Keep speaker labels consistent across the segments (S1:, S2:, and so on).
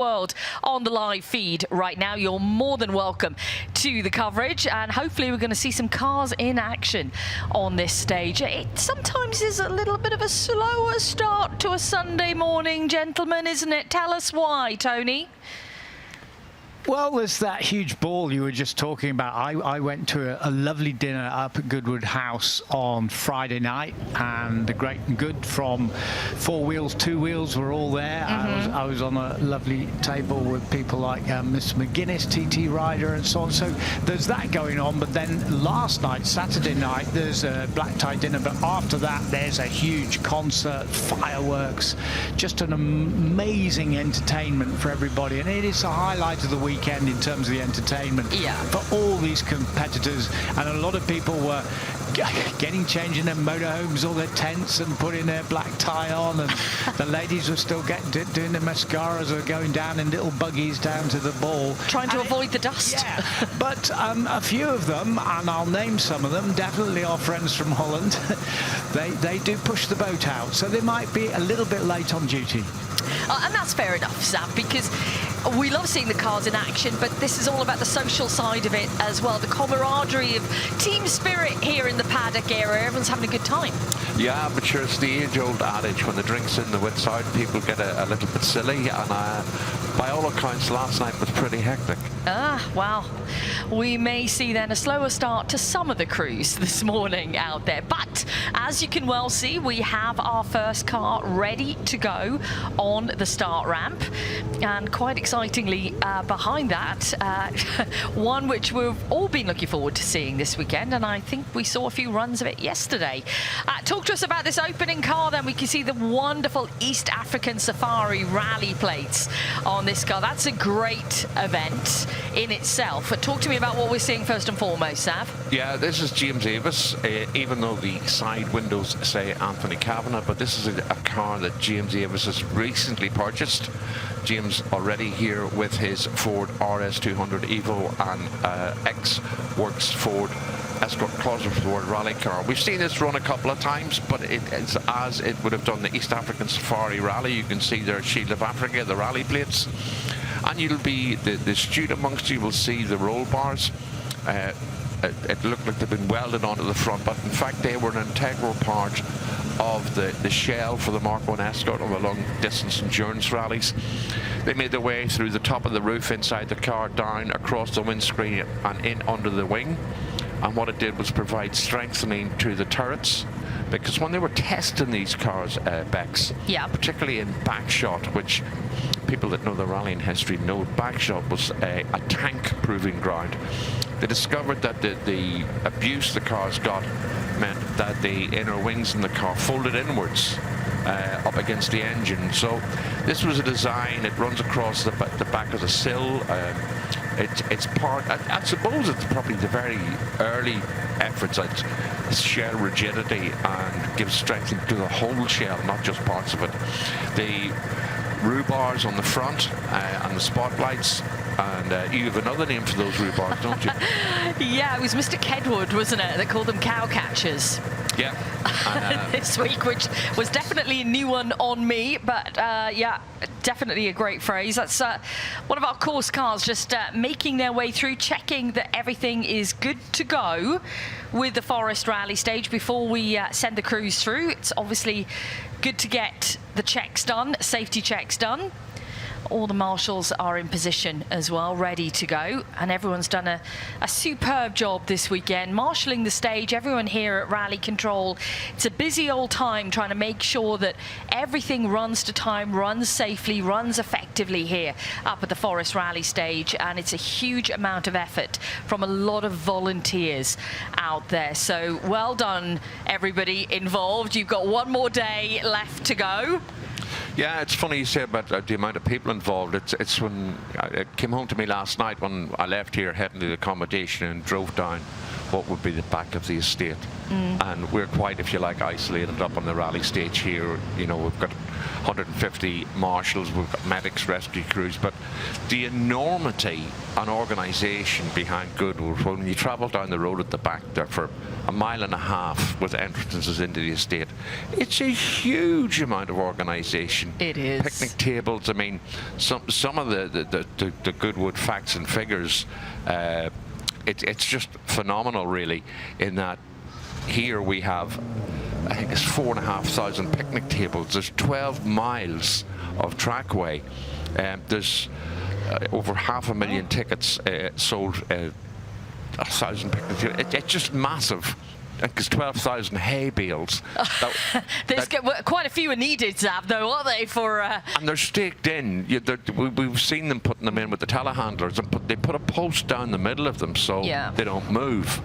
S1: world on the live feed right now. You're more than welcome to the coverage, and hopefully we're going to see some cars in action on this stage. It sometimes is a little bit of a slower start to a Sunday morning, gentlemen, isn't it? Tell us why, Tony.
S2: Well, there's that huge ball you were just talking about. I went to a lovely dinner up at Goodwood House on Friday night, and the great and good from Four Wheels, Two Wheels were all there. I was on a lovely table with people like Mr. McGuinness, TT Rider, and so on. So there's that going on. But then last night, Saturday night, there's a black tie dinner. But after that, there's a huge concert, fireworks, just an amazing entertainment for everybody. And it is the highlight of the weekend in terms of the entertainment for all these competitors. And a lot of people were getting changed in their motorhomes or their tents and putting their black tie on, and the ladies were still doing their mascaras or going down in little buggies down to the ball,
S1: trying to avoid the dust.
S2: Yeah, but a few of them, and I'll name some of them, definitely our friends from Holland, they do push the boat out, so they might be a little bit late on duty.
S1: And that's fair enough, Sam, because we love seeing the cars in action, but this is all about the social side of it as well, the camaraderie of team spirit here in the paddock area. Everyone's having a good time.
S3: Yeah, but sure, it's the age-old adage, when the drink's in, the wit's out, people get a little bit silly, and by all accounts, last night was pretty hectic.
S1: Well, we may see then a slower start to some of the crews this morning out there, but as you can well see, we have our first car ready to go on the start ramp, and quite excitingly behind that, one which we've all been looking forward to seeing this weekend, and I think we saw a few runs of it yesterday. Talk to us about this opening car then. We can see the wonderful East African Safari rally plates on this car. That's a great event in itself. But talk to me about what we're seeing first and foremost, Sav.
S3: Yeah, this is James Avis, even though the side windows say Anthony Kavanagh, but this is a car that James Avis has recently purchased. James already here with his Ford RS200 Evo and ex-Works Ford Escort Cosworth Rally car. We've seen this run a couple of times, but it's as it would have done the East African Safari Rally. You can see there Shield of Africa, the rally plates, and you'll be the student amongst you will see the roll bars. It looked like they've been welded onto the front, but in fact they were an integral part of the shell for the Mark I Escort on the long distance endurance rallies. They made their way through the top of the roof inside the car, down across the windscreen and in under the wing. And what it did was provide strengthening to the turrets, because when they were testing these cars, Bex, particularly in backshot, which people that know the rallying history know, backshot was a tank proving ground. They discovered that the abuse the cars got meant that the inner wings in the car folded inwards up against the engine. So this was a design, it runs across the back of the sill. It's part, I suppose it's probably the very early efforts at shell rigidity and give strength to the whole shell, not just parts of it. The roo bars on the front and the spotlights, and you have another name for those roo bars, don't you?
S1: Yeah, it was Mr. Kedwood, wasn't it, that called them cow catchers?
S3: Yeah.
S1: This week, which was definitely a new one on me, but yeah, definitely a great phrase. That's one of our course cars just making their way through, checking that everything is good to go with the Forest Rally Stage before we send the crews through. It's obviously good to get the checks done, safety checks done. All the marshals are in position as well, ready to go, and everyone's done a superb job this weekend marshalling the stage. Everyone here at Rally Control, it's a busy old time trying to make sure that everything runs to time, runs safely, runs effectively here up at the Forest Rally Stage, and it's a huge amount of effort from a lot of volunteers out there. So well done everybody involved. You've got one more day left to go.
S3: Yeah, it's funny you say about the amount of people involved. It's when it came home to me last night when I left here heading to the accommodation and drove down what would be the back of the estate. And we're quite, if you like, isolated up on the rally stage here. You know, we've got 150 marshals, we've got medics, rescue crews, but the enormity and organisation behind Goodwood, when you travel down the road at the back there for a mile and a half with entrances into the estate, it's a huge amount of organisation.
S1: It is.
S3: Picnic tables, I mean, some of the Goodwood facts and figures, it's just phenomenal really, in that here we have, I think it's 4,500 picnic tables. There's 12 miles of trackway. There's over 500,000 tickets sold. 1,000 picnic tables. It's just massive. Because 12,000 hay bales.
S1: There's quite a few are needed, Zav, though, aren't they? For
S3: and they're staked in. We've seen them putting them in with the telehandlers, and they put a post down the middle of them so they don't move.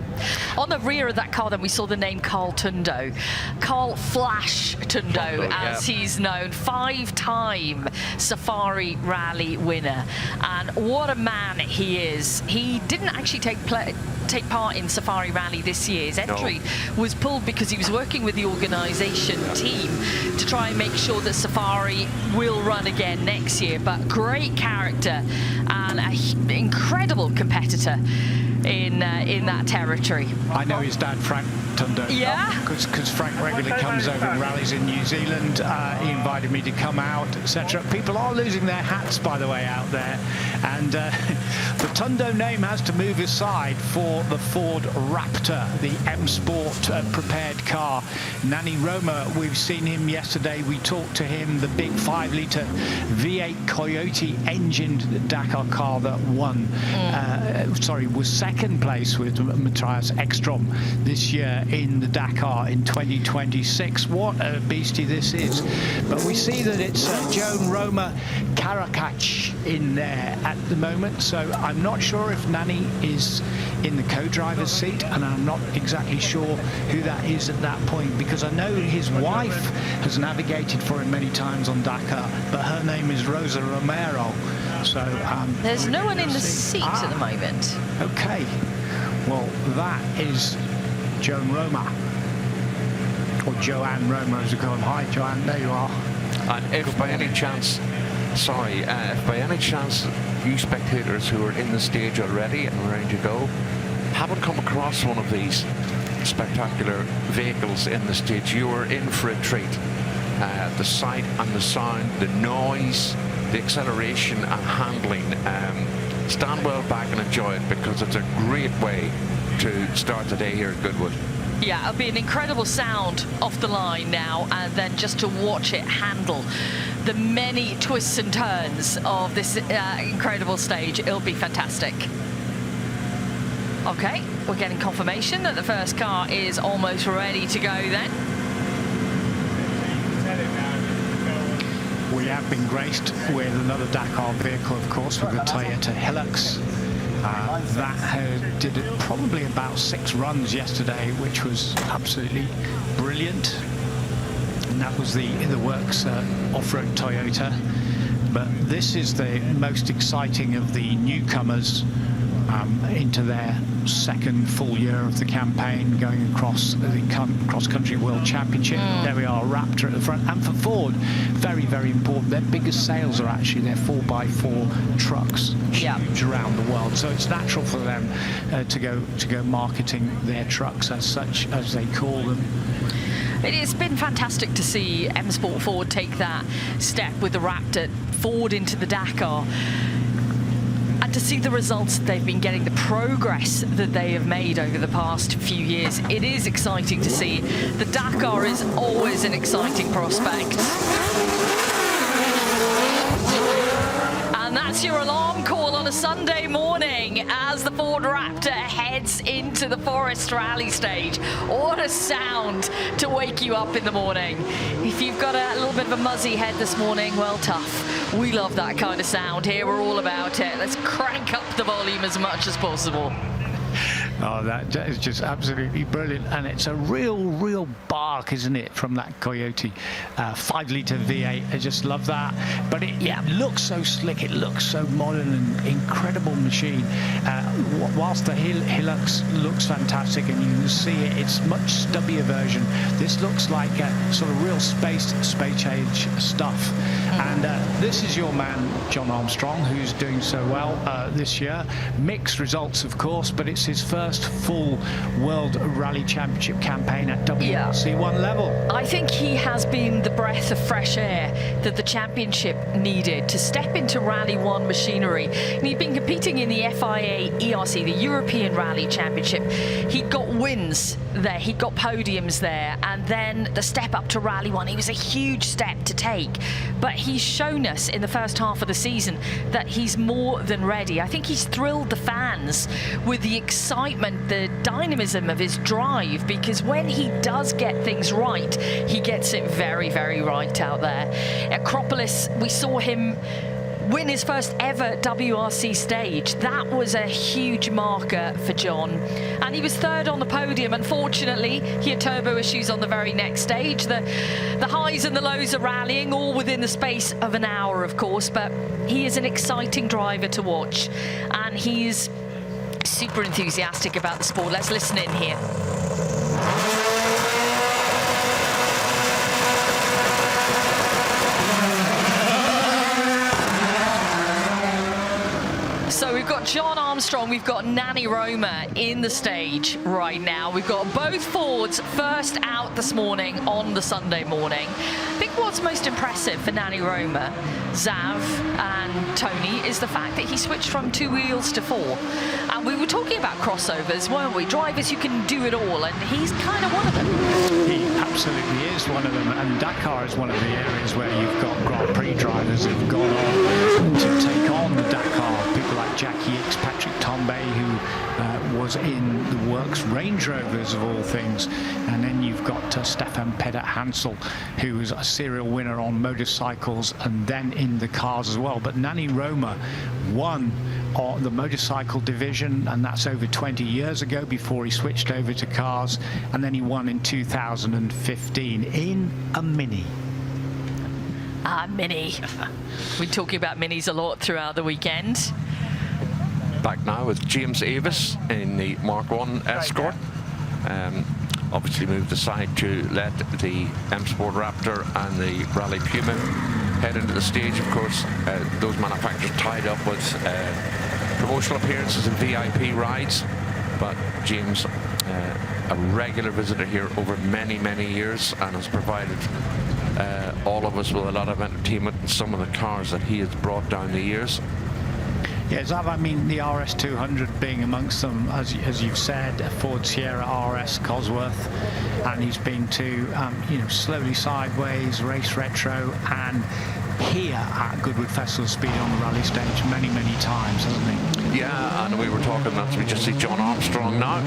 S1: On the rear of that car, then, we saw the name Carl Tundo. Carl Flash Tundo, as he's known, 5-time Safari Rally winner. And what a man he is. He didn't actually take part in Safari Rally this year. His entry was pulled because he was working with the organisation team to try and make sure that Safari will run again next year. But great character and an incredible competitor in that territory.
S2: I know his dad, Frank Tundo.
S1: Yeah?
S2: Because Frank regularly comes over and rallies in New Zealand. He invited me to come out, etc. People are losing their hats, by the way, out there. And the Tundo name has to move aside for the Ford Raptor, the M Sport prepared car. Nani Roma, we've seen him yesterday. We talked to him, the big 5-litre V8 Coyote engined Dakar car that won. Was second place with Matthias Ekstrom this year in the Dakar in 2026. What a beastie this is. But we see that it's Joan Roma Karakach in there at the moment. So I'm not sure if Nani is in the co-driver's seat, and I'm not exactly sure who that is at that point, because I know his wife has navigated for him many times on Dakar, but her name is Rosa Romero. So
S1: there's no one in the seat at the moment.
S2: Okay, well, that is Joan Roma, or Joanne Roma as we call him. Hi Joanne, there you are.
S3: And if by any chance, if by any chance you spectators who are in the stage already and ready to go haven't come across one of these spectacular vehicles in the stage, you are in for a treat. The sight and the sound, the noise, the acceleration and handling. Stand well back and enjoy it, because it's a great way to start the day here at Goodwood.
S1: Yeah, it'll be an incredible sound off the line now, and then just to watch it handle the many twists and turns of this incredible stage. It'll be fantastic. Okay, we're getting confirmation that the first car is almost ready to go then.
S2: We have been graced with another Dakar vehicle, of course, with the Toyota Hilux. That did it probably about 6 runs yesterday, which was absolutely brilliant. And that was the In the Works off-road Toyota. But this is the most exciting of the newcomers into their second full year of the campaign, going across the cross-country world championship. There we are, Raptor at the front. And for Ford, very, very important, their biggest sales are actually their 4x4 trucks, huge around the world. So it's natural for them to go marketing their trucks as such, as they call them.
S1: It's been fantastic to see M Sport Ford take that step with the Raptor forward into the Dakar, and to see the results that they've been getting, the progress that they have made over the past few years. It is exciting to see. The Dakar is always an exciting prospect. And that's your alarm call on a Sunday morning as the Ford Raptor heads into the Forest Rally Stage. What a sound to wake you up in the morning. If you've got a little bit of a muzzy head this morning, well, tough. We love that kind of sound here. We're all about it. Let's crank up the volume as much as possible.
S2: Oh, that is just absolutely brilliant, and it's a real bark, isn't it, from that Coyote 5-litre V8. I just love that, but it looks so slick, it looks so modern and incredible machine. Whilst the Hilux looks fantastic, and you can see it's much stubbier version, this looks like sort of real space age stuff. And this is your man John Armstrong, who's doing so well this year. Mixed results, of course, but it's his first full World Rally Championship campaign at WRC1 level.
S1: I think he has been the breath of fresh air that the championship needed to step into Rally 1 machinery. And he'd been competing in the FIA ERC, the European Rally Championship. He'd got wins there, he'd got podiums there, and then the step up to Rally 1, it was a huge step to take. But he's shown us in the first half of the season that he's more than ready. I think he's thrilled the fans with the excitement, the dynamism of his drive, because when he does get things right, he gets it very right out there. At Acropolis, we saw him win his first ever WRC stage. That was a huge marker for John, and he was third on the podium. Unfortunately, he had turbo issues on the very next stage. The highs and the lows of rallying, all within the space of an hour, of course, but he is an exciting driver to watch, and he's super enthusiastic about the sport. Let's listen in here. So we've got John Armstrong, we've got Nanny Roma in the stage right now. We've got both Fords first out this morning on the Sunday morning. I think what's most impressive for Nanny Roma, Zav and Tony, is the fact that he switched from 2 wheels to 4. And we were talking about crossovers, weren't we? Drivers who can do it all, and he's kind of one of them.
S2: He absolutely is one of them, and Dakar is one of the areas where you've got Grand Prix drivers who've gone on to take on the Dakar. People like Jackie Hicks, Patrick Tombay, who was in the Works Range Rovers of all things, and then you've got Stefan Pettit-Hansel, who was a serial winner on motorcycles and then in the cars as well. But Nanny Roma won on the motorcycle division, and that's over 20 years ago, before he switched over to cars, and then he won in 2015 in a Mini.
S1: Mini. We're talking about Minis a lot throughout the weekend.
S3: Back now with James Avis in the Mark 1 Escort. Obviously moved aside to let the M Sport Raptor and the Rally Puma head into the stage. Of course, those manufacturers tied up with promotional appearances and VIP rides, but James, a regular visitor here over many years, and has provided all of us with a lot of entertainment in some of the cars that he has brought down the years.
S2: Yeah, Zav, I mean, the RS200 being amongst them, as you've said, Ford Sierra RS Cosworth, and he's been to, you know, Slowly Sideways, Race Retro, and here at Goodwood Festival Speed on the rally stage many times, hasn't he?
S3: Yeah, and we were talking that we just see John Armstrong now,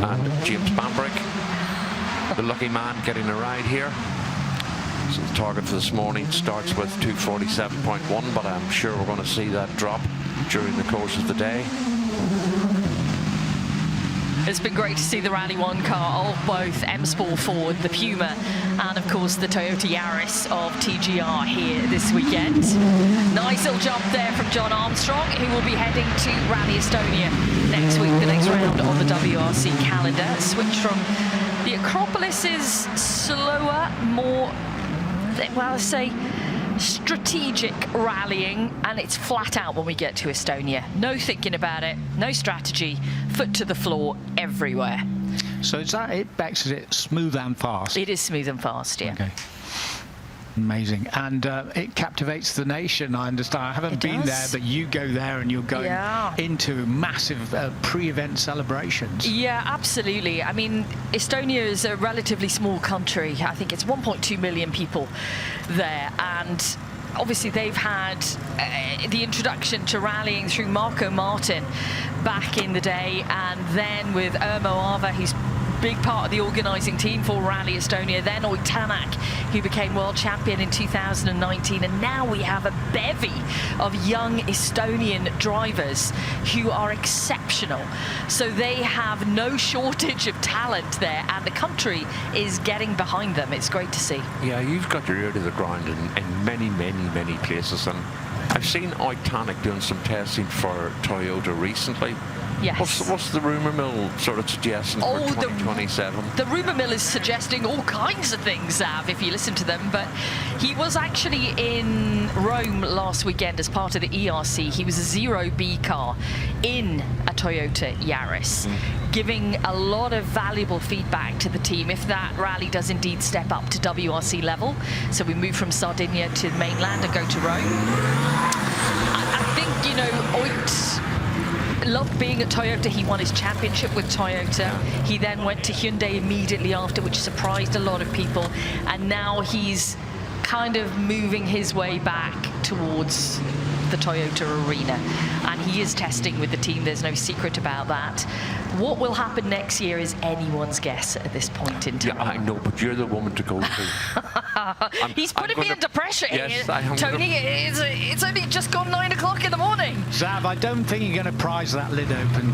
S3: and James Bambrick, the lucky man, getting a ride here. So the target for this morning starts with 247.1, but I'm sure we're going to see that drop during the course of the day.
S1: It's been great to see the Rally 1 car of both M Sport Ford, the Puma, and of course the Toyota Yaris of TGR here this weekend. Nice little jump there from John Armstrong, who will be heading to Rally Estonia next week, the next round on the WRC calendar. Switch from the Acropolis's slower, more, well, let's say, strategic rallying, and it's flat out when we get to Estonia. No thinking about it, no strategy, foot to the floor everywhere.
S2: So is that it, Bex? Is it smooth and fast?
S1: It is smooth and fast, yeah.
S2: Okay. Amazing. And it captivates the nation, I understand. I haven't been there, but you go there and you're going into massive pre-event celebrations.
S1: Yeah, absolutely. I mean, Estonia is a relatively small country. I think it's 1.2 million people there, and obviously they've had the introduction to rallying through Marco Martin back in the day, and then with Ermo Ava, who's big part of the organising team for Rally Estonia. Then Oitanak, who became world champion in 2019. And now we have a bevy of young Estonian drivers who are exceptional. So they have no shortage of talent there, and the country is getting behind them. It's great to see.
S3: Yeah, you've got your ear to the ground in many places, and I've seen Oitanak doing some testing for Toyota recently.
S1: Yes.
S3: What's the rumour mill sort of suggesting for 2027?
S1: The rumour mill is suggesting all kinds of things, Zav, if you listen to them. But he was actually in Rome last weekend as part of the ERC. He was a 0B car in a Toyota Yaris, giving a lot of valuable feedback to the team if that rally does indeed step up to WRC level. So we move from Sardinia to the mainland and go to Rome. I think, you know, Oit loved being at Toyota. He won his championship with Toyota. He then went to Hyundai immediately after, which surprised a lot of people. And now he's kind of moving his way back towards the Toyota arena. And he is testing with the team. There's no secret about that. What will happen next year is anyone's guess at this point in time.
S3: Yeah, I know, but you're the woman to go to.
S1: He's putting me under pressure
S3: yes,
S1: here. Tony, it's only just gone 9 o'clock in the morning.
S2: Zav, I don't think you're going to prise that lid open.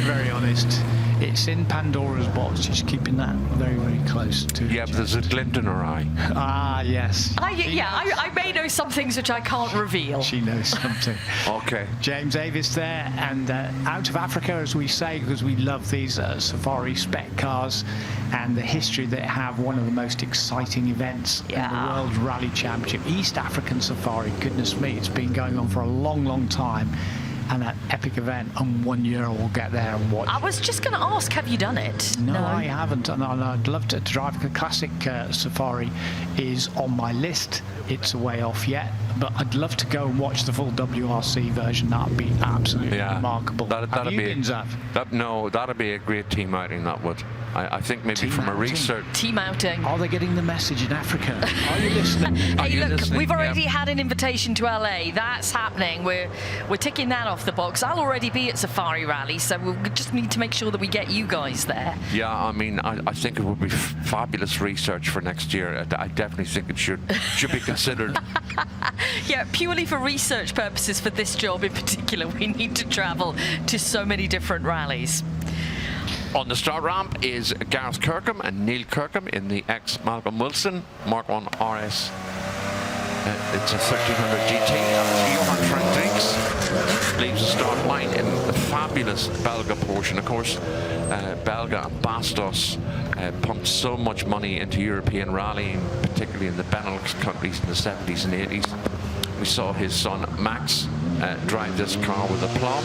S2: Very honest. It's in Pandora's box. Just keeping that very close to.
S3: Yeah, but there's a glint in her eye.
S2: Ah, yes.
S1: I may know some things which I can't reveal.
S2: She knows something.
S3: Okay.
S2: James Avis there, and out of Africa, as we say, because we love these Safari spec cars and the history that have one of the most exciting events in the World Rally Championship, East African Safari. Goodness me, it's been going on for a long time. And that epic event, and 1 year we'll get there and watch.
S1: I was just going to ask, have you done it?
S2: No, I haven't, and I'd love to drive. A classic Safari is on my list. It's a way off yet, but I'd love to go and watch the full WRC version. That'd be absolutely remarkable. Have you been, Zav?
S3: No, that'd be a great team outing, that would. I think maybe
S2: Team
S3: from
S2: outing.
S3: a research.
S1: Team outing.
S2: Are they getting the message in Africa? Are you listening?
S1: Hey, look,
S3: listening?
S1: we've already had an invitation to LA. That's happening. We're ticking that off the box. I'll already be at Safari Rally, so we'll just need to make sure that we get you guys there.
S3: Yeah, I mean, I think it would be fabulous research for next year. I definitely think it should be considered.
S1: Yeah, purely for research purposes for this job in particular, we need to travel to so many different rallies.
S3: On the start ramp is Gareth Kirkham and Neil Kirkham in the ex-Malcolm Wilson Mark 1 RS. It's a 1300 GT. Johan Fredericks leaves the start line in the fabulous Belga portion. Of course, Belga and Bastos pumped so much money into European rallying, particularly in the Benelux countries in the 70s and 80s. We saw his son Max drive this car with aplomb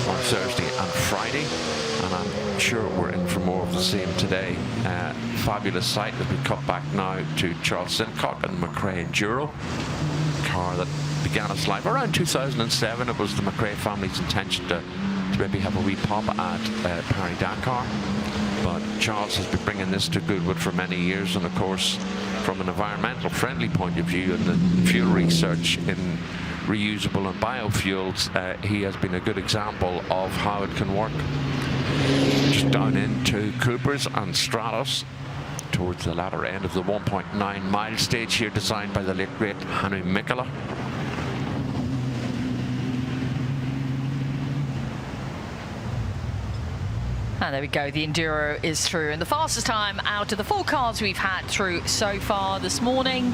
S3: on Thursday and Friday, and I'm sure we're in for more of the same today. Fabulous sight as we cut back now to Charles Sincock and McRae Enduro, car that began its life around 2007. It was the McRae family's intention to maybe have a wee pop at Paris-Dakar, but Charles has been bringing this to Goodwood for many years, and of course from an environmental friendly point of view and the fuel research in reusable and biofuels, he has been a good example of how it can work. Just down into Coopers and Stratos towards the latter end of the 1.9 mile stage here, designed by the late great Hannu Mikkola.
S1: And there we go, the Enduro is through. And the fastest time out of the 4 cars we've had through so far this morning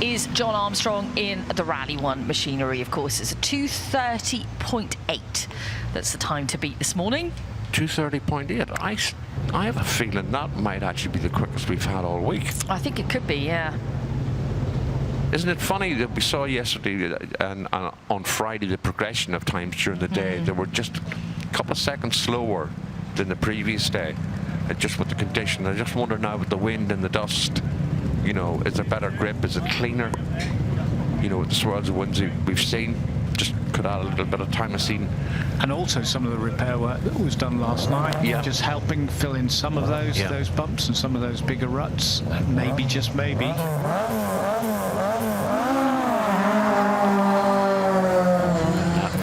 S1: is John Armstrong in the Rally 1 machinery. Of course, it's a 2:30.8. That's the time to beat this morning.
S3: 2:30.8. I have a feeling that might actually be the quickest we've had all week.
S1: I think it could be, yeah.
S3: Isn't it funny that we saw yesterday and on Friday the progression of times during the day? They were just a couple of seconds slower than the previous day, just with the condition. I just wonder now with the wind and the dust, you know, is there better grip? Is it cleaner? You know, with the swirls of winds we've seen, just could add a little bit of time machine.
S2: And also some of the repair work that was done last night, just helping fill in some of those bumps and some of those bigger ruts. Maybe, just maybe. That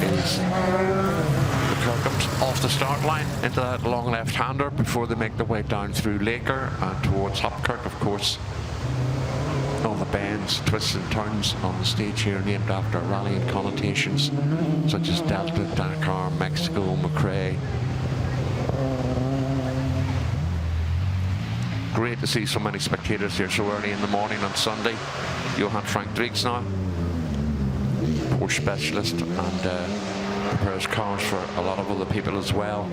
S3: is the car comes off off the start line into that long left-hander before they make their way down through Laker and towards Hopkirk, of course. All the bends, twists and turns on the stage here named after rallying connotations such as Delta, Dakar, Mexico, McRae. Great to see so many spectators here so early in the morning on Sunday. Johan Frank Dreeks now, Porsche specialist, and prepares cars for a lot of other people as well.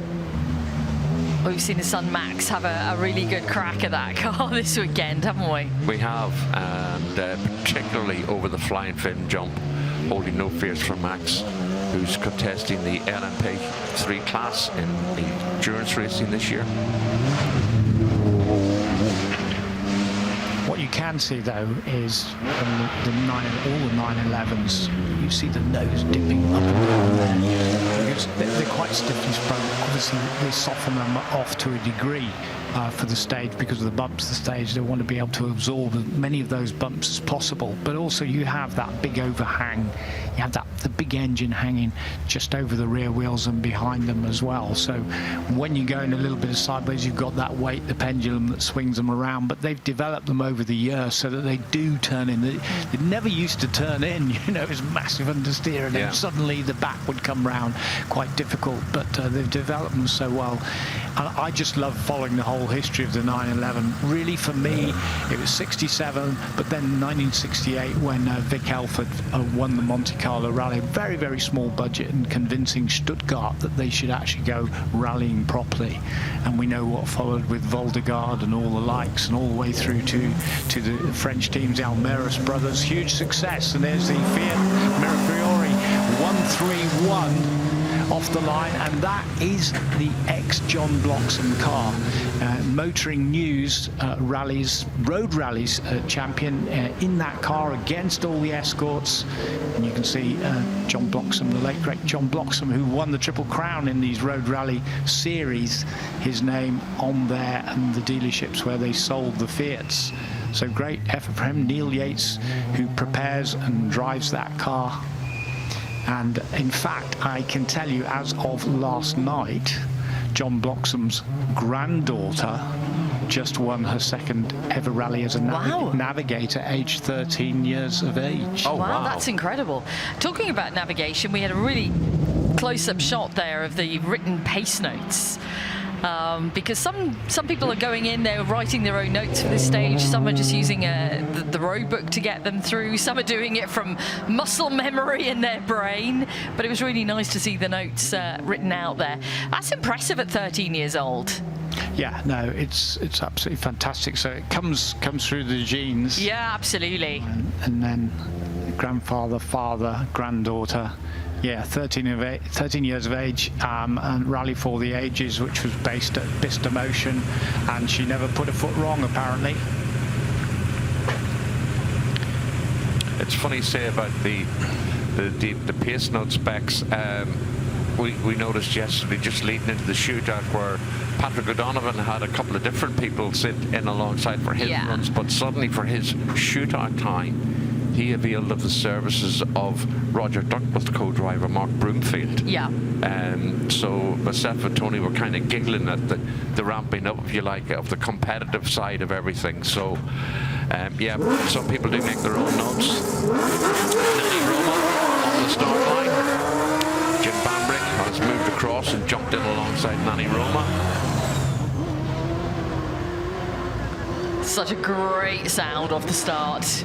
S1: We've seen his son Max have a really good crack at that car this weekend, haven't we?
S3: We have, and particularly over the flying fin jump, holding no fears for Max, who's contesting the LMP3 class in the endurance racing this year.
S2: What you can see, though, is all the 911s, you see the nose dipping up and down there. Because they're quite stiffly sprung. Obviously, they soften them off to a degree for the stage because of the bumps of the stage. They want to be able to absorb as many of those bumps as possible. But also, you have that big overhang. You have the big engine hanging just over the rear wheels and behind them as well. So when you're going a little bit of sideways, you've got that weight, the pendulum that swings them around. But they've developed them over the years so that they do turn in. They never used to turn in, you know, it was massive understeer, and then suddenly the back would come round, quite difficult. But they've developed them so well. And I just love following the whole history of the 911. Really, for me, it was 67, but then 1968 when Vic Elford won the Monte Carlo Rally. Very, very small budget, and convincing Stuttgart that they should actually go rallying properly. And we know what followed with Voldegaard and all the likes, and all the way through to the French teams, the Almeris brothers. Huge success. And there's the Fiat Mirafiori 131 off the line, and that is the ex-John Bloxham car. Motoring News road rallies champion in that car against all the escorts. And you can see John Bloxham, the late great John Bloxham, who won the Triple Crown in these road rally series, his name on there, and the dealerships where they sold the Fiats. So great effort for him. Neil Yates, who prepares and drives that car. And in fact, I can tell you, as of last night, John Bloxham's granddaughter just won her second ever rally as a navigator, aged 13 years of age.
S1: Oh, wow, that's incredible. Talking about navigation, we had a really close-up shot there of the written pace notes. Because some people are going in, they're writing their own notes for this stage. Some are just using the road book to get them through. Some are doing it from muscle memory in their brain. But it was really nice to see the notes written out there. That's impressive at 13 years old.
S2: Yeah, no, it's absolutely fantastic. So it comes through the genes.
S1: Yeah, absolutely.
S2: And then grandfather, father, granddaughter. Yeah, 13 years of age, and Rally for the Ages, which was based at Bicester Motion, and she never put a foot wrong, apparently.
S3: It's funny to say about the pace note specs. We noticed yesterday, just leading into the shootout, where Patrick O'Donovan had a couple of different people sit in alongside for his runs, but suddenly for his shootout time, he availed of the services of Roger Duckworth co-driver Mark Broomfield.
S1: Yeah.
S3: So myself and Tony were kind of giggling at the ramping up, if you like, of the competitive side of everything. So, yeah, some people do make their own notes. Nanny Roma on the start line. Jim Bambrick has moved across and jumped in alongside Nanny Roma.
S1: Such a great sound off the start.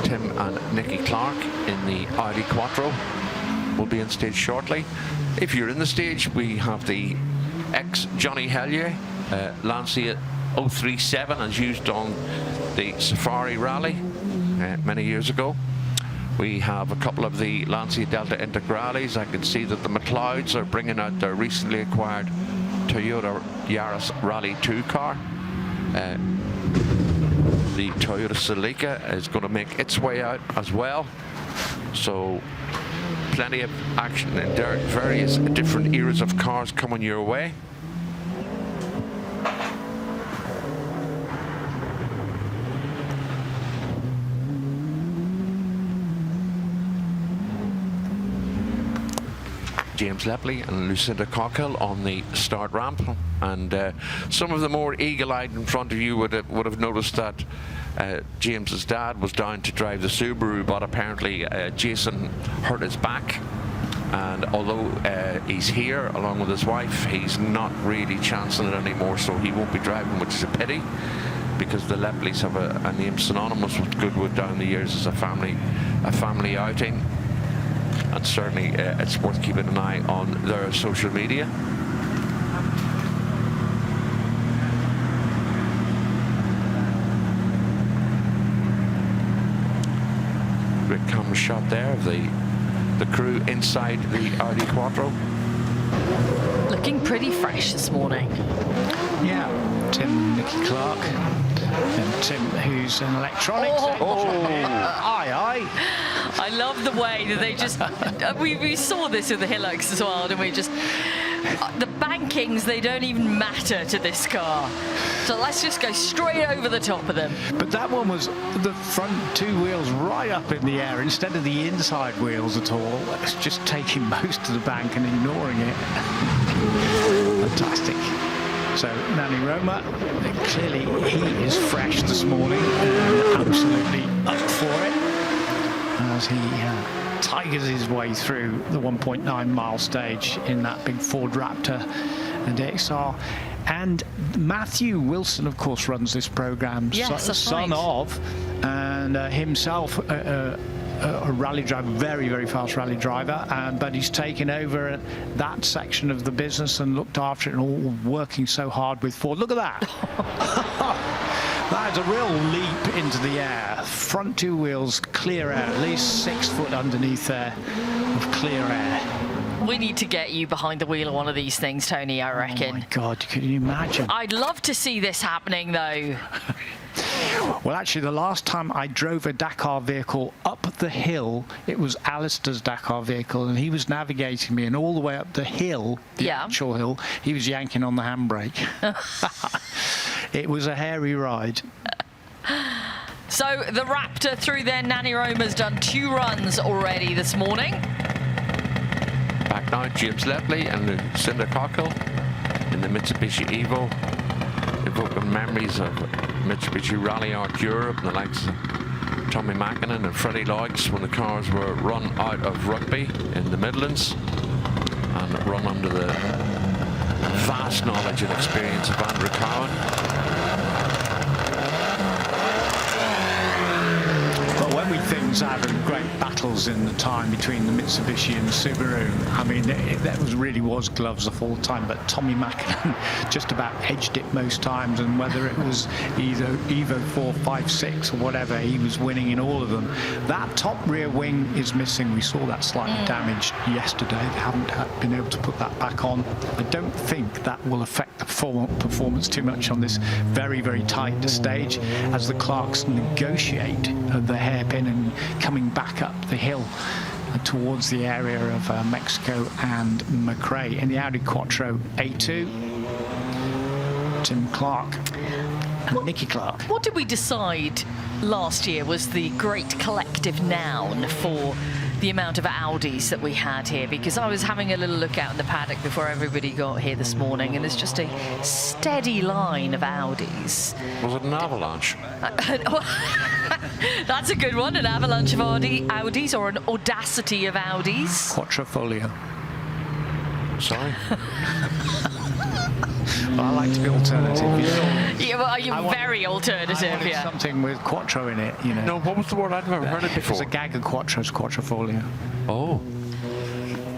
S3: Tim and Nicky Clark in the Audi Quattro will be on stage shortly. If you're in the stage, we have the ex-Johnny Hellier Lancia 037, as used on the Safari Rally many years ago. We have a couple of the Lancia Delta Integrales. I can see that the McLeods are bringing out their recently acquired Toyota Yaris Rally 2 car. The Toyota Celica is going to make its way out as well. So plenty of action in various different eras of cars coming your way. James Lepley and Lucinda Cockhill on the start ramp, and some of the more eagle-eyed in front of you would have noticed that James's dad was down to drive the Subaru, but apparently Jason hurt his back, and although he's here along with his wife, he's not really chancing it anymore, so he won't be driving, which is a pity, because the Lepleys have a name synonymous with Goodwood down the years as a family outing. And certainly it's worth keeping an eye on their social media. Great camera shot there of the crew inside the Audi Quattro.
S1: Looking pretty fresh this morning.
S2: Yeah, Tim, Nicky Clark, and Tim, who's an electronics. Aye.
S1: I love the way that they just, we saw this with the Hillocks as well, and we just, the bankings, they don't even matter to this car. So let's just go straight over the top of them.
S2: But that one was the front two wheels right up in the air instead of the inside wheels at all. It's just taking most of the bank and ignoring it. Fantastic. So Nani Roma, clearly he is fresh this morning and absolutely up for it as he tigers his way through the 1.9 mile stage in that big Ford Raptor and DXR. And Matthew Wilson, of course, runs this program.
S1: Yes,
S2: son
S1: right.
S2: of, and himself a rally driver, very, very fast rally driver, but he's taken over that section of the business and looked after it, and all working so hard with Ford. Look at that. That is a real leap into the air. Front two wheels, clear air, at least 6 foot underneath there of clear air.
S1: We need to get you behind the wheel of one of these things, Tony, I reckon.
S2: Oh my God, can you imagine?
S1: I'd love to see this happening, though.
S2: Well, actually, the last time I drove a Dakar vehicle up the hill, it was Alistair's Dakar vehicle, and he was navigating me, and all the way up the hill, the actual hill, he was yanking on the handbrake. It was a hairy ride.
S1: So the Raptor through there, Nani Roma's done 2 runs already this morning.
S3: Back now, James Lepley and Lucinda Cockhill in the Mitsubishi Evo, evoking memories of Mitsubishi Rally Art Europe and the likes of Tommy Mackinnon and Freddie Loix when the cars were run out of Rugby in the Midlands and run under the vast knowledge and experience of Andrew Cowan.
S2: When we think was having great battles in the time between the Mitsubishi and the Subaru, I mean, that really was gloves off all the time, but Tommy Mackinnon just about edged it most times, and whether it was either Evo 4, 5, 6 or whatever, he was winning in all of them. That top rear wing is missing. We saw that slightly damaged yesterday. They haven't been able to put that back on. I don't think that will affect the performance too much on this very, very tight stage as the Clarks negotiate the hairpin and coming back up the hill towards the area of Mexico and McRae in the Audi Quattro A2. Tim Clark and Nicky Clark.
S1: What did we decide last year was the great collective noun for the amount of Audis that we had here? Because I was having a little look out in the paddock before everybody got here this morning, and there's just a steady line of Audis.
S3: Was it an avalanche?
S1: That's a good one, an avalanche of Audis, or an audacity of Audis.
S2: Quattrofolio.
S3: Sorry?
S2: Well, I like to be alternative.
S1: Yeah, well, you're very alternative,
S2: I something with quattro in it, you know.
S3: No, what was the word? I've never heard it before.
S2: It's a gag of quattros, quattrofolio.
S3: Oh,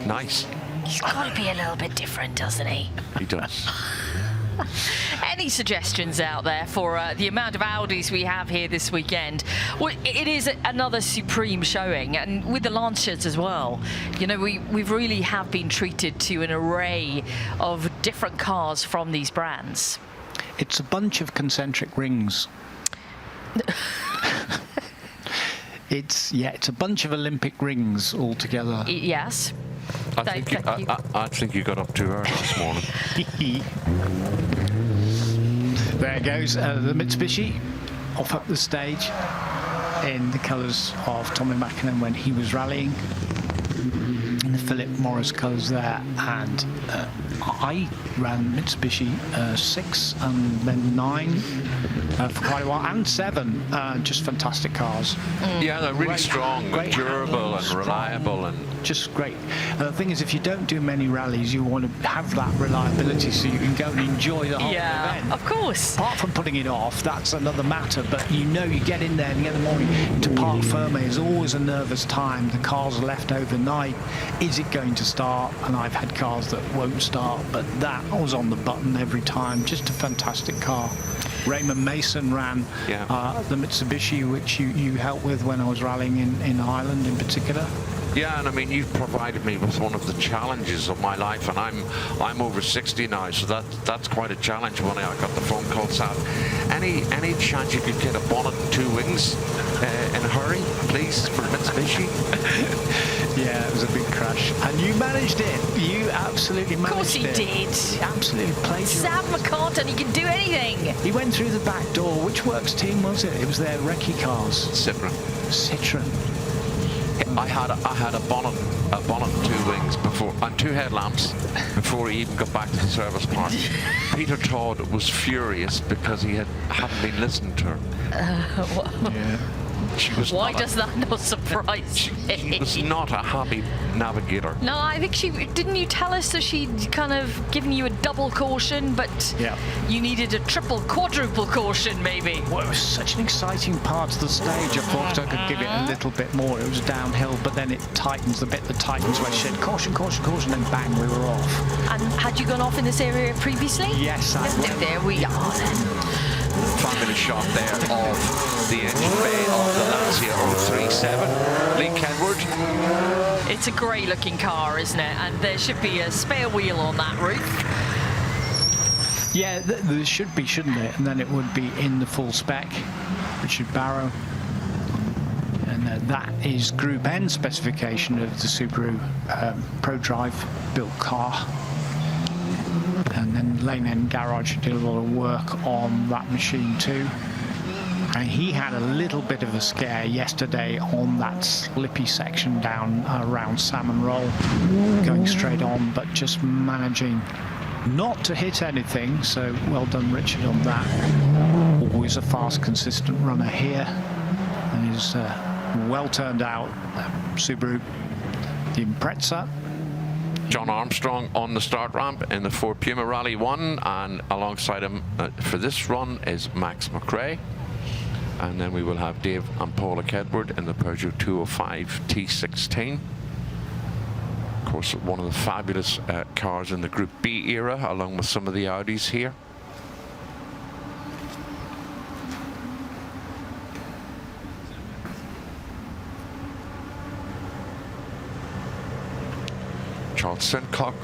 S3: nice.
S1: He's got to be a little bit different, doesn't he?
S3: He does.
S1: Any suggestions out there for the amount of Audis we have here this weekend? Well, it is another supreme showing, and with the Lancers as well. You know, we really have been treated to an array of different cars from these brands.
S2: It's a bunch of concentric rings. It's a bunch of Olympic rings all together.
S1: Yes.
S3: I think you got up too early this morning.
S2: There goes the Mitsubishi off up the stage in the colours of Tommy Mackinnon when he was rallying. And the Philip Morris colours there, and I ran Mitsubishi 6 and then 9 for quite a while, and 7, just fantastic cars.
S3: Yeah, they're really strong,
S2: great
S3: durable
S2: handling,
S3: and
S2: strong,
S3: reliable, and
S2: just great. The thing is, if you don't do many rallies, you want to have that reliability so you can go and enjoy the whole event.
S1: Of course.
S2: Apart from putting it off, that's another matter, but you know, you get in there and you get the morning into Parc Ferme is always a nervous time. The cars are left overnight. Is it going to start? And I've had cars that won't start, but that was on the button every time. Just a fantastic car. Raymond Mason ran the Mitsubishi, which you helped with when I was rallying in Ireland in particular.
S3: yeah, and I mean, you've provided me with one of the challenges of my life, and I'm over 60 now, so that's quite a challenge. When I got the phone call, Sam, any chance you could get a bonnet and 2 wings in a hurry, please, for Mitsubishi?
S2: Yeah, it was a big crash, and you managed it. You absolutely managed it.
S1: Of course he did.
S2: He absolutely played.
S1: Sam McCartan, he can do anything.
S2: He went through the back door. Which works team was it? It was their recce cars.
S3: Citroen. I had a bonnet and 2 wings before, and 2 headlamps before he even got back to the service park. Peter Todd was furious because he hadn't been listened to her.
S2: Yeah.
S3: She was
S1: Why does that not surprise me?
S3: She was not a happy navigator.
S1: No, I think didn't you tell us that she'd kind of given you a double caution, but you needed a triple, quadruple caution maybe?
S2: Well, it was such an exciting part of the stage. I thought I could give it a little bit more. It was downhill, but then it tightens the bit that tightens where she said caution, caution, caution, and bang, we were off.
S1: And had you gone off in this area previously?
S2: Yes, I went.
S1: There we are then.
S3: Fabulous shot there of the engine bay of the Lancia 037. Lee Kenward.
S1: It's a great looking car, isn't it? And there should be a spare wheel on that roof.
S2: Yeah, there should be, shouldn't it? And then it would be in the full spec. Richard Barrow. And that is Group N specification of the Subaru ProDrive built car. And then Lane End Garage did a lot of work on that machine too. And he had a little bit of a scare yesterday on that slippy section down around Salmon Roll, going straight on, but just managing not to hit anything. So well done, Richard, on that. Always a fast, consistent runner here. And he's well turned out Subaru, the Impreza.
S3: John Armstrong on the start ramp in the Ford Puma Rally 1, and alongside him for this run is Max McRae. And then we will have Dave and Paula Kedward in the Peugeot 205 T16. Of course, one of the fabulous cars in the Group B era, along with some of the Audis here. Charles Sincock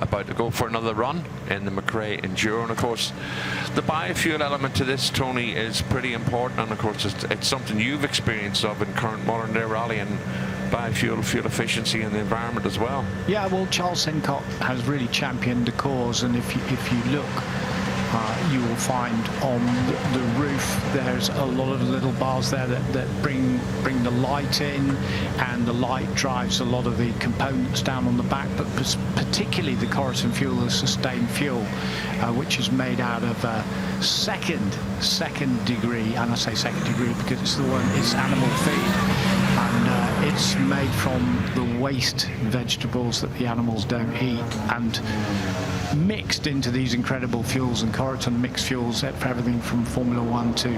S3: about to go for another run in the McRae Enduro, and of course the biofuel element to this, Tony, is pretty important, and of course it's something you've experienced of in current modern day rally, and biofuel, fuel efficiency and the environment as well. Yeah,
S2: well, Charles Sincock has really championed the cause, and if you look, you will find on the roof there's a lot of little bars there that bring the light in, and the light drives a lot of the components down on the back, but particularly the Coruscant fuel, the sustained fuel, which is made out of second degree, and I say second degree because it's animal feed. And it's made from the waste vegetables that the animals don't eat, and mixed into these incredible fuels. And Corriton mixed fuels for everything from Formula 1 to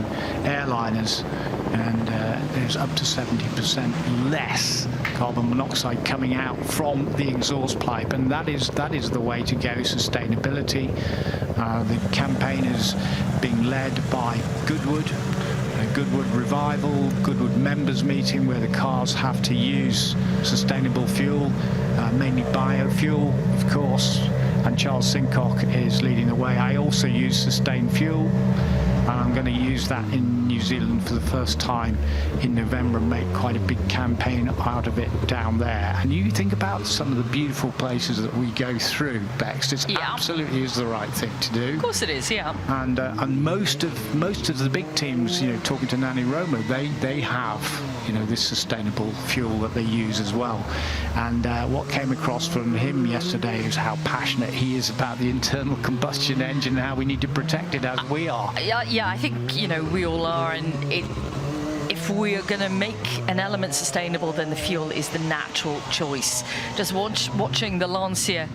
S2: airliners, and there's up to 70% less carbon monoxide coming out from the exhaust pipe, and that is the way to go. Sustainability. The campaign is being led by Goodwood. Goodwood Revival, Goodwood members meeting, where the cars have to use sustainable fuel, mainly biofuel, of course, and Charles Sincock is leading the way. I also use sustained fuel, and I'm going to use that in New Zealand for the first time in November and make quite a big campaign out of it down there. And you think about some of the beautiful places that we go through, Bex. It absolutely is the right thing to do.
S1: Of course it is, yeah.
S2: And most of the big teams, you know, talking to Nani Roma, they have, you know, this sustainable fuel that they use as well. And what came across from him yesterday is how passionate he is about the internal combustion engine and how we need to protect it as we are.
S1: Yeah, I think, you know, we all are, and if we are going to make an element sustainable, then the fuel is the natural choice. Just watching the Lancia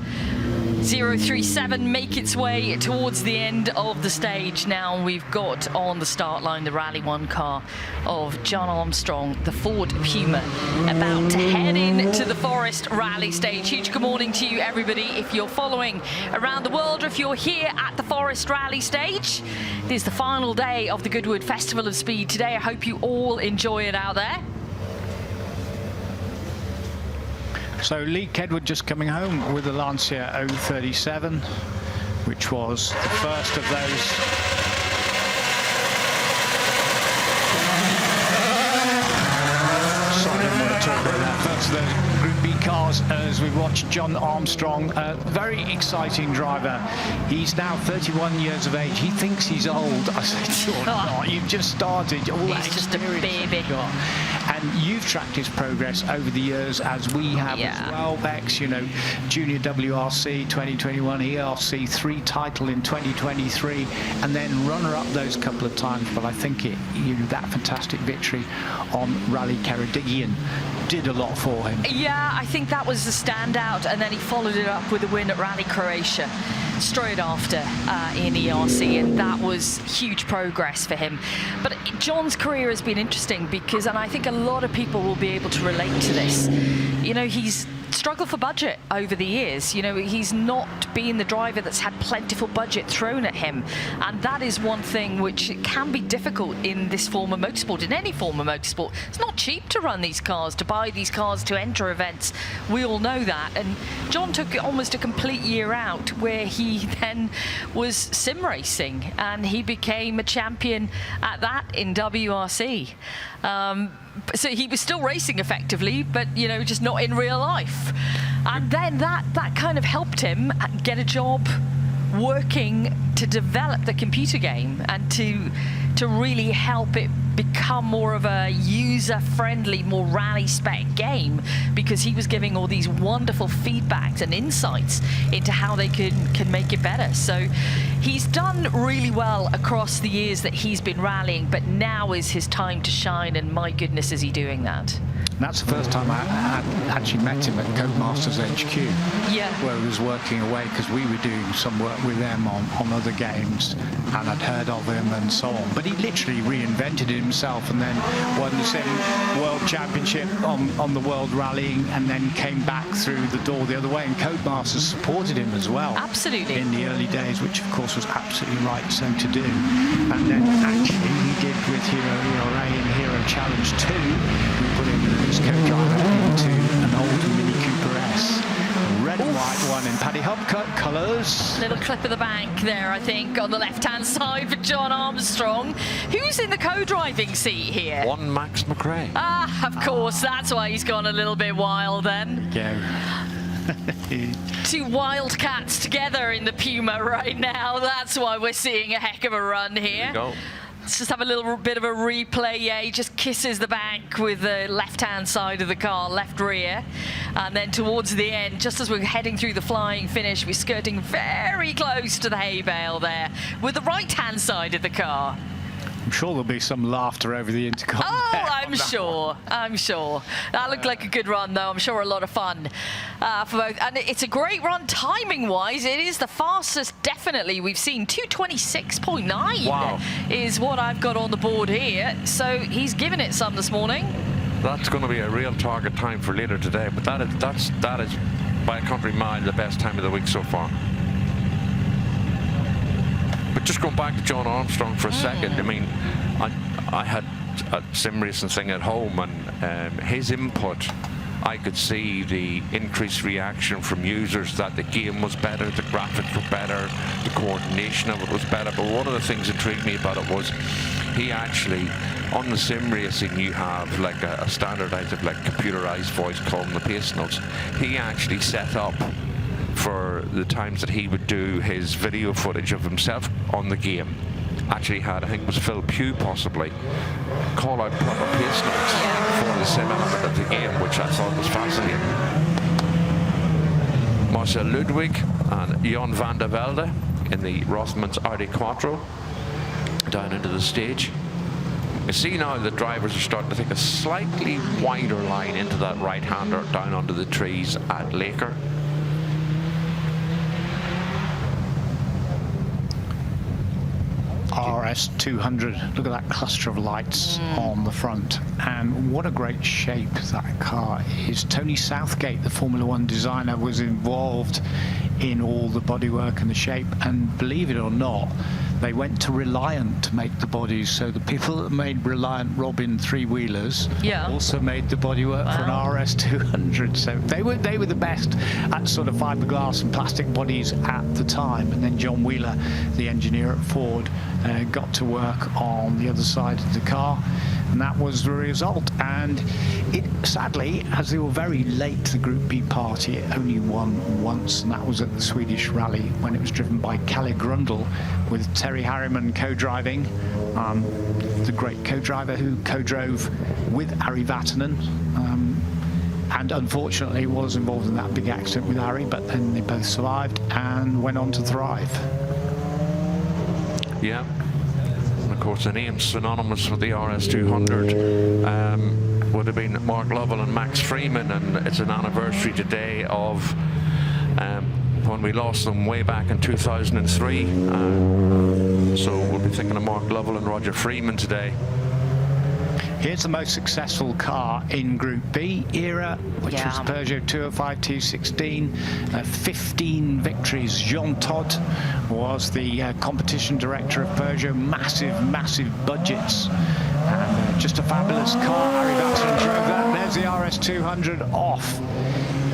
S1: 037 make its way towards the end of the stage. Now we've got on the start line the Rally 1 car of John Armstrong, the Ford Puma, about to head into the Forest Rally Stage. Huge good morning to you, everybody. If you're following around the world, or if you're here at the Forest Rally Stage, it is the final day of the Goodwood Festival of Speed today. I hope you all enjoy it out there.
S2: So Lee Kedward just coming home with the Lancia 037, which was the first of those. Sorry, I don't want to talk about that. First of those Group B cars as we watch John Armstrong, a very exciting driver. He's now 31 years of age. He thinks he's old. I said, you're not. You've just started. All that
S1: He's just a baby.
S2: And you've tracked his progress over the years, as we have as well, Bex. You know, Junior WRC 2021, ERC 3 title in 2023, and then runner-up those couple of times. But I think that fantastic victory on Rally Ceredigion did a lot for him.
S1: Yeah, I think that was the standout, and then he followed it up with a win at Rally Croatia straight after in ERC, and that was huge progress for him. But John's career has been interesting because, and I think a lot of people will be able to relate to this, you know, he's struggled for budget over the years. You know, he's not been the driver that's had plentiful budget thrown at him, and that is one thing which can be difficult in this form of motorsport, in any form of motorsport. It's not cheap to run these cars, to buy these cars, to enter events. We all know that, and John took almost a complete year out where he then was sim racing, and he became a champion at that in WRC. So he was still racing effectively, but, you know, just not in real life. And then that kind of helped him get a job working to develop the computer game and to really help it become more of a user-friendly, more rally-spec game, because he was giving all these wonderful feedbacks and insights into how they can make it better. So he's done really well across the years that he's been rallying, but now is his time to shine, and my goodness, is he doing that.
S2: And that's the first time I actually met him at Codemasters HQ, where he was working away, because we were doing some work with them on other games, and I'd heard of him and so on. But he literally reinvented himself and then won the sim world championship on the world rallying, and then came back through the door the other way, and Codemasters supported him as well.
S1: Absolutely. In
S2: the early days, which of course was absolutely right so to do. And then actually he did with Hero ERA and Hero Challenge 2, we put him as co-driver into an old Mini Cooper S. Red and white one in Paddy Hubcut colours.
S1: Little clip of the bank there, I think, on the left-hand side for John Armstrong. Who's in the co-driving seat here?
S3: One Max McRae.
S1: Ah, of course, that's why he's gone a little bit wild then. Two wildcats together in the Puma right now. That's why we're seeing a heck of a run here.
S3: There you go.
S1: Let's just have a little bit of a replay. Yeah, he just kisses the bank with the left-hand side of the car, left rear. And then towards the end, just as we're heading through the flying finish, we're skirting very close to the hay bale there with the right-hand side of the car.
S2: I'm sure there'll be some laughter over the intercom.
S1: Oh, I'm sure. I'm sure. That looked like a good run, though. I'm sure a lot of fun for both. And it's a great run timing-wise. It is the fastest, definitely, we've seen. 226.9 is what I've got on the board here. So he's given it some this morning.
S3: That's going to be a real target time for later today. But that is by a country mile the best time of the week so far. But just going back to John Armstrong for a second, I mean, I had a sim racing thing at home, and his input I could see the increased reaction from users that the game was better, the graphics were better, the coordination of it was better. But one of the things that intrigued me about it was he actually, on the sim racing, you have like a standardized, like computerized voice calling the pace notes. He actually set up for the times that he would do his video footage of himself on the game. Actually had, I think it was Phil Pugh possibly, call out proper pace notes for the sim element of the game, which I thought was fascinating. Marcel Ludwig and Jon van der Velde in the Rothmans Audi Quattro down into the stage. You see now the drivers are starting to take a slightly wider line into that right-hander down onto the trees at Laker.
S2: RS 200, look at that cluster of lights on the front, and what a great shape that car is. Tony Southgate, the Formula One designer, was involved in all the bodywork and the shape, and believe it or not, they went to Reliant to make the bodies. So the people that made Reliant Robin three-wheelers also made the bodywork for an RS 200. So they were the best at sort of fiberglass and plastic bodies at the time. And then John Wheeler, the engineer at Ford, got to work on the other side of the car, and that was the result. And it sadly, as they were very late to the Group B party, it only won once, and that was at the Swedish Rally when it was driven by Kalle Grundle with Terry Harriman co-driving, the great co-driver who co-drove with Ari Vatanen, and unfortunately was involved in that big accident with Ari, but then they both survived and went on to thrive.
S3: Yeah, and of course the names synonymous with the RS200 would have been Mark Lovell and Max Freeman, and it's an anniversary today of when we lost them way back in 2003. So we'll be thinking of Mark Lovell and Roger Freeman today.
S2: Here's the most successful car in Group B era, which was Peugeot 205 216, 15 victories. Jean Todt was the competition director of Peugeot, massive budgets, and just a fabulous car. Harry Vatanen drove that. There's the RS 200 off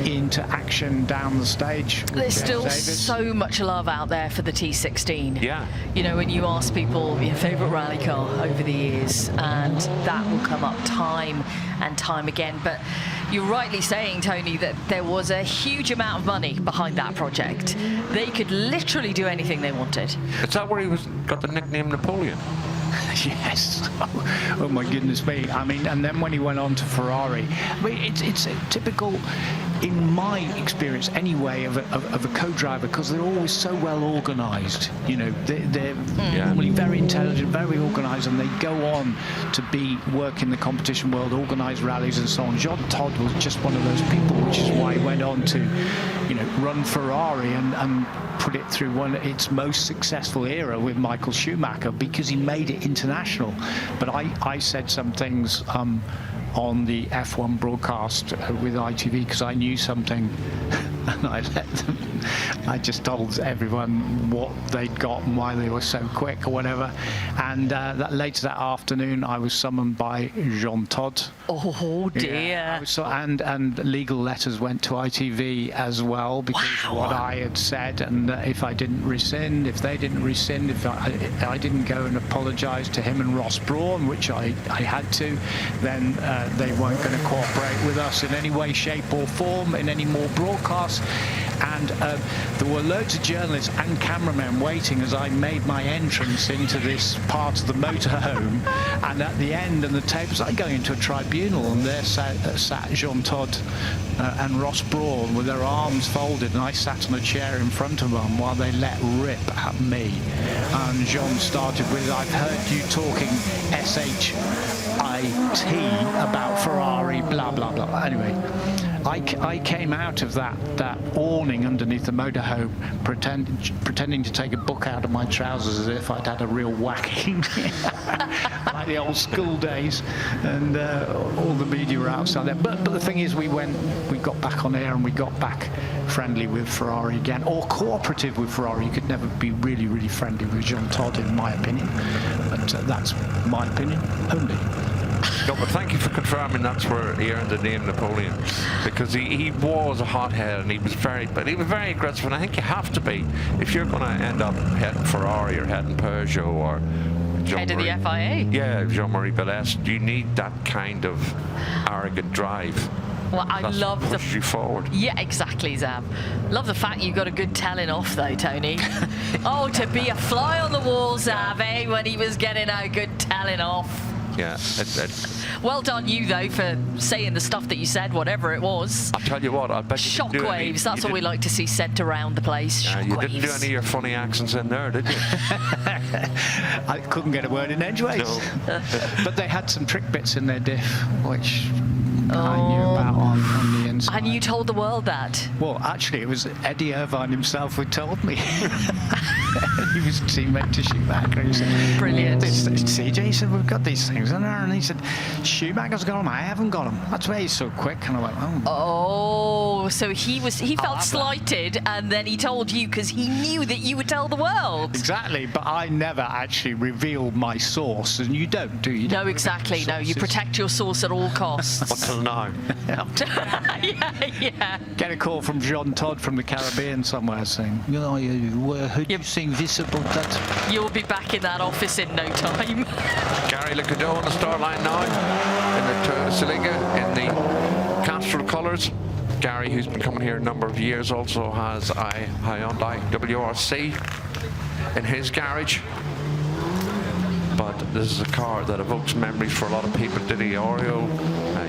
S2: into action down the stage.
S1: There's still so much love out there for the T16.
S3: Yeah.
S1: You know, when you ask people your favourite rally car over the years, and that will come up time and time again. But you're rightly saying, Tony, that there was a huge amount of money behind that project. They could literally do anything they wanted.
S3: Is that where he got the nickname Napoleon?
S2: Yes. Oh my goodness me. I mean, and then when he went on to Ferrari, I mean, it's a typical, in my experience anyway, of a co-driver, because they're always so well organised. You know, they're normally very intelligent, very organised, and they go on to work in the competition world, organise rallies and so on. Jean Todt was just one of those people, which is why he went on to, you know, run Ferrari and put it through its most successful era with Michael Schumacher, because he made it international. But I said some things on the F1 broadcast with ITV because I knew something, and I just told everyone what they'd got and why they were so quick or whatever. And later that afternoon I was summoned by Jean Todt.
S1: Oh dear.
S2: Yeah, and legal letters went to ITV as well, because what I had said, and if I didn't rescind, if they didn't rescind, if I didn't go and apologise to him and Ross Brawn, which I had to, then they weren't going to cooperate with us in any way, shape or form in any more broadcasts. And there were loads of journalists and cameramen waiting as I made my entrance into this part of the motorhome, and at the end, and the tape was like going into a tribunal, and there sat Jean Todt and Ross Brawn with their arms folded, and I sat on a chair in front of them while they let rip at me. And Jean started with, "I've heard you talking SHIT about Ferrari, blah blah blah." Anyway, I came out of that awning underneath the motorhome pretending to take a book out of my trousers as if I'd had a real whacking, like the old school days, and all the media were outside there. But the thing is, we got back on air and we got back friendly with Ferrari again, or cooperative with Ferrari. You could never be really friendly with Jean Todt, in my opinion, but that's my opinion only.
S3: No, but thank you for confirming that's where he earned the name Napoleon, because he was a hothead and he was very aggressive, and I think you have to be if you're going to end up heading Ferrari or heading Peugeot or
S1: Head of the FIA.
S3: Yeah, Jean-Marie Bellès. You need that kind of arrogant drive.
S1: Well, I love the
S3: pushes you forward.
S1: Yeah, exactly, Zab. Love the fact you got a good telling off, though, Tony. Oh, to be a fly on the wall, Zab, eh? When he was getting a good telling off.
S3: Yeah.
S1: Well done, you though, for saying the stuff that you said, whatever it was.
S3: I'll tell you what. I bet you didn't do any.
S1: Shockwaves. That's what we like to see sent around the place.
S3: You didn't do any of your funny accents in there, did you?
S2: I couldn't get a word in edgeways.
S3: No.
S2: But they had some trick bits in their diff, which I knew about on the inside.
S1: And you told the world that?
S2: Well, actually, it was Eddie Irvine himself who told me. He was a teammate to Schumacher. He said,
S1: brilliant.
S2: CJ, he said, we've got these things in there. And he said, Schumacher's got them. I haven't got them. That's why he's so quick. And I went, oh.
S1: Oh, so he felt slighted, and then he told you because he knew that you would tell the world.
S2: Exactly, but I never actually revealed my source, and you don't, do you?
S1: No, exactly. No, you protect your source at all costs.
S3: Until now.
S1: yeah.
S2: Get a call from John Todd from the Caribbean somewhere saying, you know, who you sing this about that?
S1: You'll be back in that office in no time.
S3: Gary Lecado on the start line now in the Celica in the Castrol colours. Gary, who's been coming here a number of years, also has a Hyundai WRC in his garage. But this is a car that evokes memories for a lot of people. Didi Oreo,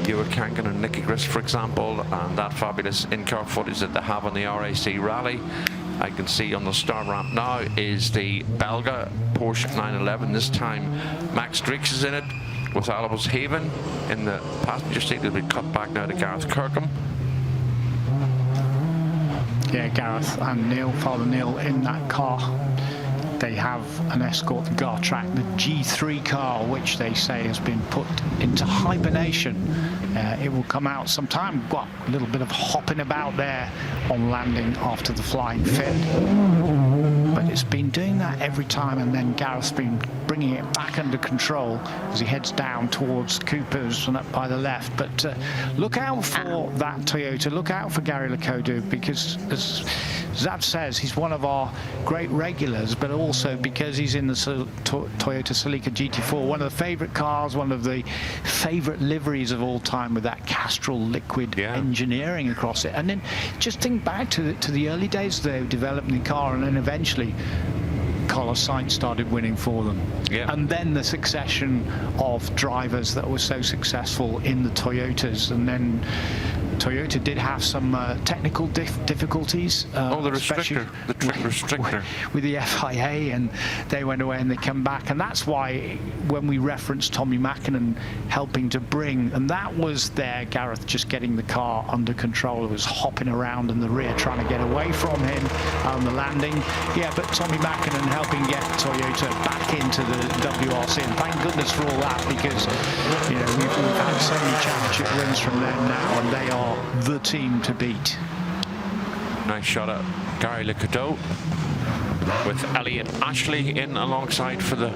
S3: Ewan Kankin and Nicky Grist, for example, and that fabulous in-car footage that they have on the RAC Rally. I can see on the start ramp now is the Belga Porsche 911. This time Max Dreeks is in it with Alibus Haven in the passenger seat. It'll be cut back now to Gareth Kirkham.
S2: Yeah, Gareth and Neil, Father Neil, in that car. They have an Escort Gartrack, the G3 car, which they say has been put into hibernation. It will come out sometime. Well, a little bit of hopping about there on landing after the flying fin. But it's been doing that every time, and then Gareth's been bringing it back under control as he heads down towards Cooper's and up by the left. But look out for that Toyota. Look out for Gary Lecado, because as Zab says, he's one of our great regulars, but also because he's in the Toyota Celica GT4, one of the favourite cars, one of the favourite liveries of all time, with that Castrol liquid engineering across it. And then just think back to the early days they were developing the car, and then eventually Carlos Sainz started winning for them. Yeah. And then the succession of drivers that were so successful in the Toyotas, and then Toyota did have some technical difficulties.
S3: The restrictor, the trick restrictor.
S2: With the FIA, and they went away and they come back. And that's why when we referenced Tommy Mackinnon helping to bring, and that was there, Gareth just getting the car under control. It was hopping around in the rear trying to get away from him on the landing. Yeah, but Tommy Mackinnon helping get Toyota back into the WRC. And thank goodness for all that, because you know we've had so many championship wins from them now, and they are the team to beat.
S3: Nice shot at Gary Lecado with Elliot Ashley in alongside for the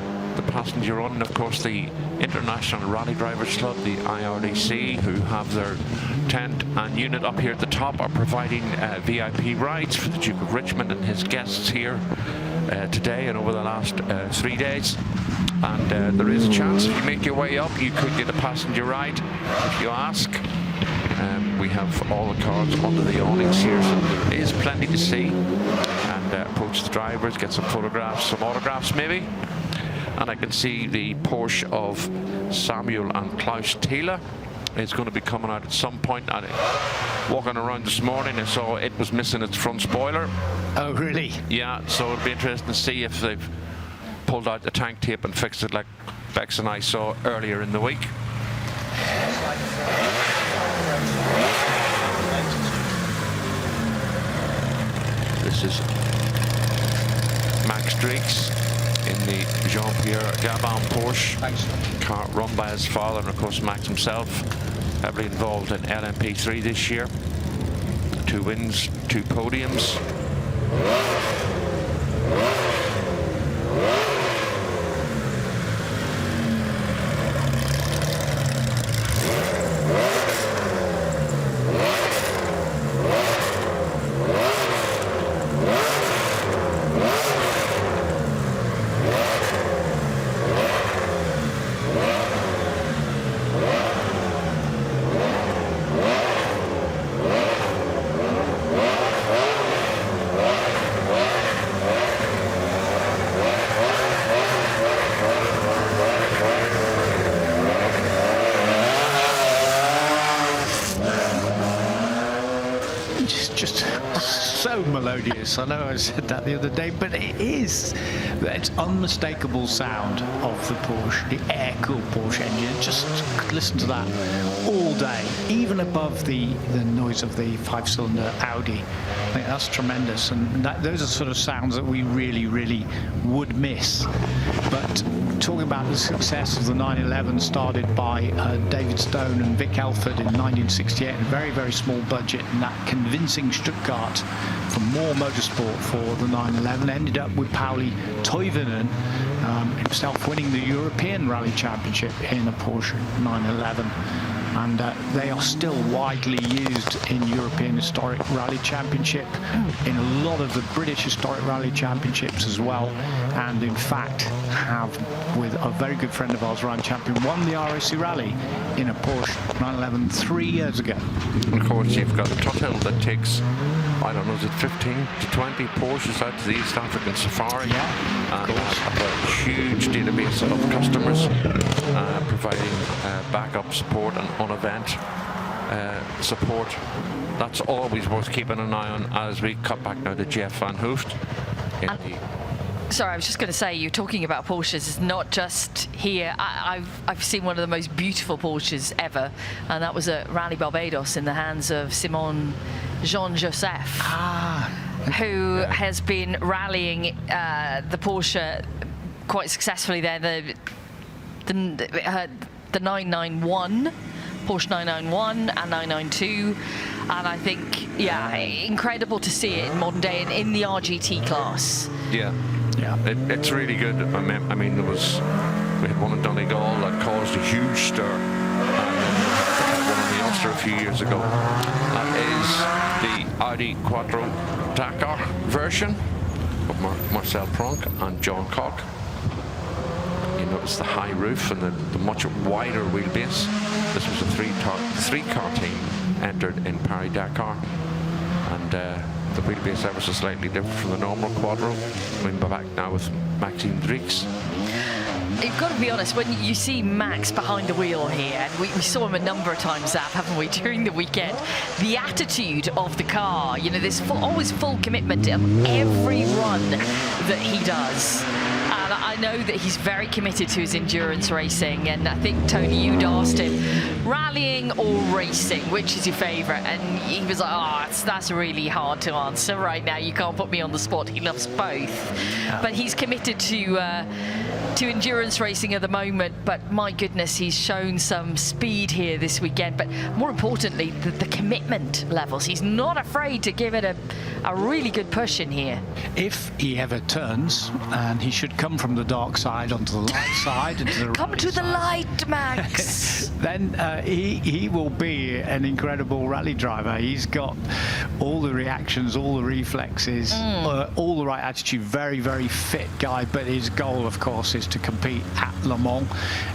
S3: passenger run. And of course the International Rally Drivers Club, the IRDC, who have their tent and unit up here at the top, are providing VIP rides for the Duke of Richmond and his guests here today and over the last 3 days. And there is a chance if you make your way up you could get a passenger ride if you ask. We have all the cars under the awnings here, so there is plenty to see, and approach the drivers, get some photographs, some autographs maybe. And I can see the Porsche of Samuel and Klaus Thiele is going to be coming out at some point. And walking around this morning, I saw it was missing its front spoiler.
S2: Oh, really?
S3: Yeah, so it'll be interesting to see if they've pulled out the tank tape and fixed it like Bex and I saw earlier in the week. This is Max Dreeks in the Jean-Pierre Gabin Porsche car run by his father, and of course Max himself heavily involved in LMP3 this year. 2 wins, 2 podiums.
S2: just so melodious. I know I said that the other day, but it's unmistakable sound of the Porsche, the air-cooled Porsche engine. Just listen to that all day, even above the noise of the 5-cylinder Audi. I think that's tremendous, and those are sort of sounds that we really, really would miss. But talking about the success of the 911, started by David Stone and Vic Elford in 1968, a very, very small budget, and that convincing Stuttgart for more motorsport for the 911 ended up with Pauli Toivonen himself winning the European Rally Championship in a Porsche 911. And they are still widely used in European Historic Rally Championship, in a lot of the British Historic Rally Championships as well, and in fact have, with a very good friend of ours, Ryan Champion, won the RAC Rally in a Porsche 911 3 years ago.
S3: And of course, you've got Tuthill that takes, I don't know, is it 15 to 20 Porsches out to the East African Safari?
S2: Yeah,
S3: and have a huge database of customers, providing backup support and on-event support. That's always worth keeping an eye on as we cut back now to Jeff Van Hooft.
S1: Sorry, I was just going to say, you're talking about Porsches. It's not just here. I've seen one of the most beautiful Porsches ever, and that was at Rally Barbados in the hands of Simon Jean-Joseph, who has been rallying the Porsche quite successfully there. The 991, Porsche 991 and 992, and I think, yeah, incredible to see it in modern day and in the RGT class.
S3: Yeah. It's really good. I mean, we had one in Donegal that caused a huge stir, and we had one in the Ulster a few years ago. That is the Audi Quattro Dakar version of Marcel Pronk and John Cock. You notice the high roof and the much wider wheelbase. This was a three-car team entered in Paris-Dakar, and the wheelbase ever so slightly different from the normal Quattro. We're back now with Maxime Drix.
S1: You've got to be honest, when you see Max behind the wheel here, and we saw him a number of times, Zap, haven't we, during the weekend, the attitude of the car, you know, there's always full commitment to every run that he does. And I know that he's very committed to his endurance racing, and I think, Tony, you'd asked him, rallying or racing, which is your favourite? And he was like, that's really hard to answer right now. You can't put me on the spot. He loves both. Yeah. But he's committed to endurance racing at the moment, but my goodness, he's shown some speed here this weekend. But more importantly, the commitment levels. He's not afraid to give it a really good push in here.
S2: If he ever turns, and he should come from the dark side onto the light side, into the
S1: come to the light, Max.
S2: Then he will be an incredible rally driver. He's got all the reactions, all the reflexes, all the right attitude. Very, very fit guy. But his goal, of course, is to compete at Le Mans,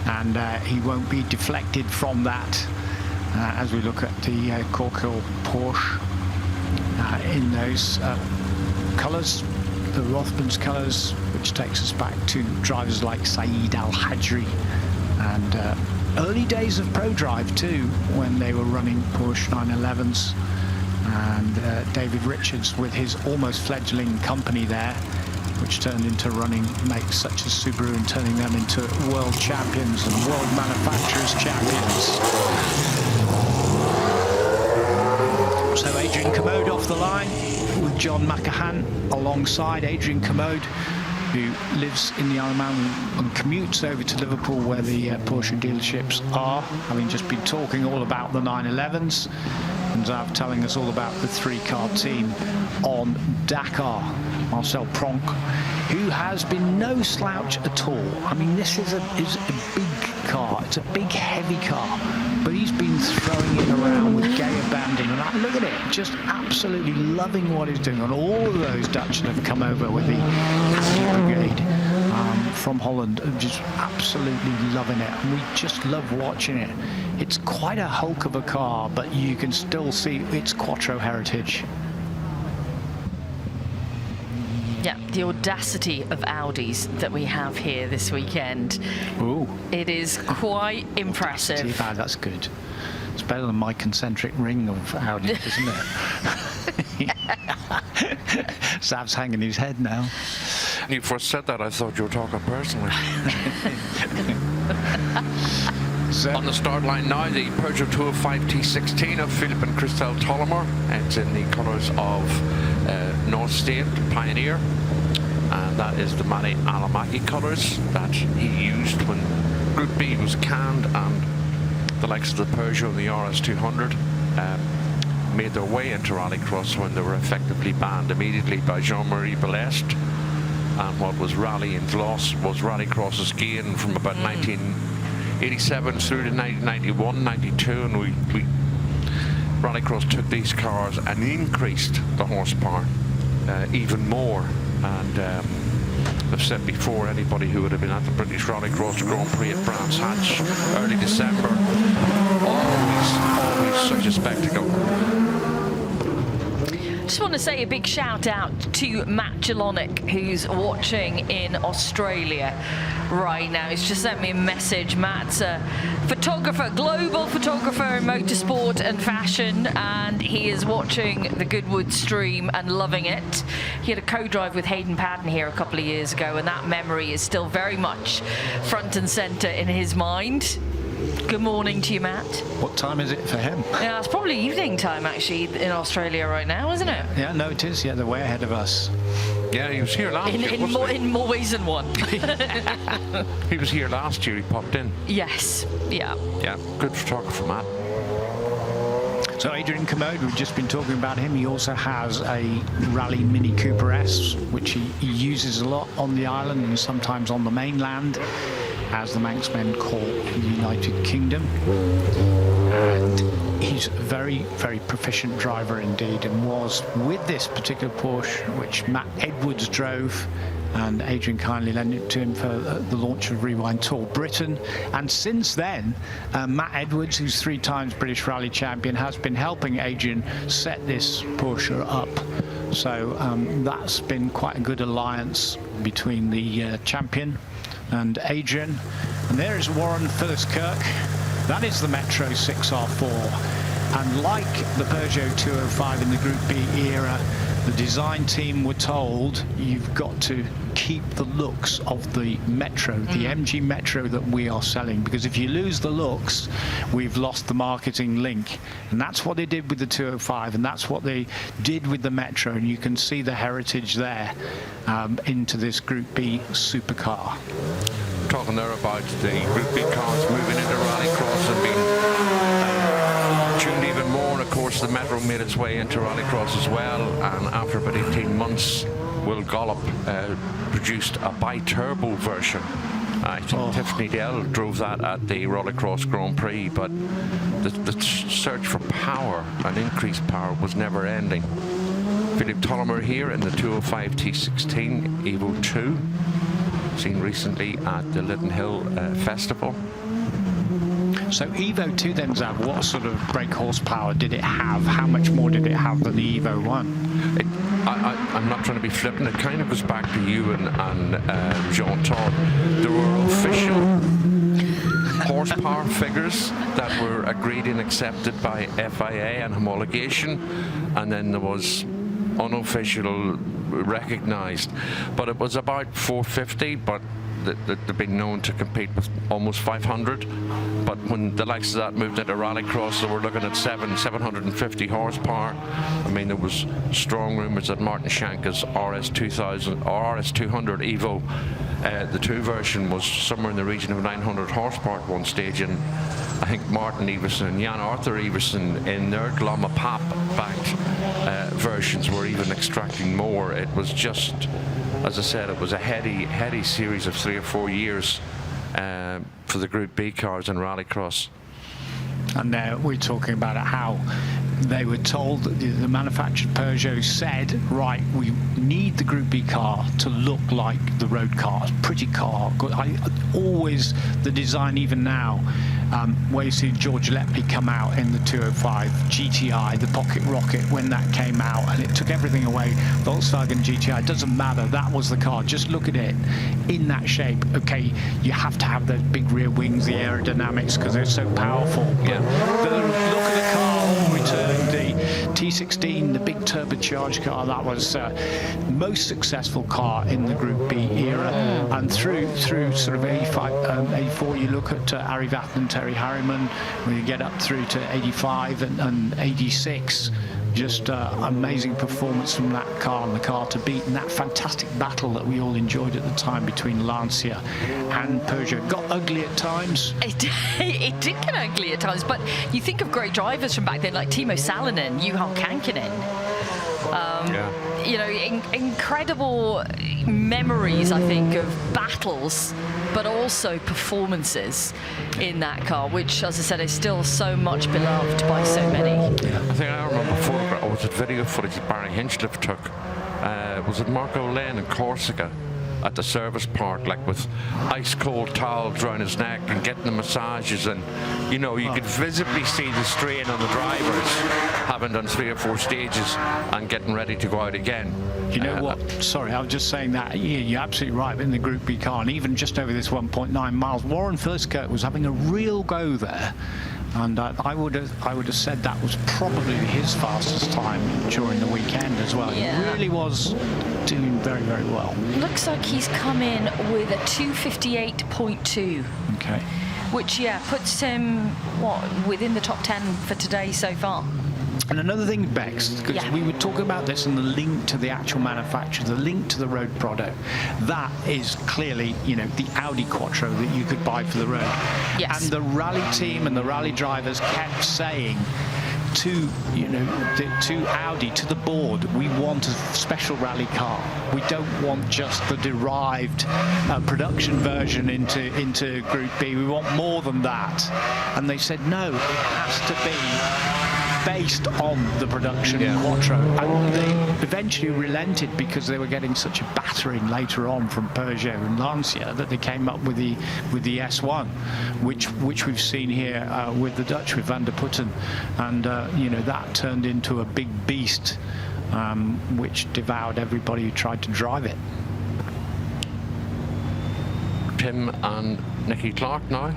S2: and he won't be deflected from that. As we look at the Corkhill Porsche in those colours, the Rothmans colours, which takes us back to drivers like Saeed Al-Hajri, and early days of Pro Drive too, when they were running Porsche 911s, and David Richards with his almost fledgling company there, which turned into running makes such as Subaru and turning them into world champions and world manufacturers champions. So Adrian Commode off the line with John McCahan alongside Adrian Commode, who lives in the Isle of Man and commutes over to Liverpool where the Porsche dealerships are, having just been talking all about the 911s, and Zav telling us all about the three-car team on Dakar. Marcel Pronk, who has been no slouch at all. I mean, this is a big car. It's a big, heavy car, but he's been throwing it around with gay abandon. And look at it, just absolutely loving what he's doing. And all of those Dutch that have come over with the brigade from Holland are just absolutely loving it. And we just love watching it. It's quite a hulk of a car, but you can still see its Quattro heritage.
S1: Yeah, the audacity of Audis that we have here this weekend.
S2: Ooh.
S1: It is quite impressive.
S2: That's good. It's better than my concentric ring of Audi, isn't it? Sav's hanging his head now.
S3: When you first said that, I thought you were talking personally.
S2: So,
S3: On the start line now, the Peugeot 205 T16 of Philip and Christelle Tollimer. It's in the colours of North State Pioneer, and that is the Manny Alamaki colours that he used when Group B was canned, and the likes of the Peugeot and the RS200 made their way into Rallycross when they were effectively banned immediately by Jean-Marie Balest. And what was rallying's loss was Rallycross's gain from about 1987 through to 1991, 92, and we Rallycross took these cars and increased the horsepower even more. And I've said before, anybody who would have been at the British Rallycross Grand Prix at Brands Hatch early December, always such a spectacle.
S1: Just want to say a big shout out to Matt Jelonic, who's watching in Australia right now. He's just sent me a message. Matt's a photographer, global photographer in motorsport and fashion, and he is watching the Goodwood stream and loving it. He had a co-drive with Hayden Paddon here a couple of years ago, and that memory is still very much front and centre in his mind. Good morning to you, Matt.
S2: what time is it for him?
S1: Yeah, it's probably evening time actually in Australia right now, isn't it?
S2: Yeah, no, it is. Yeah, they're way ahead of us.
S3: Yeah, he was here last year, wasn't he?
S1: In more ways than one.
S3: He was here last year, he popped in.
S1: Yes, yeah.
S3: Yeah, good photographer, Matt.
S2: So Adrian Commode, we've just been talking about him. He also has a Rally Mini Cooper S, which he uses a lot on the island and sometimes on the mainland, as the Manxmen call the United Kingdom. And he's a very, very proficient driver indeed, and was with this particular Porsche, which Matt Edwards drove, and Adrian kindly lent it to him for the launch of Rewind Tour Britain. And since then, Matt Edwards, who's 3 times British Rally champion, has been helping Adrian set this Porsche up. So that's been quite a good alliance between the champion and Adrian. And there is Warren Phillips-Kirk. That is the Metro 6R4. And like the Peugeot 205 in the Group B era, the design team were told, you've got to keep the looks of the Metro, the MG Metro that we are selling, because if you lose the looks, we've lost the marketing link. And that's what they did with the 205, and that's what they did with the Metro, and you can see the heritage there into this Group B supercar.
S3: Talking there about the Group B cars moving into Rallycross and being tuned even more, and of course the Metro made its way into Rallycross as well, and after about 18 months Will Gollop produced a bi-turbo version. I think Tiffany Dell drove that at the Rallycross Grand Prix, but the search for power and increased power was never ending. Philip Tollimer here in the 205 T16 Evo 2, seen recently at the Lytton Hill Festival.
S2: So Evo 2 then, Zav, what sort of brake horsepower did it have? How much more did it have than the Evo 1?
S3: I'm not trying to be flippant. It kind of goes back to you and Jean Todt. There were official horsepower figures that were agreed and accepted by FIA and homologation, and then there was unofficial recognized, but it was about 450, but they've been known to compete with almost 500. But when the likes of that moved into Rallycross, they were looking at 750 horsepower. I mean, there was strong rumours that Martin Shanka's RS2000 or RS200 Evo, the 2 version, was somewhere in the region of 900 horsepower at one stage, and I think Martin Everson and Jan Arthur Everson in their Glomma Pap backed versions were even extracting more. It was just, as I said, it was a heady series of 3 or 4 years for the Group B cars in Rallycross.
S2: And we're talking about how they were told, that the manufactured Peugeot said, right, we need the Group B car to look like the road cars, pretty car. Always the design, even now, where you see George Lepley come out in the 205 GTI, the pocket rocket, when that came out, and it took everything away. Volkswagen GTI, doesn't matter, that was the car. Just look at it in that shape. Okay, you have to have those big rear wings, the aerodynamics, because they're so powerful.
S3: Yeah.
S2: The look of the car all returned. T16, the big turbocharged car, that was most successful car in the Group B era. And through sort of 85, 84, you look at Ari Vatten and Terry Harriman, when you get up through to 85 and 86. Just amazing performance from that car and the car to beat, and that fantastic battle that we all enjoyed at the time between Lancia and Peugeot. Got ugly at times.
S1: It did get ugly at times, but you think of great drivers from back then, like Timo Salonen, Juha Kankinen. You know, incredible memories, I think, of battles, but also performances in that car, which, as I said, is still so much beloved by so many.
S3: I think I remember photograph, or was it video footage Barry Hinchliffe took? Was it Marco Lane in Corsica at the service park, like with ice cold towels around his neck and getting the massages, and you know, you could visibly see the strain on the drivers, having done 3 or 4 stages and getting ready to go out again.
S2: You know what? Sorry, I was just saying that. Yeah, you're absolutely right. In the Group B car, and even just over this 1.9 miles, Warren Filskirk was having a real go there. And I would have said that was probably his fastest time during the weekend as well.
S1: Yeah.
S2: He really was doing very, very well.
S1: Looks like he's come in with a 2:58.2.
S2: Okay.
S1: Which, yeah, puts him, within the top 10 for today so far.
S2: And another thing, Bex, because we were talking about this and the link to the actual manufacturer, the link to the road product, that is clearly, you know, the Audi Quattro that you could buy for the road.
S1: Yes.
S2: And the rally team and the rally drivers kept saying to, you know, to Audi, to the board, we want a special rally car. We don't want just the derived production version into Group B. We want more than that. And they said, no, it has to be based on the production Quattro, and they eventually relented because they were getting such a battering later on from Peugeot and Lancia that they came up with the S1, which we've seen here with the Dutch, with Van der Putten, and you know, that turned into a big beast which devoured everybody who tried to drive it.
S3: Tim and Nicky Clark now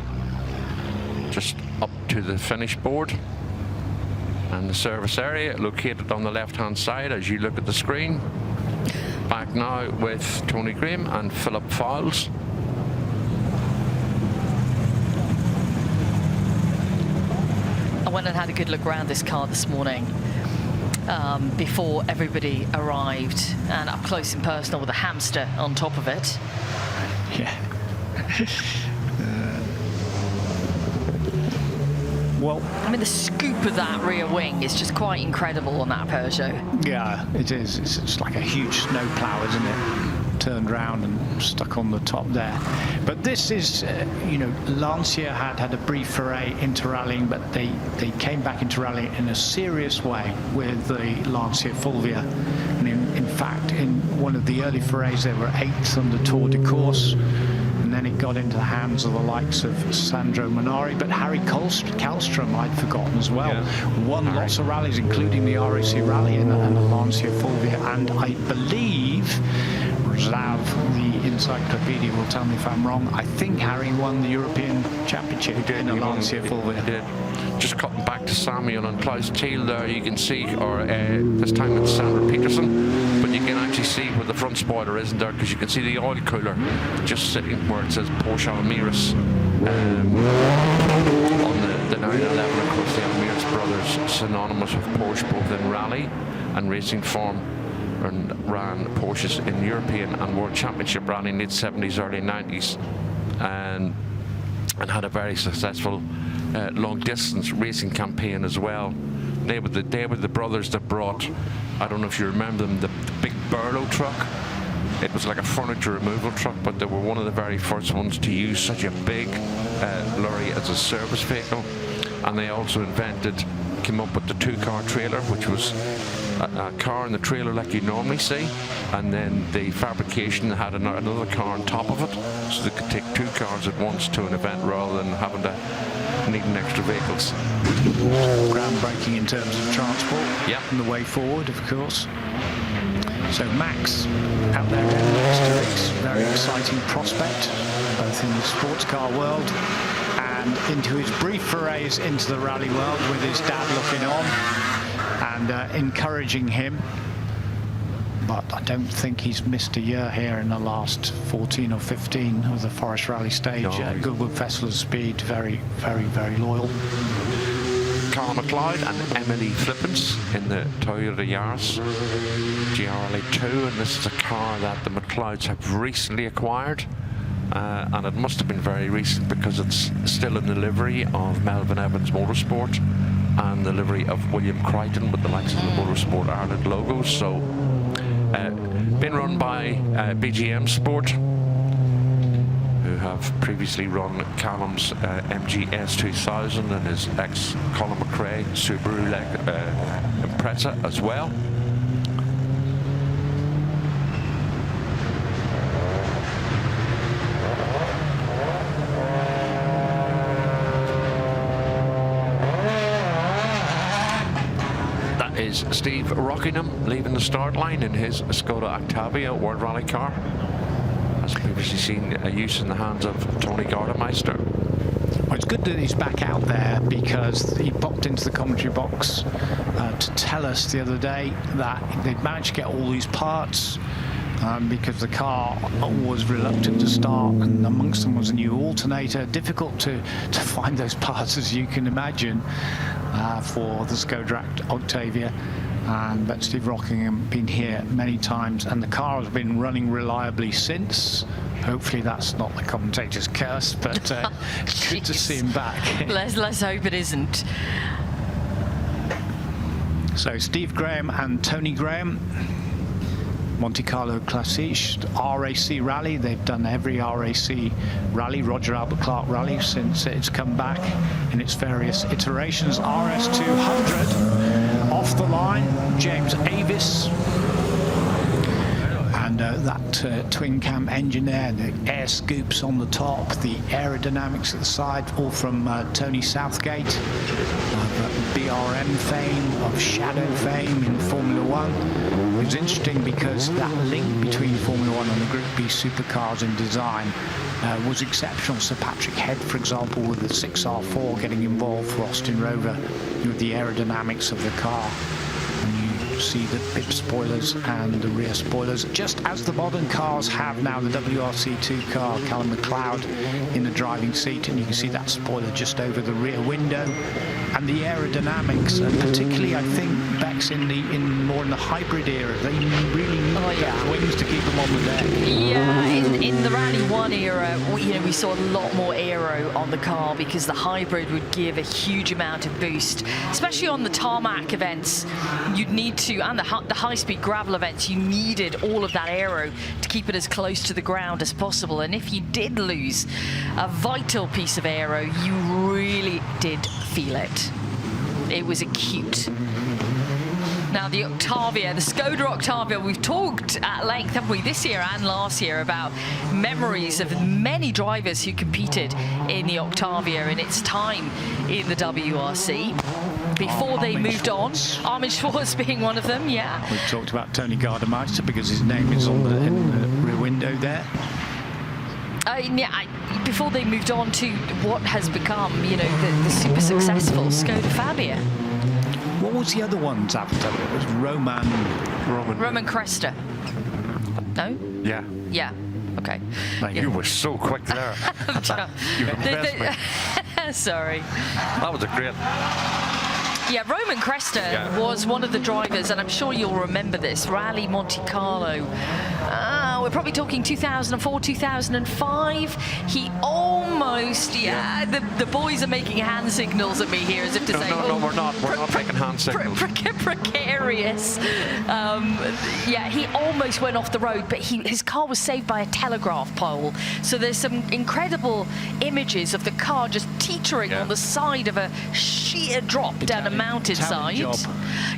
S3: just up to the finish board. And the service area located on the left-hand side as you look at the screen. Back now with Tony Graham and Philip Fowles.
S1: I went and had a good look around this car this morning before everybody arrived, and up close and personal with a hamster on top of it.
S2: Yeah. Well,
S1: I mean, the scoop of that rear wing is just quite incredible on that Peugeot.
S2: Yeah, it is. It's like a huge snowplow, isn't it? Turned round and stuck on the top there. But this is, you know, Lancia had a brief foray into rallying, but they came back into rallying in a serious way with the Lancia Fulvia. And in fact, in one of the early forays, they were 8th on the Tour de Corse. And then it got into the hands of the likes of Sandro Minari, but Harry Kallstrom I'd forgotten as well. Yeah. Won lots of rallies, including the RAC Rally and the Lancia Fulvia, and I believe Zav, the encyclopedia, will tell me if I'm wrong. I think Harry won the European Championship in the Lancia Fulvia.
S3: He did. Just cutting back to Samuel and Klaus Thiel there, you can see, or this time it's Sandra Peterson, but you can actually see where the front spoiler isn't there, because you can see the oil cooler just sitting where it says Porsche Almiras on the 911. Of course, the Almiras brothers, synonymous with Porsche both in rally and racing form, and ran Porsches in European and World Championship rally in the late 70s, early 90s, and had a very successful long distance racing campaign as well. They were the brothers that brought, I don't know if you remember them, the big Burlow truck. It was like a furniture removal truck, but they were one of the very first ones to use such a big lorry as a service vehicle. And they also came up with the 2-car trailer, which was a car and the trailer like you normally see, and then the fabrication had another car on top of it, so they could take 2 cars at once to an event rather than having to needing extra vehicles.
S2: Groundbreaking in terms of transport.
S3: Yeah.
S2: And the way forward, of course. So Max out there in next to this very exciting prospect, both in the sports car world and into his brief forays into the rally world with his dad looking on. and encouraging him. But I don't think he's missed a year here in the last 14 or 15 of the Forest Rally Stage.
S3: No.
S2: Goodwood Festival of Speed, very, very, very loyal.
S3: Colin McLeod and Emily Flippins in the Toyota Yaris GRLA2, and this is a car that the McLeods have recently acquired, and it must have been very recent because it's still in the livery of Melvin Evans Motorsport and the livery of William Crichton with the likes of the Motorsport Ireland logos. So been run by BGM Sport, who have previously run Callum's MG S2000 and his ex-Colin McRae Subaru Impreza as well. That is Steve Rockingham leaving the start line in his Skoda Octavia World Rally car. As previously seen use in the hands of Tony Gardemeister.
S2: Well, it's good that he's back out there, because he popped into the commentary box to tell us the other day that they'd managed to get all these parts because the car was reluctant to start, and amongst them was a new alternator. Difficult to find those parts, as you can imagine, for the Skoda Octavia. But Steve Rockingham been here many times, and the car has been running reliably since. Hopefully that's not the commentator's curse, but it's good to see him back.
S1: Let's hope it isn't.
S2: So Steve Graham and Tony Graham, Monte Carlo Classique, RAC Rally. They've done every RAC rally, Roger Albert Clark Rally, since it's come back in its various iterations. RS200 off the line, James Avis. And that twin cam engine there, the air scoops on the top, the aerodynamics at the side, all from Tony Southgate, BRM fame, of Shadow fame in Formula One. It was interesting because that link between Formula One and the Group B supercars in design was exceptional. Sir Patrick Head, for example, with the 6R4 getting involved for Austin Rover with the aerodynamics of the car. See the pip spoilers and the rear spoilers, just as the modern cars have now. The WRC2 car, Callum McLeod in the driving seat, and you can see that spoiler just over the rear window. And the aerodynamics, and particularly I think Beck's more in the hybrid era, they really need those wings to keep them on the deck.
S1: Yeah, in the Rally 1 era, we saw a lot more aero on the car because the hybrid would give a huge amount of boost, especially on the tarmac events. You'd need to, and the high-speed gravel events, you needed all of that aero to keep it as close to the ground as possible. And if you did lose a vital piece of aero, you really did feel it. It was acute. Now the Octavia, the Skoda Octavia, we've talked at length, haven't we, this year and last year, about memories of many drivers who competed in the Octavia in its time in the WRC. Before they moved on, Armin Schwartz being one of them, yeah.
S2: We've talked about Tony Gardemeister because his name is on in the rear window there.
S1: Before they moved on to what has become, the super successful Skoda Fabia.
S2: What was the other ones after? It was
S1: Roman Cresta. No?
S3: Yeah.
S1: Yeah. Okay.
S3: You were so quick there. You impressed me.
S1: Sorry.
S3: That was a great.
S1: Yeah, Roman Cresta was one of the drivers, and I'm sure you'll remember this, Rally Monte Carlo. We're probably talking 2004, 2005. He almost, the boys are making hand signals at me here as if to say,
S3: No, we're not. We're not making hand signals.
S1: Precarious. He almost went off the road, but his car was saved by a telegraph pole. So there's some incredible images of the car just teetering on the side of a sheer drop down a mountainside.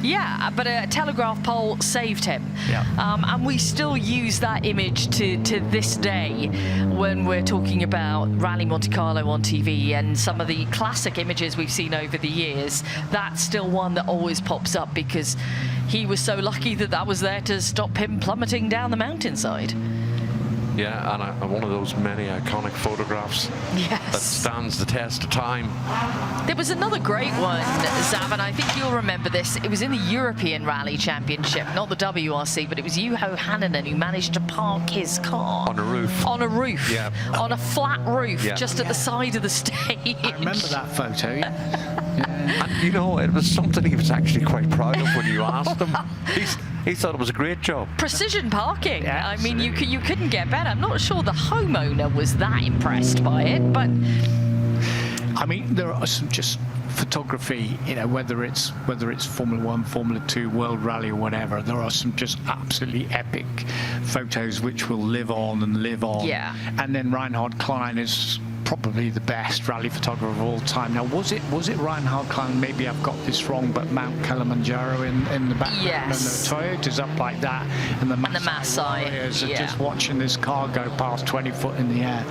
S1: Yeah, but a telegraph pole saved him.
S2: Yeah.
S1: And we still use that image to this day when we're talking about Rally Monte Carlo on TV and some of the classic images we've seen over the years. That's still one that always pops up because he was so lucky that was there to stop him plummeting down the mountainside.
S3: Yeah, and one of those many iconic photographs that stands the test of time.
S1: There was another great one, Zav, and I think you'll remember this. It was in the European Rally Championship, not the WRC, but it was Juho Hänninen who managed to park his car
S3: on a roof.
S1: On a roof.
S3: Yeah.
S1: On a flat roof, just at the side of the stage.
S2: I remember that photo.
S3: And you know, it was something he was actually quite proud of when you asked him. He thought it was a great job.
S1: Precision parking.
S2: Yeah,
S1: I mean, you couldn't get better. I'm not sure the homeowner was that impressed by it, but
S2: I mean, there are some just photography, you know, whether it's Formula 1, Formula 2, World Rally or whatever, there are some just absolutely epic photos which will live on and live on.
S1: Yeah.
S2: And then Reinhard Klein is probably the best rally photographer of all time. Now, was it Reinhard Klein? Maybe I've got this wrong, but Mount Kilimanjaro in the background.
S1: Yes.
S2: And the Toyota's up like that, and the
S1: Maasai
S2: warriors are just watching this car go past 20 foot in the air.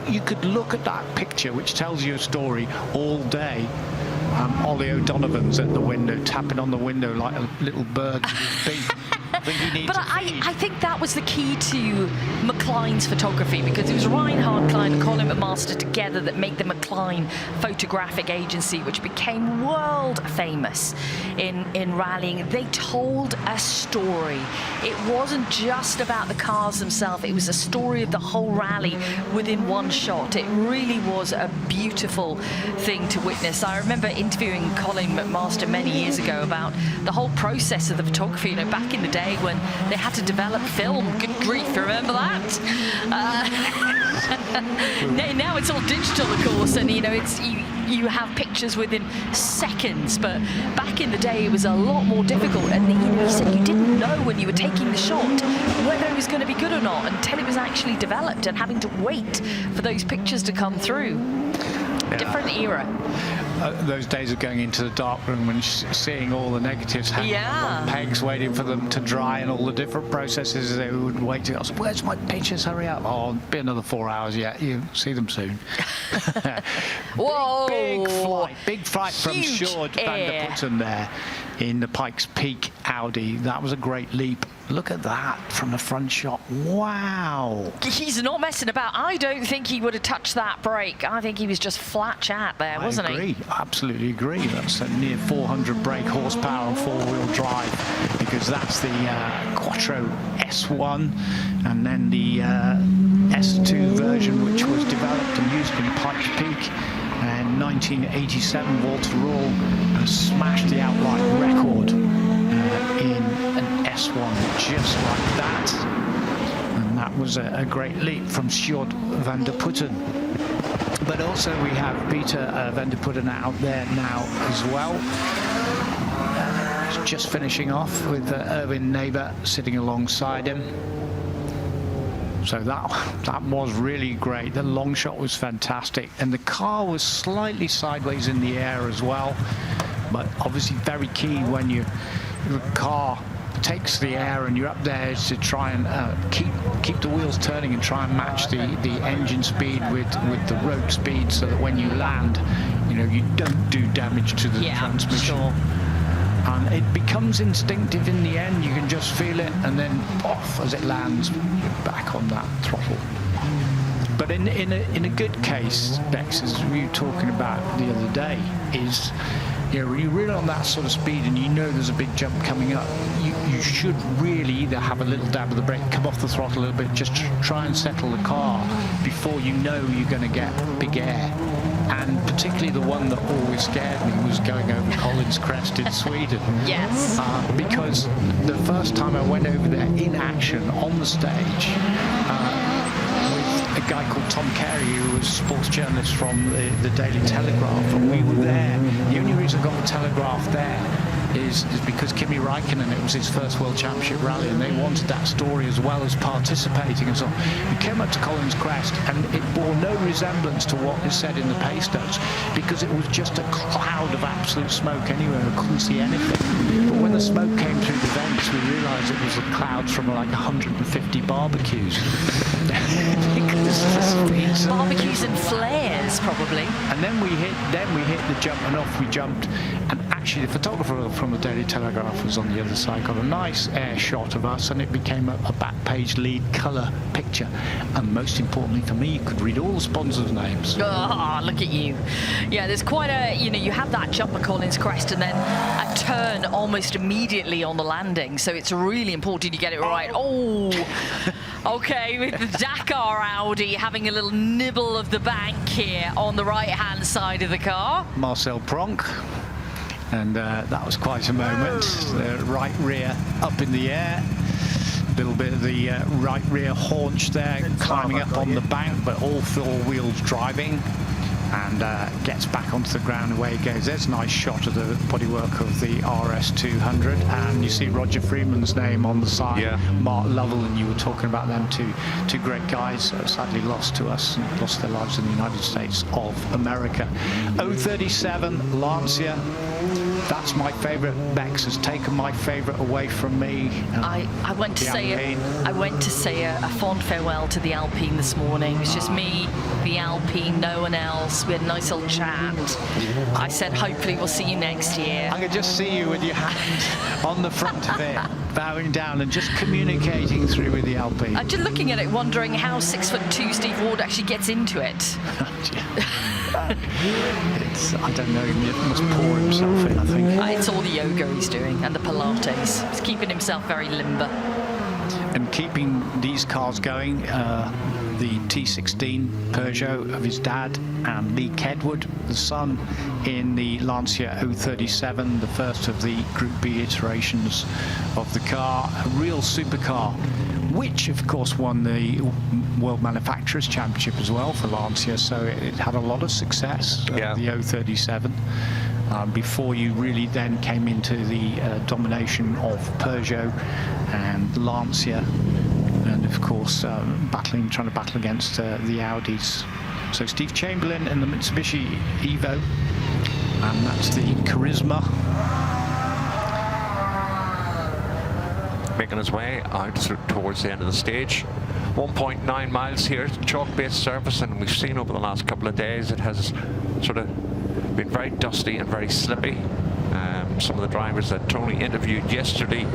S2: You could look at that picture, which tells you a story all day. Ollie O'Donovan's at the window, tapping on the window like a little bird with his beak. But
S1: I think that was the key to McLean's photography, because it was Reinhard Klein and Colin McMaster together that made the McLean Photographic Agency, which became world famous in rallying. They told a story. It wasn't just about the cars themselves, it was a story of the whole rally within one shot. It really was a beautiful thing to witness. I remember interviewing Colin McMaster many years ago about the whole process of the photography, you know, back in the day when they had to develop film. Good grief, remember that? Now it's all digital, of course, and you know, you have pictures within seconds, but back in the day it was a lot more difficult, and you know, you said you didn't know when you were taking the shot whether it was going to be good or not until it was actually developed, and having to wait for those pictures to come through. Different era.
S2: Those days of going into the darkroom and seeing all the negatives hanging on pegs, waiting for them to dry, and all the different processes they would wait to. I was, where's my pictures? Hurry up! Oh, be another 4 hours yet. You see them soon.
S1: Whoa!
S2: Big flight from Sjoerd van der Putten there in the Pikes Peak Audi. That was a great leap. Look at that from the front shot. Wow.
S1: He's not messing about. I don't think he would have touched that brake. I think he was just flat chat there, wasn't he?
S2: I agree. Absolutely agree. That's a near 400 brake horsepower and four-wheel drive, because that's the Quattro S1 and then the S2 version, which was developed and used in Pikes Peak. And 1987, Walter Röhrl smashed the outright record in an S1 just like that. And that was a great leap from Sjoerd van der Putten. But also we have Peter van der Putten out there now as well. Just finishing off with Erwin Neighbor sitting alongside him. So that was really great. The long shot was fantastic, and the car was slightly sideways in the air as well. But obviously very key when your car takes the air and you're up there is to try and keep the wheels turning and try and match the engine speed with the road speed, so that when you land, you know, you don't do damage to the transmission.
S1: Sure.
S2: And it becomes instinctive in the end. You can just feel it, and then off as it lands, you're back on that throttle. But in a good case, Bex, as we were talking about the other day, is, you know, when you're really on that sort of speed and you know there's a big jump coming up, you should really either have a little dab of the brake, come off the throttle a little bit, just try and settle the car before you know you're going to get big air. And particularly the one that always scared me was going over Collins Crest in Sweden.
S1: Yes.
S2: Because the first time I went over there in action on the stage, a guy called Tom Carey, who was a sports journalist from the Daily Telegraph, and we were there. The only reason I got the Telegraph there is because Kimi Räikkönen, it was his first World Championship rally, and they wanted that story as well as participating and so on. We came up to Collins Crest, and it bore no resemblance to what is said in the pace notes, because it was just a cloud of absolute smoke anywhere. I couldn't see anything. But when the smoke came through the vents, we realised it was the clouds from like 150 barbecues.
S1: Barbecues and flares, probably.
S2: And then we hit the jump, and off we jumped, and actually, the photographer from the Daily Telegraph was on the other side, got a nice air shot of us, and it became a back page lead colour picture. And most importantly for me, you could read all the sponsors' names.
S1: Oh, look at you. Yeah, there's quite a, you have that jump at Collins Crest and then a turn almost immediately on the landing. So it's really important you get it right. Oh, okay, with the Dakar Audi having a little nibble of the bank here on the right-hand side of the car.
S2: Marcel Pronk. And that was quite a moment. The right rear up in the air. A little bit of the right rear haunch there, climbing up on the bank, but all four wheels driving. And gets back onto the ground, away it goes. There's a nice shot of the bodywork of the RS200, and you see Roger Freeman's name on the side.
S3: Yeah.
S2: Mark Lovell, and you were talking about them, two great guys, sadly lost to us and lost their lives in the United States of America. 037 Lancia. That's my favourite. Bex has taken my favourite away from me.
S1: I went to say a fond farewell to the Alpine this morning. It was just me, the Alpine, no one else. We had a nice little chat. I said, hopefully we'll see you next year.
S2: I could just see you with your hand on the front of it, bowing down and just communicating through with the Alpine.
S1: Just looking at it, wondering how 6'2" Steve Ward actually gets into it.
S2: I don't know, he must pour himself in, I think.
S1: It's all the yoga he's doing and the Pilates. He's keeping himself very limber.
S2: And keeping these cars going, the T16 Peugeot of his dad and Lee Kedwood, the son, in the Lancia 037, the first of the Group B iterations of the car, a real supercar, which of course won the World Manufacturers Championship as well for Lancia, so it had a lot of success, the 037. Before you really then came into the domination of Peugeot and Lancia, and of course trying to battle against the Audis. So Steve Chamberlain in the Mitsubishi Evo, and that's the Charisma.
S3: Making his way out towards the end of the stage. 1.9 miles here, chalk-based surface, and we've seen over the last couple of days it has sort of been very dusty and very slippy. Some of the drivers that Tony interviewed yesterday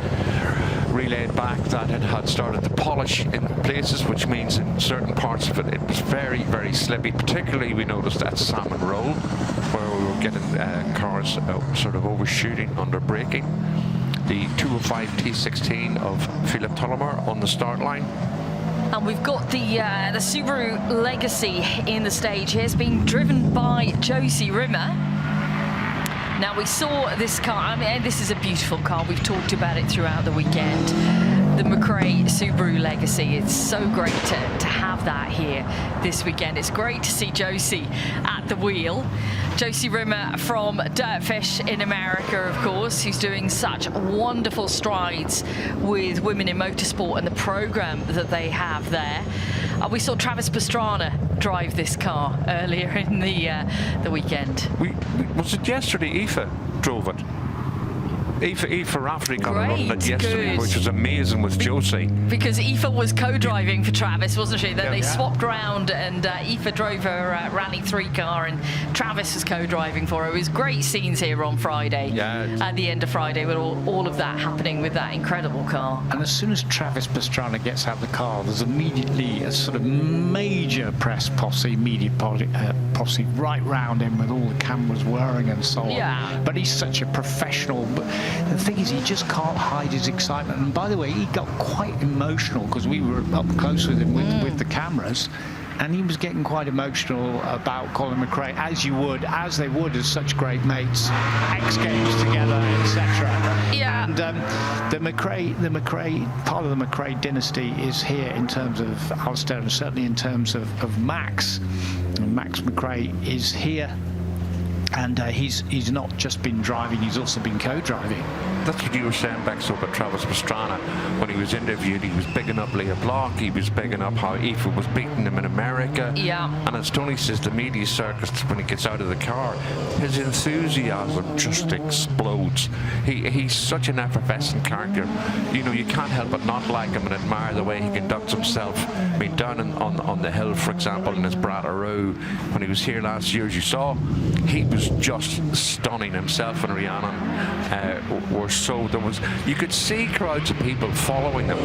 S3: relayed back that it had started to polish in places, which means in certain parts of it was very, very slippy. Particularly we noticed at Salmon Roll, where we were getting cars sort of overshooting under braking. The 205 T16 of Philip Tullimer on the start line.
S1: And we've got the Subaru Legacy in the stage here. It's being driven by Josie Rimmer. Now, we saw this car. I mean, this is a beautiful car. We've talked about it throughout the weekend. The McRae Subaru Legacy. It's so great to have that here this weekend. It's great to see Josie at the wheel. Josie Rimmer from Dirtfish in America, of course, who's doing such wonderful strides with women in motorsport and the program that they have there. We saw Travis Pastrana drive this car earlier in the weekend.
S3: Was it yesterday Aoife drove it? Aoife Rafferty got a run of it yesterday, which was amazing with Josie.
S1: Because Aoife was co-driving for Travis, wasn't she? Then they swapped round, and Aoife drove her Rally 3 car, and Travis was co-driving for her. It was great scenes here on Friday, at the end of Friday, with all of that happening with that incredible car.
S2: And as soon as Travis Pastrana gets out of the car, there's immediately a sort of major press posse, media posse right round him, with all the cameras whirring and so on.
S1: Yeah.
S2: But he's such a professional. The thing is, he just can't hide his excitement. And by the way, he got quite emotional because we were up close with him with the cameras, and he was getting quite emotional about Colin McRae, as they would as such great mates, X Games together, etc.
S1: Yeah.
S2: And the McRae, part of the McRae dynasty is here in terms of Alistair, and certainly in terms of Max. And Max McRae is here. And he's not just been driving, he's also been co-driving.
S3: that's what you were saying, Bex, about Travis Pastrana. When he was interviewed, he was bigging up Leah Block, he was bigging up how Aoife was beating him in America.
S1: Yeah.
S3: And as Tony says, the media circus, when he gets out of the car, his enthusiasm just explodes. He's such an effervescent character. You know, you can't help but not like him and admire the way he conducts himself. I mean, down on the hill, for example, in his Brataroo, when he was here last year, as you saw, he was just stunning. Himself and Rhiannon were so, you could see crowds of people following them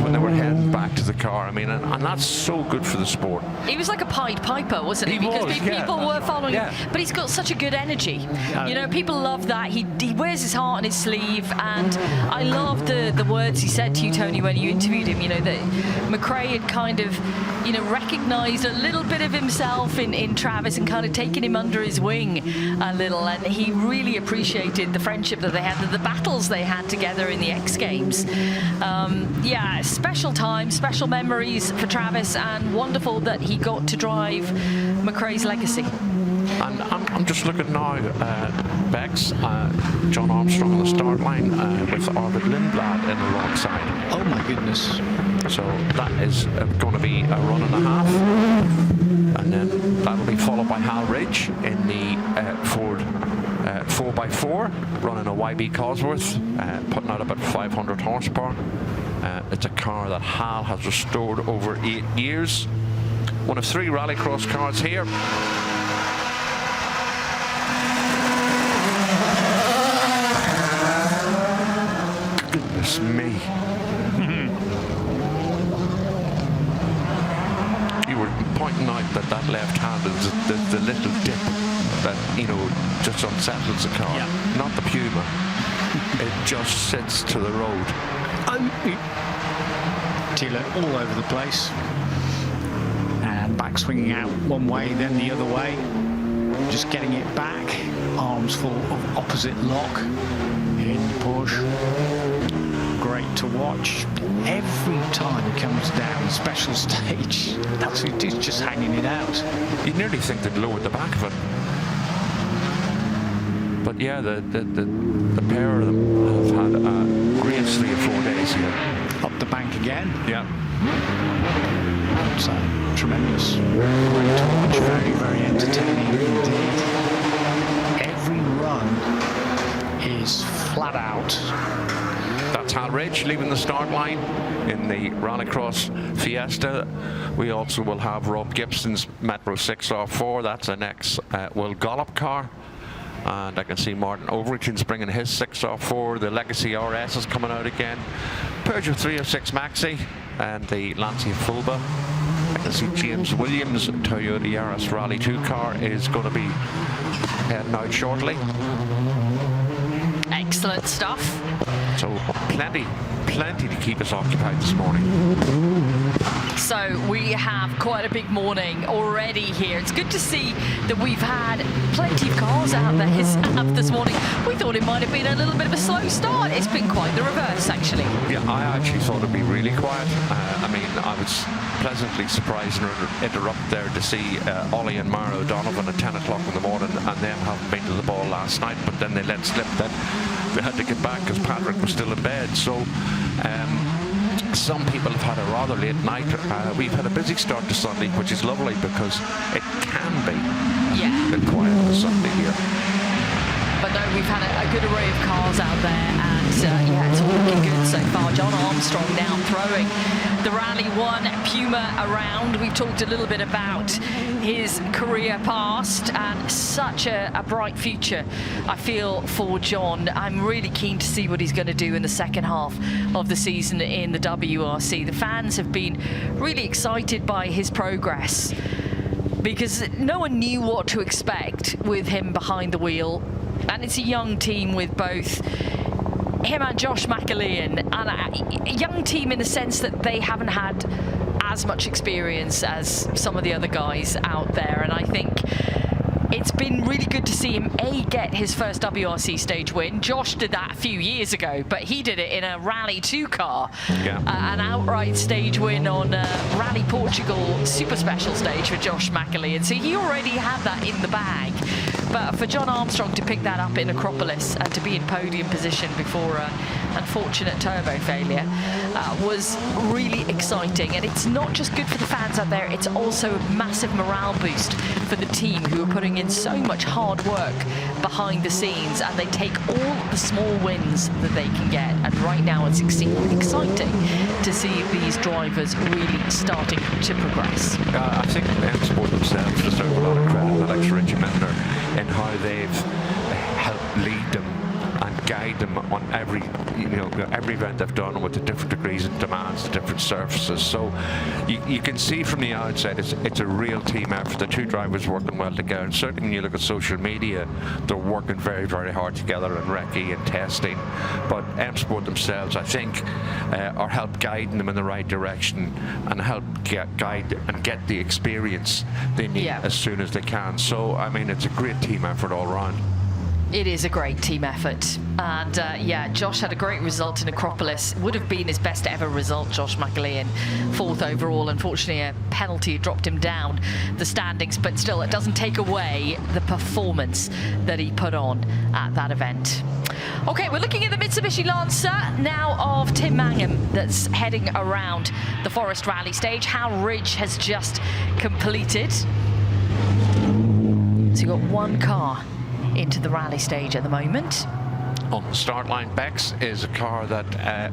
S3: when they were heading back to the car. I mean, and that's so good for the sport.
S1: He was like a Pied Piper, wasn't he? Because people were following him, but he's got such a good energy. You know, people love that. He wears his heart on his sleeve, and I love the words he said to you, Tony, when you interviewed him. You know, that McRae had kind of, you know, recognised a little bit of himself in Travis and kind of taken him under his wing a little, and he really appreciated the friendship that they had, the battles they had together in the X Games. Yeah, special time, special memories for Travis, and wonderful that he got to drive McRae's legacy.
S3: And I'm just looking now, Bex, John Armstrong on the start line with Arvid Lindblad in alongside.
S2: Oh my goodness.
S3: So that is going to be a run and a half. And then that'll be followed by Hal Ridge in the Ford 4x4, running a YB Cosworth, putting out about 500 horsepower. It's a car that Hal has restored over 8 years. One of 3 rallycross cars here. Goodness me. You were pointing out that left hand is the little dip that, you know, just unsettles the car.
S2: Yeah.
S3: Not the Puma. It just sits to the road.
S2: Tila all over the place. And back swinging out one way, then the other way. Just getting it back. Arms full of opposite lock in Porsche. Great to watch. Every time he comes down the special stage, that's it is, just hanging it out.
S3: You'd nearly think they'd lowered the back of it. But yeah, the pair of them have had a great 3 or 4 days here.
S2: Up the bank again.
S3: Yeah.
S2: So tremendous. Great to watch. Very, very entertaining indeed. Every run is flat out.
S3: That's Hal Ridge leaving the start line in the Rallycross Fiesta. We also will have Rob Gibson's Metro 6R4. That's an ex-Will Gollop car. And I can see Martin Overton's bringing his 6R4. The Legacy RS is coming out again. Peugeot 306 Maxi and the Lancia Fulba. I can see James Williams' Toyota Yaris Rally 2 car is going to be heading out shortly.
S1: Excellent stuff.
S3: So plenty to keep us occupied this morning.
S1: So we have quite a big morning already here. It's good to see that we've had plenty of cars out there this morning. We thought it might have been a little bit of a slow start. It's been quite the reverse, actually.
S3: Yeah, I actually thought it'd be really quiet. I mean, I was pleasantly surprised and interrupted there to see Ollie and Mara O'Donovan at 10 o'clock in the morning, and them having been to the ball last night, but then they let slip that they had to get back because Patrick was still in bed. So some people have had a rather late night. We've had a busy start to Sunday, which is lovely because it can be a bit quiet on Sunday here.
S1: But no, we've had a good array of cars out there, and yeah, it's all looking good so far. John Armstrong now throwing the Rally 1 Puma around. We've talked a little bit about his career past and such a bright future, I feel, for John. I'm really keen to see what he's going to do in the second half of the season in the WRC. The fans have been really excited by his progress because no one knew what to expect with him behind the wheel. And it's a young team with both him and Josh McAlean, and a young team in the sense that they haven't had as much experience as some of the other guys out there. And I think it's been really good to see him, get his first WRC stage win. Josh did that a few years ago, but he did it in a Rally 2 car.
S3: Yeah.
S1: An outright stage win on Rally Portugal Super Special stage for Josh McAlean. So he already had that in the bag. But for John Armstrong to pick that up in Acropolis and to be in podium position before an unfortunate turbo failure was really exciting. And it's not just good for the fans out there, it's also a massive morale boost for the team, who are putting in so much hard work behind the scenes, and they take all the small wins that they can get. And right now it's exciting to see these drivers really starting to progress.
S3: I think M-Sport themselves deserve a lot of credit, Alex Richie Mender, in how they've helped lead them and guide them on every event they've done, with the different degrees and demands, the different surfaces. So you can see from the outside it's a real team effort. The two drivers working well together. And certainly when you look at social media, they're working very, very hard together in recce and testing. But M-Sport themselves, I think, are help guiding them in the right direction and help guide and get the experience they need as soon as they can. So, I mean, it's a great team effort all around.
S1: It is a great team effort. And yeah, Josh had a great result in Acropolis. Would have been his best ever result, Josh McAlean, 4th overall. Unfortunately, a penalty dropped him down the standings, but still, it doesn't take away the performance that he put on at that event. Okay, we're looking at the Mitsubishi Lancer now of Tim Mangum, that's heading around the Forest Rally Stage. Hal Ridge has just completed. So you've got one car into the rally stage at the moment.
S3: On the start line, Bex is a car that,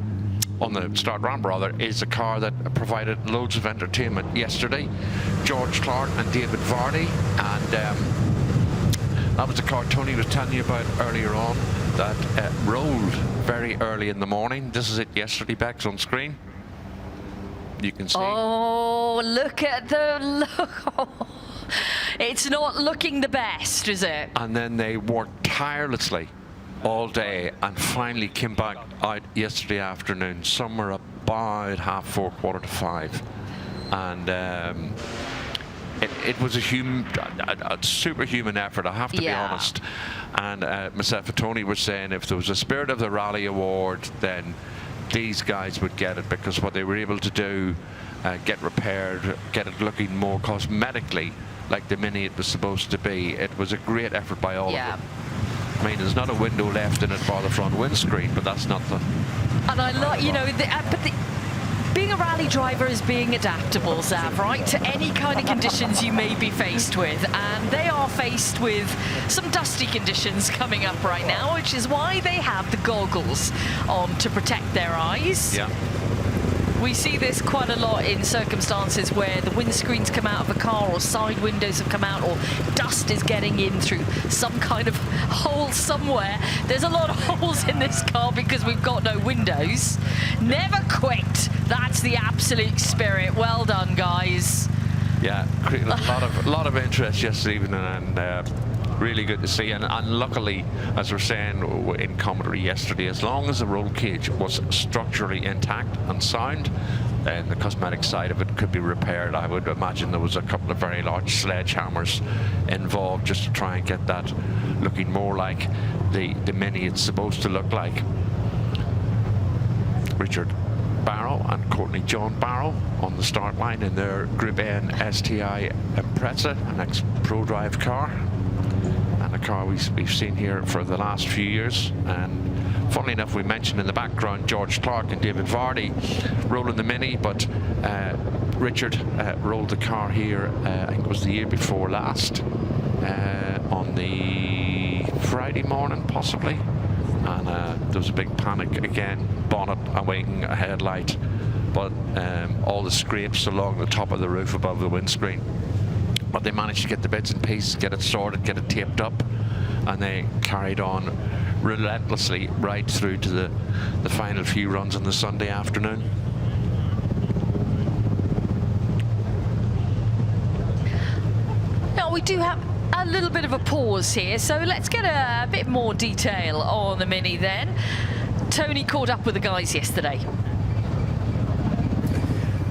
S3: on the start ramp rather, is a car that provided loads of entertainment yesterday. George Clark and David Vardy, and that was the car Tony was telling you about earlier on, that rolled very early in the morning. This is it yesterday, Bex, on screen. You can see.
S1: Oh, look at the look. It's not looking the best, is it?
S3: And then they worked tirelessly all day and finally came back out yesterday afternoon, somewhere about 4:30, 4:45. And it was a superhuman effort, I have to be honest. And myself and Tony were saying, if there was a Spirit of the Rally award, then these guys would get it, because what they were able to do, get repaired, get it looking more cosmetically like the Mini it was supposed to be. It was a great effort by all of them. I mean, there's not a window left in it for the front windscreen, but that's not the...
S1: And I like, you know, being a rally driver is being adaptable, Zav, right, to any kind of conditions you may be faced with. And they are faced with some dusty conditions coming up right now, which is why they have the goggles on to protect their eyes.
S3: Yeah.
S1: We see this quite a lot in circumstances where the windscreens come out of a car, or side windows have come out, or dust is getting in through some kind of hole somewhere. There's a lot of holes in this car because we've got no windows. Never quit. That's the absolute spirit. Well done, guys.
S3: Yeah, created a lot of interest yesterday evening, and really good to see. And luckily, as we're saying in commentary yesterday, as long as the roll cage was structurally intact and sound, then the cosmetic side of it could be repaired. I would imagine there was a couple of very large sledgehammers involved just to try and get that looking more like the Mini it's supposed to look like. Richard Barrow and Courtney John Barrow on the start line in their Group N STI Impreza, an ex-Pro Drive car, and a car we've seen here for the last few years. And funnily enough, we mentioned in the background George Clark and David Vardy rolling the Mini, but Richard rolled the car here, I think it was the year before last, on the Friday morning possibly. And there was a big panic again, bonnet awaiting a headlight, but all the scrapes along the top of the roof above the windscreen. But they managed to get the bits and pieces, get it sorted, get it taped up, and they carried on relentlessly right through to the final few runs on the Sunday afternoon.
S1: Now we do have a little bit of a pause here, so let's get a bit more detail on the Mini then. Tony caught up with the guys yesterday.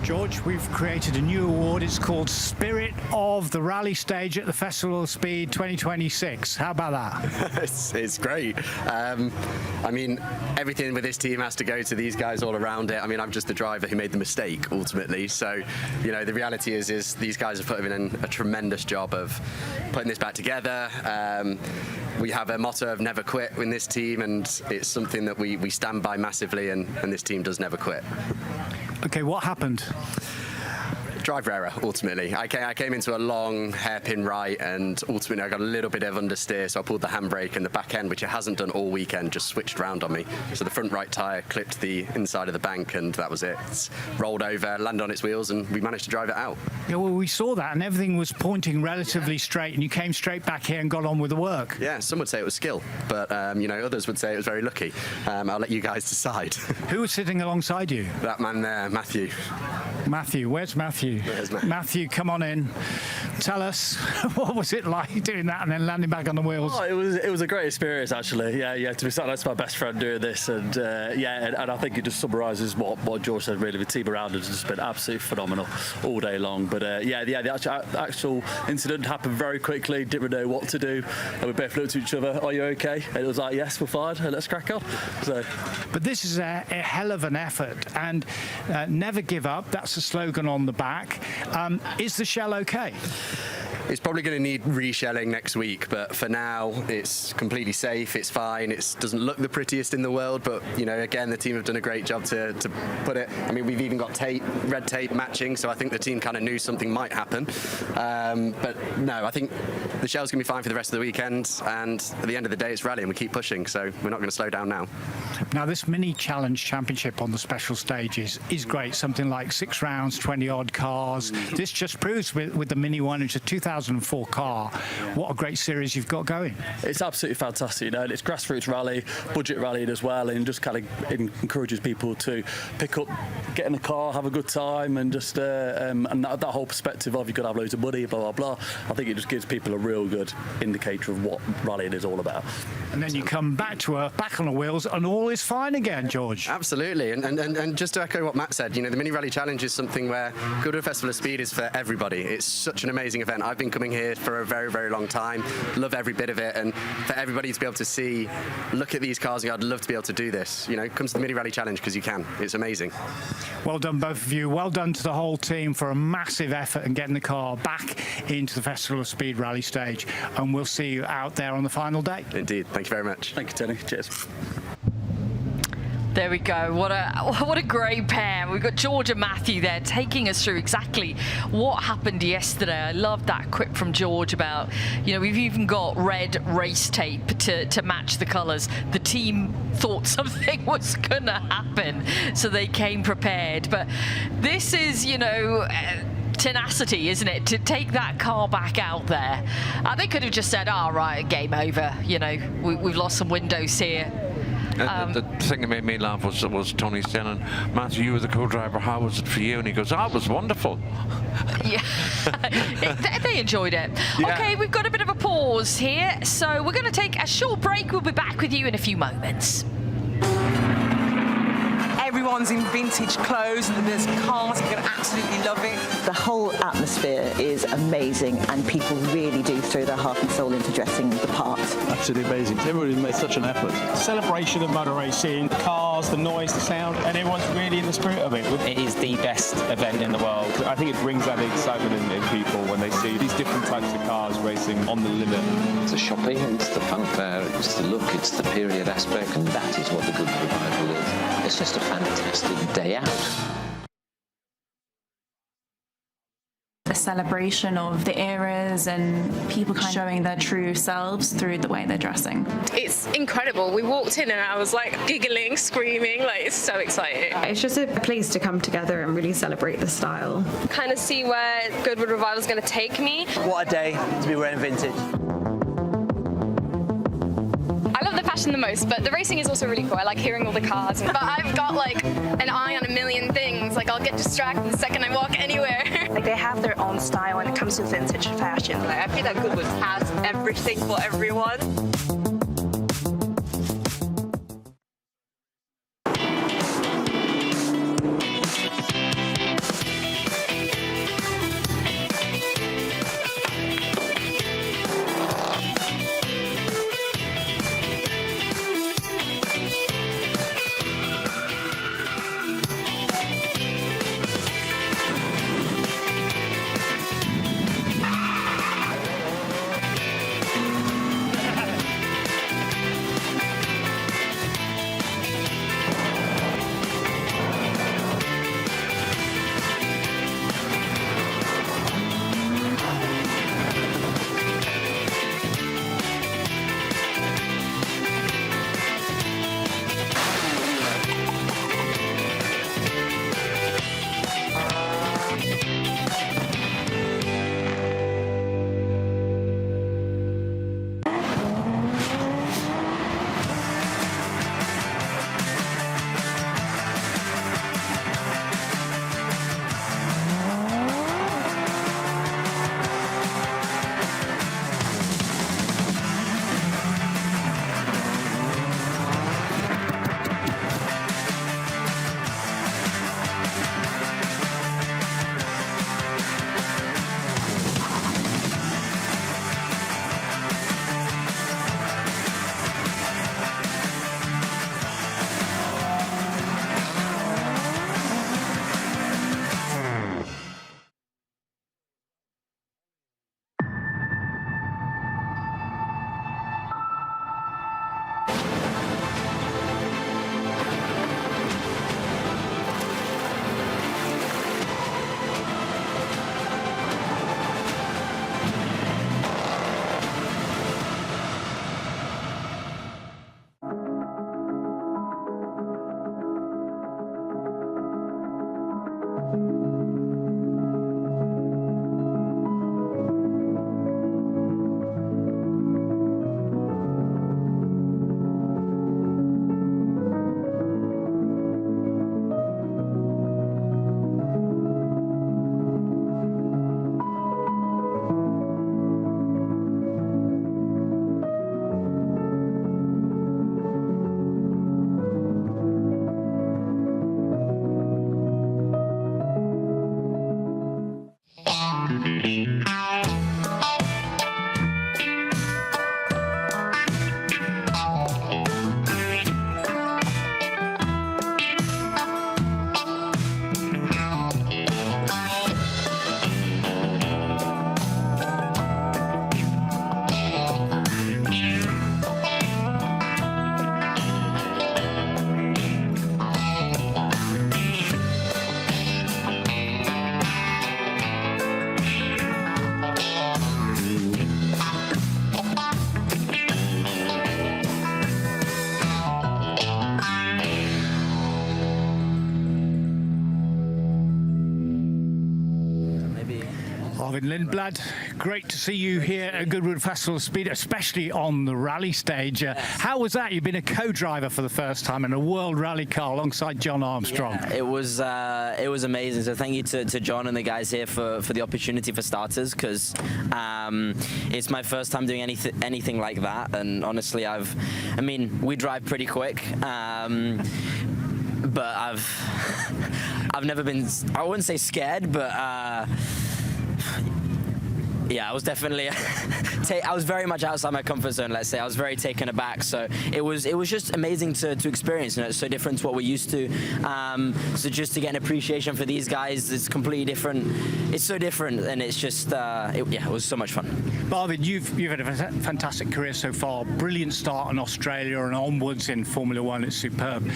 S2: George, we've created a new award. It's called Spirit of the Rally Stage at the Festival of Speed 2026. How about that?
S4: It's great. I mean, everything with this team has to go to these guys all around it. I mean, I'm just the driver who made the mistake, ultimately. So, you know, the reality is these guys have put in a tremendous job of putting this back together. We have a motto of never quit in this team, and it's something that we stand by massively, and this team does never quit.
S2: Okay, what happened?
S4: Driver error, ultimately. I came into a long hairpin right, and ultimately I got a little bit of understeer, so I pulled the handbrake, and the back end, which it hasn't done all weekend, just switched round on me. So the front right tyre clipped the inside of the bank, and that was it. It's rolled over, landed on its wheels, and we managed to drive it out.
S2: Yeah, well, we saw that, and everything was pointing relatively straight, and you came straight back here and got on with the work.
S4: Yeah, some would say it was skill, but you know, others would say it was very lucky. I'll let you guys decide.
S2: Who was sitting alongside you?
S4: That man there, Matthew.
S2: Matthew, where's Matthew? Matthew, come on in. Tell us, what was it like doing that and then landing back on the wheels?
S5: Oh, it was a great experience, actually. Yeah. To be sat next to my best friend doing this, and and I think it just summarises what George said. Really, the team around us has just been absolutely phenomenal all day long. But the actual incident happened very quickly. Didn't really know what to do, and we both looked at each other. Are you okay? And it was like, yes, we're fine. Let's crack on. So,
S2: but this is a hell of an effort, and never give up. That's the slogan on the back. Is the shell okay?
S4: It's probably going to need reshelling next week, but for now it's completely safe. It's fine. It doesn't look the prettiest in the world, but you know, again, the team have done a great job to put it. I mean, we've even got red tape matching, so I think the team kind of knew something might happen. But no, I think the shell's going to be fine for the rest of the weekend, and at the end of the day, it's rally, and we keep pushing, so we're not going to slow down now.
S2: Now, this mini challenge championship on the special stages is great. Something like 6 rounds, 20 odd cars. This just proves with the mini one, it's a 2004 car, what a great series you've got going.
S5: It's absolutely fantastic, you know, and it's grassroots rally, budget rallying as well, and just kind of encourages people to pick up, get in the car, have a good time, and just and that whole perspective of you've got to have loads of money, blah, blah, blah. I think it just gives people a real good indicator of what rallying is all about.
S2: And then you come back to earth, back on the wheels, and all is fine again, George.
S4: Absolutely, and just to echo what Matt said, you know, the Mini Rally Challenge is something where Goodwood Festival of Speed is for everybody. It's such an amazing event. I've been coming here for a very, very long time, love every bit of it, and for everybody to be able to see, look at these cars, I'd love to be able to do this. You know, come to the Mini Rally Challenge because you can. It's amazing.
S2: Well done, both of you. Well done to the whole team for a massive effort in getting the car back into the Festival of Speed Rally Stage, and we'll see you out there on the final day.
S4: Indeed. Thank you very much.
S5: Thank you, Tony. Cheers.
S1: There we go. What a great pair. We've got George and Matthew there taking us through exactly what happened yesterday. I love that quip from George about, you know, we've even got red race tape to match the colours. The team thought something was going to happen, so they came prepared. But this is, you know, tenacity, isn't it, to take that car back out there. They could have just said, all right, game over, you know, we've lost some windows here.
S3: The thing that made me laugh was Tony saying, Matthew, you were the co-driver, how was it for you? And he goes, it was wonderful.
S1: Yeah, they enjoyed it. Yeah. Okay, we've got a bit of a pause here, so we're going to take a short break. We'll be back with you in a few moments.
S6: Everyone's in vintage clothes, and there's cars, you're going to absolutely love it.
S7: The whole atmosphere is amazing, and people really do throw their heart and soul into dressing the part.
S8: Absolutely amazing. Everybody's made such an effort.
S9: Celebration of motor racing, the cars, the noise, the sound, and everyone's really in the spirit of it.
S10: It is the best event in the world.
S8: I think it brings that excitement in people when they see these different types of cars racing on the limit.
S11: It's the shopping, it's the fanfare, it's the look, it's the period aspect, and that is what the Goodwood Revival is. It's just a fantastic day out.
S12: A celebration of the eras and people kind of showing their true selves through the way they're dressing.
S13: It's incredible. We walked in and I was like giggling, screaming, like it's so exciting.
S14: It's just a place to come together and really celebrate the style.
S13: Kind of see where Goodwood Revival is going to take me.
S15: What a day to be wearing vintage.
S13: I love the fashion the most, but the racing is also really cool. I like hearing all the cars. But I've got like an eye on a million things. Like I'll get distracted the second I walk anywhere.
S16: Like they have their own style when it comes to vintage fashion.
S17: Like, I feel that Goodwood has everything for everyone.
S2: Arvid Lindblad, great to see you here at Goodwood Festival of Speed, especially on the rally stage. How was that? You've been a co-driver for the first time in a world rally car alongside John Armstrong.
S15: Yeah, it was amazing. So thank you to John and the guys here for the opportunity for starters, because it's my first time doing anything like that. And honestly, we drive pretty quick. But I've never been, I wouldn't say scared, but yeah, I was definitely I was very much outside my comfort zone, let's say. I was very taken aback, so it was just amazing to experience. It's so different to what we're used to, so just to get an appreciation for these guys, it's completely different. It's so different, and it's just it was so much fun.
S2: Arvid, you've had a fantastic career so far, brilliant start in Australia and onwards in Formula One. It's superb.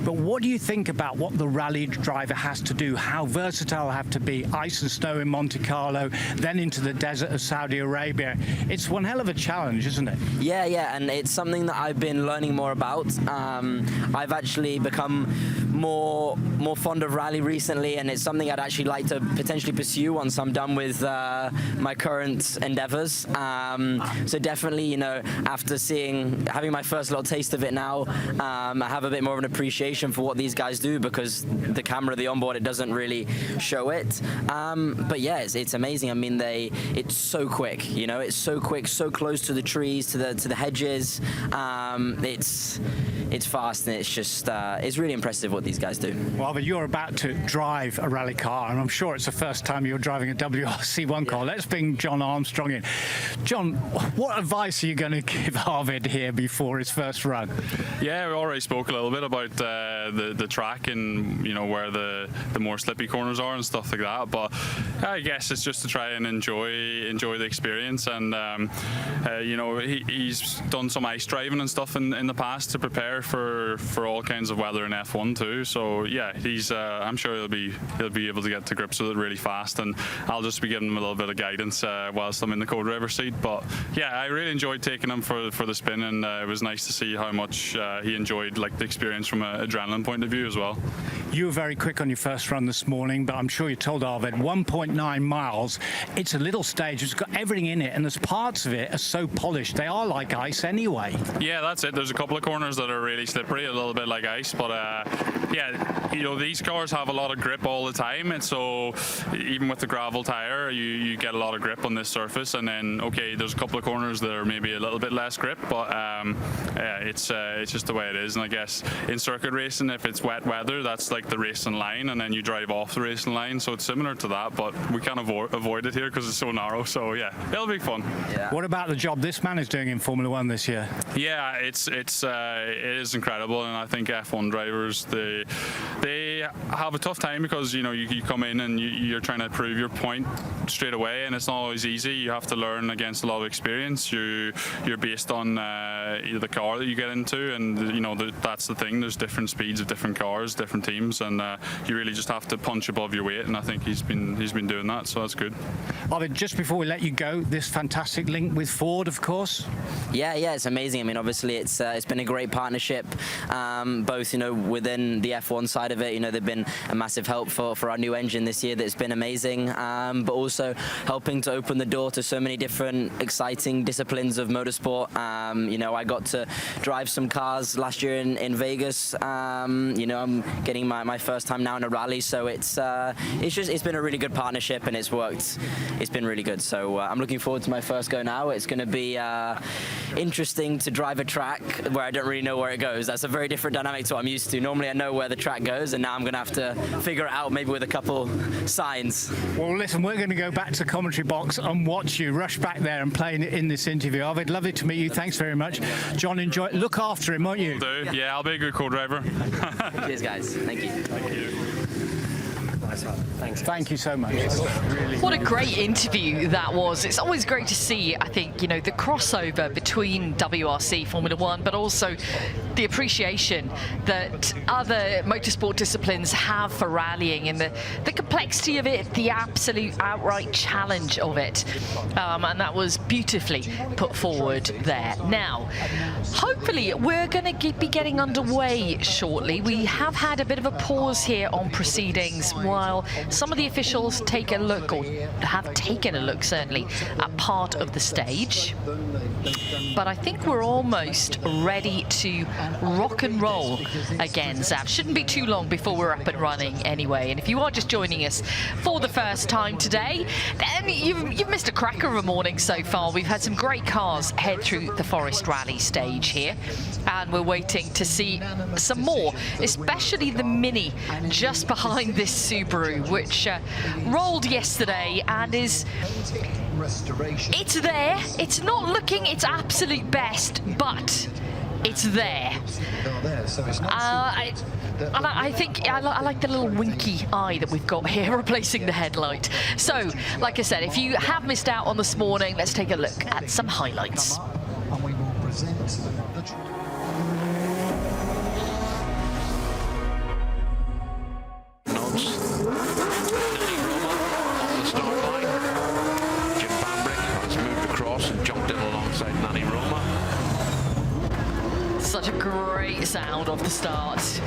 S2: But what do you think about what the rally driver has to do, how versatile they have to be? Ice and snow in Monte Carlo, then into the desert of Saudi Arabia. It's one hell of a challenge, isn't it?
S15: Yeah, and it's something that I've been learning more about. I've actually become more fond of rally recently, and it's something I'd actually like to potentially pursue once I'm done with my current endeavors. So definitely, after having my first little taste of it now, I have a bit more of an appreciation for what these guys do, because the camera, the onboard, it doesn't really show it. But yeah, it's amazing. I mean, it's so quick, it's so quick, so close to the trees, to the hedges. It's fast, and it's just it's really impressive what these guys do.
S2: Well, but you're about to drive a rally car, and I'm sure it's the first time you're driving a WRC1 car. Let's bring John Armstrong in. John, what advice are you going to give Arvid here before his first run?
S18: Yeah, we already spoke a little bit about the track and where the more slippy corners are and stuff like that. But I guess it's just to try and enjoy the experience. And he's done some ice driving and stuff in the past to prepare for all kinds of weather in F1 too. So yeah, he's I'm sure he'll be able to get to grips with it really fast, and I'll just be giving him a little bit of guidance whilst I'm in the co-driver seat. But yeah, I really enjoyed taking him for the spin, and it was nice to see how much he enjoyed the experience from an adrenaline point of view as well.
S2: You were very quick on your first run this morning, but I'm sure you told Arvid 1.9 miles. It's a little stage, it's got everything in it, and there's parts of it are so polished, they are like ice anyway.
S18: Yeah, that's it. There's a couple of corners that are really slippery, a little bit like ice, but yeah, these cars have a lot of grip all the time, and so even with the gravel tire, you get a lot of grip on this surface. And then okay, there's a couple of corners that are maybe a little bit less grip, but yeah, it's just the way it is. And I guess in circuit racing, if it's wet weather, that's like the racing line, and then you drive off the racing line, so it's similar to that, but we can't avoid it here because it's so narrow. So yeah, it'll be fun.
S2: Yeah. What about the job this man is doing in Formula One this year?
S18: Yeah, it is incredible, and I think F1 drivers, they have a tough time because you come in and you're trying to prove your point straight away, and it's not always easy. You have to learn against a lot of experience. You're based on the car that you get into, and that's the thing. There's different speeds of different cars, different teams, and you really just have to punch above your weight. And I think he's been doing that, so that's good.
S2: Arvid, just before we let you go, this fantastic link with Ford, of course.
S15: Yeah, it's amazing. I mean, obviously, it's been a great partnership, both within the F1 side of it. They've been a massive help for our new engine this year. That's been amazing, but also helping to open the door to so many different exciting disciplines of motorsport. I got to drive some cars last year in Vegas. I'm getting my first time now in a rally, so it's been a really good partnership, and it's worked. It's been really good. So I'm looking forward to my first go now. It's going to be interesting to drive a track where I don't really know where it goes. That's a very different dynamic to what I'm used to. Normally I know where the track goes, and now I'm going to have to figure it out, maybe with a couple signs.
S2: Well, listen, we're going to go back to the commentary box and watch you rush back there and play in this interview. Arvid, lovely to meet you. Thanks very much. John, enjoy it. Look after him, won't you?
S18: Will do. Yeah, I'll be a good co-driver.
S15: Cheers, guys. Thank you.
S18: Thank you.
S2: Thanks. Thank you so much.
S1: What a great interview that was. It's always great to see, I think, the crossover between WRC, Formula One, but also the appreciation that other motorsport disciplines have for rallying and the complexity of it, the absolute outright challenge of it. And that was beautifully put forward there. Now, hopefully we're going to be getting underway shortly. We have had a bit of a pause here on proceedings while some of the officials take a look, or have taken a look certainly, at part of the stage. But I think we're almost ready to rock and roll again, Zav. Shouldn't be too long before we're up and running anyway. And if you are just joining us for the first time today, then you've missed a cracker of a morning so far. We've had some great cars head through the Forest Rally Stage here, and we're waiting to see some more, especially the Mini just behind this Subaru, which rolled yesterday and is... It's there. It's not looking its absolute best, but it's there. I think I like the little winky eye that we've got here replacing the headlight. So, like I said, if you have missed out on this morning, let's take a look at some highlights.
S19: And we will present the...
S1: Such a great sound off the start.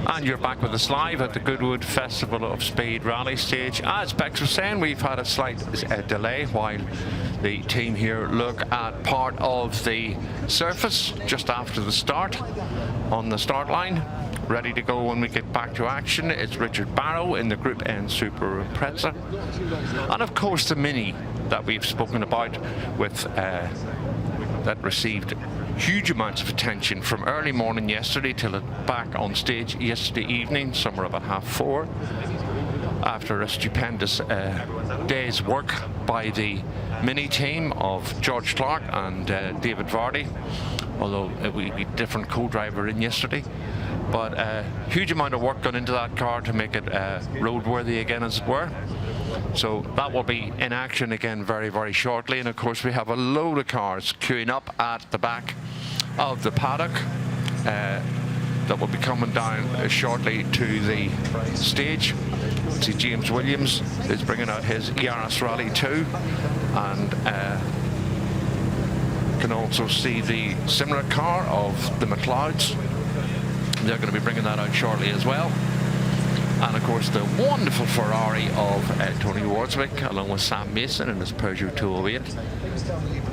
S3: And you're back with us live at the Goodwood Festival of Speed Rally Stage. As Bex was saying, we've had a slight delay while the team here look at part of the surface just after the start, on the start line. Ready to go when we get back to action. It's Richard Barrow in the Group N Subaru Impreza. And of course the Mini that we've spoken about with that received huge amounts of attention from early morning yesterday till back on stage yesterday evening, somewhere about 4:30, after a stupendous day's work by the mini team of George Clark and David Vardy, although we different co-driver in yesterday. But a huge amount of work gone into that car to make it roadworthy again, as it were. So that will be in action again very, very shortly. And of course we have a load of cars queuing up at the back of the paddock that will be coming down shortly to the stage. See, James Williams is bringing out his ERS Rally 2, and can also see the similar car of the McLeods. They're going to be bringing that out shortly as well. And of course the wonderful Ferrari of Tony Warswick, along with Sam Mason in his Peugeot 208.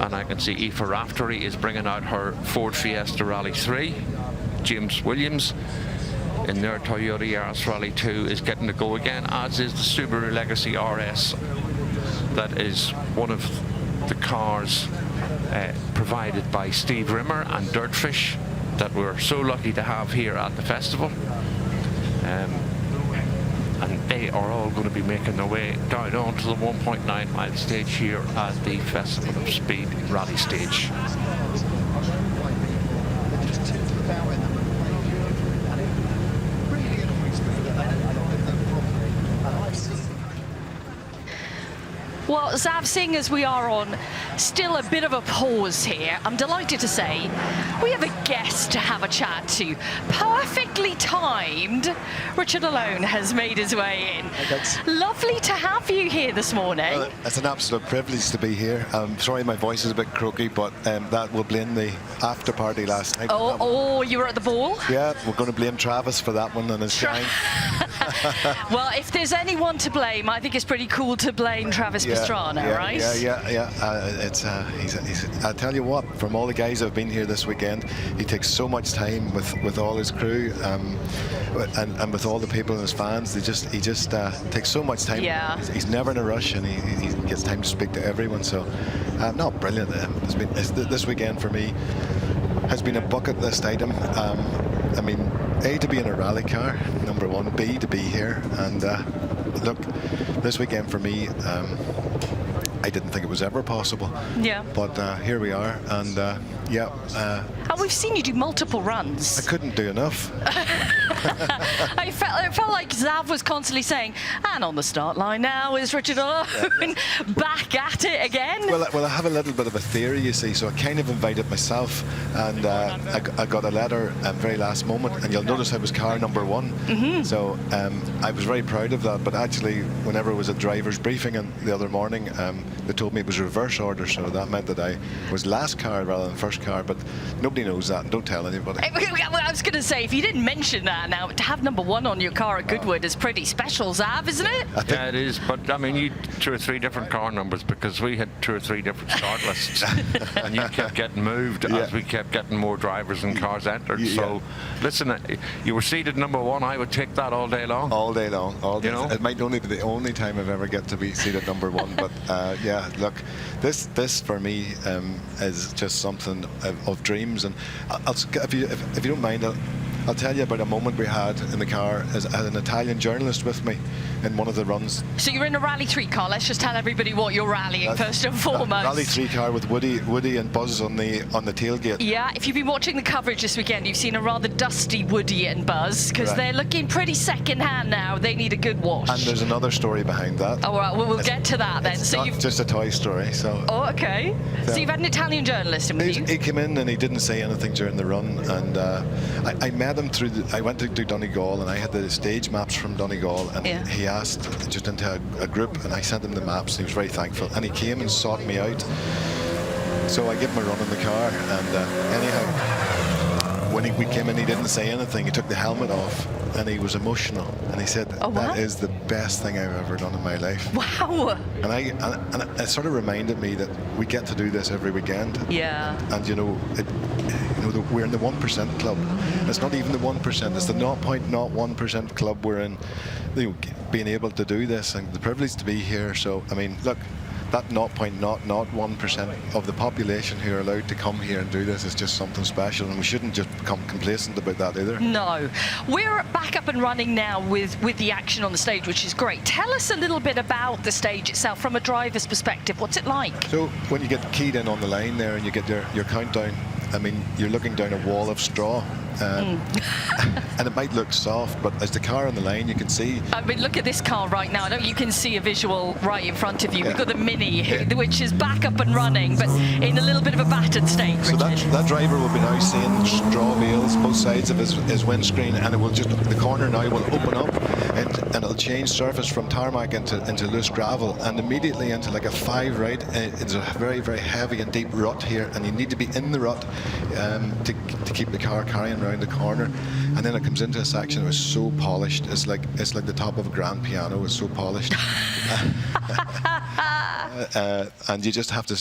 S3: And I can see Aoife Raftery is bringing out her Ford Fiesta Rally 3. James Williams in their Toyota Yaris Rally 2 is getting to go again, as is the Subaru Legacy RS. That is one of the cars provided by Steve Rimmer and Dirtfish that we're so lucky to have here at the festival. And they are all going to be making their way down onto the 1.9 mile stage here at the Festival of Speed Rally Stage.
S1: Well, Zav, seeing as we are on still a bit of a pause here, I'm delighted to say we have a guest to have a chat to. Perfectly timed, Richard Alone has made his way in. Lovely to have you here this morning.
S20: Well, it's an absolute privilege to be here. I'm sorry my voice is a bit croaky, but that will blame the after party last night.
S1: Oh, you were at the ball?
S20: Yeah, we're going to blame Travis for that one and his gang.
S1: Well, if there's anyone to blame, I think it's pretty cool to blame Travis Pastrana, right?
S20: Yeah. I tell you what, from all the guys that have been here this weekend, he takes so much time with all his crew and with all the people and his fans. He just takes so much time.
S1: Yeah.
S20: He's never in a rush, and he gets time to speak to everyone. So, no, brilliant. This weekend for me has been a bucket list item. I mean, A, to be in a rally car, number one. B, to be here. And look, this weekend for me, I didn't think it was ever possible.
S1: Yeah.
S20: But here we are, and
S1: and we've seen you do multiple runs.
S20: I couldn't do enough.
S1: It felt like Zav was constantly saying, and on the start line now is Richard Alone, back at it again.
S20: Well, I have a little bit of a theory, you see, so I kind of invited myself, and I got a letter at very last moment, and you'll notice I was car number one. So I was very proud of that, but actually, whenever it was a driver's briefing the other morning, they told me it was reverse order, so that meant that I was last car rather than first car, but nobody knows that. Don't tell anybody.
S1: I was going to say, if you didn't mention that now, to have number one on your car at Goodwood is pretty special, Zav, isn't it?
S3: Yeah, it is, but I mean, you 2 or 3 different car numbers, because we had 2 or 3 different start lists, and you kept getting moved as we kept getting more drivers and cars entered. So, listen, you were seated number one. I would take that all day long.
S20: All day long. All day.
S3: You know?
S20: It might only be the only time I've ever get to be seated number one, but yeah, look, this for me is just something of dreams, and if you don't mind, I'll tell you about a moment we had in the car. I had an Italian journalist with me in one of the runs.
S1: So you're in a Rally 3 car. Let's just tell everybody what you're rallying first and foremost.
S20: Rally 3 car with Woody and Buzz on the tailgate.
S1: Yeah, if you've been watching the coverage this weekend, you've seen a rather dusty Woody and Buzz, because they're looking pretty second-hand now. They need a good wash.
S20: And there's another story behind that.
S1: All right, well, we'll get to that then.
S20: It's
S1: so
S20: not
S1: you've
S20: just a toy story. So.
S1: Oh, okay. So you've had an Italian journalist in with you?
S20: He came in and he didn't say anything during the run, and I met him through. I went to do Donegal, and I had the stage maps from Donegal, and he asked just into a group, and I sent him the maps, and he was very thankful, and he came and sought me out. So I gave him a run in the car, and anyhow, when we came in, he didn't say anything. He took the helmet off, and he was emotional, and he said, that is the best thing I've ever done in my life.
S1: Wow.
S20: And it sort of reminded me that we get to do this every weekend.
S1: Yeah.
S20: And we're in the 1% club. It's not even the 1%, it's the 0.01% club we're in, being able to do this, and the privilege to be here. So I mean, look, that 0.001% of the population who are allowed to come here and do this is just something special, and we shouldn't just become complacent about that either.
S1: No. We're back up and running now with the action on the stage, which is great. Tell us a little bit about the stage itself from a driver's perspective. What's it like?
S20: So when you get keyed in on the line there and you get your countdown, I mean, you're looking down a wall of straw. And it might look soft, but as the car on the line, you can see.
S1: I mean, look at this car right now. I know you can see a visual right in front of you. We've got the Mini, which is back up and running, but in a little bit of a battered state.
S20: So that driver will be now seeing straw bales both sides of his windscreen, and it will just, the corner now will open up, and it'll change surface from tarmac into loose gravel, and immediately into like a 5 right. It's a very, very heavy and deep rut here, and you need to be in the rut to keep the car carrying around the corner. And then it comes into a section that was so polished. It's like the top of a grand piano. It's so polished. And you just have to,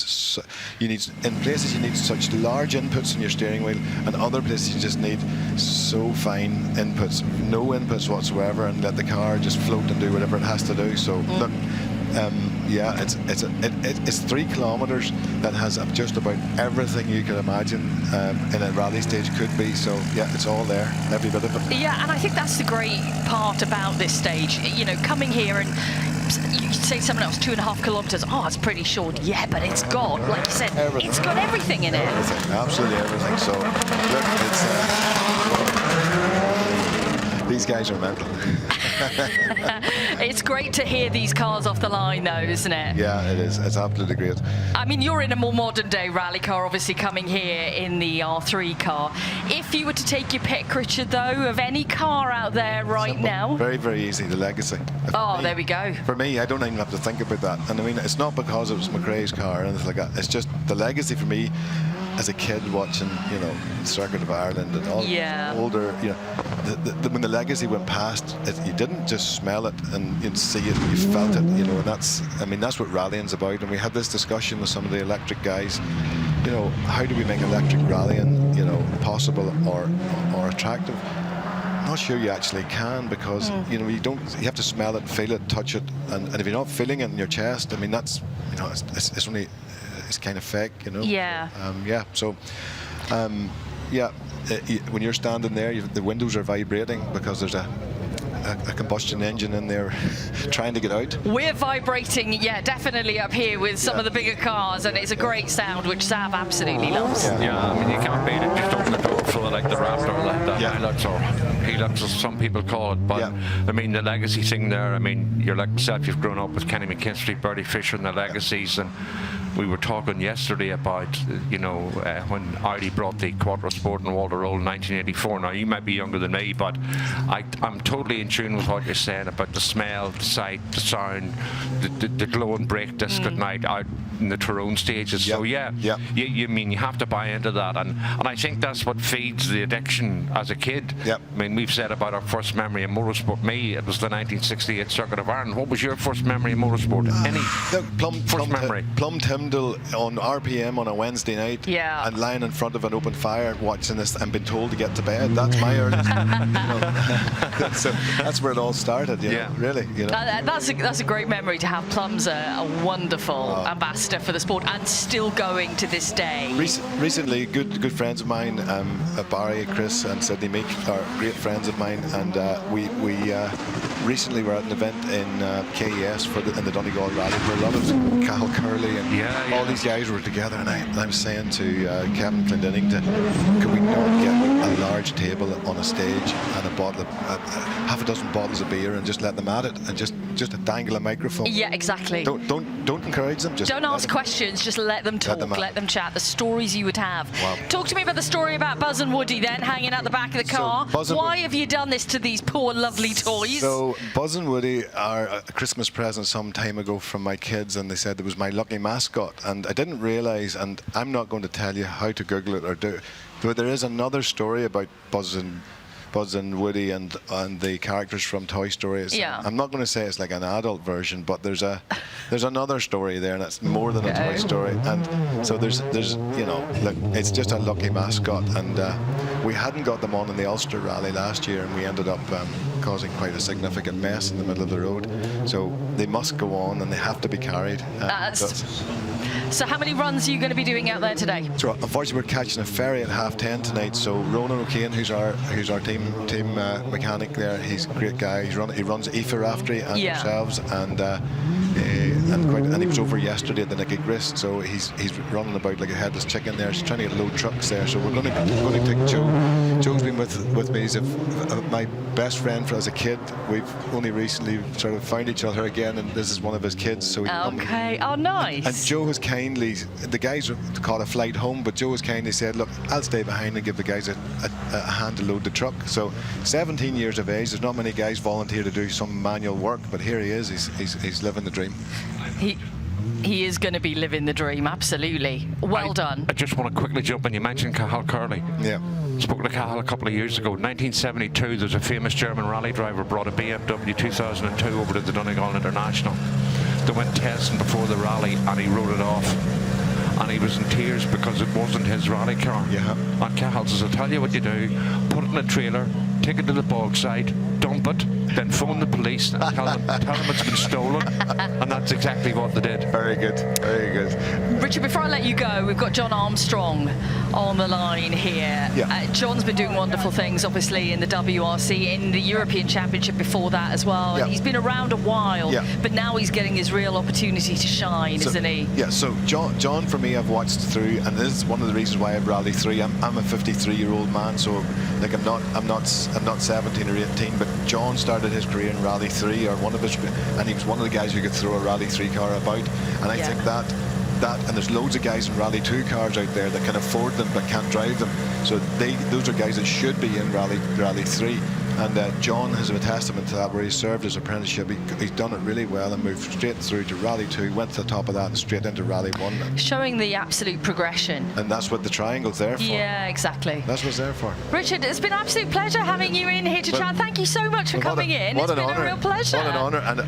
S20: in places you need such large inputs in your steering wheel, and other places you just need so fine inputs, no inputs whatsoever, and let the car just float and do whatever it has to do. So look, yeah, it's 3 kilometers that has just about everything you could imagine in a rally stage could be. So yeah, it's all there, every bit of it.
S1: Yeah, and I think that's the great part about this stage. You know, coming here and you say someone else 2.5 kilometers. Oh, it's pretty short. Yeah, but it's got, like you said, it's got everything in it.
S20: Everything, absolutely everything. So look, these guys are mental.
S1: It's great to hear these cars off the line, though, isn't it?
S20: Yeah, it is. It's absolutely great.
S1: I mean, you're in a more modern day rally car, obviously coming here in the R3 car. If you were to take your pick, Richard, though, of any car out there right now?
S20: Very, very easy, the Legacy.
S1: There we go.
S20: For me, I don't even have to think about that. And I mean, it's not because it was McRae's car or anything like that. It's just the Legacy for me. As a kid watching, you know, Circuit of Ireland and all older, you know, when the Legacy went past, you didn't just smell it and you'd see it, you felt it, you know, and that's what rallying's about. And we had this discussion with some of the electric guys, you know, how do we make electric rallying, you know, possible or attractive? I'm not sure you actually can, because you know, you have to smell it, feel it, touch it, and if you're not feeling it in your chest, I mean, that's, you know, it's only. It's kind of fake, you know.
S1: Yeah.
S20: Yeah. So, yeah. When you're standing there, the windows are vibrating because there's a combustion engine in there trying to get out.
S1: We're vibrating, yeah, definitely up here with some of the bigger cars, and it's a great sound, which Sav absolutely loves.
S3: Yeah, I mean, you can't beat it. Just open the door for like the Raptor, like the Hilux, or Helix, as some people call it. But I mean, the Legacy thing there, I mean, you're like yourself, you've grown up with Kenny McKinstry, Bertie Fisher and the Legacies, and we were talking yesterday about, you know, when Audi brought the Quattro Sport and Walter Roll in 1984. Now, you might be younger than me, but I'm totally in tune with what you're saying about the smell, the sight, the sound, the glowing brake disc at night out in the Tyrone stages. So you mean, you have to buy into that, and I think that's what feeds the addiction as a kid. I mean, we've said about our first memory in motorsport. Me, it was the 1968 Circuit of Ireland. What was your first memory in motorsport? Any first memory?
S20: Plum Tyndall on RPM on a Wednesday night, and lying in front of an open fire watching this and being told to get to bed. That's my earliest. So that's where it all started. You know, really. You know,
S1: that's a great memory to have. Plum's a wonderful ambassador for the sport, and still going to this day.
S20: Recently, good friends of mine, Barry, Chris, and Sidney Meek, are great friends of mine, and we recently were at an event in KES in the Donegal Rally, where a lot of Cathal Curley and all these guys were together, and I was saying to Kevin Clendenning, could we not get a large table on a stage and a bottle of, half a dozen bottles of beer and just let them at it, and just dangle a microphone.
S1: Yeah, exactly.
S20: Don't encourage them. Just
S1: don't ask questions. Just let them talk. Let them chat. The stories you would have. Wow. Talk to me about the story about Buzz and Woody then hanging out the back of the car. Why have you done this to these poor lovely toys?
S20: So Buzz and Woody are a Christmas present some time ago from my kids, and they said it was my lucky mascot, and I didn't realise, and I'm not going to tell you how to Google it or do it, but there is another story about Buzz and Woody and the characters from Toy Story. I'm not going to say it's like an adult version, but there's another story there, and it's more than a Toy Story. And so there's you know, look, it's just a lucky mascot, and We hadn't got them on in the Ulster Rally last year, and we ended up causing quite a significant mess in the middle of the road. So they must go on, and they have to be carried.
S1: So how many runs are you going to be doing out there today?
S20: So unfortunately, we're catching a ferry at 10:30 tonight. So Ronan O'Kane, who's our team mechanic there, he's a great guy. He runs IFA Raftery and ourselves, and he was over yesterday at the Nicky Grist. So he's running about like a headless chicken there. He's trying to get load trucks there. So we're going to take Joe. Joe's been with me. He's my best friend as a kid. We've only recently sort of found each other again, and this is one of his kids. So
S1: okay, oh nice.
S20: And Joe has kindly, the guys caught a flight home, but Joe has kindly said, look, I'll stay behind and give the guys a hand to load the truck. So 17 years of age, there's not many guys volunteer to do some manual work, but here he is. He's living the dream.
S1: He is going to be living the dream, absolutely. Well done.
S3: I just want to quickly jump in. You mentioned Cathal Curley.
S20: Yeah.
S3: Spoke to Cathal a couple of years ago. 1972, there's a famous German rally driver brought a BMW 2002 over to the Donegal International. They went testing before the rally, and he wrote it off. And he was in tears because it wasn't his rally car.
S20: Yeah.
S3: And Cathal says, I'll tell you what you do. Put it in a trailer, take it to the bog side, dump it, then phone the police and tell them it's been stolen. And that's exactly what they did.
S20: Very good, very good.
S1: Richard, before I let you go, we've got John Armstrong on the line here.
S20: Yeah.
S1: John's been doing wonderful things, obviously, in the WRC, in the European Championship before that as well.
S20: Yeah.
S1: And he's been around a while, but now he's getting his real opportunity to shine, isn't he?
S20: Yeah, so John, for me, I've watched through, and this is one of the reasons why I've Rally 3. I'm a 53-year-old man, so like I'm not 17 or 18, but John started his career in Rally 3, or and he was one of the guys who could throw a Rally 3 car about, and I think that, and there's loads of guys in Rally 2 cars out there that can afford them but can't drive them, so those are guys that should be in Rally 3. And John has a testament to that, where he served his apprenticeship. He's done it really well and moved straight through to Rally 2, went to the top of that and straight into Rally 1.
S1: Showing the absolute progression.
S20: And that's what the triangle's there for.
S1: Yeah, exactly.
S20: That's what it's there for.
S1: Richard, it's been an absolute pleasure having you in here to chat. Thank you so much for coming in. It's been a real pleasure.
S20: What an honour. And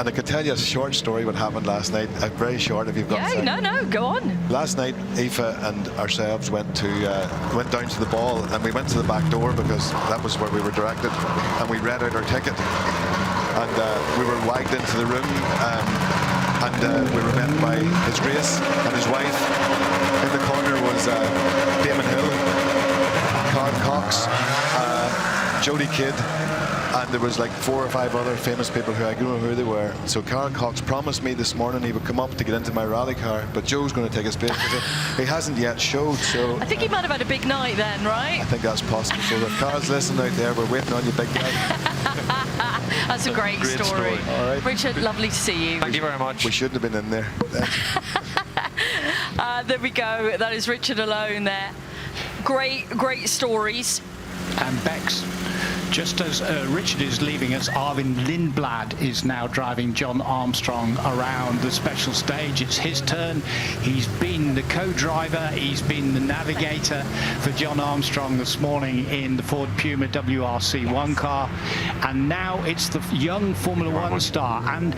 S20: I could tell you a short story what happened last night. Very short if you've got time.
S1: No, go on.
S20: Last night, Aoife and ourselves went down to the ball, and we went to the back door because that was where we were directed, and we read out our ticket, and we were wagged into the room, and we were met by His Grace and his wife. In the corner was Damon Hill, Carl Cox, Jodie Kidd, and there was like 4 or 5 other famous people who I don't know who they were. So Carl Cox promised me this morning he would come up to get into my rally car, but Joe's going to take his place because he hasn't yet showed. So
S1: I think he might have had a big night then, right?
S20: I think that's possible. So if Carl's listening out there, we're waiting on you, big guy.
S1: That's a great story.
S20: All right.
S1: Richard, lovely to see you.
S3: Thank you very much.
S20: We shouldn't have been in there.
S1: There we go. That is Richard alone there. Great stories.
S2: And Bex, just as Richard is leaving us, Arvin Lindblad is now driving John Armstrong around the special stage. It's his turn. He's been the co-driver, he's been the navigator for John Armstrong this morning in the Ford Puma WRC1 car, and now it's the young Formula One star, and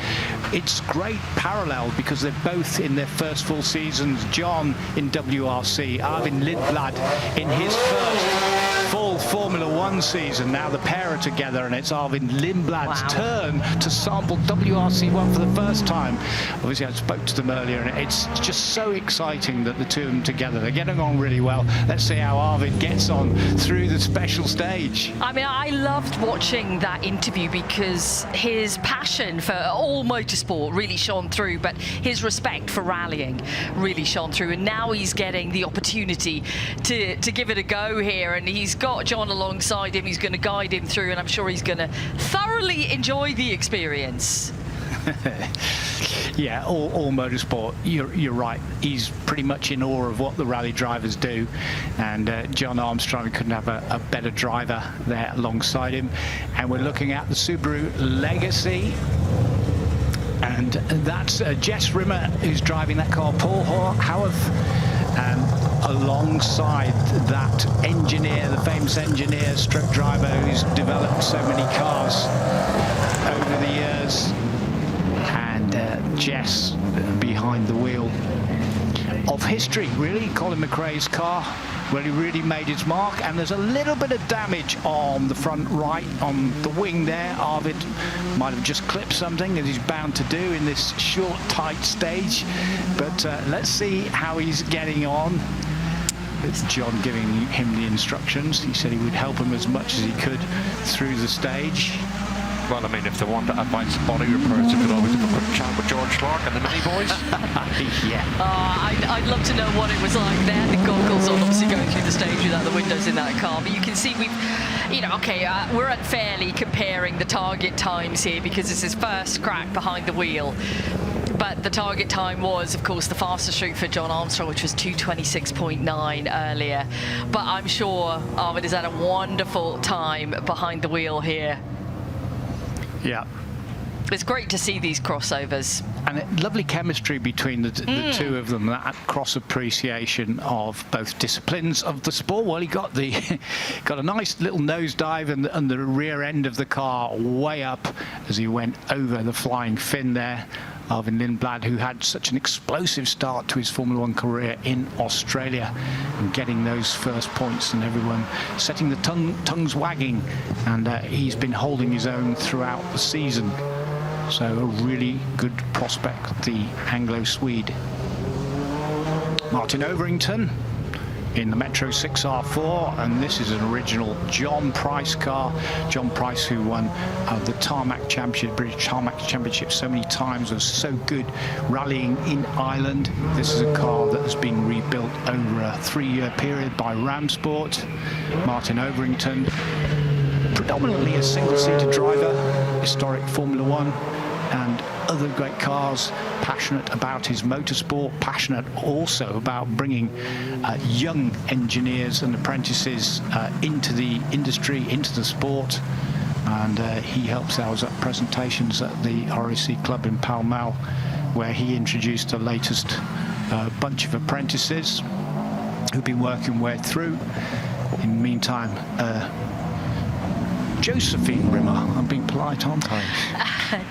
S2: it's great parallel because they're both in their first full seasons. John in WRC, Arvin Lindblad in his first full Formula One season. Now the pair are together, and it's Arvin Lindblad's turn to sample WRC1 for the first time. Obviously, I spoke to them earlier, and it's just so exciting that the two of them together. They're getting on really well. Let's see how Arvin gets on through the special stage.
S1: I mean, I loved watching that interview because his passion for all motorsport really shone through, but his respect for rallying really shone through, and now he's getting the opportunity to give it a go here, and he's got John alongside him. He's going to guide him through, and I'm sure he's going to thoroughly enjoy the experience.
S2: Yeah, all motorsport, you're right. He's pretty much in awe of what the rally drivers do, and John Armstrong couldn't have a better driver there alongside him. And we're looking at the Subaru Legacy, and that's Jess Rimmer who's driving that car, Paul Howarth, alongside that engineer, the famous engineer stroke driver who's developed so many cars over the years, and Jess behind the wheel of history, really, Colin McRae's car, where he really made his mark. And there's a little bit of damage on the front right, on the wing there. Arvid might have just clipped something, as he's bound to do in this short, tight stage. But let's see how he's getting on. It's John giving him the instructions. He said he would help him as much as he could through the stage.
S3: Well, I mean, if they want to advance body repairs, they could always have a quick chat with George Clark and the Mini Boys.
S2: Yeah.
S1: I'd love to know what it was like. They had the goggles on, obviously going through the stage without the windows in that car. But you can see we're unfairly comparing the target times here because it's his first crack behind the wheel. But the target time was, of course, the fastest route for John Armstrong, which was 2:26.9 earlier. But I'm sure Arvid has had a wonderful time behind the wheel here.
S2: Yeah.
S1: It's great to see these crossovers.
S2: And lovely chemistry between the two of them, that cross appreciation of both disciplines of the sport. Well, he got a nice little nosedive and the rear end of the car way up as he went over the flying fin there. Arvid Lindblad, who had such an explosive start to his Formula One career in Australia, and getting those first points and everyone setting the tongues wagging, and he's been holding his own throughout the season. So a really good prospect, the Anglo-Swede. Martin Overington in the Metro 6R4, and this is an original John Price car. John Price, who won the Tarmac Championship, British Tarmac Championship so many times, was so good rallying in Ireland. This is a car that has been rebuilt over a 3-year period by Ram Sport. Martin Overington, predominantly a single-seater driver, historic Formula One and other great cars, passionate about his motorsport, passionate also about bringing young engineers and apprentices into the industry, into the sport. And he helps out at presentations at the RAC Club in Pall Mall, where he introduced the latest bunch of apprentices who've been working way through. In the meantime, Josephine Rimmer. I'm being polite, aren't I?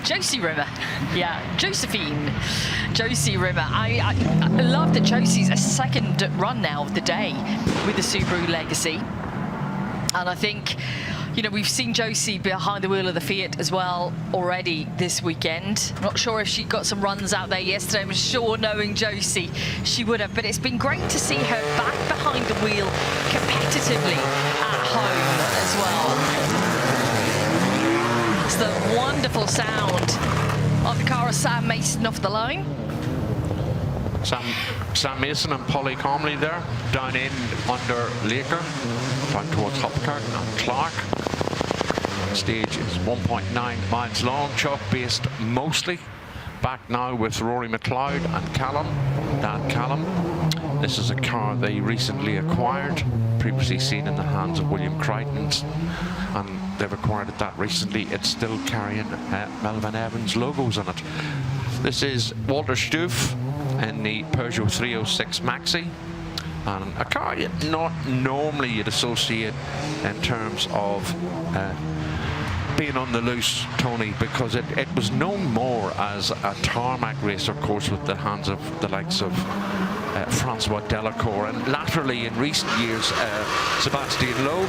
S1: Josie Rimmer. Yeah, Josie Rimmer. I love that Josie's a second run now of the day with the Subaru Legacy. And I think, we've seen Josie behind the wheel of the Fiat as well already this weekend. I'm not sure if she got some runs out there yesterday. I'm sure, knowing Josie, she would have. But it's been great to see her back behind the wheel competitively at home as well. It's the wonderful sound of the car of Sam Mason off the line.
S3: Sam Mason and Polly Comley there, down in under Laker, down towards Hopkirk and Clark. The stage is 1.9 miles long, chalk-based mostly. Back now with Rory McLeod and Dan Callum. This is a car they recently acquired, previously seen in the hands of William Crichton's, and they've acquired that recently. It's still carrying Melvin Evans logos on it. This is Walter Stoof in the Peugeot 306 Maxi, and a car not normally you'd associate in terms of being on the loose, Tony, because it was known more as a tarmac racer, of course, with the hands of the likes of Francois Delacour, and laterally in recent years Sebastian Loeb.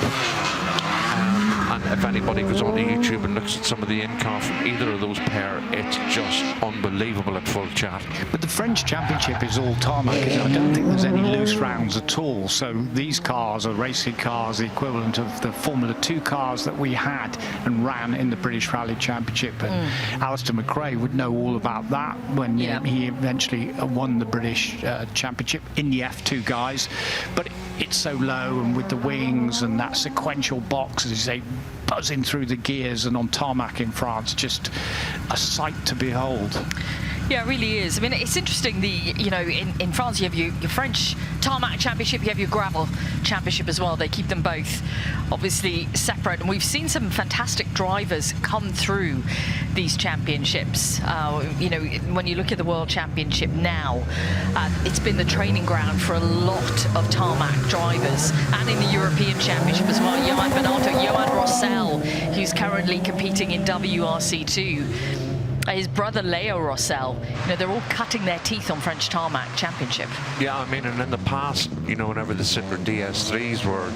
S3: And if anybody goes onto YouTube and looks at some of the in-car from either of those pair, it's just unbelievable at full chat.
S2: But the French Championship is all tarmac. I don't think there's any loose rounds at all. So these cars are racing cars, the equivalent of the Formula 2 cars that we had and ran in the British Rally Championship. And Alistair McRae would know all about that when he eventually won the British Championship in the F2 guys. But it's so low, and with the wings and that sequential box, as you say, buzzing through the gears and on tarmac in France, just a sight to behold.
S1: Yeah, it really is. I mean, it's interesting, in France you have your French tarmac championship, you have your gravel championship as well. They keep them both obviously separate, and we've seen some fantastic drivers come through these championships. When you look at the World Championship now, it's been the training ground for a lot of tarmac drivers, and in the European Championship as well. Johan Bernardo, Johan Rossell, who's currently competing in WRC2. his brother Leo Rossell. You know, they're all cutting their teeth on French Tarmac Championship.
S3: Yeah, I mean, and in the past, you know, whenever the Citroen DS3s were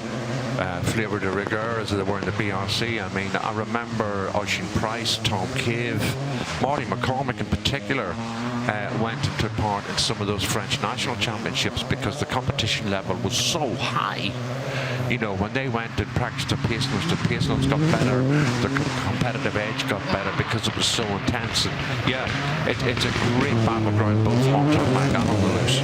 S3: flavour de rigueur as they were in the BRC, I mean, I remember Oisin Price, Tom Cave, Marty McCormick in particular went and took part in some of those French national championships because the competition level was so high. You know, when they went and practiced the pace notes got better, the competitive edge got better because it was so intense. And yeah, it's a great battleground both on tarmac and on the loose.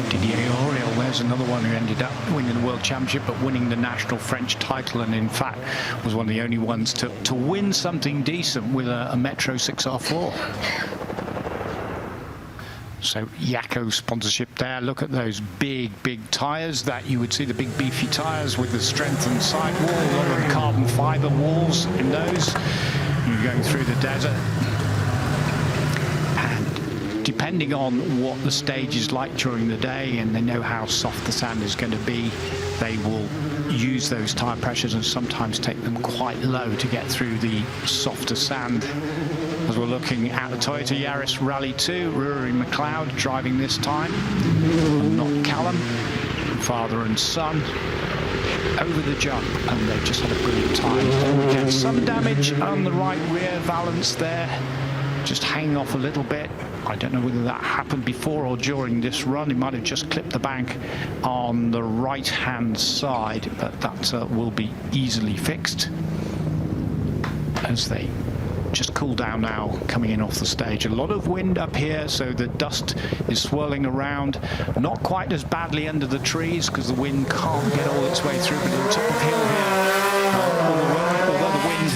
S2: Didier Auriol, there's another one who ended up winning the World Championship but winning the national French title, and in fact was one of the only ones to win something decent with a Metro 6R4. So Yakko sponsorship there. Look at those big tyres that you would see, the big beefy tyres with the strengthened sidewall, a lot of carbon fibre walls in those. You're going through the desert. And depending on what the stage is like during the day, and they know how soft the sand is going to be, they will use those tyre pressures and sometimes take them quite low to get through the softer sand. As we're looking at the Toyota Yaris Rally 2, Rory McLeod driving this time, and not Callum, father and son, over the jump, and they've just had a brilliant time. We get some damage on the right rear valance there, just hanging off a little bit. I don't know whether that happened before or during this run. He might have just clipped the bank on the right-hand side, but that will be easily fixed as they just cool down now coming in off the stage. A lot of wind up here, so the dust is swirling around. Not quite as badly under the trees because the wind can't get all its way through, but on top of hill here, although the wind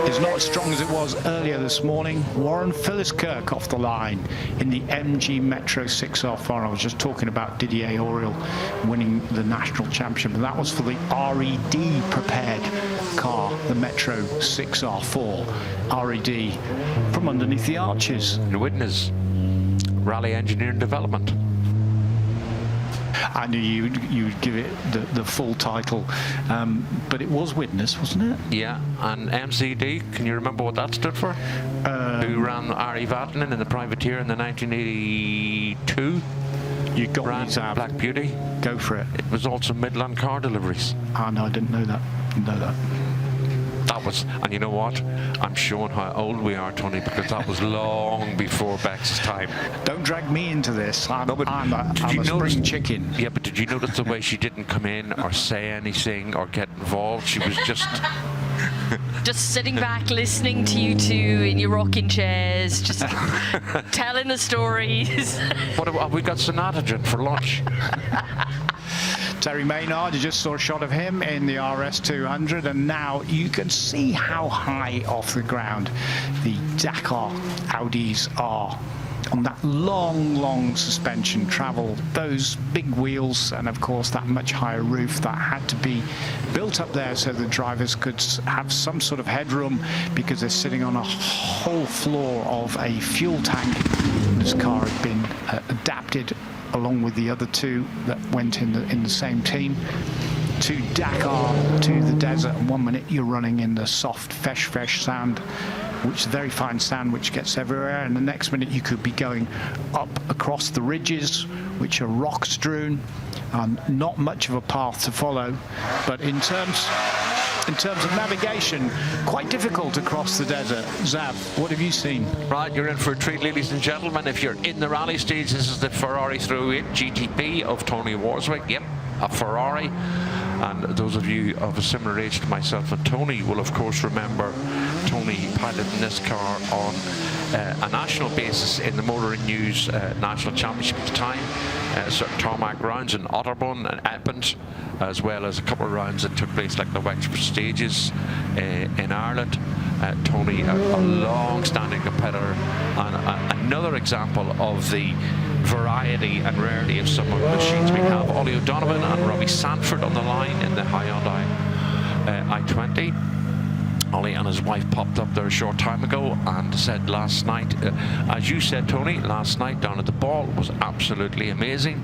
S2: is not as strong as it was earlier this morning. Warren Philliskirk off the line in the MG Metro 6R4. I was just talking about Didier Auriol winning the national championship, and that was for the RED prepared car, the Metro 6R4 RED from underneath the arches.
S3: The witness, Rally Engineering Development.
S2: I knew you'd give it the full title, but it was Witness, wasn't it?
S3: Yeah, and MCD, can you remember what that stood for? Who ran Ari Vatanen in the Privateer in the 1982?
S2: You got
S3: ran Black Beauty.
S2: Go for it.
S3: It was also Midland Car Deliveries.
S2: Oh no, I didn't know that.
S3: That was, and you know what? I'm showing how old we are, Tony, because that was long before Beck's time.
S2: Don't drag me into this. I'm a spring chicken.
S3: Yeah, but did you notice the way she didn't come in or say anything or get involved? She was just...
S1: just sitting back, listening to you two in your rocking chairs, just telling the stories.
S3: What have we got Sonatagen for lunch?
S2: Terry Maynard, you just saw a shot of him in the RS200, and now you can see how high off the ground the Dakar Audis are. On that long suspension travel, those big wheels, and of course that much higher roof that had to be built up there so the drivers could have some sort of headroom, because they're sitting on a whole floor of a fuel tank. This car had been adapted along with the other two that went in the same team to Dakar, to the desert, and 1 minute you're running in the soft fresh sand, which is very fine sand which gets everywhere, and the next minute you could be going up across the ridges which are rock strewn, and not much of a path to follow, but in terms of navigation, quite difficult across the desert. Zab, what have you seen?
S3: Right, you're in for a treat, ladies and gentlemen. If you're in the rally stage, this is the Ferrari 308 GTP of Tony Warswick. Yep, a Ferrari. And those of you of a similar age to myself and Tony will of course remember Tony piloting this car on a national basis in the Motoring News National Championship at the time. Certain tarmac rounds in Otterburn and Eppend, as well as a couple of rounds that took place like the Wexford Stages in Ireland. Tony, a long-standing competitor, and another example of the variety and rarity of some of the machines we have. Ollie O'Donovan and Robbie Sanford on the line in the Hyundai i20. Ollie and his wife popped up there a short time ago and said last night, as you said, Tony, last night down at the ball was absolutely amazing.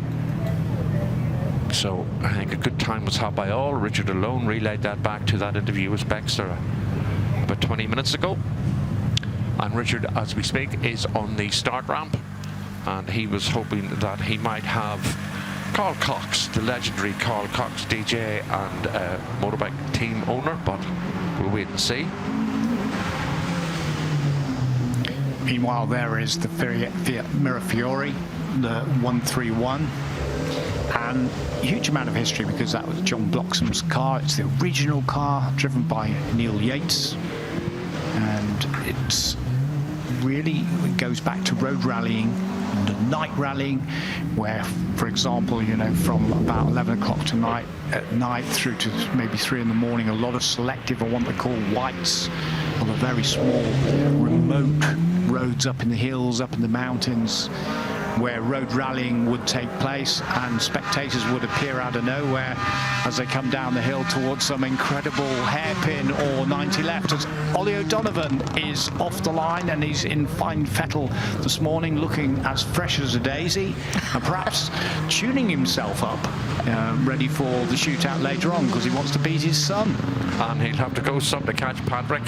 S3: So I think a good time was had by all. Richard alone relayed that back to that interview with Baxter about 20 minutes ago. And Richard, as we speak, is on the start ramp, and he was hoping that he might have Carl Cox, the legendary Carl Cox, DJ and motorbike team owner, but we'll wait and see.
S2: Meanwhile, there is the Fiat Mirafiori, the 131, and a huge amount of history because that was John Bloxham's car. It's the original car driven by Neil Yates, and it's really, it goes back to road rallying and night rallying, where, for example, you know, from about 11 o'clock at night through to maybe 3 in the morning, a lot of selective, or what they call whites, on the very small remote roads up in the hills, up in the mountains, where road rallying would take place, and spectators would appear out of nowhere as they come down the hill towards some incredible hairpin or 90 left. As Ollie O'Donovan is off the line, and he's in fine fettle this morning, looking as fresh as a daisy, and perhaps tuning himself up, ready for the shootout later on, because he wants to beat his son.
S3: And he'll have to go some to catch Patrick.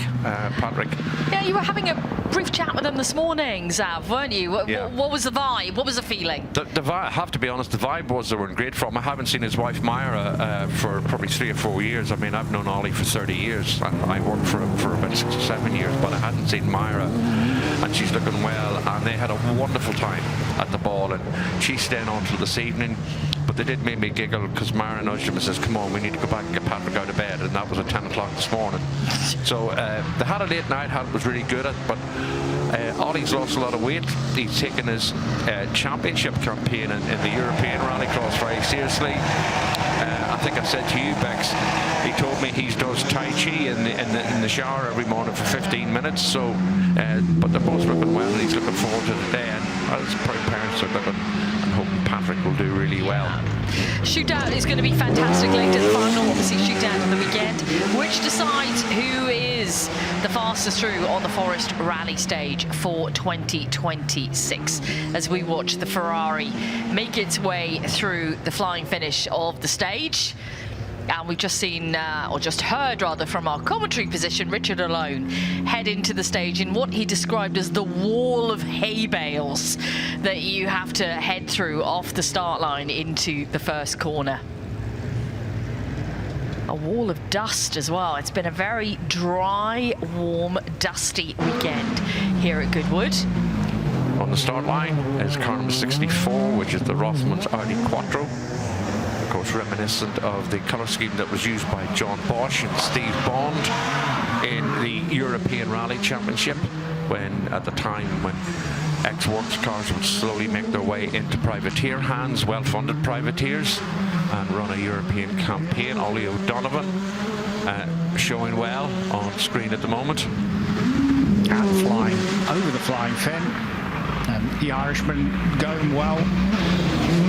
S1: Yeah, you were having a brief chat with him this morning, Zav, weren't you? What was the vibe? What was the feeling?
S3: The vibe, I have to be honest, the vibe was they were in great form. I haven't seen his wife Myra for probably 3 or 4 years. I mean, I've known Ollie for 30 years, and I worked for him for about 6 or 7 years, but I hadn't seen Myra, and she's looking well, and they had a wonderful time at the ball, and she's staying on till this evening. But they did make me giggle because Myra nudged him and says, come on, we need to go back and get Patrick out of bed, and that was at 10 o'clock this morning. So they had a late night, was really good at, but Ollie's lost a lot of weight. He's taken his championship campaign in the European Rallycross very seriously. I think I said to you, Bex, he told me he does Tai Chi in the shower every morning for 15 minutes. So, but they're both looking well, and he's looking forward to the day. And his parents are looking and hoping Patrick will do really well.
S1: Shootout is going to be fantastic later. The final, obviously, shootout on the weekend, which decides who is the fastest through on the Forest Rally Stage for 2026, as we watch the Ferrari make its way through the flying finish of the stage. And we've just seen, or just heard rather, from our commentary position, Richard Alone head into the stage in what he described as the wall of hay bales that you have to head through off the start line into the first corner. A wall of dust as well. It's been a very dry, warm, dusty weekend here at Goodwood.
S3: On the start line is car number 64, which is the Rothmans Audi Quattro. Of course, reminiscent of the colour scheme that was used by John Bosch and Steve Bond in the European Rally Championship, at the time when ex-works cars would slowly make their way into privateer hands, well-funded privateers, and run a European campaign. Ollie O'Donovan showing well on screen at the moment.
S2: And flying over the flying fin. The Irishman going well.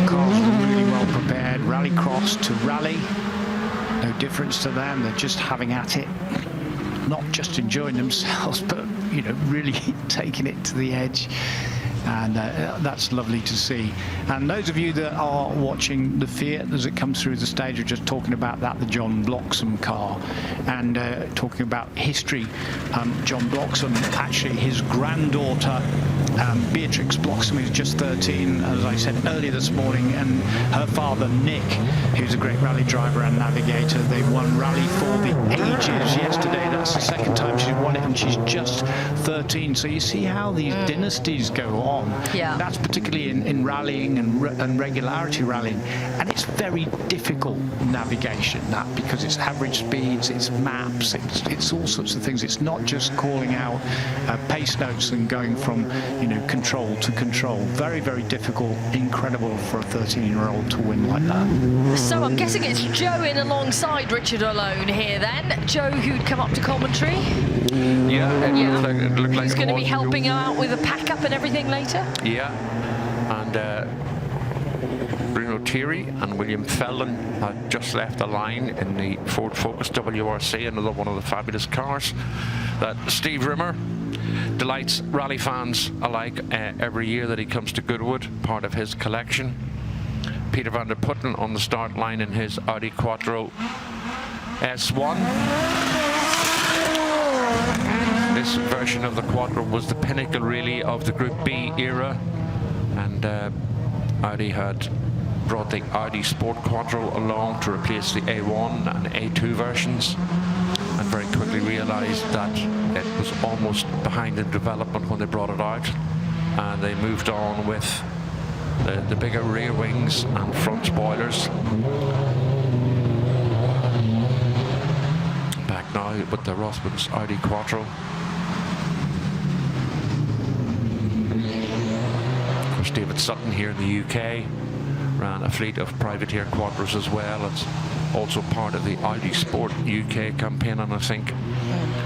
S2: Cars really well prepared. Rallycross to rally. No difference to them. They're just having at it. Not just enjoying themselves, but, you know, really taking it to the edge. And that's lovely to see. And those of you that are watching the Fiat as it comes through the stage are just talking about that, the John Bloxham car, and talking about history. John Bloxham, actually his granddaughter, Beatrix Bloxham, is just 13, as I said earlier this morning, and her father, Nick, who's a great rally driver and navigator. They won Rally for the Ages yesterday. That's the second time she's won it, and she's just 13. So you see how these dynasties go on.
S1: Yeah.
S2: That's particularly in rallying and regularity rallying, and it's very difficult navigation, that, because it's average speeds, it's maps, it's all sorts of things. It's not just calling out pace notes and going from, you know, control to control. Very, very difficult. Incredible for a 13-year-old to win like that.
S1: So I'm guessing it's Joe in alongside Richard Alone here then. Joe, who'd come up to commentary.
S3: Yeah, it looked like
S1: who's going to be helping her out with the pack up and everything later.
S3: Yeah, and Bruno Thierry and William Feldon had just left the line in the Ford Focus WRC, another one of the fabulous cars that Steve Rimmer delights rally fans alike every year that he comes to Goodwood, part of his collection. Peter van der Putten on the start line in his Audi Quattro S1. This version version of the Quattro was the pinnacle really of the Group B era, and Audi had brought the Audi Sport Quattro along to replace the A1 and A2 versions, and very quickly realized that it was almost behind in development when they brought it out, and they moved on with the bigger rear wings and front spoilers. Back now with the Rothmans Audi Quattro. Of course, David Sutton here in the UK ran a fleet of privateer Quattros as well. It's also part of the Audi Sport UK campaign, and I think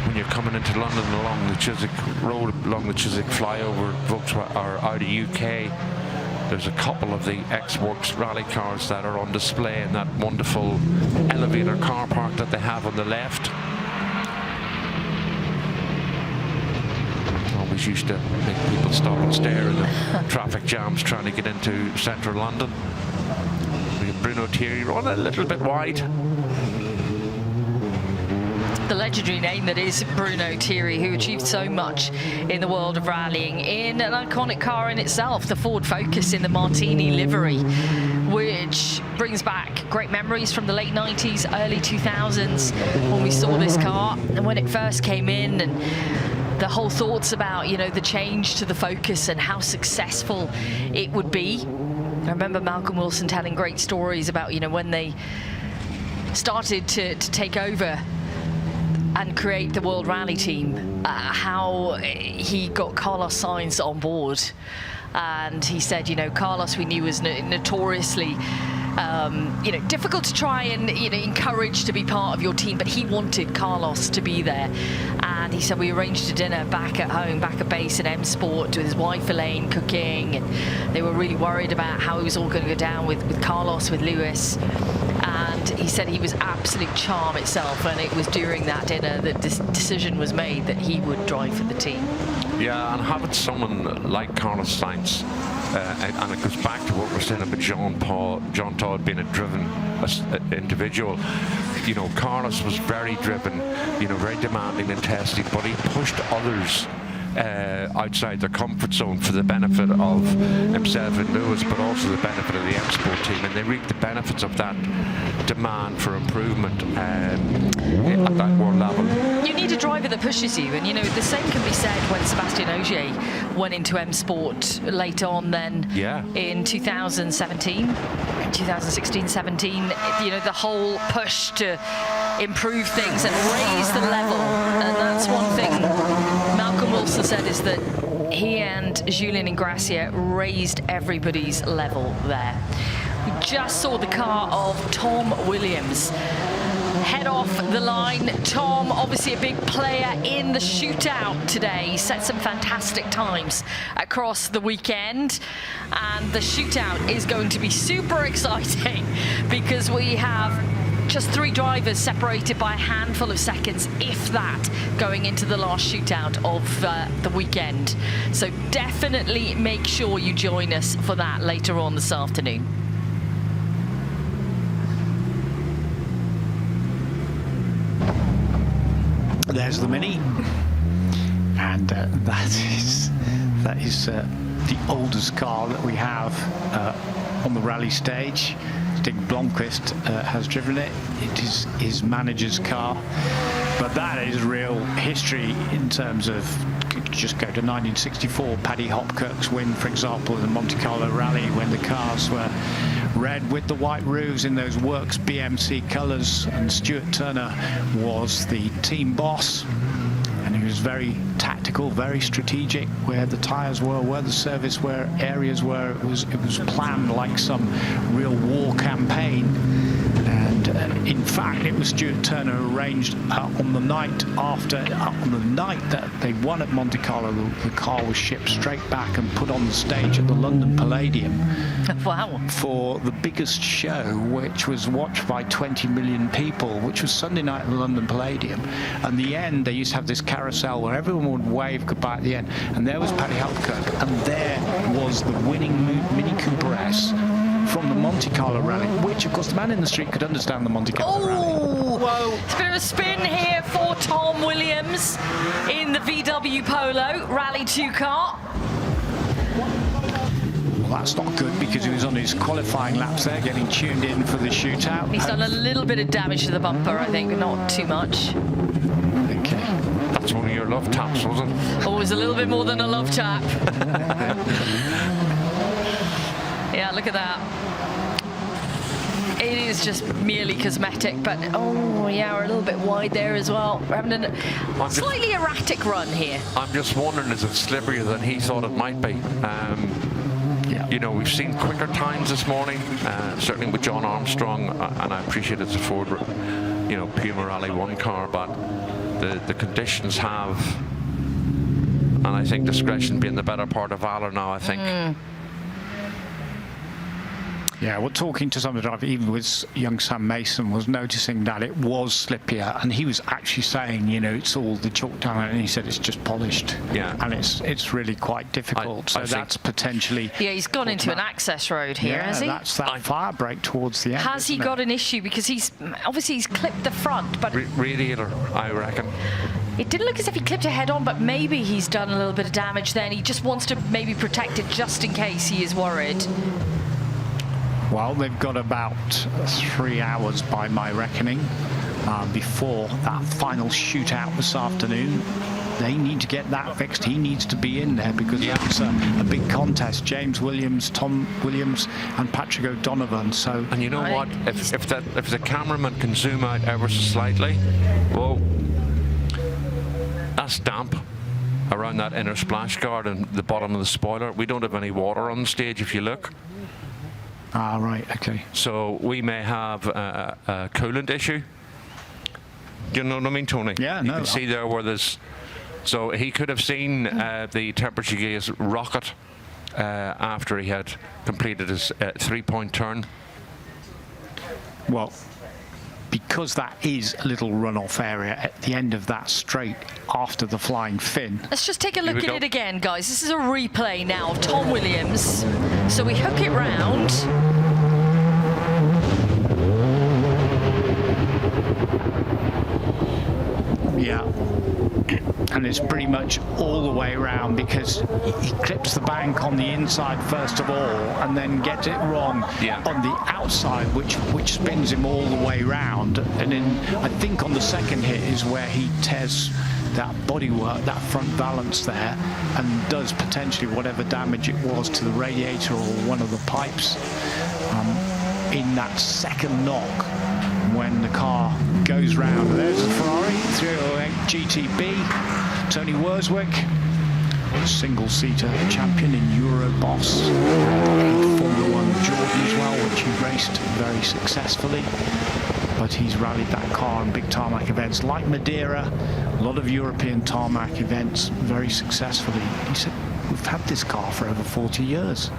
S3: when you're coming into London along the Chiswick Road, along the Chiswick flyover, Volkswagen or Audi UK, there's a couple of the X-Works rally cars that are on display in that wonderful elevator car park that they have on the left. Always used to make people stop and stare in the traffic jams trying to get into central London. We have Bruno Thierry run a little bit wide.
S1: The legendary name that is Bruno Thierry, who achieved so much in the world of rallying in an iconic car in itself, the Ford Focus in the Martini livery, which brings back great memories from the late 90s, early 2000s when we saw this car and when it first came in, and the whole thoughts about, you know, the change to the Focus and how successful it would be. I remember Malcolm Wilson telling great stories about, you know, when they started to take over and create the World Rally Team, how he got Carlos Sainz on board. And he said, you know, Carlos we knew was notoriously you know, difficult to try and, you know, encourage to be part of your team, but he wanted Carlos to be there. And he said we arranged a dinner back at home, back at base at M Sport, with his wife Elaine cooking, and they were really worried about how it was all going to go down with Carlos, with Lewis. And he said he was absolute charm itself, and it was during that dinner that this decision was made that he would drive for the team.
S3: Yeah, and having someone like Carlos Sainz, and it goes back to what we're saying about Jean Todt being a driven individual. You know, Carlos was very driven, you know, very demanding and testing, but he pushed others outside their comfort zone for the benefit of himself and Lewis, but also the benefit of the M Sport team, and they reaped the benefits of that demand for improvement at that world level.
S1: You need a driver that pushes you, and you know the same can be said when Sébastien Ogier went into M Sport late on then in 2016-17. You know, the whole push to improve things and raise the level, and that's one thing Malcolm Wilson said, is that he and Julien Ingrassia raised everybody's level there. We just saw the car of Tom Williams head off the line. Tom, obviously a big player in the shootout today. He set some fantastic times across the weekend, and the shootout is going to be super exciting because we have just 3 drivers separated by a handful of seconds, if that, going into the last shootout of the weekend. So definitely make sure you join us for that later on this afternoon.
S2: There's the Mini, and that is the oldest car that we have on the rally stage. Stig Blomqvist has driven it. It is his manager's car, but that is real history in terms of, just go to 1964, Paddy Hopkirk's win, for example, in the Monte Carlo Rally, when the cars were red with the white roofs in those Works BMC colours, and Stuart Turner was the team boss, and he was very tactical, very strategic, where the tyres were, where the service were, areas were. It was planned like some real war campaign. And in fact, it was Stuart Turner who arranged on the night that they won at Monte Carlo, the car was shipped straight back and put on the stage at the London Palladium.
S1: Wow.
S2: For the biggest show, which was watched by 20 million people, which was Sunday night at the London Palladium. And the end, they used to have this carousel where everyone would wave goodbye at the end. And there was Paddy Hopkirk, and there was the winning Mini Cooper S from the Monte Carlo rally, which, of course, the man in the street could understand the Monte Carlo rally.
S1: Whoa! It's a bit of a spin here for Tom Williams in the VW Polo Rally 2 car.
S2: Well, that's not good because he was on his qualifying laps there, getting tuned in for the shootout.
S1: He's done a little bit of damage to the bumper, I think, not too much.
S2: Okay.
S3: That's one of your love taps, wasn't it?
S1: Always a little bit more than a love tap. Yeah, look at that. It is just merely cosmetic, but oh yeah, we're a little bit wide there as well. We're having a slightly erratic run here.
S3: I'm just wondering, is it slipperier than he thought it might be? You know, we've seen quicker times this morning, certainly with John Armstrong, and I appreciate it's a Ford, you know, Puma Rally 1 car, but the conditions have, and I think discretion being the better part of valor now, I think.
S2: Yeah, we're talking to some of the drivers, even with young Sam Mason, was noticing that it was slippier, and he was actually saying, you know, it's all the chalk down, and he said it's just polished.
S3: Yeah.
S2: And it's really quite difficult. So that's potentially.
S1: Yeah, he's gone into an access road here, has he?
S2: That's that fire brake towards the end.
S1: Has he got an issue? Because he's clipped the front, but
S3: radiator, I reckon.
S1: It didn't look as if he clipped it head on, but maybe he's done a little bit of damage then. He just wants to maybe protect it just in case he is worried.
S2: Well, they've got about 3 hours by my reckoning before that final shootout this afternoon. They need to get that fixed. He needs to be in there because that's a big contest. James Williams, Tom Williams, and Patrick O'Donovan. So,
S3: and you know what? If the cameraman can zoom out ever so slightly, well, that's damp around that inner splash guard and the bottom of the spoiler. We don't have any water on the stage if you look.
S2: Ah, right, okay.
S3: So we may have a coolant issue. Do you know what I mean, Tony?
S2: Yeah,
S3: you can see there where there's. So he could have seen the temperature gauge rocket after he had completed his 3-point turn.
S2: Well, because that is a little runoff area at the end of that straight after the flying fin.
S1: Let's just take a look at it again, guys. This is a replay now of Tom Williams. So we hook it round.
S2: Yeah. And it's pretty much all the way around because he clips the bank on the inside first of all and then gets it wrong on the outside, which spins him all the way round. And then I think on the second hit is where he tears that bodywork, that front balance there, and does potentially whatever damage it was to the radiator or one of the pipes in that second knock when the car goes round. There's the Ferrari 308 GTB. Tony Worswick, single-seater champion in Euroboss, and Formula 1 Jordan as well, which he raced very successfully. But he's rallied that car in big tarmac events like Madeira, a lot of European tarmac events very successfully. He said, we've had this car for over 40 years.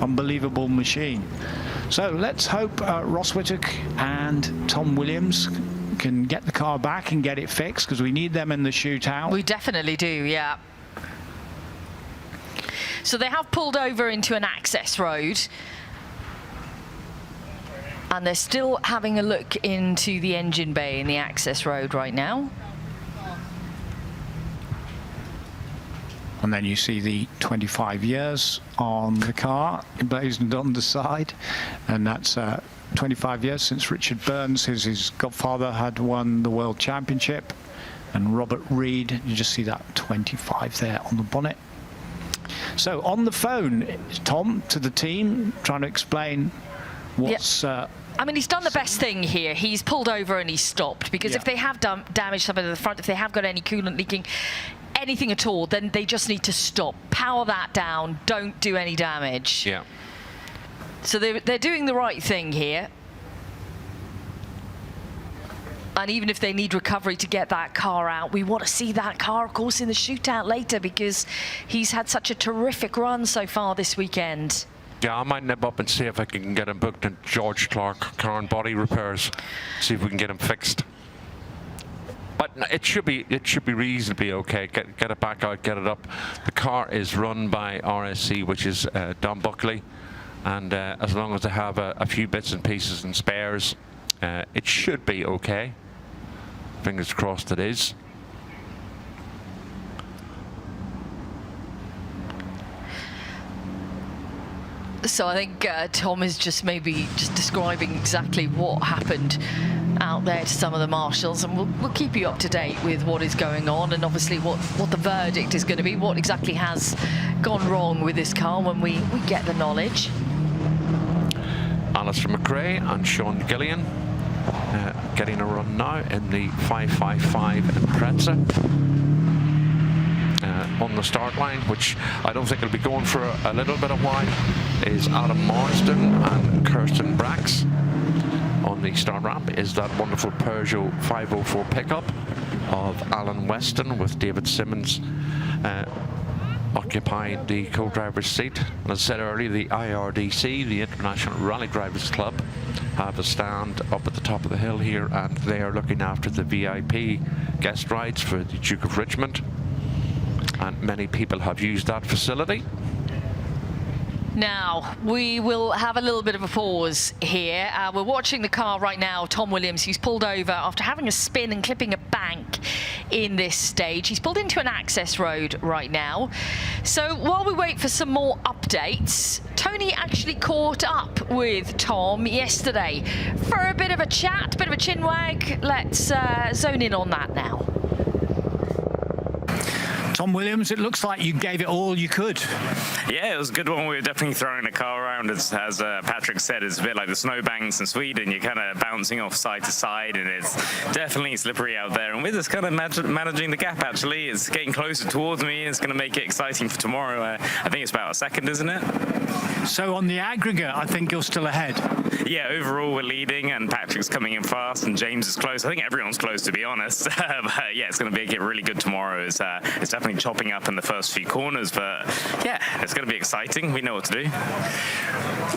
S2: Unbelievable machine. So let's hope Ross Whittock and Tom Williams can get the car back and get it fixed, because we need them in the shootout.
S1: We definitely do, yeah. So they have pulled over into an access road, and they're still having a look into the engine bay in the access road right now.
S2: And then you see the 25 years on the car emblazoned on the side, and that's 25 years since Richard Burns, his godfather, had won the World Championship, and Robert Reed. You just see that 25 there on the bonnet. So on the phone, Tom, to the team, trying to explain what's...
S1: I mean, he's done the best thing here. He's pulled over and he's stopped, because if they have damaged something at the front, if they have got any coolant leaking, anything at all, then they just need to stop, power that down, don't do any damage.
S3: Yeah.
S1: So they're doing the right thing here. And even if they need recovery to get that car out, we want to see that car, of course, in the shootout later, because he's had such a terrific run so far this weekend.
S3: Yeah, I might nip up and see if I can get him booked in George Clark Car and Body Repairs, see if we can get him fixed. But it should be reasonably okay. Get it back out, get it up. The car is run by RSC, which is Don Buckley, and as long as they have a few bits and pieces and spares, it should be okay. Fingers crossed it is.
S1: So I think Tom is just maybe just describing exactly what happened out there to some of the marshals, and we'll keep you up to date with what is going on, and obviously what the verdict is going to be, what exactly has gone wrong with this car when we get the knowledge.
S3: Alistair McRae and Sean Gillian getting a run now in the 555 Impreza. On the start line, which I don't think will be going for a little bit of while, is Adam Marsden and Kirsten Brax. On the start ramp is that wonderful Peugeot 504 pickup of Alan Weston with David Simmons occupying the co-driver's seat. And as I said earlier, the IRDC, the International Rally Drivers Club, have a stand up at the top of the hill here, and they are looking after the VIP guest rides for the Duke of Richmond. And many people have used that facility.
S1: Now, we will have a little bit of a pause here. We're watching the car right now, Tom Williams, who's pulled over after having a spin and clipping a bank in this stage. He's pulled into an access road right now. So while we wait for some more updates, Tony actually caught up with Tom yesterday for a bit of a chat, bit of a chinwag. Let's zone in on that now.
S2: Tom Williams, it looks like you gave it all you could.
S21: Yeah, it was a good one. We were definitely throwing the car around. As Patrick said, it's a bit like the snowbanks in Sweden. You're kind of bouncing off side to side, and it's definitely slippery out there. And we're just kind of managing the gap, actually. It's getting closer towards me, and it's going to make it exciting for tomorrow. I think it's about a second, isn't it?
S2: So on the aggregate, I think you're still ahead.
S21: Yeah, overall we're leading, and Patrick's coming in fast, and James is close. I think everyone's close, to be honest. But yeah, it's going to be really good tomorrow. It's definitely chopping up in the first few corners, but yeah, it's going to be exciting. We know what to do.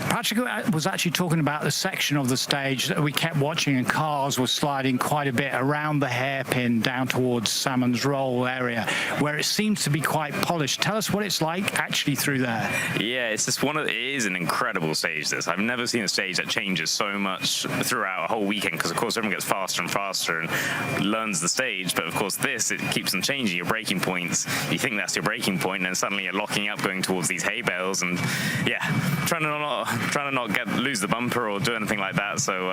S2: Patrick was actually talking about the section of the stage that we kept watching, and cars were sliding quite a bit around the hairpin down towards Salmon's Roll area, where it seems to be quite polished. Tell us what it's like actually through there.
S21: Yeah, it's just it is an incredible stage, this. I've never seen a stage that changes so much throughout a whole weekend, because of course everyone gets faster and faster and learns the stage, but of course it keeps on changing your braking points. You think that's your braking point, and suddenly you're locking up going towards these hay bales, and yeah, trying to not lose the bumper or do anything like that. So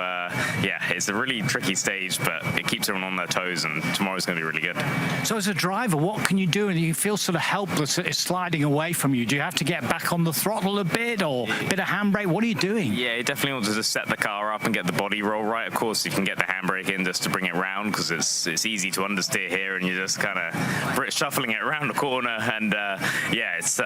S21: yeah, it's a really tricky stage, but it keeps everyone on their toes, and tomorrow's going to be really good.
S2: So as a driver, what can you do? And you feel sort of helpless that it's sliding away from you. Do you have to get back on the throttle a bit, or a bit of handbrake? What are you doing?
S21: Yeah, you definitely want to just set the car up and get the body roll right. Of course, you can get the handbrake in just to bring it round, because it's easy to understeer here, and you're just kind of shuffling it around the corner. And yeah, it's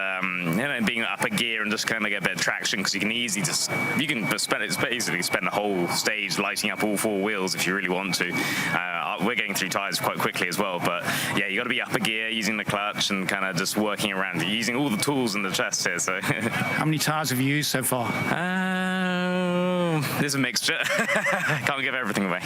S21: being up a gear and just kind of get a bit of traction, because you can basically spend the whole stage lighting up all four wheels if you really want to. We're getting through tyres quite quickly as well, but yeah, you got to be up a gear, using the clutch, and kind of just working around, using all the tools in the chest here. So
S2: how many tyres have you used so far?
S21: There's a mixture. Can't give everything away.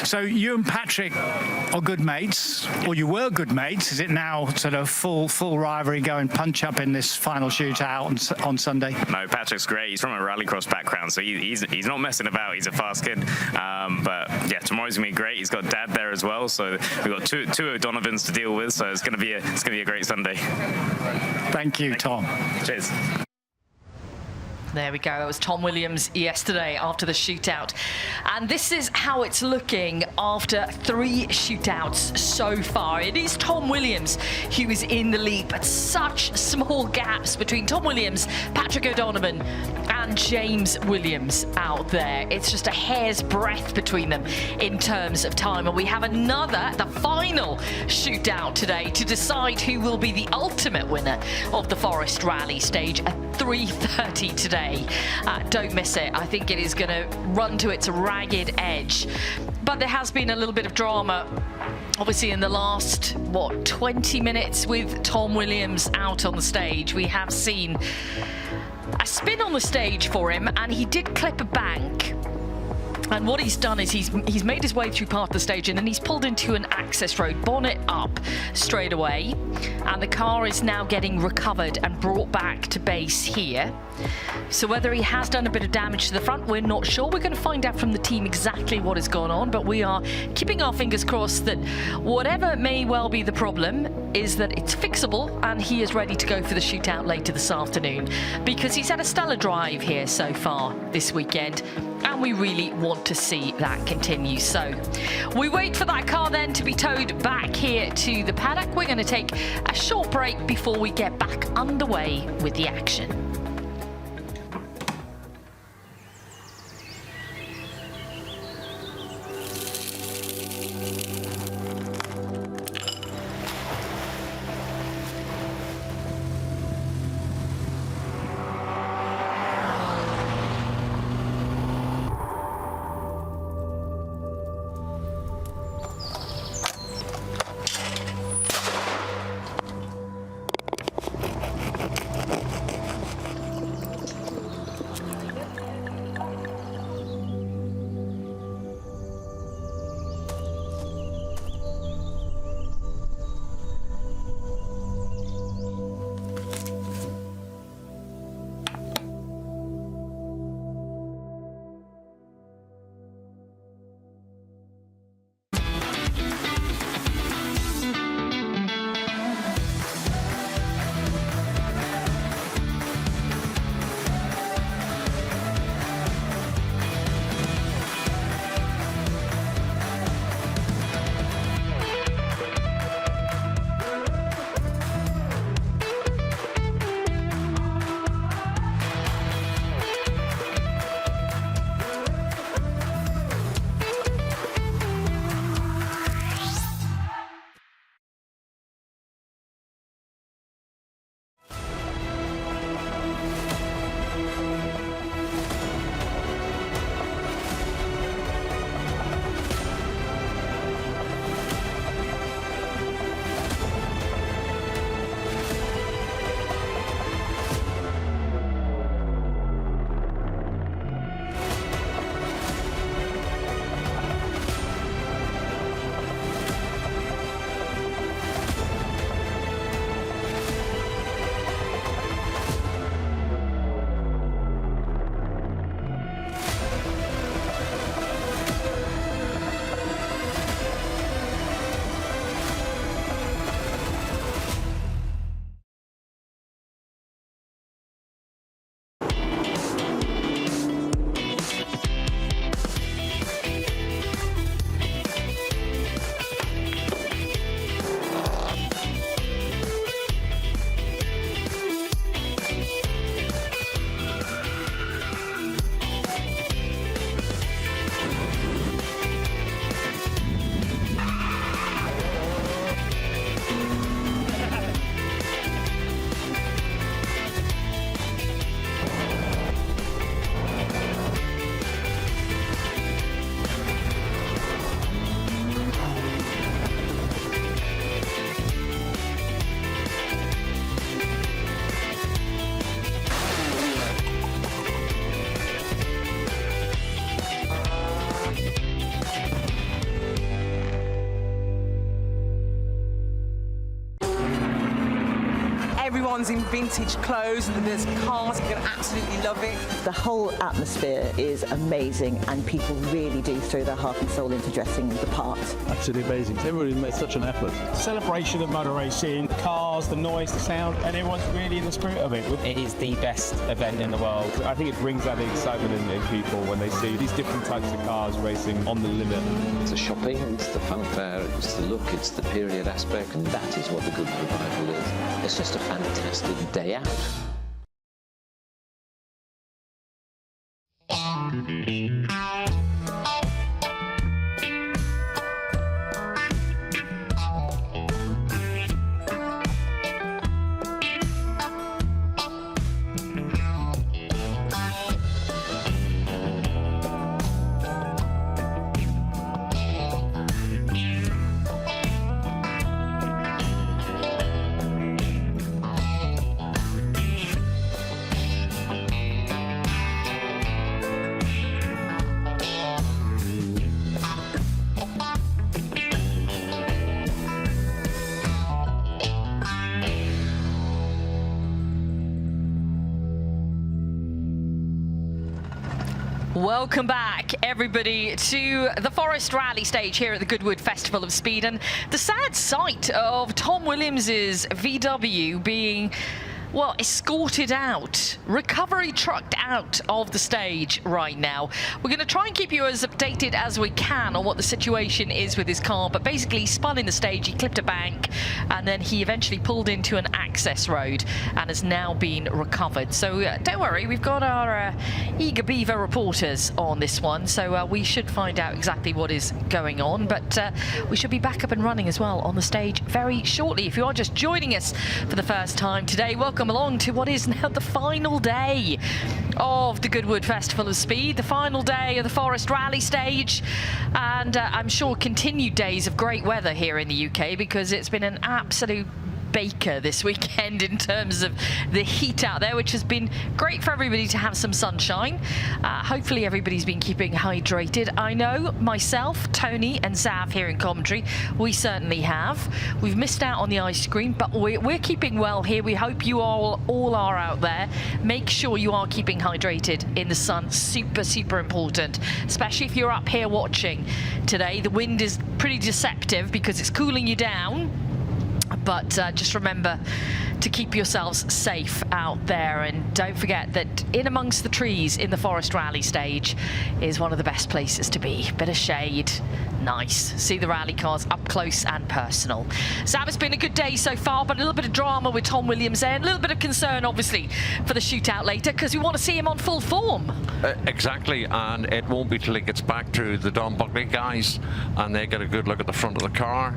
S2: So you and Patrick are good mates, or you were good mates. Is it now sort of full rivalry, going punch up in this final shootout on Sunday?
S21: No, Patrick's great. He's from a rallycross background, so he's not messing about. He's a fast kid. But yeah, tomorrow's gonna be great. He's got Dad there as well, so we've got two O'Donovans to deal with. So it's gonna be a great Sunday.
S2: Thank you, Tom.
S21: Cheers.
S1: There we go. That was Tom Williams yesterday after the shootout. And this is how it's looking after 3 shootouts so far. It is Tom Williams who is in the lead, but such small gaps between Tom Williams, Patrick O'Donovan and James Williams out there. It's just a hair's breadth between them in terms of time. And we have the final shootout today to decide who will be the ultimate winner of the Forest Rally Stage at 3:30 today. Don't miss it. I think it is going to run to its ragged edge. But there has been a little bit of drama, obviously, in the last, 20 minutes with Tom Williams out on the stage. We have seen a spin on the stage for him, and he did clip a bank. And what he's done is he's made his way through part of the stage, and then he's pulled into an access road, bonnet up straight away, and the car is now getting recovered and brought back to base here. So whether he has done a bit of damage to the front, we're not sure. We're going to find out from the team exactly what has gone on, but we are keeping our fingers crossed that whatever may well be the problem is that it's fixable and he is ready to go for the shootout later this afternoon, because he's had a stellar drive here so far this weekend, and we really want to see that continue. So we wait for that car then to be towed back here to the paddock. We're going to take a short break before we get back underway with the action.
S6: Everyone's in vintage clothes and there's cars, you're going to absolutely love it.
S7: The whole atmosphere is amazing, and people really do throw their heart and soul into dressing the part.
S9: Absolutely amazing. Everybody made such an effort. Celebration of motor racing, the cars, the noise, the sound, and everyone's really in the spirit of it.
S10: It is the best event in the world.
S8: I think it brings out the excitement in people when they see these different types of cars racing on the limit.
S11: It's the shopping, it's the fanfare, it's the look, it's the period aspect, and that is what the good revival is. It's just a fantastic day out.
S1: Welcome back, everybody, to the Forest Rally Stage here at the Goodwood Festival of Speed, and the sad sight of Tom Williams's VW being, well, escorted out, recovery trucked out of the stage right now. We're going to try and keep you as updated as we can on what the situation is with his car, but basically he spun in the stage, he clipped a bank, and then he eventually pulled into an access road and has now been recovered. So don't worry, we've got our eager beaver reporters on this one, so we should find out exactly what is going on, but we should be back up and running as well on the stage very shortly. If you are just joining us for the first time today, welcome along to what is now the final day of the Goodwood Festival of Speed, the final day of the Forest Rally Stage, and I'm sure continued days of great weather here in the UK, because it's been an absolute baker this weekend in terms of the heat out there, which has been great for everybody to have some sunshine. Hopefully everybody's been keeping hydrated. I know myself, Tony and Zav here in commentary, we certainly have. We've missed out on the ice cream, but we're keeping well here. We hope you all are out there. Make sure you are keeping hydrated in the sun. Super, super important, especially if you're up here watching today. The wind is pretty deceptive because it's cooling you down. But just remember to keep yourselves safe out there, and don't forget that in amongst the trees in the Forest Rally Stage is one of the best places to be. Bit of shade, nice. See the rally cars up close and personal. Sam, it's been a good day so far, but a little bit of drama with Tom Williams there, and a little bit of concern obviously for the shootout later, because we want to see him on full form.
S3: Exactly, and it won't be till he gets back to the Don Buckley guys and they get a good look at the front of the car.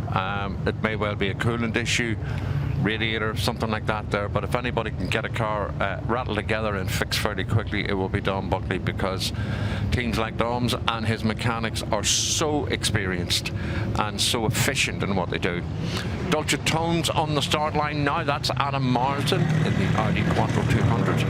S3: It may well be a coolant issue, radiator, something like that there, but if anybody can get a car rattled together and fixed fairly quickly, it will be Don Buckley, because teams like Dom's and his mechanics are so experienced and so efficient in what they do. Dulcet tones on the start line now. That's Adam Marsden in the Audi Quattro 200.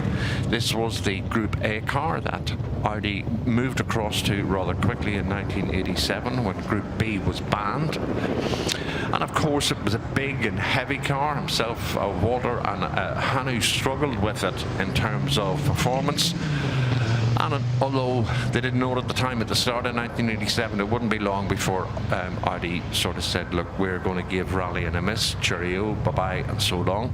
S3: This was the Group A car that Audi moved across to rather quickly in 1987 when Group B was banned. And of course it was a big and heavy car. Himself, Walter and Hanu struggled with it in terms of performance. And although they didn't know it at the time at the start of 1987, it wouldn't be long before Audi sort of said, look, we're going to give rallying a miss, cheerio, bye-bye, and so long.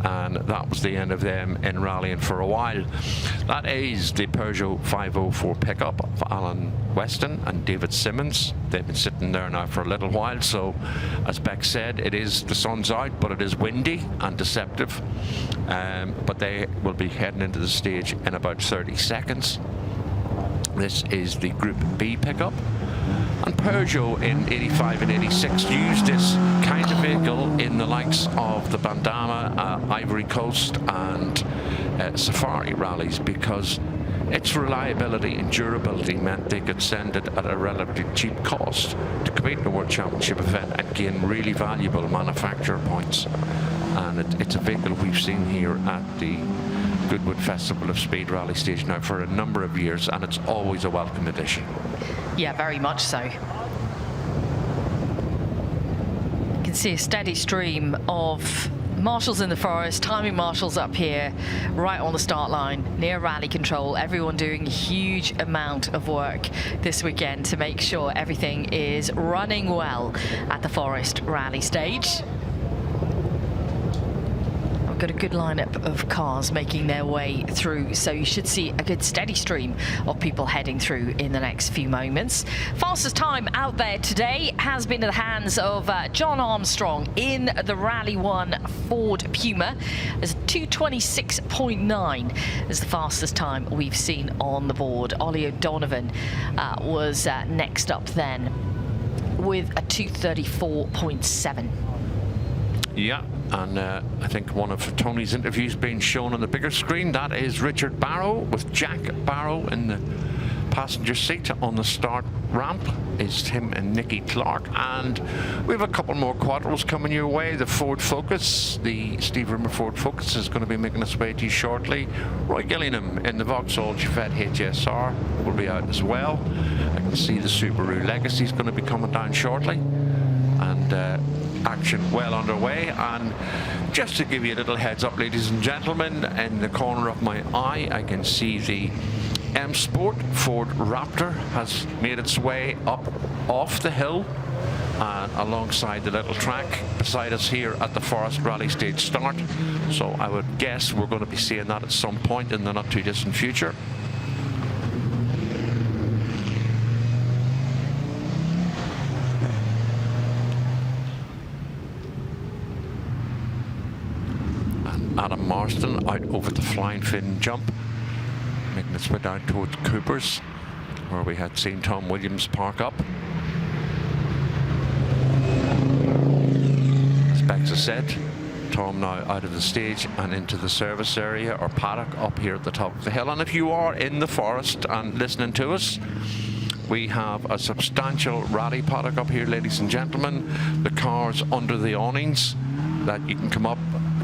S3: And that was the end of them in rallying for a while. That is the Peugeot 504 pickup of Alan Weston and David Simmons. They've been sitting there now for a little while, so as Beck said, the sun's out, but it is windy and deceptive. But they will be heading into the stage in about 30 seconds. This is the Group B pickup. And Peugeot in 85 and 86 used this kind of vehicle in the likes of the Bandama, Ivory Coast and Safari rallies, because its reliability and durability meant they could send it at a relatively cheap cost to compete in the World Championship event and gain really valuable manufacturer points. And it's a vehicle we've seen here at the Goodwood Festival of Speed Rally Stage now for a number of years, and it's always a welcome addition.
S1: Yeah, very much so. You can see a steady stream of marshals in the forest, timing marshals up here, right on the start line, near rally control. Everyone doing a huge amount of work this weekend to make sure everything is running well at the Forest Rally Stage. Got a good lineup of cars making their way through, so you should see a good steady stream of people heading through in the next few moments. Fastest time out there today has been in the hands of John Armstrong in the Rally 1 Ford Puma, as 2:26.9 is the fastest time we've seen on the board. Ollie O'Donovan was next up then with a 2:34.7.
S3: Yeah, and I think one of Tony's interviews being shown on the bigger screen, that is Richard Barrow with Jack Barrow in the passenger seat. On the start ramp is him and Nicky Clark, and we have a couple more quadros coming your way. The Ford Focus, the Steve Rimmer Ford Focus, is going to be making its way to you shortly. Roy Gillingham in the Vauxhall Chevette HSR will be out as well. I can see the Subaru Legacy is going to be coming down shortly, and action well underway. And just to give you a little heads up, ladies and gentlemen, in the corner of my eye I can see the M Sport Ford Raptor has made its way up off the hill and alongside the little track beside us here at the Forest Rally Stage start. So I would guess we're going to be seeing that at some point in the not too distant future. Adam Marston out over the flying fin jump, making its way down towards Cooper's, where we had seen Tom Williams park up. As Bex has said, Tom now out of the stage and into the service area or paddock up here at the top of the hill. And if you are in the forest and listening to us, we have a substantial rally paddock up here, ladies and gentlemen. The cars under the awnings that you can come up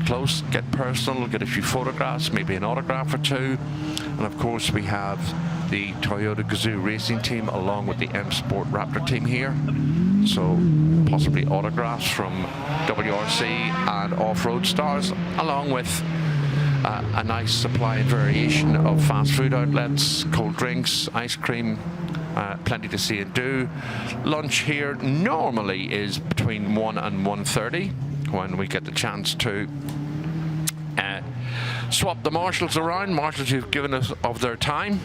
S3: close, get personal, get a few photographs, maybe an autograph or two. And of course we have the Toyota Gazoo racing team along with the M Sport Raptor team here. So possibly autographs from WRC and off-road stars, along with a nice supply and variation of fast food outlets, cold drinks, ice cream, plenty to see and do. Lunch here normally is between 1 and 1:30 when we get the chance to swap the marshals around, marshals who've given us of their time.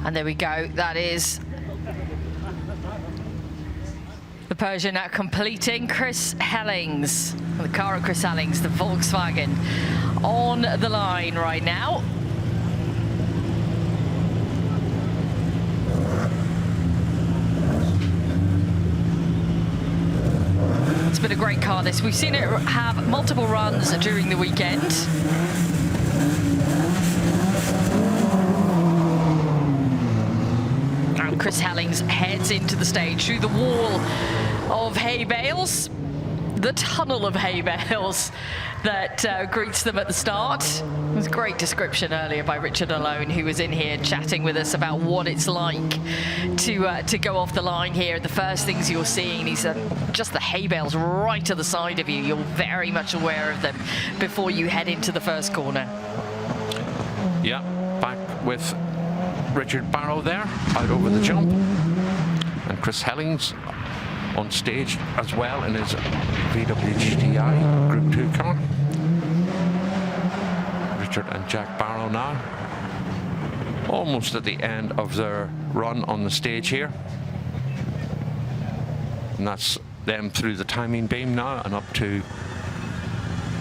S1: And there we go, that is the Peugeot now completing. Chris Hellings, the car of Chris Hellings, the Volkswagen, on the line right now. It's been a great car this. We've seen it have multiple runs during the weekend. And Chris Hellings heads into the stage through the wall of hay bales, the tunnel of hay bales that greets them at the start. It was a great description earlier by Richard Alone, who was in here chatting with us about what it's like to go off the line here. The first things you're seeing is just the hay bales right to the side of you. You're very much aware of them before you head into the first corner.
S3: Yeah, back with Richard Barrow there, out over the jump. And Chris Hellings on stage as well in his VW GTI Group 2 car. Richard and Jack Barrow now almost at the end of their run on the stage here. And that's them through the timing beam now and up to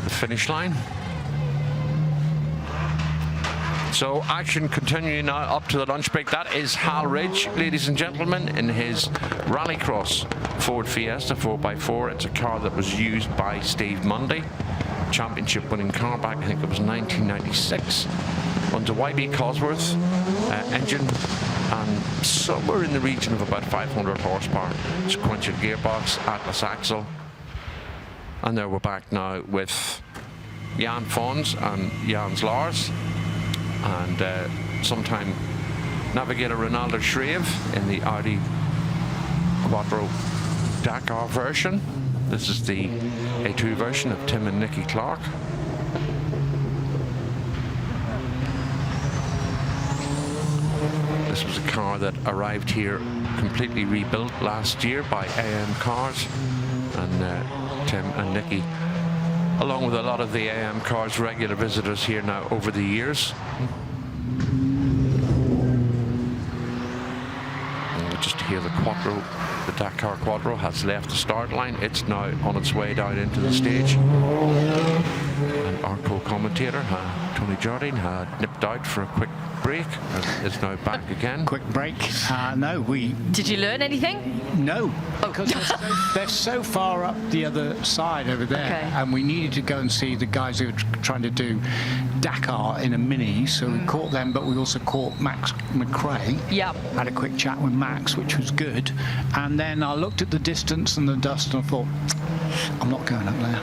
S3: the finish line. So action continuing now up to the lunch break. That is Hal Ridge, ladies and gentlemen, in his Rallycross Ford Fiesta 4x4. It's a car that was used by Steve Mundy, championship winning car back, I think it was 1996, under YB Cosworth engine, and somewhere in the region of about 500 horsepower, sequential gearbox, Atlas axle. And there we're back now with Jan Fons and Jans Lars, and sometime navigator Ronaldo Shreve in the Audi Quattro Dakar version. This is the A2 version of Tim and Nicky Clark. This was a car that arrived here completely rebuilt last year by AM Cars, and Tim and Nicky, along with a lot of the AM Cars regular visitors here now over the years. And we just hear the Quattro, the Dakar Quattro has left the start line. It's now on its way down into the stage. And our co-commentator, Tony Jardine, had nipped out for a quick break and is now back again.
S2: Quick break. No, we...
S1: Did you learn anything?
S2: No, because they're so far up the other side over there,
S1: okay.
S2: And we needed to go and see the guys who were trying to do Dakar in a Mini, so we caught them, but we also caught Max McRae.
S1: Yep.
S2: Had a quick chat with Max, which was good. And then I looked at the distance and the dust and I thought, I'm not going up there.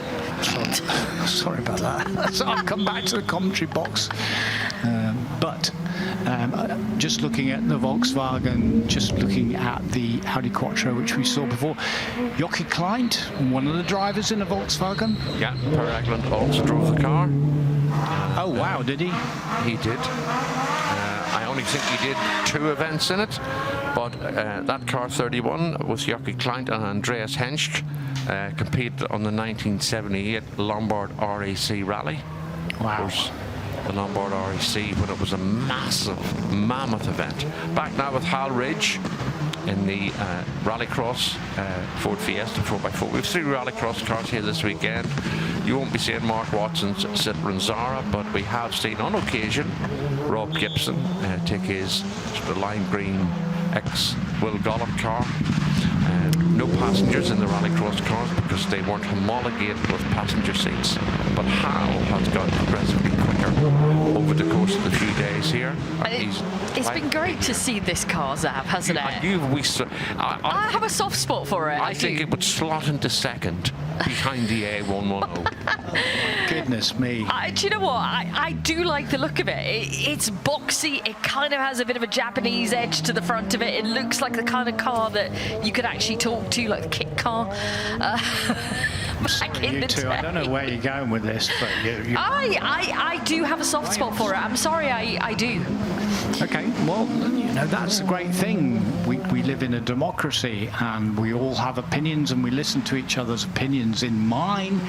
S2: Sorry about that. So I've come back to the commentary box. But just looking at the Volkswagen, just looking at the Audi Quattro, which we saw before. Joachim Klein, one of the drivers in a Volkswagen.
S3: Yeah, Per Eklund also drove the car.
S2: Oh, wow, did he?
S3: He did. I only think he did 2 events in it, but that car 31 was Joachim Klein and Andreas Hensch, competed on the 1978 Lombard RAC Rally.
S2: Wow.
S3: The Lombard RAC, when it was a massive, mammoth event. Back now with Hal Ridge in the Rallycross Ford Fiesta 4x4. We've 3 Rallycross cars here this weekend. You won't be seeing Mark Watson's Citroen Zara, but we have seen on occasion Rob Gibson take his sort of lime green ex-Will Gollop car. No passengers in the Rallycross cars because they weren't homologated with passenger seats. But Hal has got progressively quicker over the course of the few days here.
S1: It's been great to see this car, Zav, hasn't it? I have a soft spot for it.
S3: I think it would slot into second behind the A110.
S2: Goodness me.
S1: Do you know what? I do like the look of it. It's boxy. It kind of has a bit of a Japanese edge to the front of it. It looks like the kind of car that you could actually talk to, like the kit car. Back in the day.
S2: I don't know where you're going with this, but
S1: I do have a soft spot for it. I'm sorry, I do.
S2: Okay, well, you know, that's a great thing. We live in a democracy and we all have opinions and we listen to each other's opinions. In mine,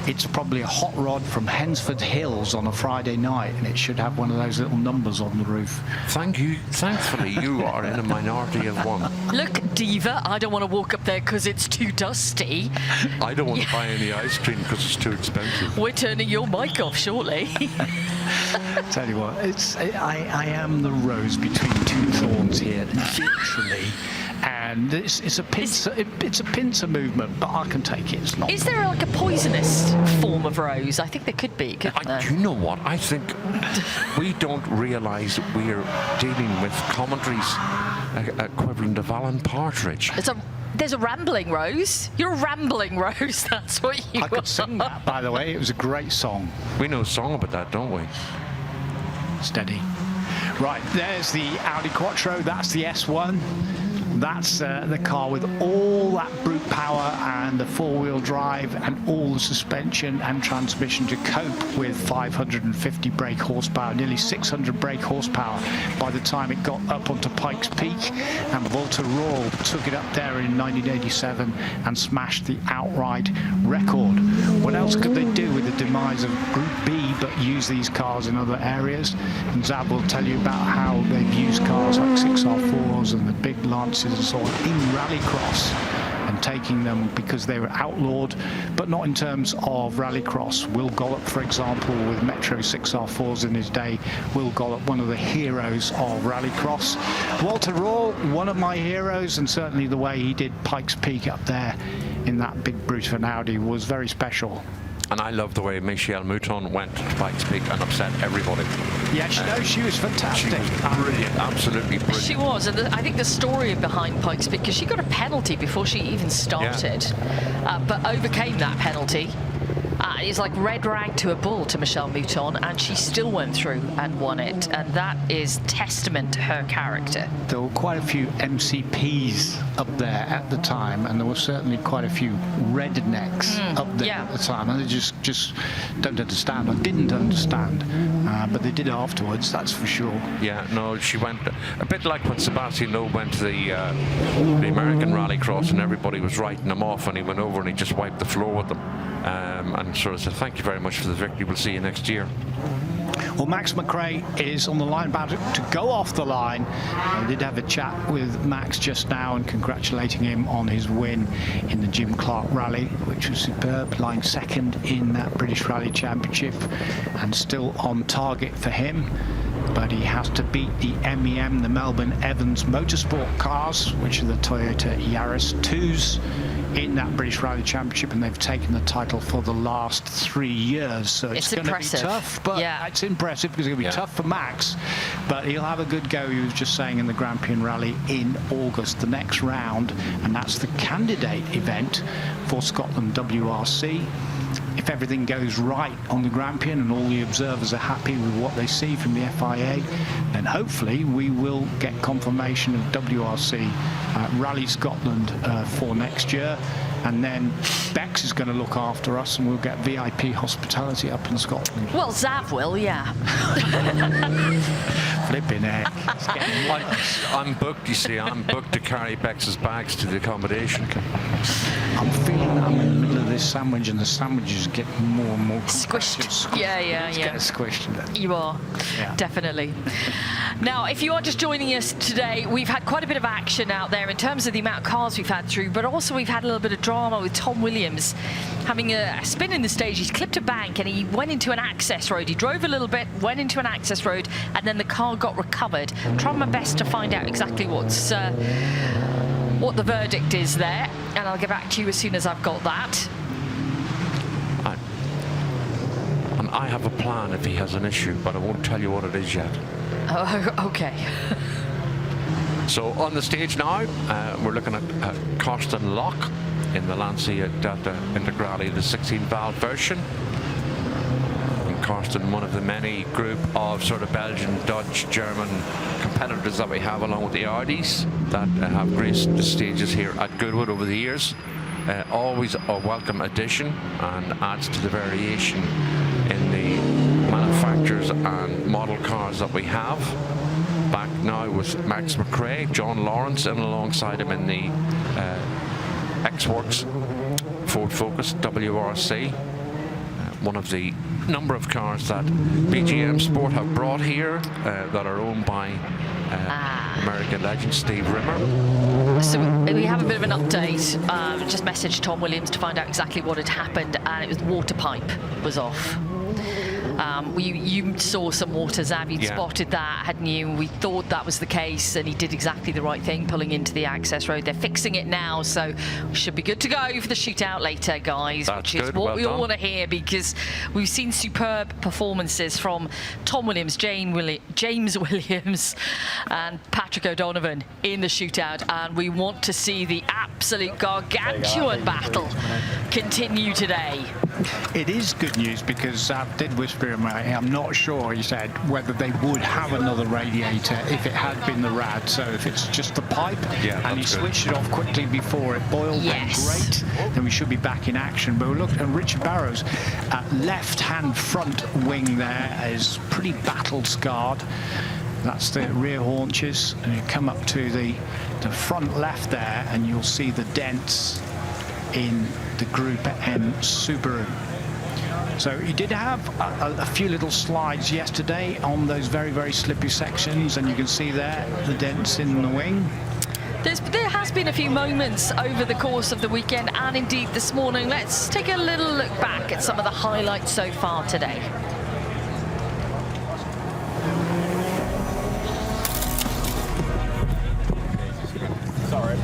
S2: it's probably a hot rod from Hensford Hills on a Friday night, and it should have one of those little numbers on the roof.
S3: Thank you. Thankfully, you are in a minority of one.
S1: Look, Diva, I don't want to walk up there because it's too dusty.
S3: I don't want to buy any ice cream because it's too expensive.
S1: We're turning your mic off shortly.
S2: Tell you what, I am the rose between 2 thorns here, literally. And it's a pincer movement, but I can take it. It's not.
S1: Is there like a poisonous form of rose? I think there could be.
S3: You know what? I think we don't realise we're dealing with commentaries equivalent of Alan Partridge.
S1: There's a rambling rose. You're a rambling rose. That's what you are.
S2: I could sing that, by the way. It was a great song.
S3: We know a song about that, don't we?
S2: Steady. Right, there's the Audi Quattro. That's the S1. That's the car with all that brute power and the 4-wheel drive and all the suspension and transmission to cope with 550 brake horsepower, nearly 600 brake horsepower by the time it got up onto Pikes Peak. And Walter Rohrl took it up there in 1987 and smashed the outright record. What else could they do with the demise of Group B but use these cars in other areas? And Zab will tell you about how they've used cars like 6R4s and the big Lancers and so on in rallycross, and taking them because they were outlawed, but not in terms of rallycross. Will Gollop, for example, with Metro 6R4s in his day, Will Gollop, one of the heroes of rallycross. Walter Rohrl, one of my heroes, and certainly the way he did Pikes Peak up there in that big brute of an Audi was very special.
S3: And I love the way Michelle Mouton went to Pikes Peak and upset everybody.
S2: Yeah, she was fantastic.
S3: She was brilliant, absolutely brilliant.
S1: She was, and I think the story behind Pikes Peak, because she got a penalty before she even started, but overcame that penalty. It's like red rag to a bull to Michelle Mouton, and she still went through and won it, and that is testament to her character.
S2: There were quite a few MCPs up there at the time, and there were certainly quite a few rednecks up there at the time, and they just don't understand, or didn't understand, but they did afterwards, that's for sure.
S3: Yeah, no, she went a bit like when Sebastian Loeb went to the American Rallycross and everybody was writing him off, and he went over and he just wiped the floor with them. And sort of said, thank you very much for the victory, we'll see you next year.
S2: Well, Max McRae is on the line, about to go off the line. I did have a chat with Max just now and congratulating him on his win in the Jim Clark Rally, which was superb, lying second in that British Rally Championship and still on target for him. But he has to beat the MEM, the Melbourne Evans Motorsport cars, which are the Toyota Yaris 2s in that British Rally Championship, and they've taken the title for the last 3 years. So it's going to be tough, but it's impressive because it's going to be tough for Max, but he'll have a good go, he was just saying, in the Grampian Rally in August, the next round, and that's the candidate event for Scotland WRC. if everything goes right on the Grampian and all the observers are happy with what they see from the FIA, then hopefully we will get confirmation of WRC Rally Scotland for next year. And then Bex is going to look after us, and we'll get VIP hospitality up in Scotland.
S1: Well, Zav will, yeah.
S2: Flipping heck.
S3: I'm booked, you see. I'm booked to carry Bex's bags to the accommodation.
S2: I'm feeling that I'm in the middle of this sandwich, and the sandwiches get more and more
S1: squished. Yeah.
S2: Get squished.
S1: You are, definitely. Now, if you are just joining us today, we've had quite a bit of action out there in terms of the amount of cars we've had through, but also we've had a little bit of drama with Tom Williams having a spin in the stage. He's clipped a bank and he went into an access road. He drove a little bit, went into an access road, and then the car got recovered. I'm trying my best to find out exactly what the verdict is there, and I'll get back to you as soon as I've got that.
S3: And I have a plan if he has an issue, but I won't tell you what it is yet.
S1: Oh, okay.
S3: So on the stage now, we're looking at Karsten Lock in the Lancia Delta Integrale, the 16-valve version. And Karsten, one of the many group of sort of Belgian, Dutch, German competitors that we have, along with the Audis that have graced the stages here at Goodwood over the years. Always a welcome addition and adds to the variation in the manufacturers and model cars that we have. Back now with Max McRae, John Lawrence, and alongside him in the X-Works Ford Focus WRC. One of the number of cars that BGM Sport have brought here that are owned by American legend Steve Rimmer.
S1: So we have a bit of an update. Just messaged Tom Williams to find out exactly what had happened, and it was the water pipe was off. You saw some water, Zav, you'd spotted that, hadn't you? We thought that was the case, and he did exactly the right thing, pulling into the access road. They're fixing it now, so we should be good to go for the shootout later, guys.
S3: That's
S1: which is
S3: good.
S1: what
S3: Well
S1: we all
S3: done.
S1: want to hear, because we've seen superb performances from Tom Williams, James Williams, and Patrick O'Donovan in the shootout, and we want to see the absolute gargantuan battle continue today.
S2: It is good news, because Zav did whisper in my ear, I'm not sure, he said, whether they would have another radiator if it had been the rad. So if it's just the pipe, and he switched it off quickly before it boiled, then great. Then we should be back in action. But look, and Richard Barrow's left-hand front wing there is pretty battle-scarred. That's the rear haunches, and you come up to the front left there, and you'll see the dents in the Group M Subaru. So he did have a few little slides yesterday on those very, very slippy sections, and you can see there the dents in the wing.
S1: There has been a few moments over the course of the weekend, and indeed this morning. Let's take a little look back at some of the highlights so far today.
S8: Sorry.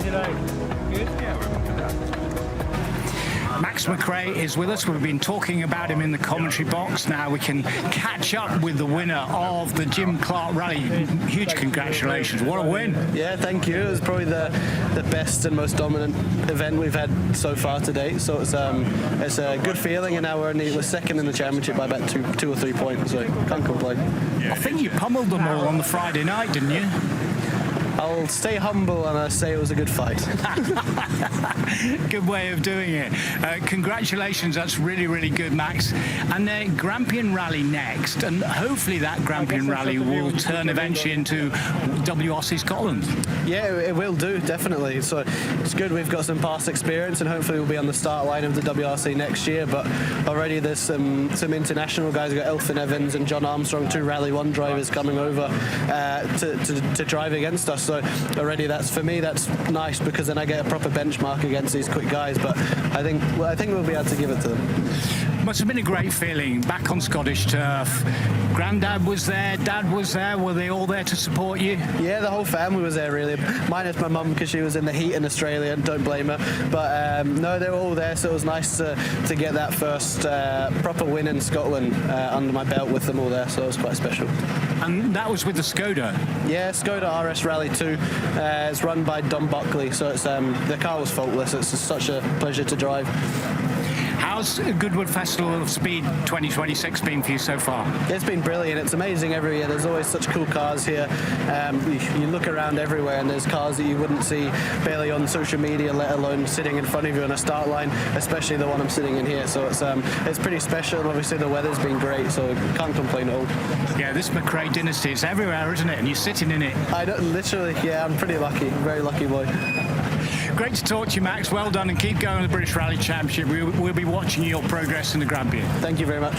S9: Good? Yeah,
S2: Max McRae is with us. We've been talking about him in the commentary box. Now we can catch up with the winner of the Jim Clark Rally. Huge congratulations. What a win.
S4: Yeah, thank you. It was probably the best and most dominant event we've had so far to date. So it's a good feeling, and now we're second in the championship by about two or 3 points, so can't complain.
S2: I think you pummeled them all on the Friday night, didn't you?
S4: I'll stay humble and I say it was a good fight.
S2: Good way of doing it. Congratulations, that's really, really good, Max. And then Grampian Rally next, and hopefully that Grampian Rally will turn eventually into WRC Scotland.
S4: Yeah, it will do, definitely. So it's good we've got some past experience, and hopefully we'll be on the start line of the WRC next year. But already there's some international guys. We've got Elfyn Evans and John Armstrong, 2 Rally 1 drivers coming over to drive against us. So already for me that's nice, because then I get a proper benchmark against these quick guys. But I think we'll be able to give it to them.
S2: Must have been a great feeling back on Scottish turf. Granddad was there, Dad was there. Were they all there to support you?
S4: Yeah, the whole family was there, really. Minus my mum, because she was in the heat in Australia, and don't blame her. But no, they were all there, so it was nice to get that first proper win in Scotland under my belt with them all there, so it was quite special.
S2: And that was with the Skoda?
S4: Yeah, Skoda RS Rally 2. It's run by Dom Buckley, so it's the car was faultless. It's such a pleasure to drive.
S2: How's Goodwood Festival of Speed 2026 been for you so far?
S4: It's been brilliant. It's amazing every year. There's always such cool cars here. You look around everywhere and there's cars that you wouldn't see barely on social media, let alone sitting in front of you on a start line, especially the one I'm sitting in here. So it's pretty special, and obviously the weather's been great, so can't complain at all.
S2: Yeah, this McRae dynasty is everywhere, isn't it? And you're sitting in it.
S4: I don't, literally, yeah, I'm pretty lucky. Very lucky boy.
S2: Great to talk to you, Max. Well done, and keep going in the British Rally Championship. We'll be watching your progress in the Grampian.
S4: Thank you very much.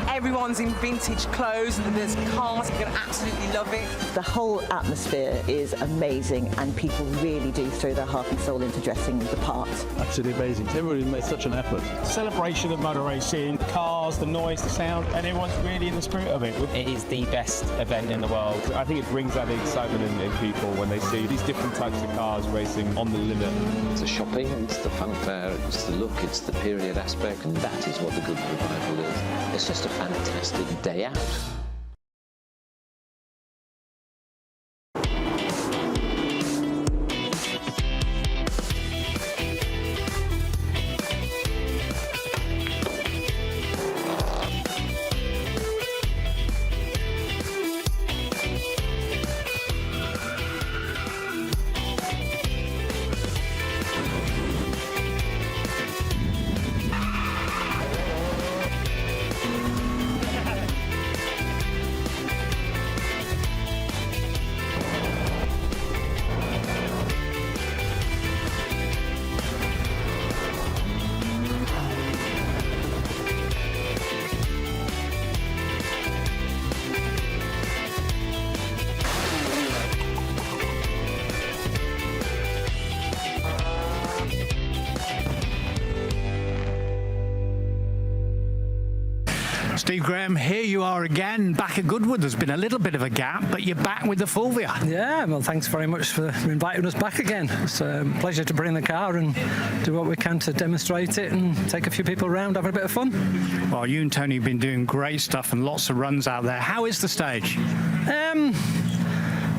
S6: Everyone's in vintage clothes, and there's cars. You're going to absolutely love it.
S7: The whole atmosphere is amazing, and people really do throw their heart and soul into dressing the part.
S9: Absolutely amazing. Everybody made such an effort. Celebration of motor racing, cars, the noise, the sound, and everyone's really in the spirit of it.
S10: It is the best event in the world.
S8: I think it brings out the excitement in people when they see these different types of cars racing on the limit.
S11: It's the shopping, it's the fanfare, it's the look, it's the period aspect, and that is what the good revival is. It's just a fantastic day out.
S2: Steve Graham, here you are again, back at Goodwood. There's been a little bit of a gap, but you're back with the Fulvia.
S5: Yeah, well, thanks very much for inviting us back again. It's a pleasure to bring the car and do what we can to demonstrate it and take a few people around, having a bit of fun.
S2: Well, you and Tony have been doing great stuff and lots of runs out there. How is the stage?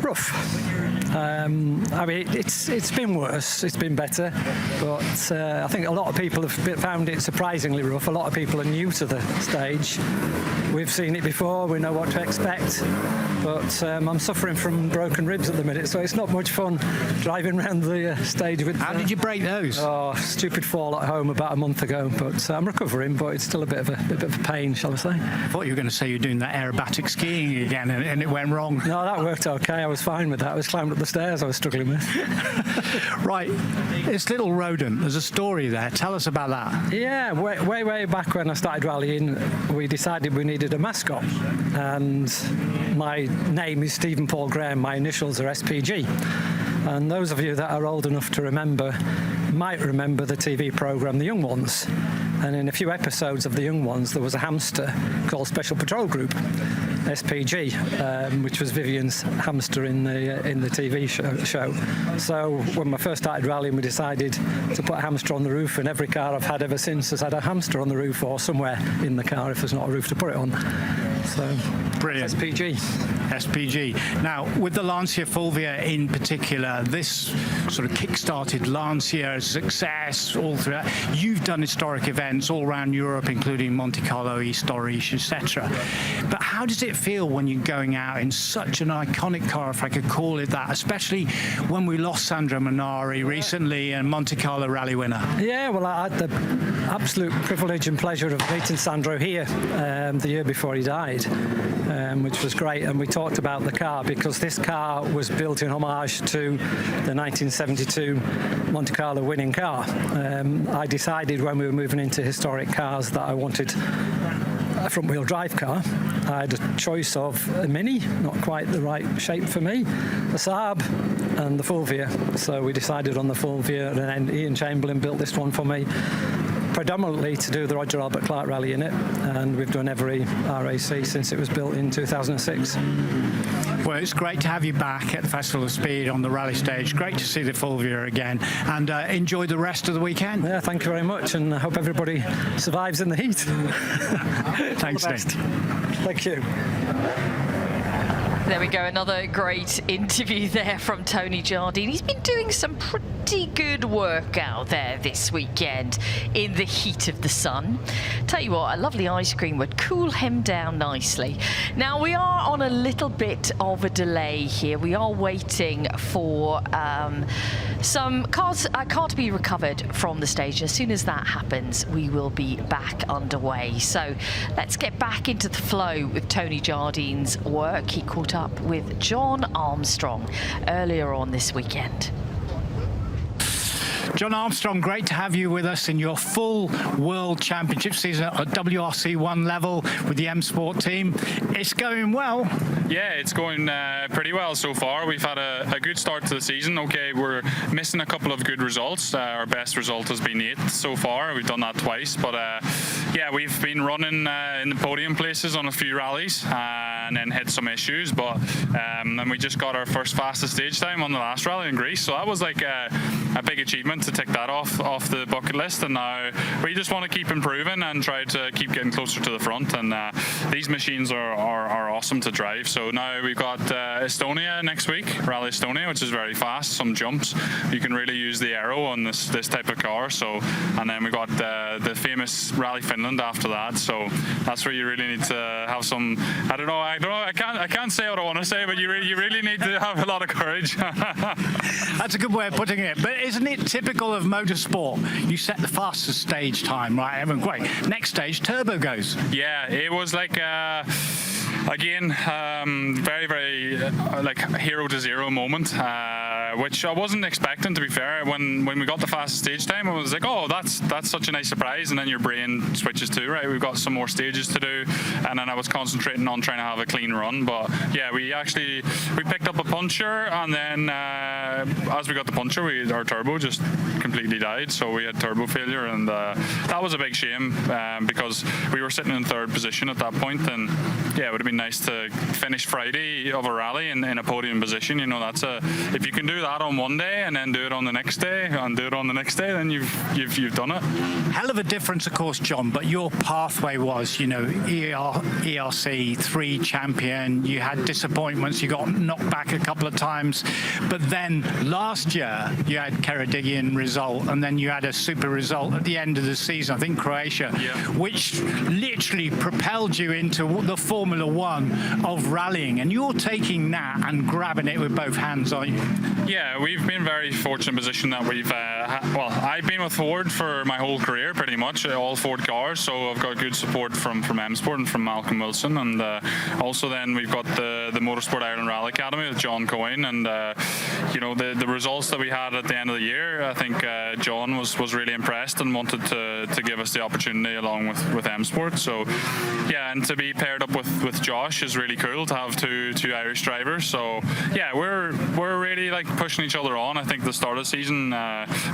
S5: Rough. I mean, it's been worse, it's been better, but I think a lot of people have found it surprisingly rough. A lot of people are new to the stage. We've seen it before, we know what to expect, but I'm suffering from broken ribs at the minute, so it's not much fun driving around the stage with...
S2: How did you break those?
S5: Oh, stupid fall at home about a month ago, but I'm recovering, but it's still a bit of a pain, shall I say.
S2: I thought you were going to say you're doing that aerobatic skiing again and it went wrong.
S5: No, that worked okay, I was fine with that. I was climbing up the stairs I was struggling with.
S2: Right, it's Little Rodent, there's a story there. Tell us about that.
S5: Yeah, way back when I started rallying, we decided we needed a mascot, and my name is Stephen Paul Graham, my initials are SPG. And those of you that are old enough to remember might remember the TV programme The Young Ones. And in a few episodes of The Young Ones, there was a hamster called Special Patrol Group, SPG, which was Vivian's hamster in the TV show. So when I first started rallying, we decided to put a hamster on the roof, and every car I've had ever since has had a hamster on the roof or somewhere in the car if there's not a roof to put it on. So,
S2: brilliant. SPG. Now, with the Lancia Fulvia in particular, this sort of kick-started Lancia success all throughout. You've done historic events all around Europe, including Monte Carlo, East Orange, etc. But how does it feel when you're going out in such an iconic car, if I could call it that, especially when we lost Sandro Minari recently and Monte Carlo rally winner?
S5: Yeah, well, I had the absolute privilege and pleasure of meeting Sandro here the year before he died, which was great. And we talked about the car because this car was built in homage to the 1972 Monte Carlo winning car. I decided when we were moving into historic cars that I wanted a front-wheel drive car. I had a choice of a Mini, not quite the right shape for me, a Saab and the Fulvia. So we decided on the Fulvia, and then Ian Chamberlain built this one for me, predominantly to do the Roger Albert Clark rally in it, and we've done every RAC since it was built in 2006.
S2: Well, it's great to have you back at the Festival of Speed on the rally stage. Great to see the Fulvia again, and enjoy the rest of the weekend.
S5: Yeah, thank you very much, and I hope everybody survives in the heat.
S2: Thanks, Nick.
S5: Thank you.
S1: There we go, another great interview there from Tony Jardine. He's been doing some pretty good work out there this weekend in the heat of the sun. Tell you what, a lovely ice cream would cool him down nicely. Now, we are on a little bit of a delay here. We are waiting for some cars to be recovered from the stage. As soon as that happens, we will be back underway. So let's get back into the flow with Tony Jardine's work. He caught up with John Armstrong earlier on this weekend.
S2: John Armstrong, great to have you with us in your full World Championship season at WRC1 level with the M Sport team. It's going well.
S18: Yeah, it's going pretty well so far. We've had a good start to the season. Okay, we're missing a couple of good results. Our best result has been 8th so far. We've done that twice, but yeah, we've been running in the podium places on a few rallies and then hit some issues, but and we just got our first fastest stage time on the last rally in Greece, so that was like a big achievement to tick that off the bucket list. And now we just want to keep improving and try to keep getting closer to the front, and these machines are awesome to drive. So now we've got Estonia next week, Rally Estonia, which is very fast, some jumps. You can really use the aero on this type of car. So, and then we got the famous Rally Finland after that, so that's where you really need to have some, I can't say what I want to say, but you really need to have a lot of courage.
S2: That's a good way of putting it. But isn't it typical of motorsport? You set the fastest stage time, right? Everyone, great. Next stage, turbo goes.
S18: Yeah, it was like again, very, very like hero to zero moment, which I wasn't expecting, to be fair. When we got the fastest stage time, I was like, oh, that's such a nice surprise. And then your brain switches to, right, we've got some more stages to do. And then I was concentrating on trying to have a clean run. But yeah, we picked up a puncture, and then as we got the puncture, our turbo just completely died, so we had turbo failure, and that was a big shame because we were sitting in third position at that point, and yeah, it would have been nice to finish Friday of a rally in a podium position. You know, if you can do that on one day and then do it on the next day and do it on the next day, then you've done it.
S2: Hell of a difference, of course, John, but your pathway was, you know, ERC 3 champion, you had disappointments, you got knocked back a couple of times, but then last year you had Ceredigion result, and then you had a super result at the end of the season, I think Croatia, which literally propelled you into the Formula One of rallying, and you're taking that and grabbing it with both hands, aren't you?
S18: Yeah, we've been very fortunate position that we've I've been with Ford for my whole career pretty much, all Ford cars, so I've got good support from M Sport and from Malcolm Wilson, and also then we've got the Motorsport Ireland Rally Academy with John Coyne, and you know, the results that we had at the end of the year, I think John was really impressed and wanted to give us the opportunity along with M Sport. So yeah, and to be paired up with Josh is really cool, to have two Irish drivers. So yeah, we're really like pushing each other on. I think the start of the season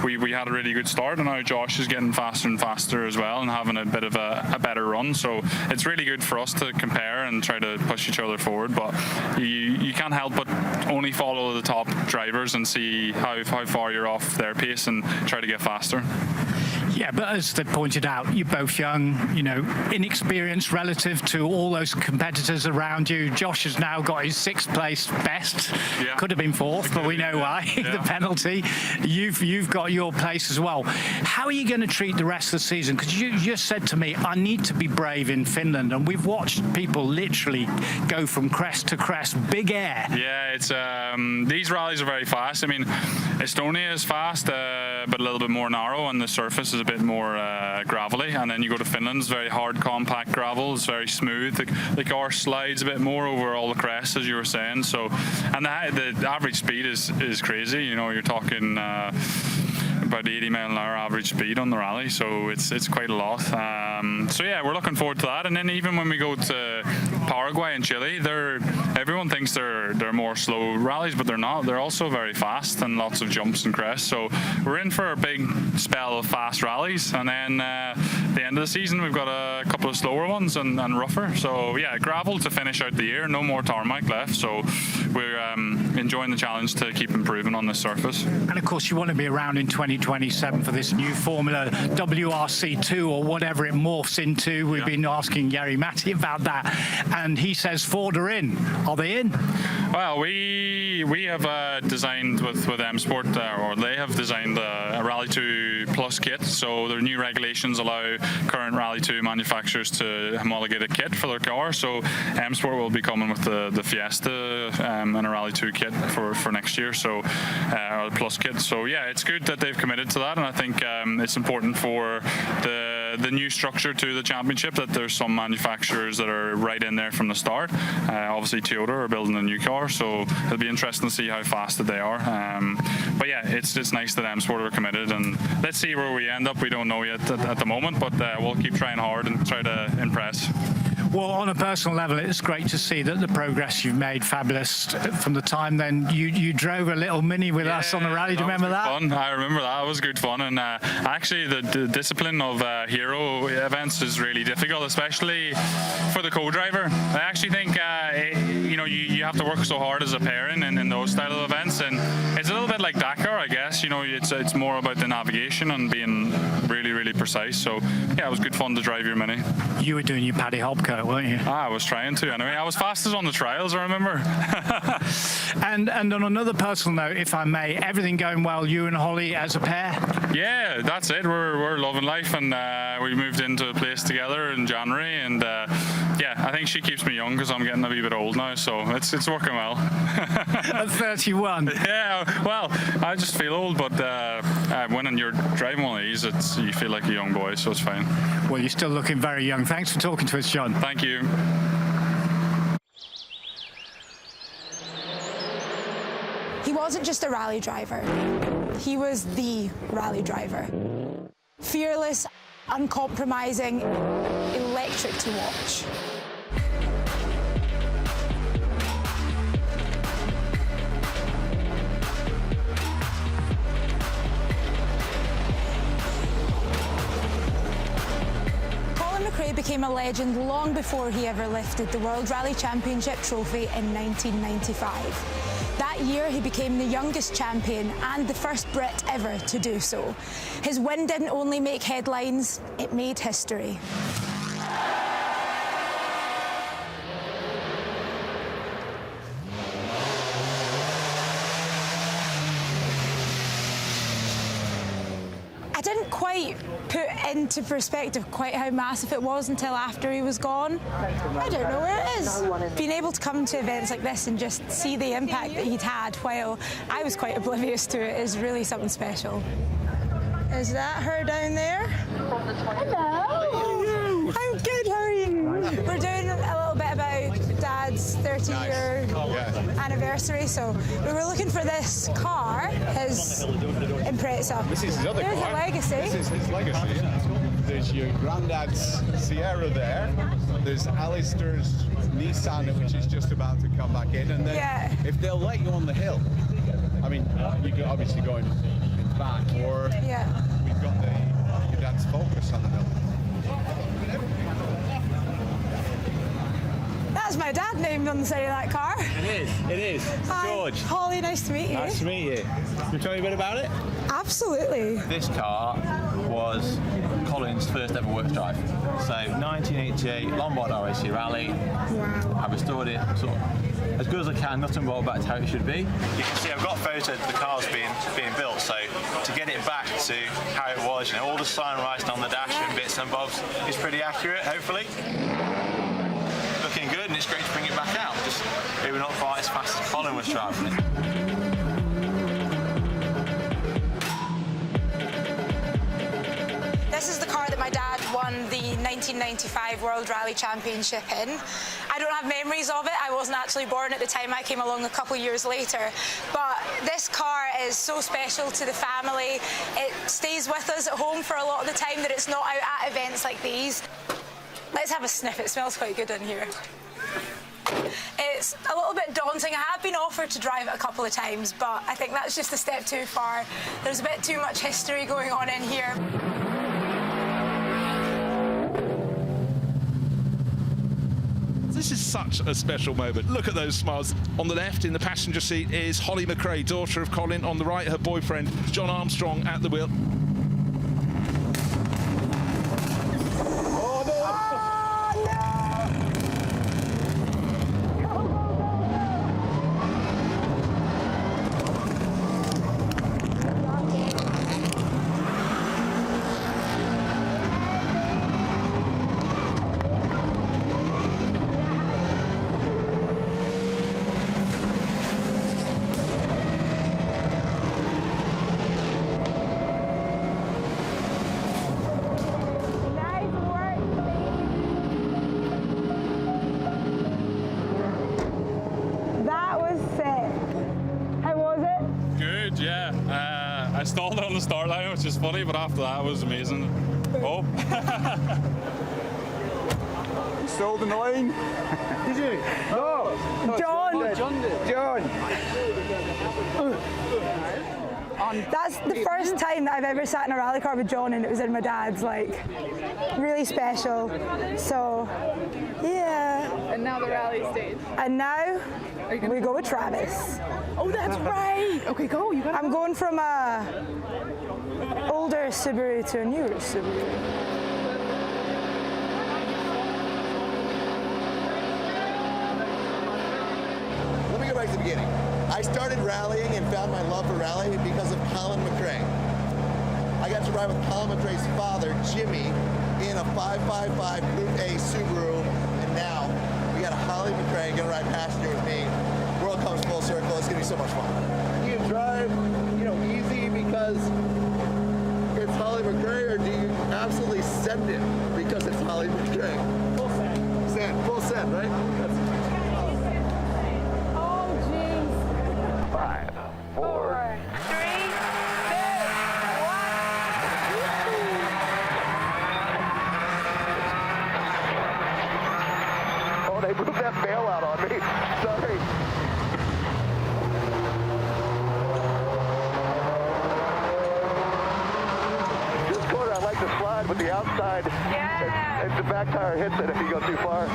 S18: we had a really good start, and now Josh is getting faster and faster as well and having a bit of a better run. So it's really good for us to compare and try to push each other forward, but you can't help but only follow the top drivers and see how far you're off their pace and try to get faster.
S2: Yeah, but as they pointed out, you're both young, you know, inexperienced relative to all those competitors around you. Josh has now got his 6th place best. Yeah. Could have been 4th, but we know why. Yeah. The penalty. You've got your place as well. How are you going to treat the rest of the season? Because you just said to me, I need to be brave in Finland, and we've watched people literally go from crest to crest, big air.
S18: Yeah, it's these rallies are very fast. I mean, Estonia is fast, but a little bit more narrow, and the surface is a bit more gravelly, and then you go to Finland, it's very hard, compact gravel, it's very smooth. The car slides a bit more over all the crests, as you were saying. So, and the average speed is crazy. You know, you're talking about 80 mile an hour average speed on the rally, so it's quite a lot. So yeah, we're looking forward to that. And then even when we go to Paraguay and Chile, everyone thinks they're more slow rallies, but they're not. They're also very fast and lots of jumps and crests. So we're in for a big spell of fast rallies, and then the end of the season we've got a couple of slower ones and rougher. So yeah, gravel to finish out the year. No more tarmac left, so we're enjoying the challenge to keep improving on this surface.
S2: And of course, you want to be around in 2027 for this new Formula WRC2 or whatever it morphs into. We've been asking Jari Matti about that, and he says Ford are in. Are they in?
S18: Well, we have designed with M Sport, or they have designed a Rally 2 Plus kit. So their new regulations allow current Rally 2 manufacturers to homologate a kit for their car. So M Sport will be coming with the Fiesta and a Rally 2 kit for next year. So or the Plus kit. So yeah, it's good that they've committed to that, and I think it's important for the new structure to the championship that there's some manufacturers that are right in there from the start. Obviously Toyota are building a new car, so it'll be interesting to see how fast that they are. But yeah, it's nice that M Sport are committed, and let's see where we end up. We don't know yet at the moment, but we'll keep trying hard and try to impress.
S2: Well, on a personal level, it's great to see that the progress you've made, fabulous. From the time then you drove a little Mini with us on the rally. Do you remember that?
S18: Fun. I remember that. It was good fun. And actually, the discipline of hero events is really difficult, especially for the co-driver. I actually think you have to work so hard as a pair in those style of events, and it's a little bit like Dakar, I guess. You know, it's more about the navigation and being really, really precise. So yeah, it was good fun to drive your Mini.
S2: You were doing your Paddy Hobcoat, weren't you?
S18: I was trying to. Anyway, I was fastest on the trials, I remember.
S2: And on another personal note, if I may, everything going well, you and Holly as a pair?
S18: Yeah, that's it. We're loving life, and we moved into a place together in January, and yeah, I think she keeps me young because I'm getting a wee bit old now, so it's working well.
S2: At 31?
S18: Yeah, well, I just feel old, but when you're driving one of these, you feel like a young boy, so it's fine.
S2: Well, you're still looking very young. Thanks for talking to us, John.
S18: Thank you.
S12: He wasn't just a rally driver. He was the rally driver. Fearless, uncompromising, electric to watch. became a legend long before he ever lifted the World Rally Championship trophy in 1995. That year, he became the youngest champion and the first Brit ever to do so. His win didn't only make headlines, it made history. I didn't quite put into perspective quite how massive it was until after he was gone. I don't know where it is. Being able to come to events like this and just see the impact that he'd had while I was quite oblivious to it is really something special. Is that her down there? Hello. I'm good, how are you? We're doing a little bit about Dad's 30-year anniversary, so we were looking for this car, his Impreza.
S9: This is his other
S12: There's
S9: car.
S12: a legacy.
S9: This is his legacy. There's your granddad's Sierra there. There's Alistair's Nissan, which is just about to come back in. And then if they'll let you on the hill, I mean, you could obviously go in back, or we've got your dad's Focus on the hill.
S12: That's my dad named on the side of that car.
S9: It is.
S12: Hi,
S9: George.
S12: Holly, nice to meet you.
S9: Nice to meet you. Can you tell me a bit about it?
S12: Absolutely.
S14: This car was Colin's first ever work drive. So 1988 Lombard RAC Rally.
S12: Wow.
S14: I restored it sort of as good as I can, nothing more back to how it should be. You can see I've got photos of the cars being built, so to get it back to how it was, you know, all the sign writing on the dash and bits and bobs is pretty accurate, hopefully. Looking good, and it's great to bring it back out. Just maybe not quite as fast as Colin was driving it.
S12: This is the car that my dad won the 1995 World Rally Championship in. I don't have memories of it. I wasn't actually born at the time. I came along a couple years later. But this car is so special to the family. It stays with us at home for a lot of the time that it's not out at events like these. Let's have a sniff. It smells quite good in here. It's a little bit daunting. I have been offered to drive it a couple of times, but I think that's just a step too far. There's a bit too much history going on in here.
S22: This is such a special moment. Look at those smiles. On the left in the passenger seat is Holly McRae, daughter of Colin. On the right, her boyfriend, John Armstrong, at the wheel.
S18: I stalled it on the start line, which is funny, but after that it was amazing. Oh.
S9: You stalled in the lane? Did you? No.
S12: John.
S9: John did. John.
S12: That's the first time that I've ever sat in a rally car with John, and it was in my dad's, like, really special. So, yeah.
S23: And now the rally stage.
S12: And now we go with Travis.
S23: Oh, that's right. Okay, go. You got.
S12: I'm going from a older Subaru to a newer Subaru.
S24: Let me go back to the beginning. I started rallying and found my love for rallying because of Colin McRae. I got to ride with Colin McRae's father, Jimmy, in a 555 Group A Subaru, and now we got a Holly McRae gonna ride passenger with me. World comes full circle. It's gonna be so much fun. Do you drive, easy because it's Holly McRae, or do you absolutely send it because it's Holly McRae? Full send. Full send, right?
S12: Oh, jeez.
S24: 5, 4,
S12: 3, 2,
S24: 1. Oh, they moved that bailout on me. Sorry. This corner, I like to slide with the outside. Yeah. the back tire hits it if you go too far.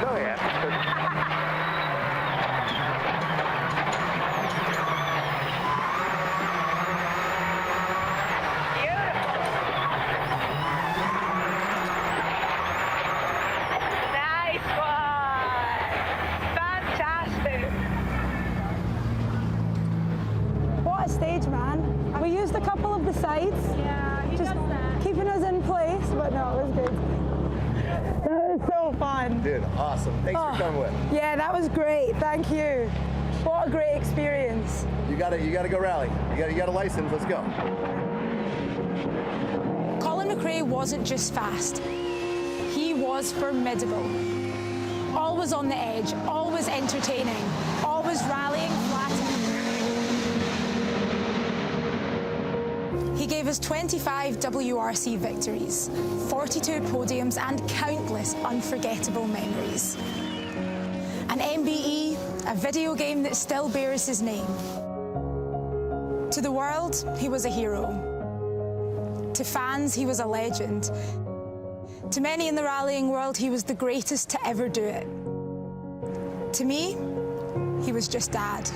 S24: Oh yeah.
S23: Nice one! Fantastic!
S13: What a stage, man. We used a couple of the sides.
S23: Yeah, he
S13: just
S23: does that.
S13: keeping us in place, but no, it was good. That was so fun.
S24: Dude, awesome. Thanks for coming with.
S13: Yeah, that was great. Thank you. What a great experience.
S24: You gotta go rally. You got a license. Let's go.
S12: Colin McRae wasn't just fast. He was formidable. Always on the edge, always entertaining, always rallying flat. He gave us 25 WRC victories, 42 podiums and countless unforgettable memories. An MBE, a video game that still bears his name. To the world, he was a hero. To fans, he was a legend. To many in the rallying world, he was the greatest to ever do it. To me, he was just Dad.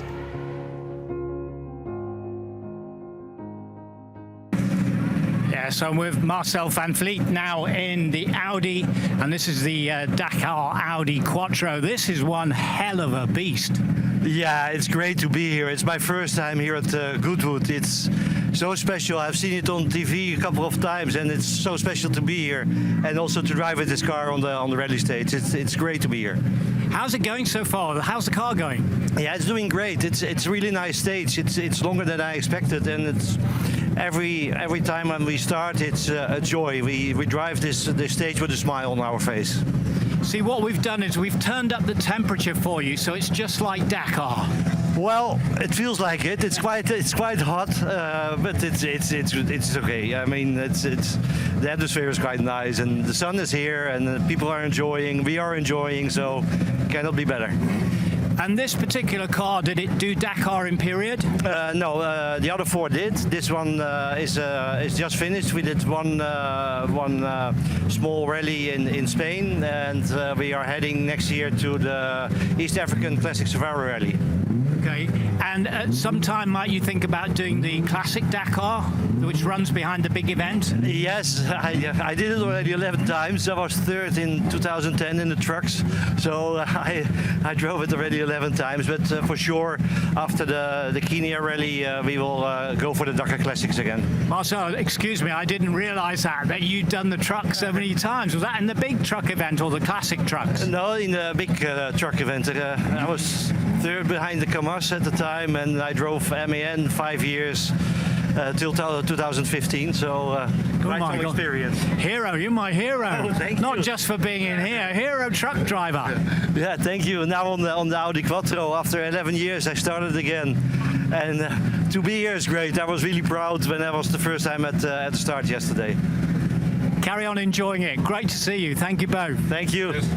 S2: Yeah, so I'm with Marcel van Vliet now in the Audi, and this is the Dakar Audi Quattro. This is one hell of a beast.
S15: Yeah, it's great to be here. It's my first time here at Goodwood. It's so special. I've seen it on TV a couple of times, and it's so special to be here, and also to drive with this car on the rally stage. It's great to be here.
S2: How's it going so far? How's the car going?
S15: Yeah, it's doing great. It's a really nice stage. It's longer than I expected, and it's every time when we start, it's a joy. We drive this stage with a smile on our face.
S2: See, what we've done is we've turned up the temperature for you, so it's just like Dakar.
S15: Well, it feels like it. It's quite hot, but it's okay. I mean, the atmosphere is quite nice, and the sun is here, and people are enjoying. We are enjoying, so cannot be better.
S2: And this particular car, did it do Dakar in period?
S15: No, the other four did. This one is just finished. We did one small rally in Spain, and we are heading next year to the East African Classic Subaru Rally.
S2: Okay, and at some time might you think about doing the Classic Dakar, which runs behind the big event?
S15: Yes, I did it already 11 times. I was third in 2010 in the trucks, so I drove it already 11 times. But for sure, after the Kenya Rally, we will go for the Dakar Classics again.
S2: Marcel, excuse me, I didn't realise that you'd done the truck so many times. Was that in the big truck event or the classic trucks?
S15: No, in the big truck event. I was third behind the Kamas at the time, and I drove MAN 5 years till 2015. So quite some experience.
S2: Hero, you're my hero.
S15: Oh, thank
S2: Not
S15: you.
S2: just for being in here, hero truck driver.
S15: Yeah, thank you. Now on the Audi Quattro, after 11 years, I started again, and to be here is great. I was really proud when I was the first time at the start yesterday.
S2: Carry on enjoying it. Great to see you. Thank you both.
S15: Thank you.
S2: Cheers.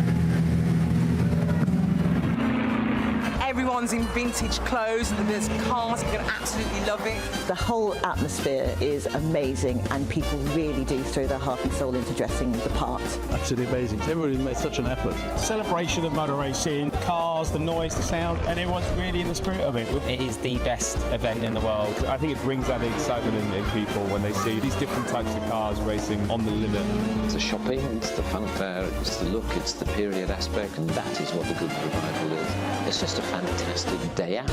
S6: Everyone's in vintage clothes and there's cars, you're going to absolutely love it.
S7: The whole atmosphere is amazing, and people really do throw their heart and soul into dressing the part.
S16: Absolutely amazing. Everybody's made such an effort.
S10: Celebration of motor racing, cars, the noise, the sound, and everyone's really in the spirit of it. It is the best event in the world.
S8: I think it brings that excitement in people when they see these different types of cars racing on the limit.
S11: It's the shopping, it's the fanfare, it's the look, it's the period aspect, and that is what the good revival is. It's just a fantastic day out.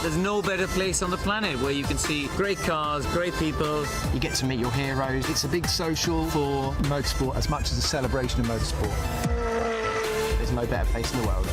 S17: There's no better place on the planet where you can see great cars, great people.
S25: You get to meet your heroes. It's a big social for motorsport as much as a celebration of motorsport. There's no better place in the world.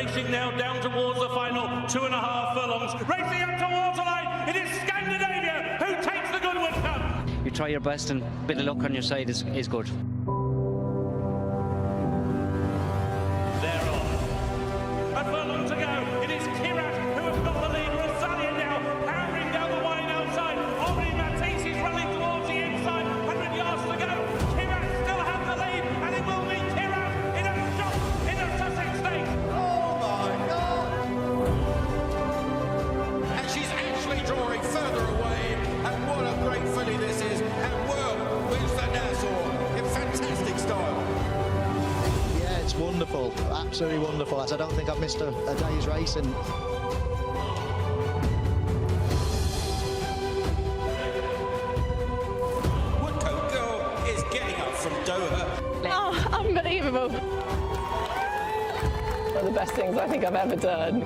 S3: Racing now down towards the final 2.5 furlongs. Racing up towards the line, it is Scandinavia who takes the Goodwood Cup.
S4: You try your best and a bit of luck on your side is good.
S3: They're on. A furlong to go. It is Kirat who have got the lead. Rosalia now powering down the wide outside. Henri Matisse is running towards the inside. 100 yards to go. Kirat still has the lead, and it will be Kirat in a shot in a Sussex Stakes.
S19: Oh my God! And she's actually drawing further away. And what a great filly this is. And World wins the Nassau in fantastic style.
S25: Yeah, it's wonderful, absolutely wonderful. As I don't think I've missed a day's racing.
S19: Woodcote Girl is getting up from Doha.
S23: Oh, unbelievable. One of the best things I think I've ever done.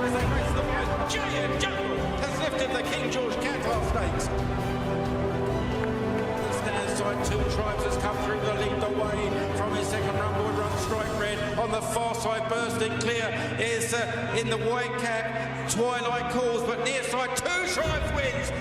S19: As they race the fight, Giant Jungle has lifted the King George Cattler Stakes. The stand side, Two Tribes has come through the lead the way from his second run, would run straight red. On the far side, bursting clear is in the white cap, Twilight Calls, but near side, Two Tribes wins.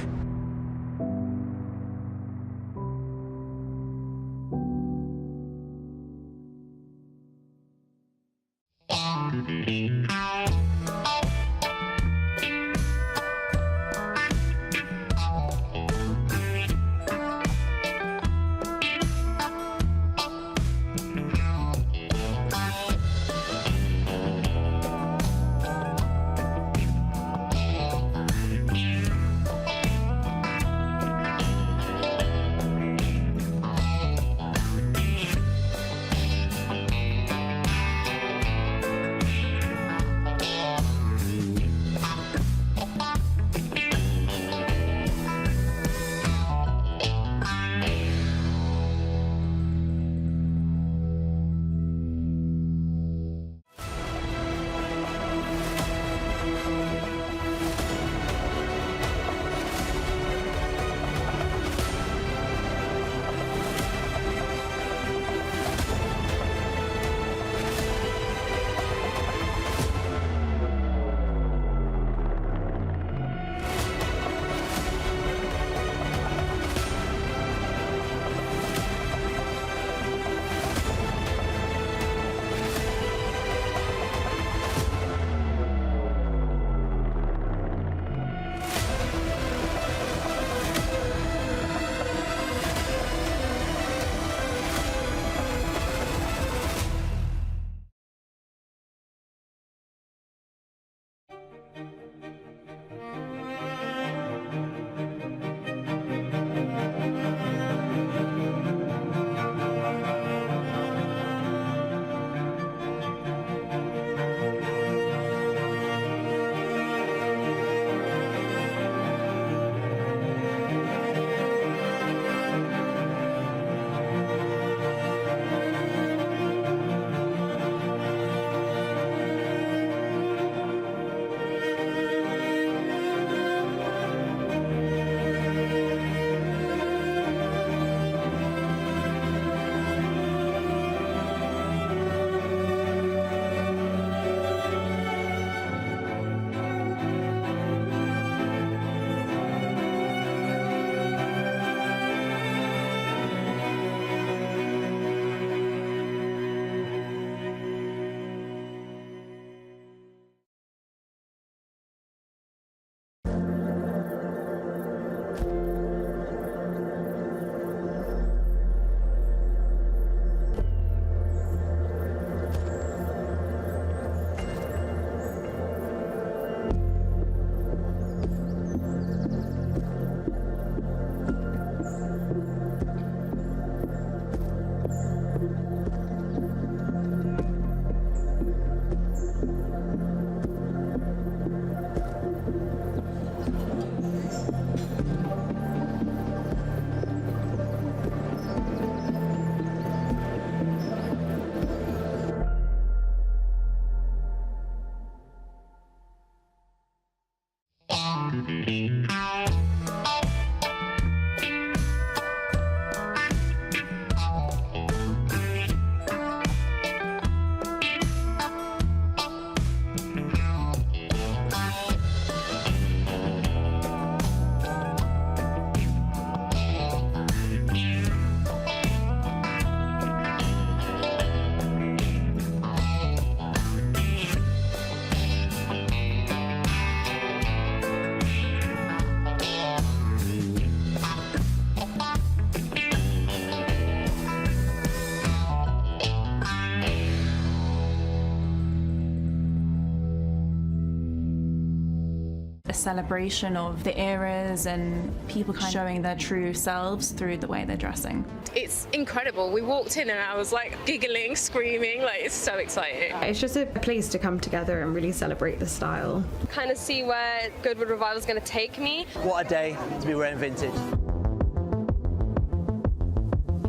S1: celebration of the eras and people kind of showing their true selves through the way they're dressing.
S23: It's incredible. We walked in and I was like giggling, screaming, like it's so exciting.
S5: It's just a place to come together and really celebrate the style.
S23: Kind of see where Goodwood Revival is going to take me.
S14: What a day to be wearing vintage.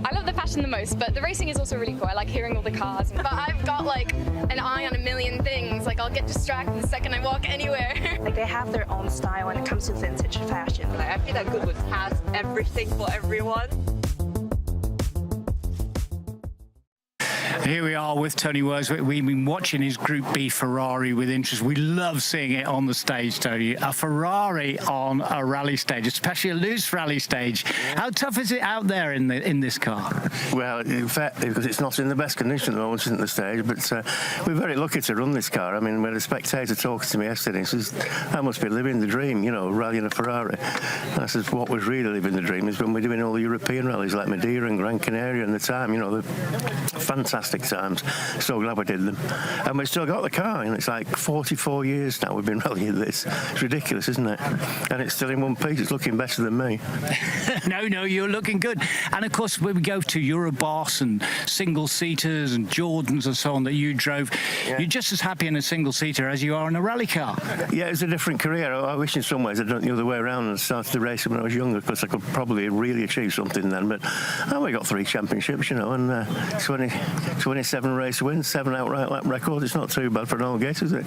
S23: I love the fashion the most, but the racing is also really cool. I like hearing all the cars. But I've got like an eye on a million things. Like I'll get distracted the second I walk anywhere.
S20: Like they have their own style when it comes to vintage fashion.
S23: Like, I feel that Goodwood has everything for everyone.
S2: Here we are with Tony Worswick. We've been watching his Group B Ferrari with interest. We love seeing it on the stage, Tony. A Ferrari on a rally stage, especially a loose rally stage. How tough is it out there in this car?
S21: Well, in fact, because it's not in the best condition at the moment, isn't the stage, but we're very lucky to run this car. I mean, we had a spectator talking to me yesterday, he says, I must be living the dream, you know, rallying a Ferrari. And I said, what was really living the dream is when we're doing all the European rallies like Madeira and Gran Canaria and the time, you know, the fantastic times. So glad we did them. And we've still got the car, and it's like 44 years now we've been rallying this. It's ridiculous, isn't it? And it's still in one piece. It's looking better than me.
S2: No, you're looking good. And of course, when we go to Euroboss and single-seaters and Jordans and so on that you drove, you're just as happy in a single-seater as you are in a rally car.
S21: Yeah, it's a different career. I wish in some ways I'd done it the other way around and started the racing when I was younger, because I could probably really achieve something then. But we got 3 championships, you know, and 27 race wins, 7 outright lap records. It's not too bad for an old gate, is it?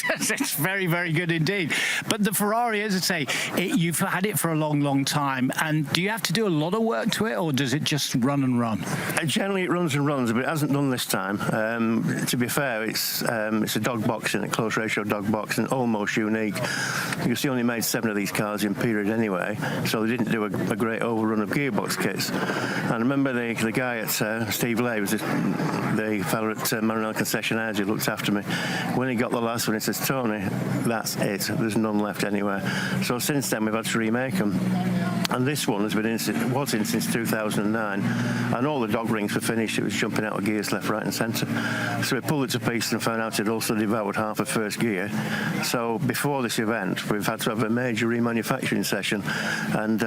S2: It's very, very good indeed. But the Ferrari, as I say, you've had it for a long, long time. And do you have to do a lot of work to it, or does it just run and run?
S21: Generally, it runs and runs, but it hasn't done this time. To be fair, it's a dog box in a close ratio dog box, and almost unique. You see, only made 7 of these cars in period anyway, so they didn't do a great overrun of gearbox kits. And I remember the guy at Steve Lay, was the fella at Maranello Concessionaires who looked after me. When he got the last one, he says, Tony, that's it. There's none left anywhere. So since then, we've had to remake them. And this one has been in since 2009. And all the dog rings were finished. It was jumping out of gears left, right and centre. So we pulled it to pieces and found out it also devoured half of first gear. So before this event, we've had to have a major remanufacturing session. And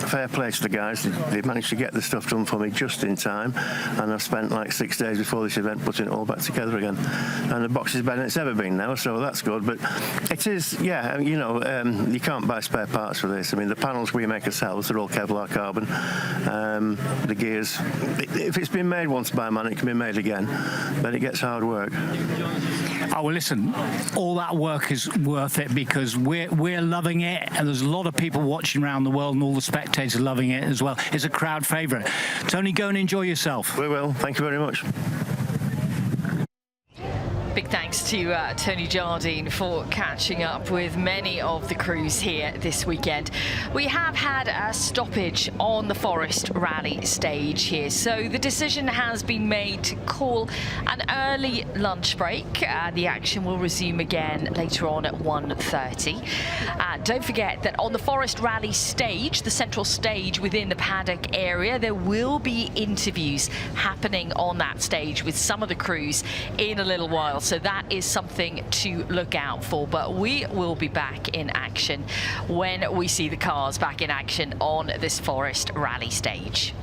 S21: fair play to the guys. They managed to get the stuff done for me just in time. And I've spent like 6 days before this event putting it all back together again. And the box is better than it's ever been now, so that's good. But it is, yeah, you know, you can't buy spare parts for this. I mean, the panels we make ourselves, they're all Kevlar carbon. The gears, if it's been made once by a man, it can be made again. But it gets hard work.
S2: Oh, well, listen, all that work is worth it because we're loving it, and there's a lot of people watching around the world, and all the spectators are loving it as well. It's a crowd favourite. Tony, go and enjoy yourself.
S21: We will. Thank you very much.
S26: Big thanks to Tony Jardine for catching up with many of the crews here this weekend. We have had a stoppage on the Forest Rally Stage here, so the decision has been made to call an early lunch break. The action will resume again later on at 1:30. Don't forget that on the Forest Rally Stage, the central stage within the paddock area, there will be interviews happening on that stage with some of the crews in a little while. So that is something to look out for. But we will be back in action when we see the cars back in action on this Forest Rally Stage.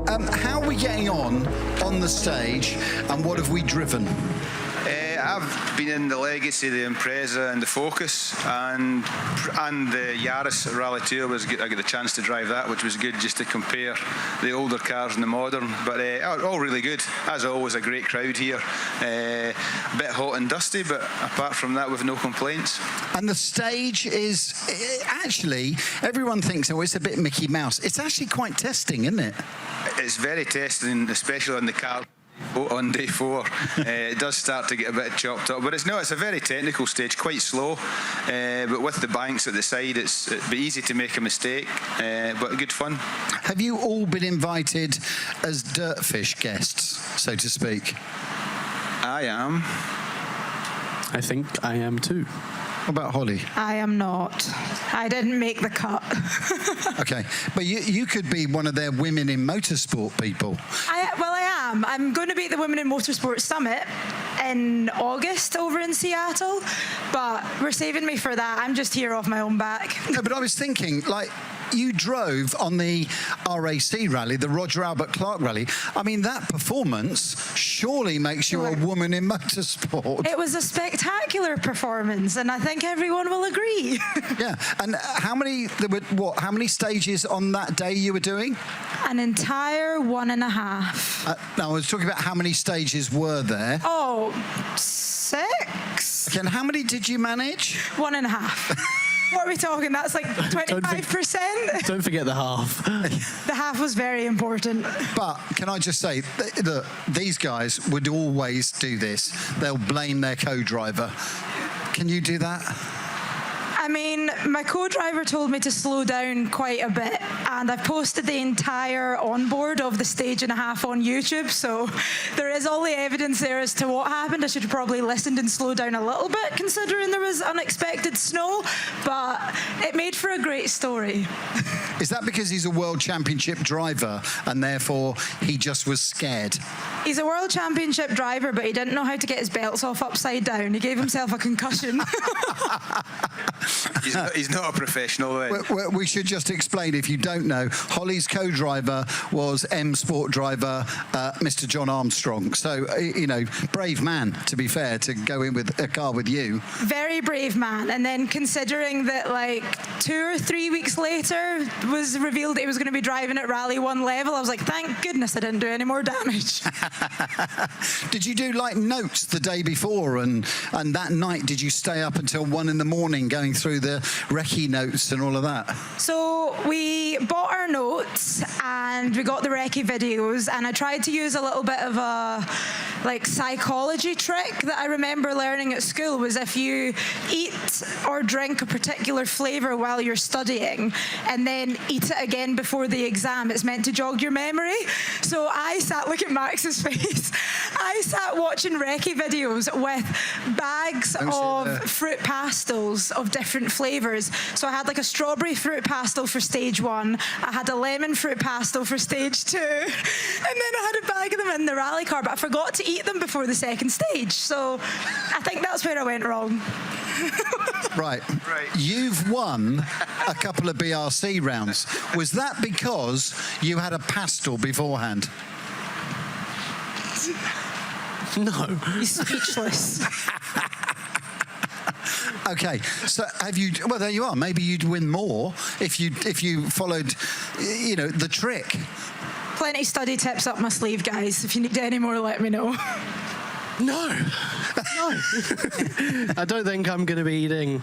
S9: How are we getting on the stage, and what have we driven?
S12: I've been in the Legacy, the Impreza and the Focus, and the Yaris Rally Tour. I got the chance to drive that, which was good, just to compare the older cars and the modern. But all really good. As always, a great crowd here. A bit hot and dusty, but apart from that, we've no complaints.
S9: And the stage is actually, everyone thinks, oh, it's a bit Mickey Mouse. It's actually quite testing, isn't it?
S12: It's very testing, especially on the car. On day 4, it does start to get a bit chopped up, but it's a very technical stage, quite slow, but with the banks at the side, it'd be easy to make a mistake, but good fun.
S9: Have you all been invited as Dirtfish guests, so to speak?
S12: I am.
S16: I think I am too.
S9: What about Holly?
S13: I am not. I didn't make the cut.
S9: Okay, but you could be one of their Women in Motorsport people.
S13: I am. I'm going to be at the Women in Motorsport Summit in August over in Seattle, but we're saving me for that. I'm just here off my own back.
S9: No, but I was thinking, like, you drove on the RAC rally, the Roger Albert Clark rally. I mean, that performance surely makes you a woman in motorsport.
S13: It was a spectacular performance, and I think everyone will agree.
S9: Yeah, and how many stages on that day you were doing?
S13: An entire 1.5.
S9: No, I was talking about how many stages were there.
S13: Oh, 6.
S9: Okay, and how many did you manage?
S13: 1.5. What are we talking? That's like 25%?
S16: Don't forget the half.
S13: The half was very important.
S9: But can I just say that these guys would always do this. They'll blame their co-driver. Can you do that?
S13: I mean, my co-driver told me to slow down quite a bit, and I've posted the entire onboard of the 1.5 stages on YouTube, so there is all the evidence there as to what happened. I should have probably listened and slowed down a little bit, considering there was unexpected snow, but it made for a great story.
S9: Is that because he's a World Championship driver, and therefore he just was scared?
S13: He's a World Championship driver, but he didn't know how to get his belts off upside down. He gave himself a concussion.
S12: He's not a professional then.
S9: We should just explain, if you don't know, Holly's co-driver was M Sport driver Mr. John Armstrong. So, brave man, to be fair, to go in with a car with you. Very
S13: brave man. And then considering that, 2 or 3 weeks later was revealed that he was going to be driving at Rally 1 level, I was like, thank goodness I didn't do any more damage.
S9: Did you do notes the day before, and that night did you stay up until 1 in the morning going through the recce notes and all of that?
S13: So we bought our notes and we got the recce videos, and I tried to use a little bit of a psychology trick that I remember learning at school. Was if you eat or drink a particular flavour while you're studying and then eat it again before the exam, it's meant to jog your memory. So I sat, look at Max's face, I sat watching recce videos with bags of fruit pastels of different flavours. So I had a strawberry fruit pastel for stage 1, I had a lemon fruit pastel for stage 2, and then I had a bag of them in the rally car, but I forgot to eat them before the 2nd stage. So I think that's where I went wrong.
S9: Right. You've won a couple of BRC rounds. Was that because you had a pastel beforehand?
S13: No. He's speechless.
S9: Okay, so have you? Well, there you are. Maybe you'd win more if you followed, the trick.
S13: Plenty study tips up my sleeve, guys. If you need any more, let me know.
S16: No. I don't think I'm going to be eating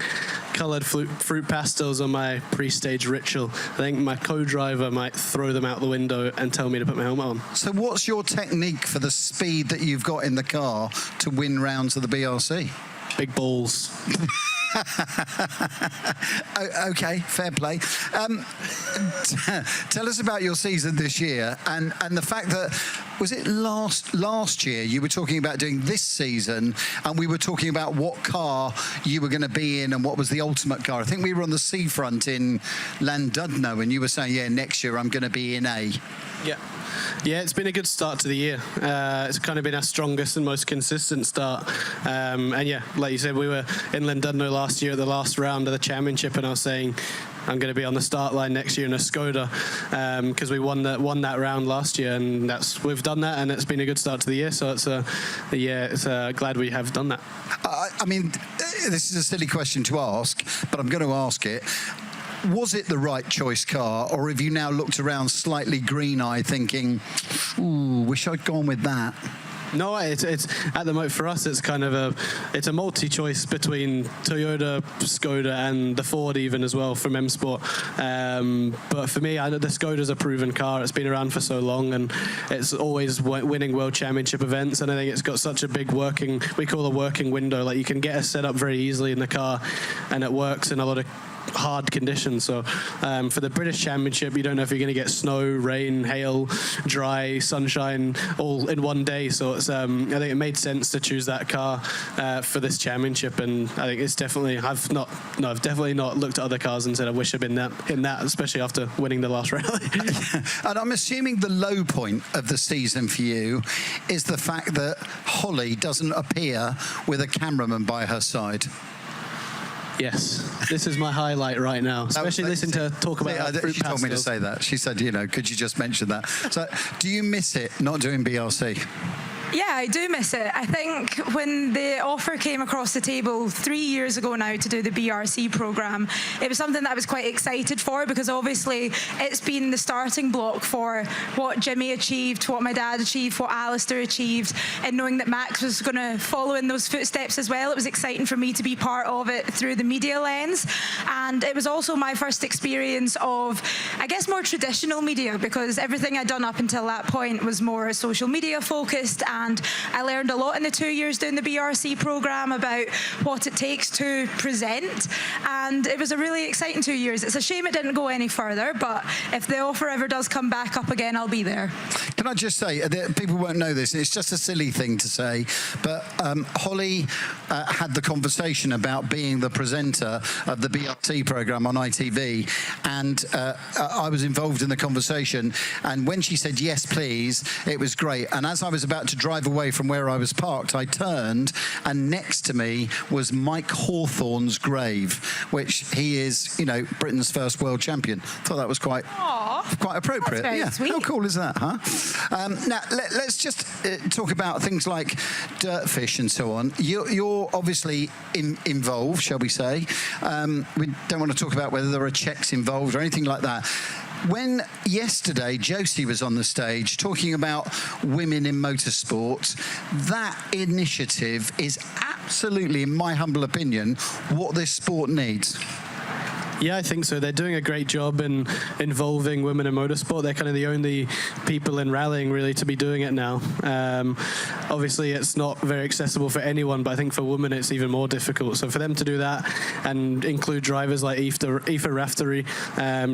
S16: coloured fruit pastels on my pre-stage ritual. I think my co-driver might throw them out the window and tell me to put my helmet on.
S9: So what's your technique for the speed that you've got in the car to win rounds of the BRC?
S16: Big balls.
S9: Okay, fair play. Tell us about your season this year, and the fact that, was it last year you were talking about doing this season, and we were talking about what car you were going to be in and what was the ultimate car. I think we were on the seafront in Llandudno, and you were saying, yeah, next year I'm going to be in A.
S16: Yeah, it's been a good start to the year. It's kind of been our strongest and most consistent start. And yeah, like you said, we were in Llandudno last year at the last round of the championship, and I was saying, I'm going to be on the start line next year in a Skoda, because we won that round last year, and we've done that, and it's been a good start to the year. So it's glad we have done that.
S9: I mean, this is a silly question to ask, but I'm going to ask it. Was it the right choice car, or have you now looked around slightly green-eyed thinking, ooh, wish I'd gone with that?
S16: No, it's at the moment for us. It's kind of a multi-choice between Toyota, Skoda, and the Ford even as well from M Sport. But for me, I know the Skoda's a proven car. It's been around for so long, and it's always winning World Championship events. And I think it's got such a big working window. Like, you can get it set up very easily in the car, and it works in a lot of hard conditions. So for the British Championship, you don't know if you're going to get snow, rain, hail, dry, sunshine all in one day. So it's I think it made sense to choose that car for this championship, and I think it's definitely I've definitely not looked at other cars and said I wish I'd been in that, especially after winning the last rally.
S9: And I'm assuming the low point of the season for you is the fact that Holly doesn't appear with a cameraman by her side.
S16: Yes, this is my highlight right now, especially listening to talk about fruit
S9: She told me to say that. She said, could you just mention that? So do you miss it not doing BRC?
S13: Yeah, I do miss it. I think when the offer came across the table 3 years ago now to do the BRC programme, it was something that I was quite excited for, because obviously it's been the starting block for what Jimmy achieved, what my dad achieved, what Alistair achieved, and knowing that Max was going to follow in those footsteps as well, it was exciting for me to be part of it through the media lens. And it was also my first experience of, I guess, more traditional media, because everything I'd done up until that point was more social media focused, and I learned a lot in the 2 years doing the BRC programme about what it takes to present, and it was a really exciting 2 years. It's a shame it didn't go any further, but if the offer ever does come back up again, I'll be there.
S9: Can I just say, people won't know this, it's just a silly thing to say, but Holly had the conversation about being the presenter of the BRC programme on ITV, and I was involved in the conversation, and when she said yes please, it was great. And as I was about to drive away from where I was parked, I turned, and next to me was Mike Hawthorne's grave, which he is, Britain's first world champion. Thought that was quite appropriate.
S13: That's very sweet.
S9: How cool is that, huh? Now let's just talk about things like Dirtfish and so on. You're obviously involved, shall we say? We don't want to talk about whether there are checks involved or anything like that. When yesterday Josie was on the stage talking about women in motorsport, that initiative is absolutely, in my humble opinion, what this sport needs.
S16: Yeah, I think so. They're doing a great job in involving women in motorsport. They're kind of the only people in rallying really to be doing it now. Obviously, it's not very accessible for anyone, but I think for women it's even more difficult. So for them to do that and include drivers like Aoife Raftery,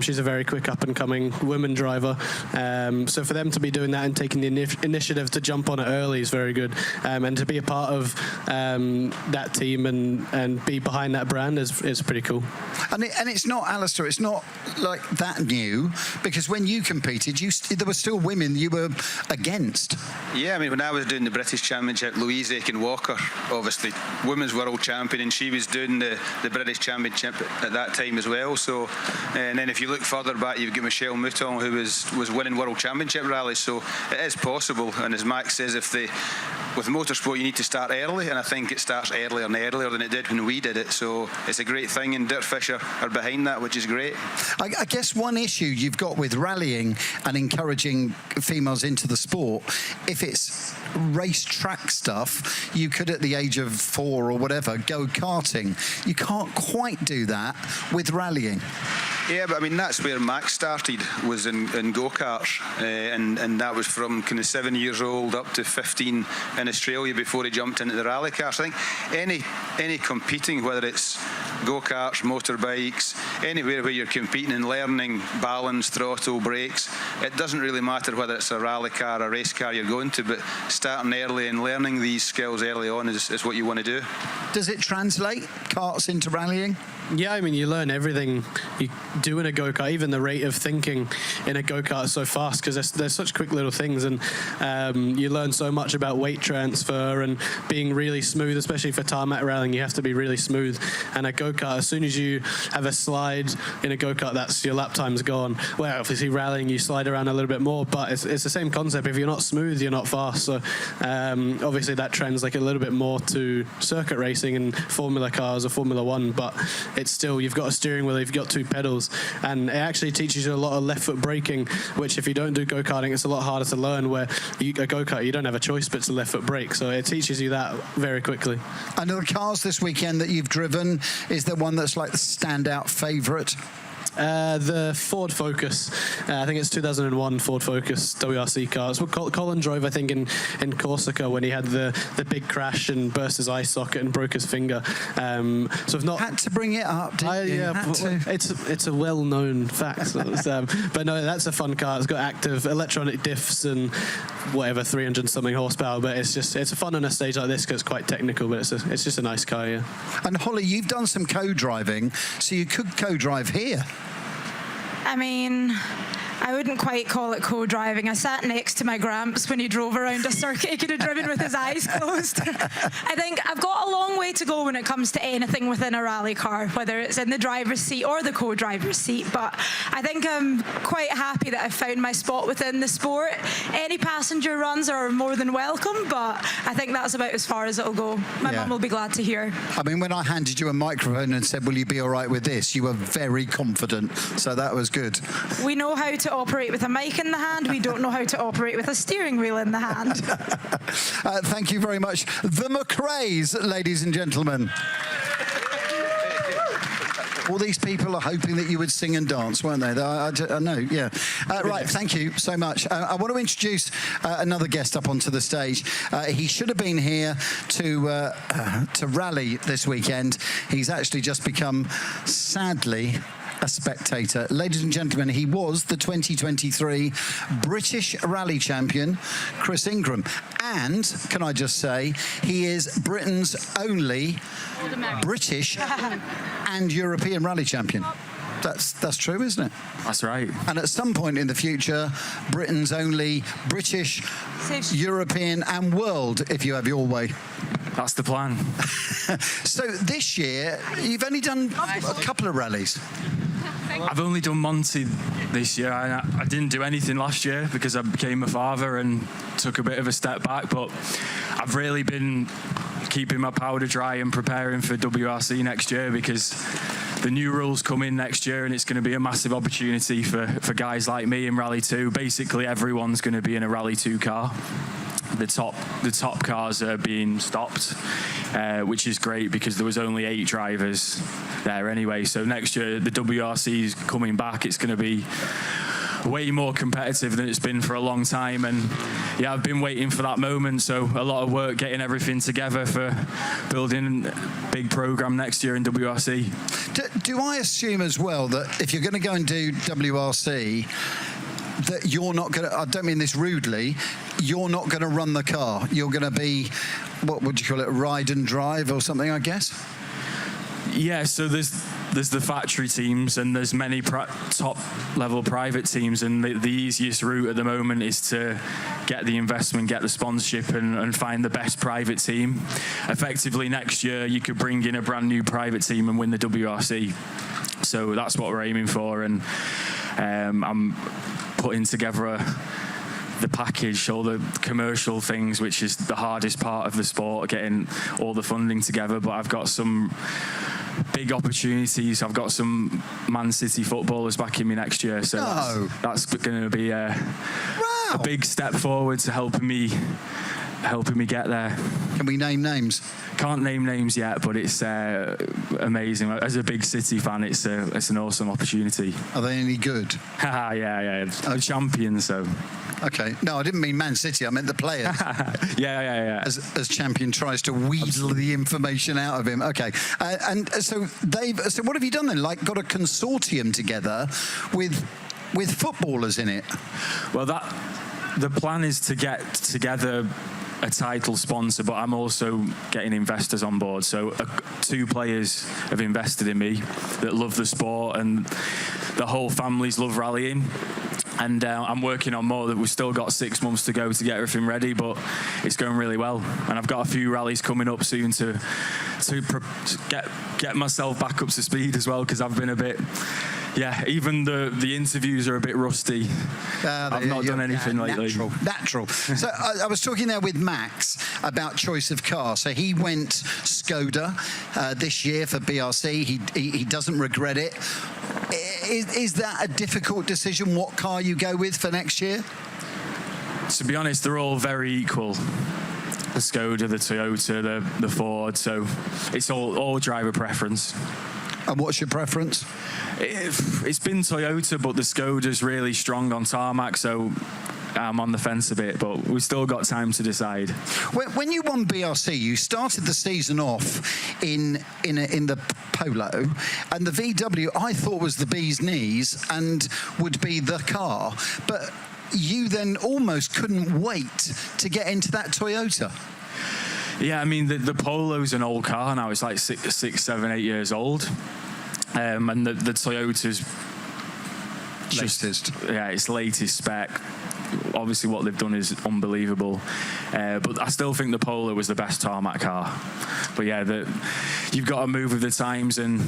S16: she's a very quick up-and-coming women driver. So for them to be doing that and taking the initiative to jump on it early is very good. And to be a part of that team and be behind that brand is pretty cool.
S9: And it's not, Alistair, it's not like that new, because when you competed, there were still women you were against.
S12: Yeah, I mean, when I was doing the British Championship, Louise Aiken-Walker, obviously women's world champion, and she was doing the British Championship at that time as well. So, and then if you look further back, you've got Michelle Mouton, who was winning world championship rallies. So it is possible. And as Max says, with motorsport, you need to start early, and I think it starts earlier and earlier than it did when we did it. So it's a great thing, and Dirtfish are behind that, which is great.
S9: I guess one issue you've got with rallying and encouraging females into the sport, if it's racetrack stuff, you could at the age of 4 or whatever go karting. You can't quite do that with rallying.
S12: Yeah, but I mean, that's where Max started, was in go-karts, and that was from kind of 7 years old up to 15 in Australia before he jumped into the rally cars. I think any competing, whether it's go-karts, motorbikes, anywhere where you're competing and learning balance, throttle, brakes, it doesn't really matter whether it's a rally car or a race car you're going to, but starting early and learning these skills early on is what you want to do.
S9: Does it translate, karts into rallying?
S16: Yeah, I mean, you learn everything you do in a go-kart. Even the rate of thinking in a go-kart is so fast because there's such quick little things, and you learn so much about weight transfer and being really smooth, especially for tarmac rallying. You have to be really smooth. And a go-kart, as soon as you have a slide in a go-kart, that's your lap time's gone. Well, obviously rallying, you slide around a little bit more, but it's the same concept. If you're not smooth, you're not fast. So obviously that translates a little bit more to circuit racing and Formula cars or Formula One, but it's still, you've got a steering wheel, you've got two pedals, and it actually teaches you a lot of left foot braking, which if you don't do go-karting, it's a lot harder to learn, where a go-kart, you don't have a choice but to left foot brake, so it teaches you that very quickly.
S9: And the cars this weekend that you've driven, is there one that's like the standout favourite?
S16: The Ford Focus, I think it's 2001 Ford Focus WRC car. It's what Colin drove, I think, in Corsica when he had the big crash and burst his eye socket and broke his finger. So I've not
S9: had to bring it up. Didn't you?
S16: It's a well-known fact. But no, that's a fun car. It's got active electronic diffs and whatever 300 something horsepower. But it's fun on a stage like this because it's quite technical. But it's just a nice car. Yeah.
S9: And Holly, you've done some co-driving, so you could co-drive here.
S13: I mean, I wouldn't quite call it co-driving. I sat next to my Gramps when he drove around a circuit. He could have driven with his eyes closed. I think I've got a long way to go when it comes to anything within a rally car, whether it's in the driver's seat or the co-driver's seat. But I think I'm quite happy that I've found my spot within the sport. Any passenger runs are more than welcome, but I think that's about as far as it'll go. My mum will be glad to hear.
S9: I mean, when I handed you a microphone and said, will you be all right with this, you were very confident, so that was good.
S13: We know how to operate with a mic in the hand. We don't know how to operate with a steering wheel in the hand.
S9: Thank you very much. The McRaes, ladies and gentlemen. All these people are hoping that you would sing and dance, weren't they? I know, yeah. Right, thank you so much. I want to introduce another guest up onto the stage. He should have been here to rally this weekend. He's actually just become, sadly, a spectator. Ladies and gentlemen, he was the 2023 British Rally Champion, Chris Ingram. And, can I just say, he is Britain's only British and European Rally Champion. That's true, isn't it?
S6: That's right.
S9: And at some point in the future, Britain's only British, European and world, if you have your way.
S6: That's the plan.
S9: So this year, you've only done a couple of rallies.
S6: I've only done Monty this year. I didn't do anything last year because I became a father and took a bit of a step back, but I've really been keeping my powder dry and preparing for WRC next year because the new rules come in next year and it's going to be a massive opportunity for guys like me in Rally 2. Basically, everyone's going to be in a Rally 2 car. The top cars are being stopped, which is great because there was only 8 drivers there anyway. So next year the WRC is coming back. It's going to be way more competitive than it's been for a long time, and yeah, I've been waiting for that moment, so a lot of work getting everything together for building a big program next year in WRC.
S9: Do I assume as well that if you're going to go and do WRC, that you're not going to, I don't mean this rudely, you're not going to run the car, you're going to be, what would you call it, ride and drive or something, I guess?
S6: Yeah, so there's the factory teams and there's many top level private teams, and the easiest route at the moment is to get the investment, get the sponsorship and find the best private team. Effectively next year you could bring in a brand new private team and win the WRC. So that's what we're aiming for, and I'm putting together the package, all the commercial things, which is the hardest part of the sport, getting all the funding together. But I've got some big opportunities. I've got some Man City footballers backing me next year, so that's going to be a big step forward to helping me get there.
S9: Can we name names?
S6: Can't name names yet, but it's amazing. As a big City fan, it's an awesome opportunity.
S9: Are they any good?
S6: Yeah. I'm champion, so.
S9: Okay. No, I didn't mean Man City. I meant the players.
S6: Yeah.
S9: As champion tries to weasel the information out of him. Okay. And so so what have you done then? Like got a consortium together with footballers in it?
S6: Well, the plan is to get together a title sponsor, but I'm also getting investors on board. So 2 players have invested in me that love the sport, and the whole families love rallying. And I'm working on more. That we've still got 6 months to go to get everything ready, but it's going really well. And I've got a few rallies coming up soon to get myself back up to speed as well, because I've been a bit. Yeah, even the interviews are a bit rusty. I've not done anything lately.
S9: Natural. So I was talking there with Max about choice of car. So he went Skoda this year for BRC. He doesn't regret it. Is that a difficult decision, what car you go with for next year?
S6: To be honest, they're all very equal. The Skoda, the Toyota, the Ford. So it's all driver preference.
S9: And what's your preference?
S6: It's been Toyota, but the Skoda's really strong on tarmac, so I'm on the fence a bit, but we've still got time to decide.
S9: When you won BRC, you started the season off in the Polo, and the VW I thought was the bee's knees and would be the car, but you then almost couldn't wait to get into that Toyota.
S6: Yeah, I mean, the Polo's an old car now. It's like 6, 7, 8 years old. And the Toyota's
S9: latest.
S6: Yeah, it's latest spec. Obviously, what they've done is unbelievable. But I still think the Polo was the best tarmac car. But yeah, you've got to move with the times, and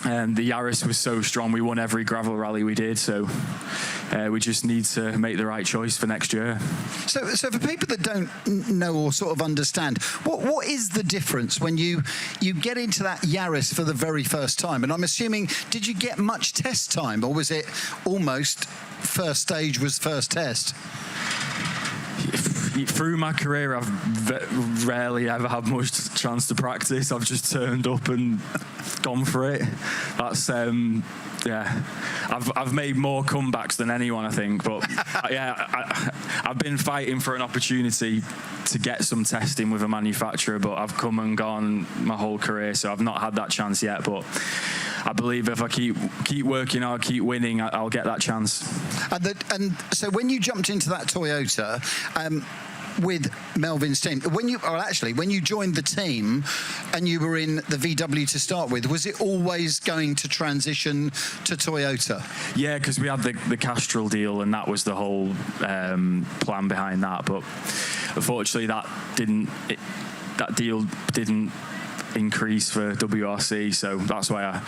S6: the Yaris was so strong. We won every gravel rally we did, so we just need to make the right choice for next year.
S9: So for people that don't know or sort of understand, what is the difference when you get into that Yaris for the very first time? And I'm assuming, did you get much test time, or was it almost first stage was first test?
S6: Through my career, I've rarely ever had much chance to practice. I've just turned up and gone for it. That's yeah. I've made more comebacks than anyone, I think. But yeah, I've been fighting for an opportunity to get some testing with a manufacturer, but I've come and gone my whole career, so I've not had that chance yet. But I believe if I keep working hard, keep winning, I'll get that chance.
S9: And so when you jumped into that Toyota with Melvin Steen, when you joined the team and you were in the VW to start with, was it always going to transition to Toyota?
S6: Yeah, because we had the Castrol deal, and that was the whole plan behind that. But unfortunately, that deal didn't increase for WRC, so that's why I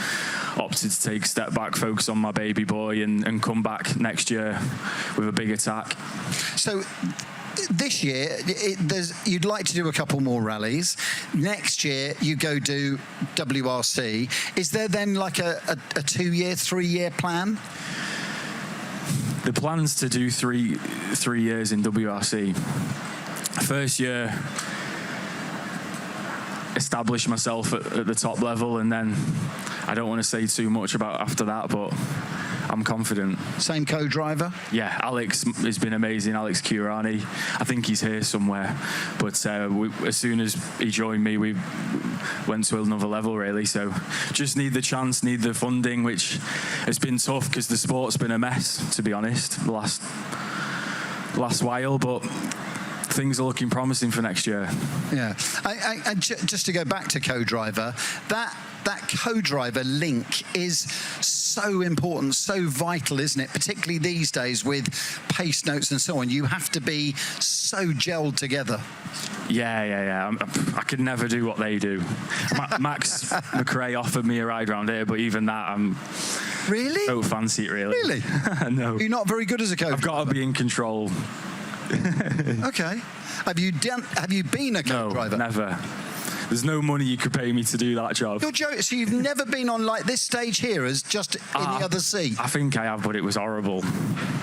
S6: opted to take a step back, focus on my baby boy, and come back next year with a big attack.
S9: So this year, you'd like to do a couple more rallies. Next year, you go do WRC. Is there then like a 2-year, 3-year plan?
S6: The plan's to do three years in WRC. First year, establish myself at the top level, and then I don't want to say too much about after that, but I'm confident.
S9: Same co-driver?
S6: Yeah, Alex has been amazing. Alex Curani. I think he's here somewhere. But as soon as he joined me, we went to another level, really. So just need the chance, need the funding, which has been tough because the sport's been a mess, to be honest, the last while. But things are looking promising for next year.
S9: Yeah. I just to go back to co-driver, that co-driver link is so important, so vital, isn't it? Particularly these days with pace notes and so on. You have to be so gelled together.
S6: Yeah. I could never do what they do. Max McRae offered me a ride around here, but even that, I'm
S9: really
S6: don't fancy it, really.
S9: Really?
S6: No.
S9: You're not very good as a co-driver.
S6: I've got to be in control.
S9: Okay. Have you been a co-driver?
S6: No, never. There's no money you could pay me to do that job.
S9: You're joking. So you've never been on like this stage here as just in the other seat?
S6: I think I have, but it was horrible.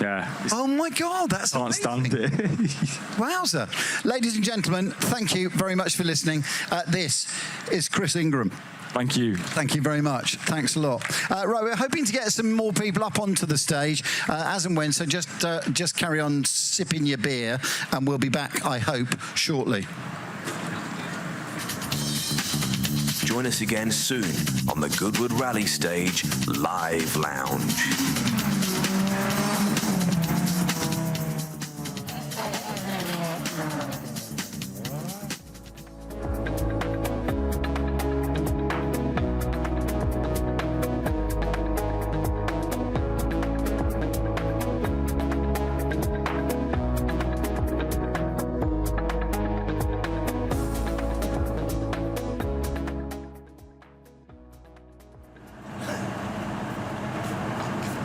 S6: Yeah.
S9: Oh my God, that's amazing.
S6: Can't stand it.
S9: Wowzer. Ladies and gentlemen, thank you very much for listening. This is Chris Ingram.
S6: Thank you.
S9: Thank you very much. Thanks a lot. Right, we're hoping to get some more people up onto the stage as and when, so just carry on sipping your beer, and we'll be back, I hope, shortly.
S7: Join us again soon on the Goodwood Rally Stage Live Lounge.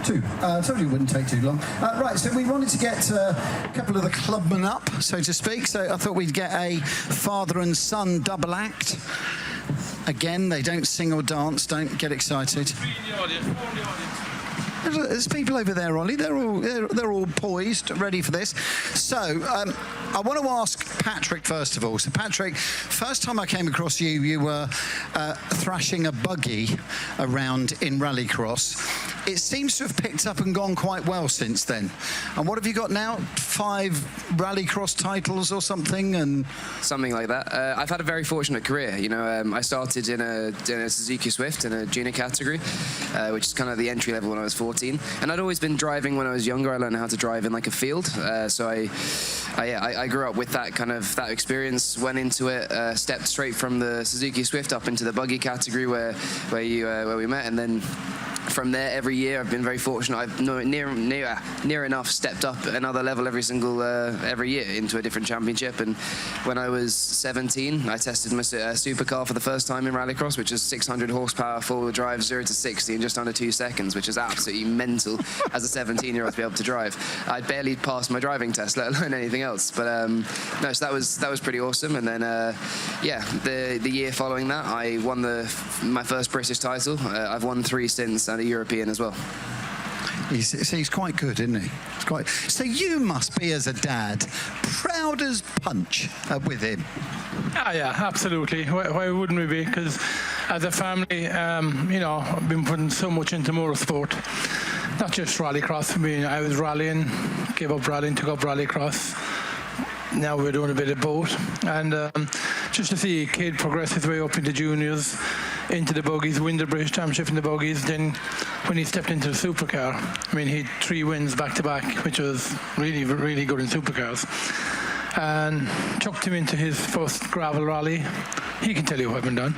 S9: Two. Told you it wouldn't take too long. Right, so we wanted to get a couple of the clubmen up, so to speak. So I thought we'd get a father and son double act. Again, they don't sing or dance. Don't get excited. There's people over there, Ollie. They're all poised, ready for this. So I want to ask Patrick first of all. So Patrick, first time I came across you, you were thrashing a buggy around in Rallycross. It seems to have picked up and gone quite well since then. And what have you got now? 5 Rallycross titles or something? And
S8: something like that. I've had a very fortunate career. You know, I started in a Suzuki Swift in a junior category, which is kind of the entry level when I was 14. And I'd always been driving when I was younger. I learned how to drive in like a field. So I grew up with that kind of that experience. Went into it, stepped straight from the Suzuki Swift up into the buggy category where we met, and then from there, every year I've been very fortunate. I've near enough stepped up another level every year into a different championship. And when I was 17, I tested my supercar for the first time in Rallycross, which is 600 horsepower, four-wheel drive, 0 to 60 in just under 2 seconds, which is absolutely mental as a 17-year-old to be able to drive. I barely passed my driving test, let alone anything else. But no, so that was pretty awesome. And then the year following that, I won my first British title. I've won 3 since. And a European as well.
S9: He's quite good, isn't he? So you must be, as a dad, proud as punch with him.
S10: Yeah, absolutely. Why wouldn't we be? Because as a family, I've been putting so much into motorsport. Not just Rallycross. I mean, I was rallying, gave up rallying, took up Rallycross. Now we're doing a bit of both. And just to see a kid progress his way up into juniors, into the buggies, win the British Championship in the buggies. Then when he stepped into the supercar, I mean, he had 3 wins back to back, which was really, really good in supercars. And chucked him into his first gravel rally. He can tell you what I've been done.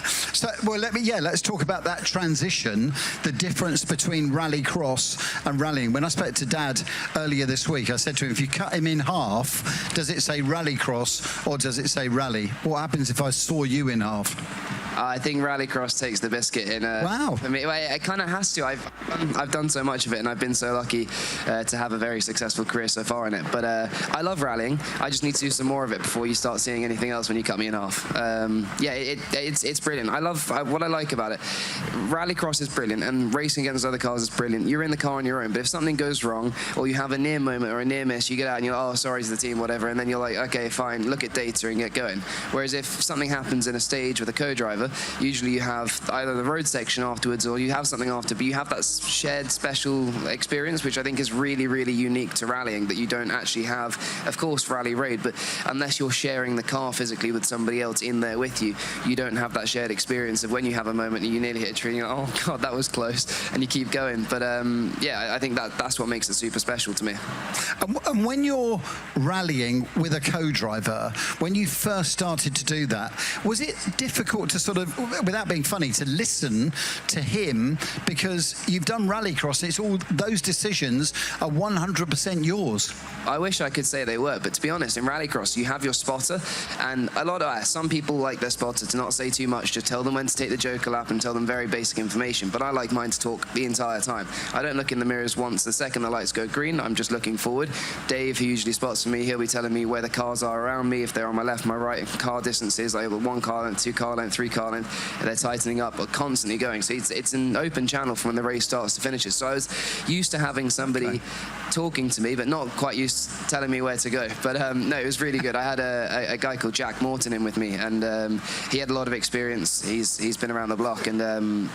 S9: So, well, let's talk about that transition, the difference between Rallycross and rallying. When I spoke to Dad earlier this week, I said to him, if you cut him in half, does it say Rallycross or does it say rally? What happens if I saw you in half?
S8: I think Rallycross takes the biscuit in.
S9: Wow.
S8: I mean, it kind of has to. I've done so much of it, and I've been so lucky to have a very successful career so far in it. But I love rallying. I just need to do some more of it before you start seeing anything else when you cut me in half. It's brilliant. I love what I like about it. Rallycross is brilliant, and racing against other cars is brilliant. You're in the car on your own, but if something goes wrong, or you have a near moment or a near miss, you get out and you're like, oh, sorry to the team, whatever, and then you're like, okay, fine, look at data and get going. Whereas if something happens in a stage with a co-driver, usually you have either the road section afterwards or you have something after, but you have that shared special experience, which I think is really, really unique to rallying, that you don't actually have, of course, rally raid, but unless you're sharing the car physically with somebody else in there with you, you don't have that shared experience of when you have a moment and you nearly hit a tree and you're like, oh God, that was close, and you keep going. But I think that's what makes it super special to me.
S9: And when you're rallying with a co-driver, when you first started to do that, was it difficult to sort of, without being funny, to listen to him, because you've done Rallycross and it's all those decisions are 100% yours?
S8: I wish I could say they were, but to be honest, in Rallycross you have your spotter, and some people like their spotter to not say too much, just tell them when to take the joker lap and tell them very basic information, but I like mine to talk the entire time. I don't look in the mirrors once. The second the lights go green, I'm just looking forward. Dave, who usually spots for me, he'll be telling me where the cars are around me, if they're on my left, my right, car distances, like 1 car length, 2 car length, 3 car length, and they're tightening up, but constantly going. So it's an open channel from when the race starts to finishes. So I was used to having somebody talking to me, but not quite used to telling me where to go. But no, it was really good. I had a guy called Jack Morton in with me, and he had a lot of experience. He's been around the block, and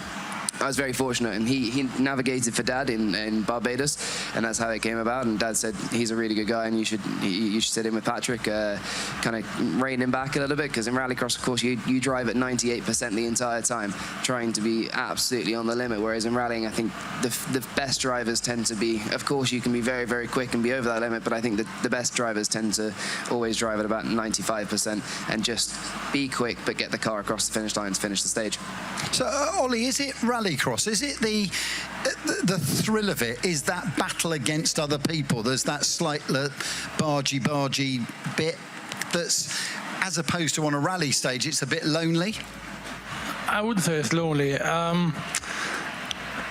S8: I was very fortunate, and he navigated for Dad in Barbados, and that's how it came about. And Dad said he's a really good guy, and you should sit in with Patrick, kind of rein him back a little bit, because in Rallycross, of course, you drive at 98% the entire time, trying to be absolutely on the limit. Whereas in rallying, I think the best drivers tend to be, of course, you can be very, very quick and be over that limit, but I think that the best drivers tend to always drive at about 95% and just be quick, but get the car across the finish line to finish the stage.
S9: So, Ollie, is it Rallycross? Is it the thrill of it? Is that battle against other people? There's that slight bargy bit that's, as opposed to on a rally stage, it's a bit lonely?
S10: I wouldn't say it's lonely.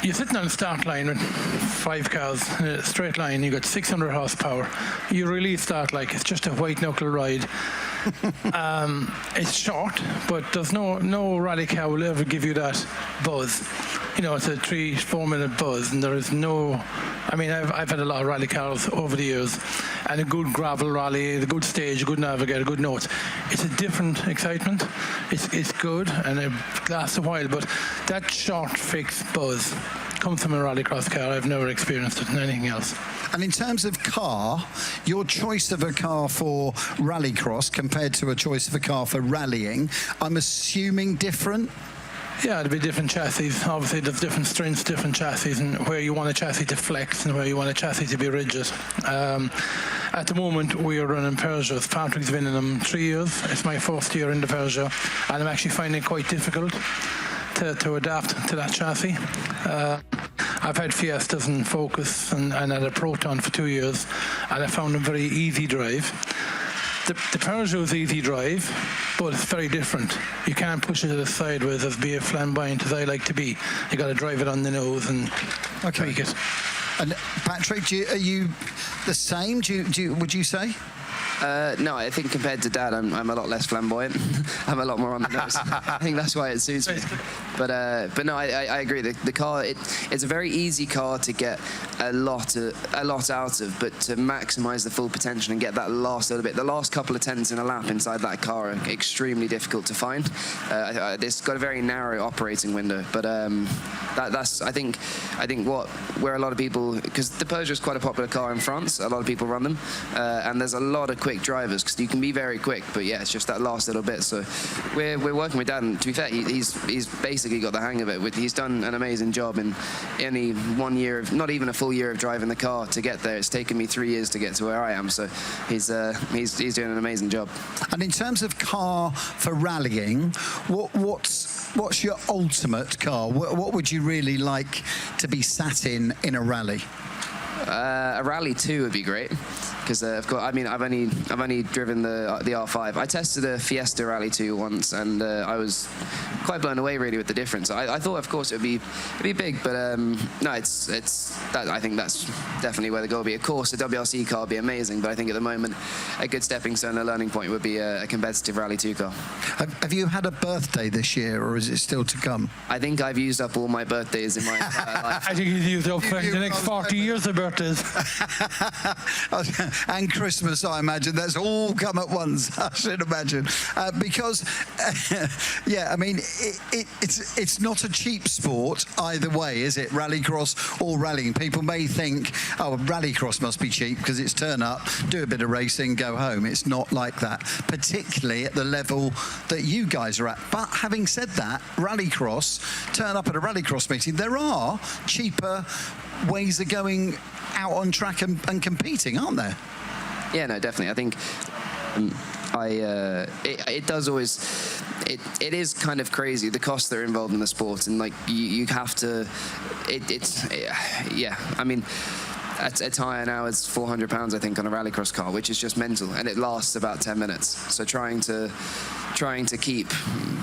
S10: you're sitting on a start line with 5 cars in a straight line. You got 600 horsepower. You really start like it's just a white knuckle ride. It's short, but there's no rally car will ever give you that buzz. You know, it's a 3-4 minute buzz, and there is no. I mean, I've had a lot of rally cars over the years, and a good gravel rally, a good stage, a good navigator, good notes. It's a different excitement. It's good, and it lasts a while, but that short, fixed buzz comes from a rallycross car. I've never experienced it in anything else.
S9: And in terms of car, your choice of a car for rallycross compared to a choice of a car for rallying, I'm assuming different?
S10: Yeah, it'd be different chassis. Obviously, there's different strengths, different chassis, and where you want a chassis to flex and where you want a chassis to be rigid. At the moment, we are running Peugeots. Patrick's been in them 3 years. It's my first year in the Peugeot, and I'm actually finding it quite difficult to adapt to that chassis. I've had Fiestas and Focus and had a Proton for 2 years, and I found them very easy drive. The Peugeot is easy drive, but it's very different. You can't push it to the side with as be a flamboyant as I like to be. You got to drive it on the nose and tweak it.
S9: And Patrick, are you the same? Would you say?
S8: No, I think compared to Dad, I'm a lot less flamboyant. I'm a lot more on the nose. I think that's why it suits me. But no, I agree. The car, it's a very easy car to get a lot out of, but to maximise the full potential and get that last little bit, the last couple of tenths in a lap inside that car are extremely difficult to find. It's got a very narrow operating window, but that's I think where a lot of people, because the Peugeot is quite a popular car in France, a lot of people run them, and there's a lot of quick drivers because you can be very quick, but yeah, it's just that last little bit. So we're working with Dad, and to be fair, he's basically got the hang of it. He's done an amazing job in only 1 year of, not even a full year of driving the car to get there. It's taken me 3 years to get to where I am, so he's doing an amazing job.
S9: And in terms of car for rallying, what's your ultimate car? What would you really like to be sat in a rally?
S8: A Rally 2 would be great, because I've only driven the R5. I tested a Fiesta Rally 2 once, and I was quite blown away really with the difference. I thought, of course, it'd be big, but no, it's that. I think that's definitely where the goal would be. Of course, a WRC car would be amazing, but I think at the moment a good stepping stone, a learning point would be a competitive Rally 2 car.
S9: Have you had a birthday this year, or is it still to come?
S8: I think I've used up all my birthdays in my entire life.
S10: I think you've used up for the next 40 years of birthdays.
S9: And Christmas, I imagine. That's all come at once, I should imagine. Because, yeah, I mean, it's not a cheap sport either way, is it? Rallycross or rallying. People may think, oh, rallycross must be cheap because it's turn up, do a bit of racing, go home. It's not like that, particularly at the level that you guys are at. But having said that, rallycross, turn up at a rallycross meeting, there are cheaper ways of going out on track and competing, aren't there?
S8: Yeah, no, definitely. I think it does always. It is kind of crazy the costs that are involved in the sport, and like you have to. Yeah. I mean, a tyre now is £400, I think, on a rallycross car, which is just mental, and it lasts about 10 minutes. So trying to keep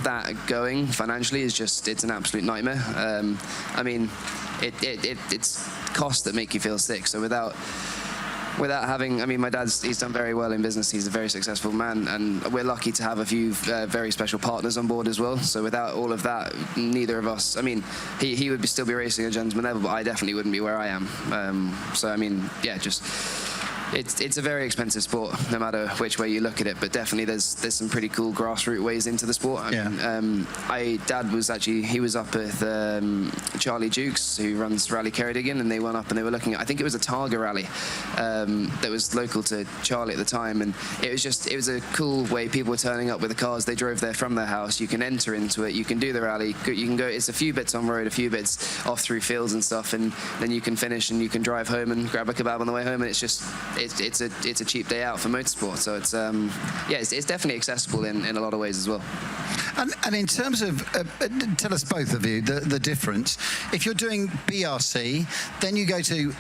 S8: that going financially it's an absolute nightmare. I mean, it's costs that make you feel sick. So without having, I mean, my he's done very well in business. He's a very successful man, and we're lucky to have a few very special partners on board as well. So without all of that, neither of us, I mean, he would still be racing at gentleman level, but I definitely wouldn't be where I am. So, I mean, yeah, just... It's a very expensive sport, no matter which way you look at it. But definitely, there's some pretty cool grassroots ways into the sport. Dad was up with Charlie Dukes, who runs Rally Ceredigion, and they went up and they were looking at, I think it was a Targa rally that was local to Charlie at the time, and it was a cool way. People were turning up with the cars. They drove there from their house. You can enter into it. You can do the rally. You can go. It's a few bits on road, a few bits off through fields and stuff, and then you can finish and you can drive home and grab a kebab on the way home. And it's just. It's a cheap day out for motorsport, so it's definitely accessible in a lot of ways as well.
S9: And in terms of, tell us both of you the difference. If you're doing BRC, then you go to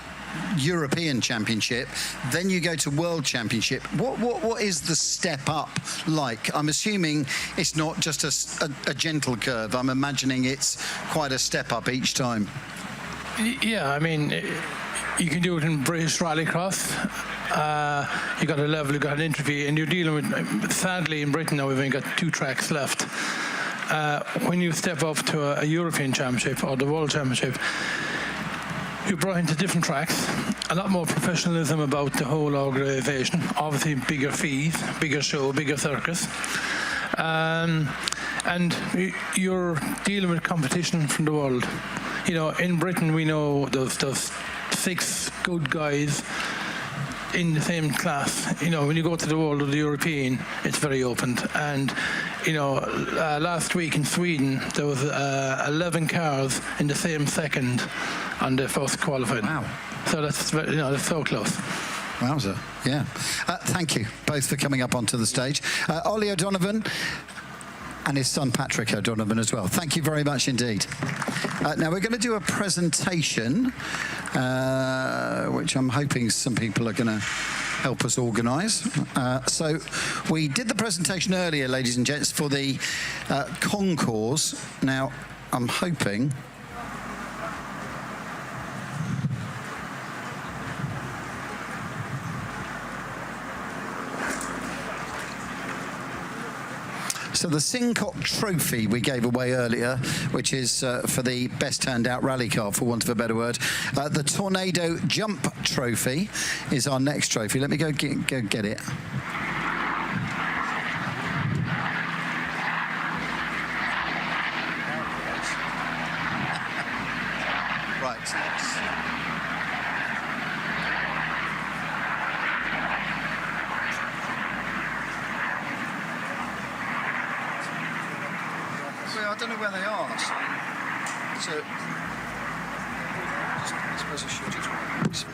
S9: European Championship, then you go to World Championship. What is the step up like? I'm assuming it's not just a gentle curve. I'm imagining it's quite a step up each time.
S10: Yeah, I mean, you can do it in British Rallycross. You got a level, you got an entry, and you're dealing with. Sadly, in Britain now we've only got 2 tracks left. When you step up to a European Championship or the World Championship, you're brought into different tracks. A lot more professionalism about the whole organisation. Obviously, bigger fees, bigger show, bigger circus. And you're dealing with competition from the world. You know, in Britain we know there's 6 good guys in the same class. You know, when you go to the world of the European, it's very open. And, you know, last week in Sweden, there was 11 cars in the same second on the first qualifying.
S9: Wow.
S10: So that's, you know, that's so close.
S9: Wowza, yeah. Thank you both for coming up onto the stage. Ollie O'Donovan and his son Patrick O'Donovan as well. Thank you very much indeed. Now we're going to do a presentation, which I'm hoping some people are going to help us organise. So we did the presentation earlier, ladies and gents, for the concours. Now I'm hoping... So the Sincock Trophy we gave away earlier, which is for the best turned out rally car, for want of a better word. The Tornado Jump Trophy is our next trophy. Let me go get it. I don't know where they are. So I suppose I should just...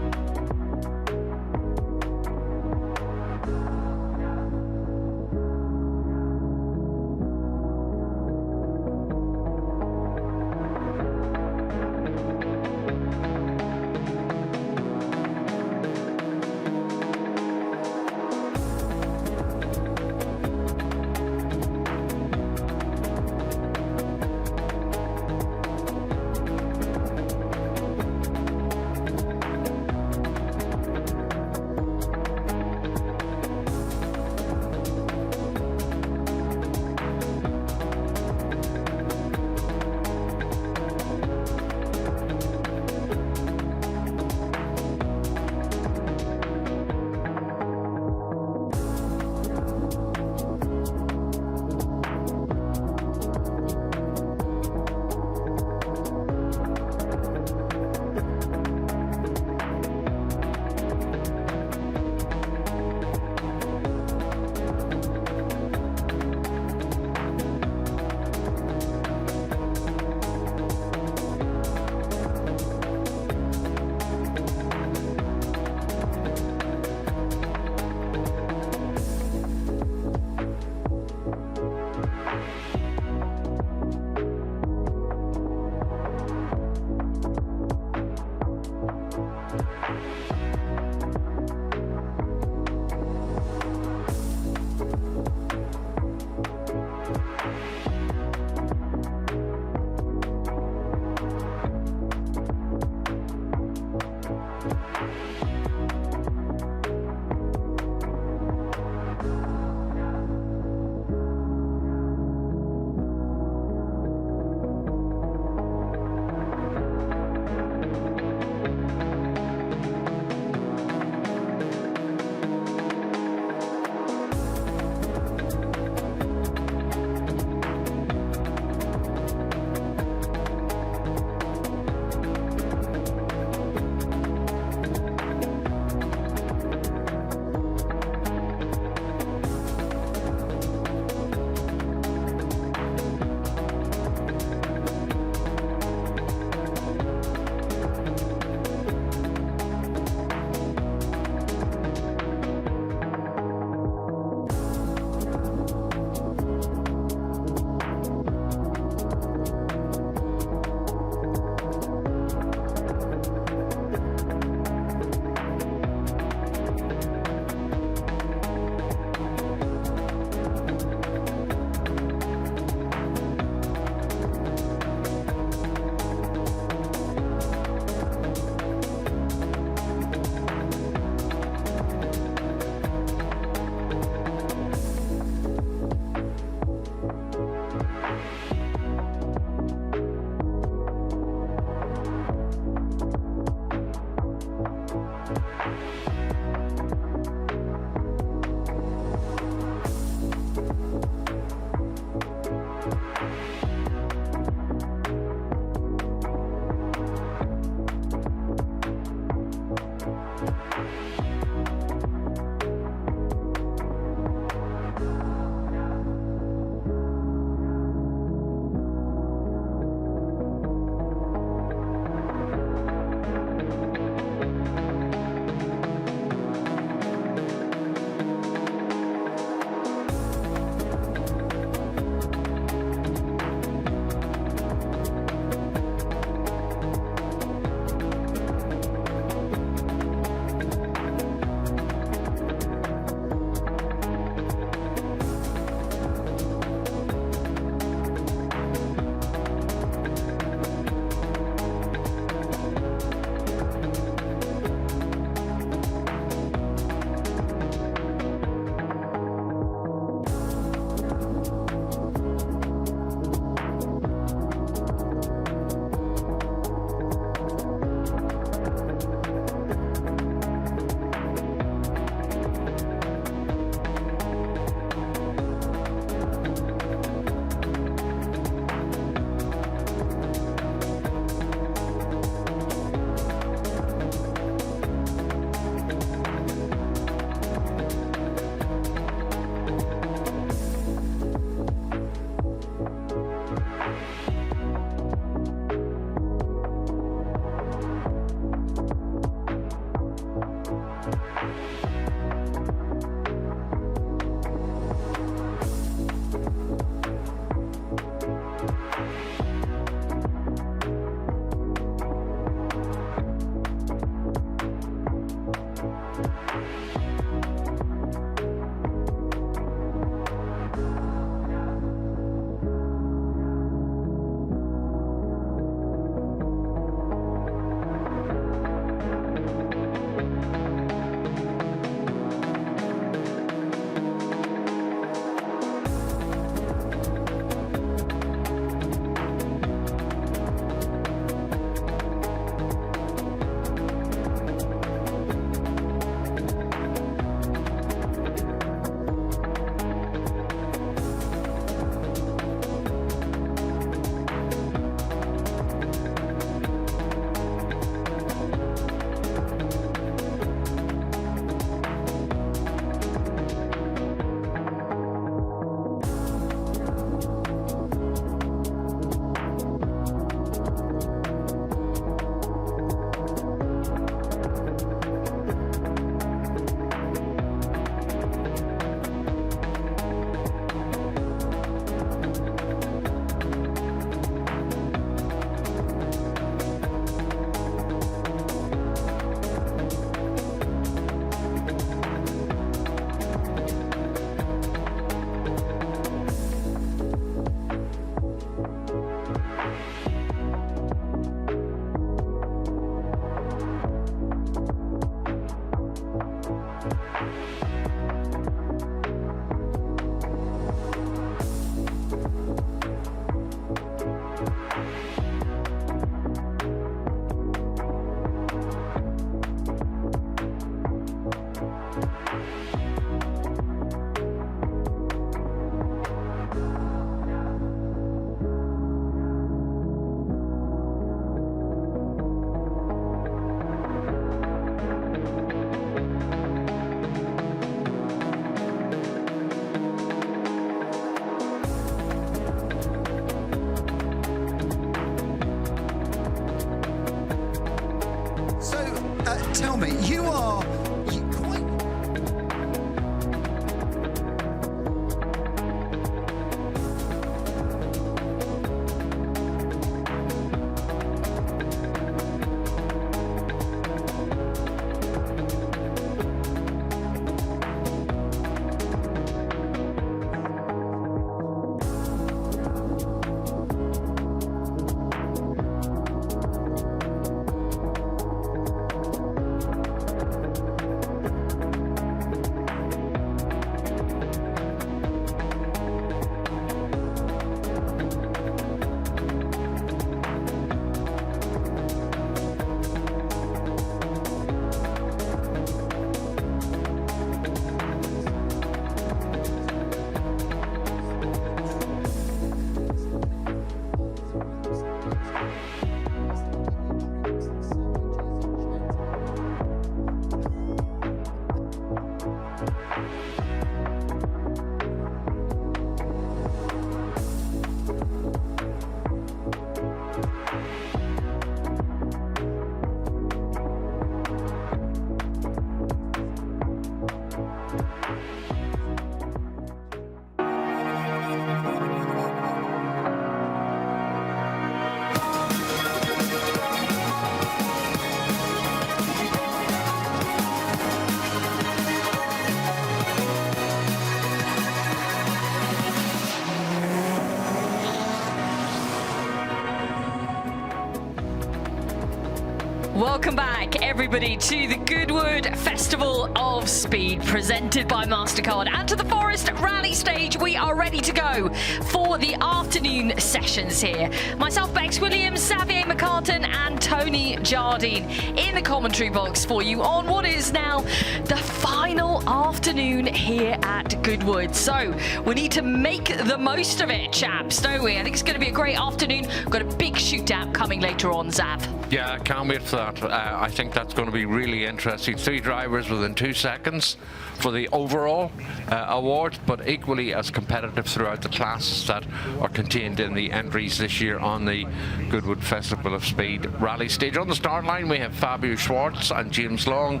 S26: Welcome back, everybody, to the Goodwood Festival of Speed, presented by MasterCard, and to the Forest Rally Stage. We are ready to go for the afternoon sessions here. Myself, Bex Williams, Xavier McCartan, and Tony Jardine in the commentary box for you on what is now the final afternoon here at Goodwood. So we need to make the most of it, chaps, don't we? I think it's going to be a great afternoon. We've got a big shootout coming later on, Zav.
S11: Yeah, I can't wait for that. I think that's going to be really interesting. 3 drivers within 2 seconds for the overall award, but equally as competitive throughout the classes that are contained in the entries this year on the Goodwood Festival of Speed Rally Stage. On the start line, we have Fabio Schwartz and James Long.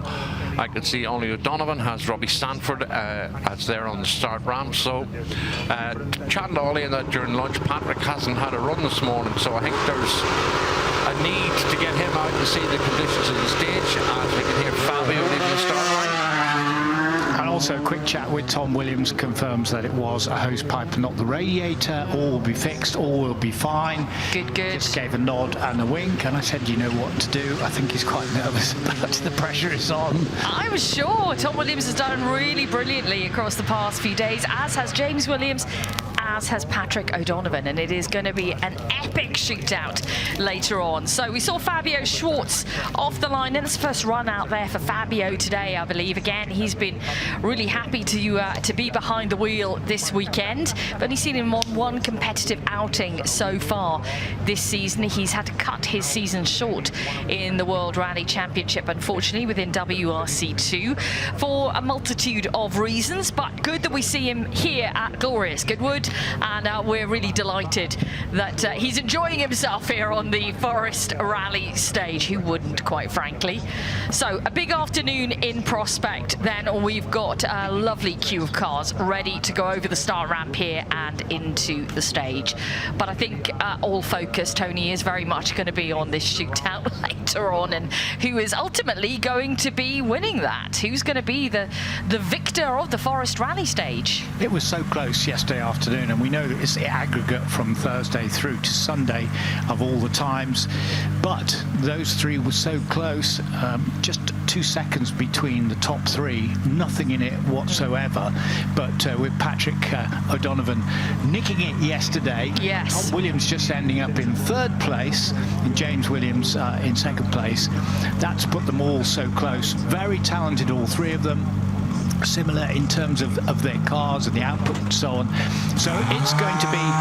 S11: I can see Ollie O'Donovan has Robbie Stanford as there on the start ramp. So, chatting to Ollie and that during lunch, Patrick hasn't had a run this morning, so I think there's a need to get him out to see the conditions of the stage, as we can hear Fabio leaving the start line.
S2: And also a quick chat with Tom Williams confirms that it was a hose pipe and not the radiator. All will be fixed, all will be fine.
S26: Good.
S2: Just gave a nod and a wink, and I said, you know what to do. I think he's quite nervous, but the pressure is on.
S26: I'm sure Tom Williams has done really brilliantly across the past few days, as has James Williams, as has Patrick O'Donovan, and it is going to be an epic shootout later on. So we saw Fabio Schwartz off the line, and it's the first run out there for Fabio today, I believe. Again, he's been really happy to be behind the wheel this weekend. I've only seen him on one competitive outing so far this season. He's had to cut his season short in the World Rally Championship, unfortunately, within WRC2 for a multitude of reasons, but good that we see him here at glorious Goodwood. And we're really delighted that he's enjoying himself here on the Forest Rally Stage. Who wouldn't, quite frankly? So a big afternoon in prospect. Then we've got a lovely queue of cars ready to go over the start ramp here and into the stage. But I think all focus, Tony, is very much going to be on this shootout later on, and who is ultimately going to be winning that? Who's going to be the victor of the Forest Rally Stage?
S2: It was so close yesterday afternoon, and we know that it's the aggregate from Thursday through to Sunday of all the times, but those 3 were so close, just 2 seconds between the top 3, nothing in it whatsoever. But with Patrick O'Donovan nicking it yesterday,
S26: yes.
S2: Tom Williams just ending up in 3rd place, and James Williams in 2nd place. That's put them all so close. Very talented, all 3 of them. Similar in terms of their cars and the output and so on. So it's going to be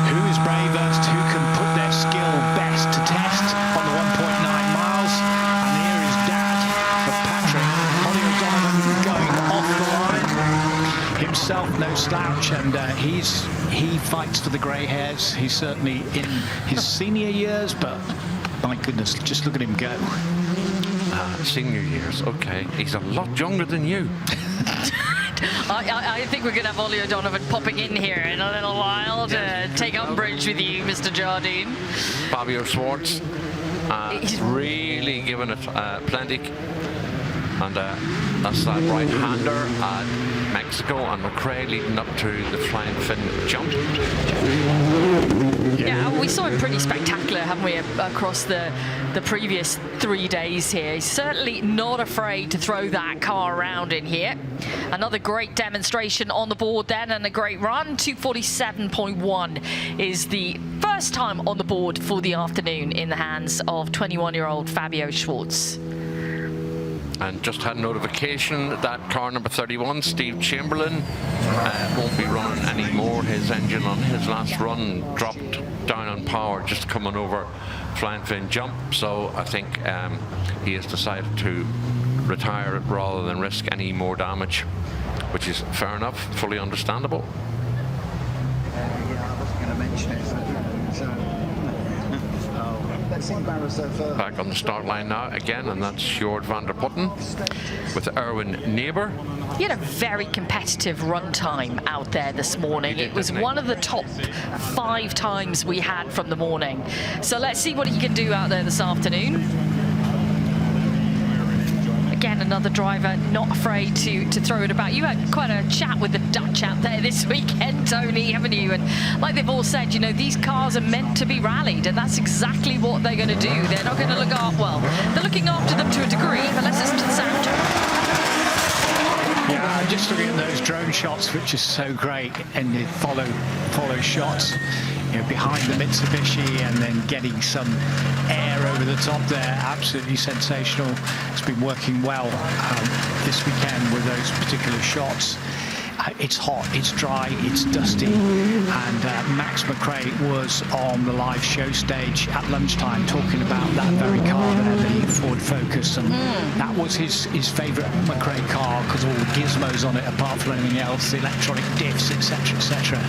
S2: who is bravest, who can put their skill best to test on the 1.9 miles. And here is Dad of Patrick, Ollie O'Donovan, going off the line. Himself no slouch, and he fights for the grey hairs. He's certainly in his senior years, but my goodness, just look at him go.
S11: Senior years, okay. He's a lot younger than you.
S26: I think we're going to have Ollie O'Donovan popping in here in a little while to take umbrage with you, Mr. Jardine.
S11: Fabio Schwartz, he's really given it plenty. And that's that right-hander at Mexico, and McRae leading up to the flying fin jump.
S26: Yeah, we saw him pretty spectacular, haven't we, across the previous 3 days here. He's certainly not afraid to throw that car around in here. Another great demonstration on the board then, and a great run. 247.1 is the first time on the board for the afternoon in the hands of 21-year-old Fabio Schwartz.
S11: And just had notification that car number 31, Steve Chamberlain, won't be running anymore. His engine on his last run dropped down on power just coming over flying fin jump. So I think he has decided to retire it rather than risk any more damage. which is fair enough, fully understandable.
S2: Yeah, I wasn't going to mention it, let's see Barrow further.
S11: Back on the start line now again, and that's Sjoerd van der Putten with Erwin Neighbour.
S26: He had a very competitive run time out there this morning. It was one of the top 5 times we had from the morning. So let's see what he can do out there this afternoon. Again, another driver not afraid to throw it about. You had quite a chat with the Dutch out there this weekend, Tony, haven't you? And like they've all said, you know, these cars are meant to be rallied, and that's exactly what they're going to do. They're not going to look after, well, they're looking after them to a degree, but let's listen to the sound.
S2: Yeah, just looking at those drone shots, which is so great, and the follow shots, you know, behind the Mitsubishi, and then getting some air over the top there, absolutely sensational. It's been working well this weekend with those particular shots. It's hot, it's dry, it's dusty, and Max McRae was on the live show stage at lunchtime talking about that very car there, the Ford Focus, and that was his favourite McRae car because all the gizmos on it, apart from anything else, the electronic diffs, etc, etc.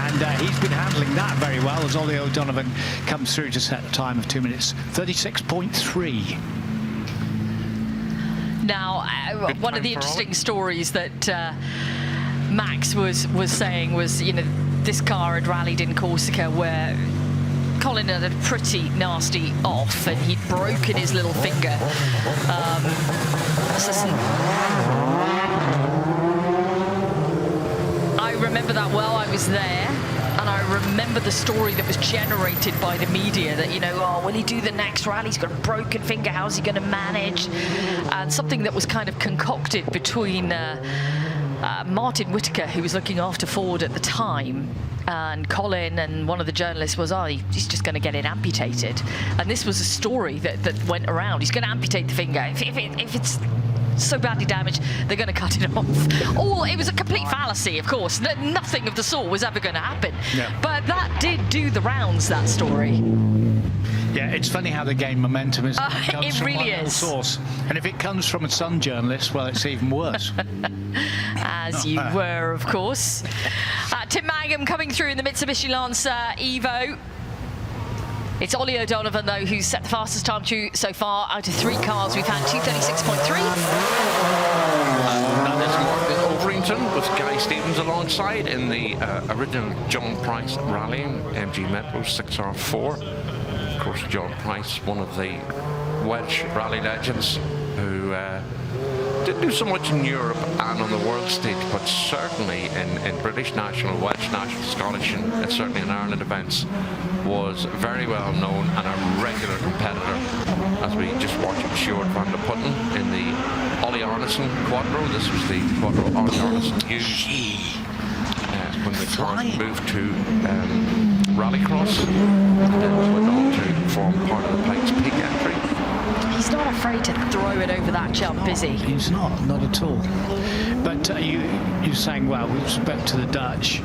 S2: And he's been handling that very well as Ollie O'Donovan comes through to set a time of 2 minutes 36.3.
S26: Now, one of the interesting stories that Max was saying was, you know, this car had rallied in Corsica where Colin had a pretty nasty off and he'd broken his little finger. Let's listen. I remember that well. I was there. And I remember the story that was generated by the media that, you know, oh, will he do the next rally? He's got a broken finger. How's he going to manage? And something that was kind of concocted between Martin Whitaker, who was looking after Ford at the time, and Colin, and one of the journalists was, oh, he's just going to get it amputated. And this was a story that went around. He's going to amputate the finger. If it's so badly damaged, they're going to cut it off. It was a complete fallacy, of course. Nothing of the sort was ever going to happen. Yeah. But that did do the rounds, that story.
S2: Yeah, it's funny how they gain momentum, isn't it? It comes from
S26: really
S2: one
S26: is.
S2: Source. And if it comes from a Sun journalist, well, it's even worse.
S26: As you were, of course. Tim Mangum coming through in the Mitsubishi Lancer Evo. It's Ollie O'Donovan, though, who's set the fastest time so far out of 3 cars. We've had 2:36.3.
S11: That is Martin Overington with Guy Stevens alongside in the original John Price rally, MG Metro 6R4. Of course, John Price, one of the Welsh rally legends who didn't do so much in Europe and on the world stage, but certainly in British national, Welsh national, Scottish, and certainly in Ireland events, was very well known and a regular competitor. As we just watched Sjoerd van der Putten in the Ollie Arneson Quattro. This was the Quattro Ollie Arneson used when the car moved to Rallycross, and then went on to form part of the Pikes Peak entry.
S26: He's not afraid to throw it over that jump, is he?
S2: He's not at all. But you're saying, well, with respect to the Dutch,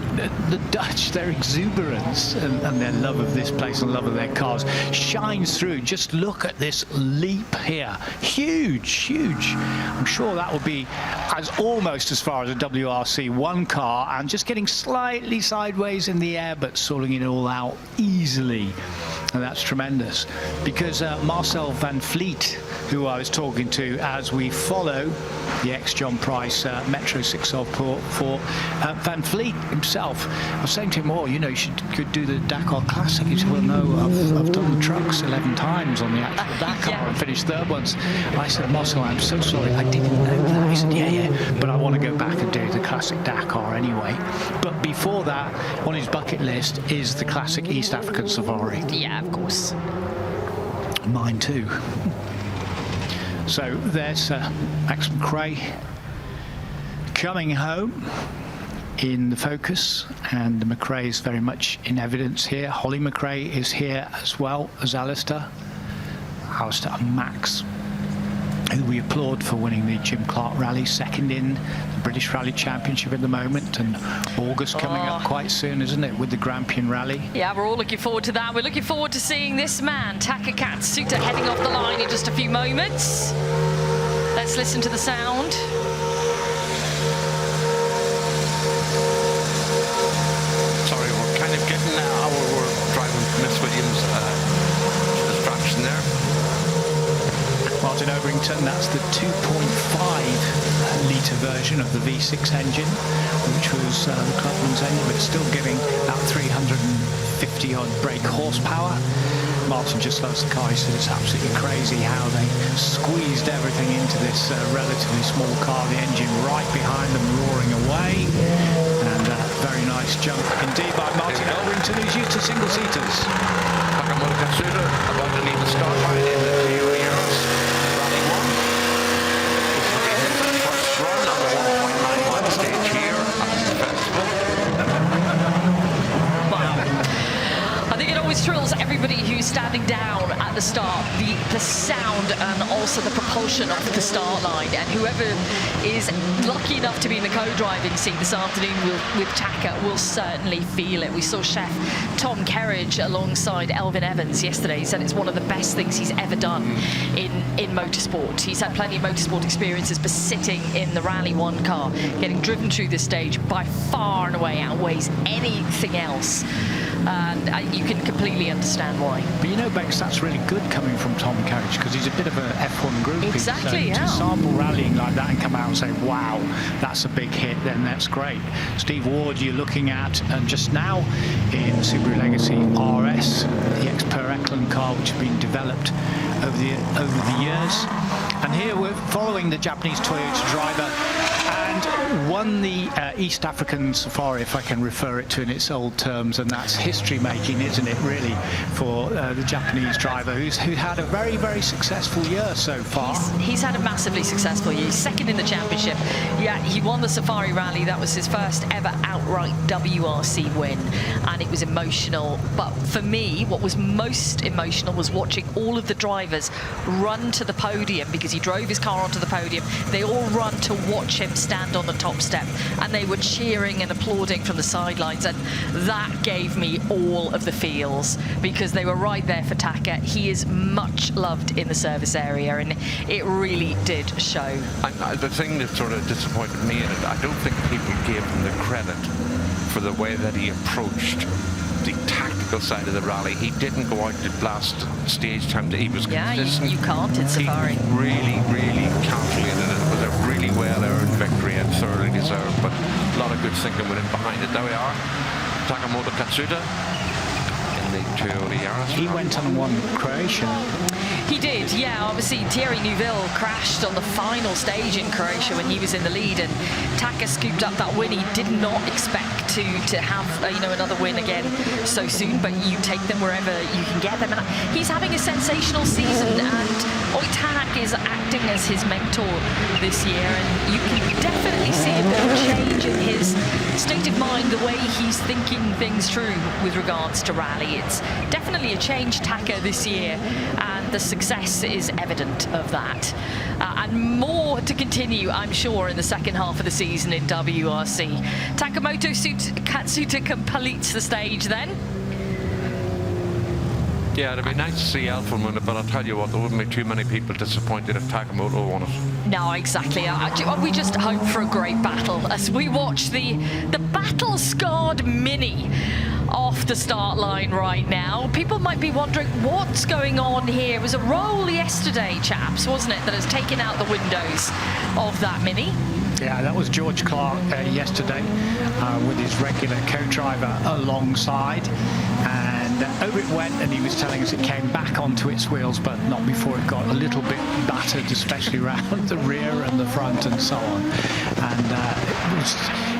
S2: the Dutch, their exuberance and their love of this place and love of their cars shines through. Just look at this leap here. Huge, huge. I'm sure that will be almost as far as a WRC1 car, and just getting slightly sideways in the air, but sorting it all out easily. And that's tremendous, because Marcel van Vliet, who I was talking to as we follow the ex-John Price Metro 604, Van Vliet himself, I was saying to him, oh, you know, you could do the Dakar Classic. He said, well, no, I've done the trucks 11 times on the actual Dakar and finished third ones. I said, Marcel, I'm so sorry, I didn't know that. He said, yeah, but I want to go back and do the Classic Dakar anyway. But before that, on his bucket list is the Classic East African Safari.
S26: Yeah, of course.
S2: Mine too. So there's Max McRae coming home in the Focus, and the McRae is very much in evidence here. Holly McRae is here as well as Alistair and Max, who we applaud for winning the Jim Clark Rally, second in the British Rally Championship at the moment, and August coming up quite soon, isn't it, with the Grampian Rally?
S26: Yeah, we're all looking forward to that. We're looking forward to seeing this man, Taka Katsuta, heading off the line in just a few moments. Let's listen to the sound.
S2: Darlington. That's the 2.5-litre version of the V6 engine, which was the Clubman's engine, but still giving about 350-odd brake horsepower. Martin just loves the car. He said it's absolutely crazy how they squeezed everything into this relatively small car. The engine right behind them, roaring away. And very nice jump indeed by Martin Elrington, who's used to single-seaters.
S11: Takamura Katsuda about to lead the start line in the Toyota Yaris Rally 1. He's looking at the first run on the 1.9-mile stage here at the festival.
S26: I think it always thrills everybody who's standing down at the start, the sound and also the propulsion of the start line. And whoever is lucky enough to be in the co-driving seat this afternoon with Taka will certainly feel it. We saw Chef Tom Kerridge alongside Elvin Evans yesterday. He said it's one of the best things he's ever done in motorsport. He's had plenty of motorsport experiences, but sitting in the Rally 1 car, getting driven through this stage, by far and away outweighs anything else. And you can completely understand why.
S2: But you know, Bex, that's really good coming from Tom Kerridge, because he's a bit of a F1 groupie.
S26: Exactly,
S2: so
S26: yeah.
S2: To sample rallying like that and come out and say, wow, that's a big hit, then that's great. Steve Ward, you're looking at, and just now in Subaru Legacy RS, the ex-Per Eklund car, which has been developed over the years. And here we're following the Japanese Toyota driver, and won the East African Safari, if I can refer it to in its old terms, and that's history-making, isn't it, really, for the Japanese driver who had a very, very successful year so far.
S26: He's had a massively successful year. He's second in the championship. Yeah, he won the Safari Rally. That was his first ever outright WRC win, and it was emotional. But for me, what was most emotional was watching all of the drivers run to the podium, because he drove his car onto the podium. They all run to watch him stand on the top step, and they were cheering and applauding from the sidelines, and that gave me all of the feels, because they were right there for Taka. He is much loved in the service area, and it really did show.
S11: And the thing that sort of disappointed me in it, I don't think people gave him the credit for the way that he approached the tactical side of the rally. He didn't go out to blast stage time. He was consistent.
S26: You can't in Safari.
S11: He really, really calculated it. It was a really well-earned victory and thoroughly deserved, but a lot of good thinking went in behind it. There we are. Takamura Katsuda in the Toyota Yaris.
S2: He went and won Croatia.
S26: He did, yeah. Obviously, Thierry Neuville crashed on the final stage in Croatia when he was in the lead, and Taka scooped up that win. He did not expect to have another win again so soon, but you take them wherever you can get them. And he's having a sensational season, and Oitak is acting as his mentor this year, and you can definitely see a bit of a change in his state of mind, the way he's thinking things through with regards to rally. It's definitely a change, Taka, this year, and the success is evident of that. And more to continue, I'm sure, in the second half of the season in WRC. Takamoto Katsuta completes the stage then.
S11: Yeah, it'd be nice to see Alpha win it, but I'll tell you what, there wouldn't be too many people disappointed if Takamoto won it.
S26: No, exactly. We just hope for a great battle as we watch the battle-scarred Mini off the start line right now. People might be wondering what's going on here. It was a roll yesterday, chaps, wasn't it, that has taken out the windows of that Mini?
S2: Yeah, that was George Clark yesterday with his regular co-driver alongside, and over it went, and he was telling us it came back onto its wheels, but not before it got a little bit battered, especially around the rear and the front and so on. And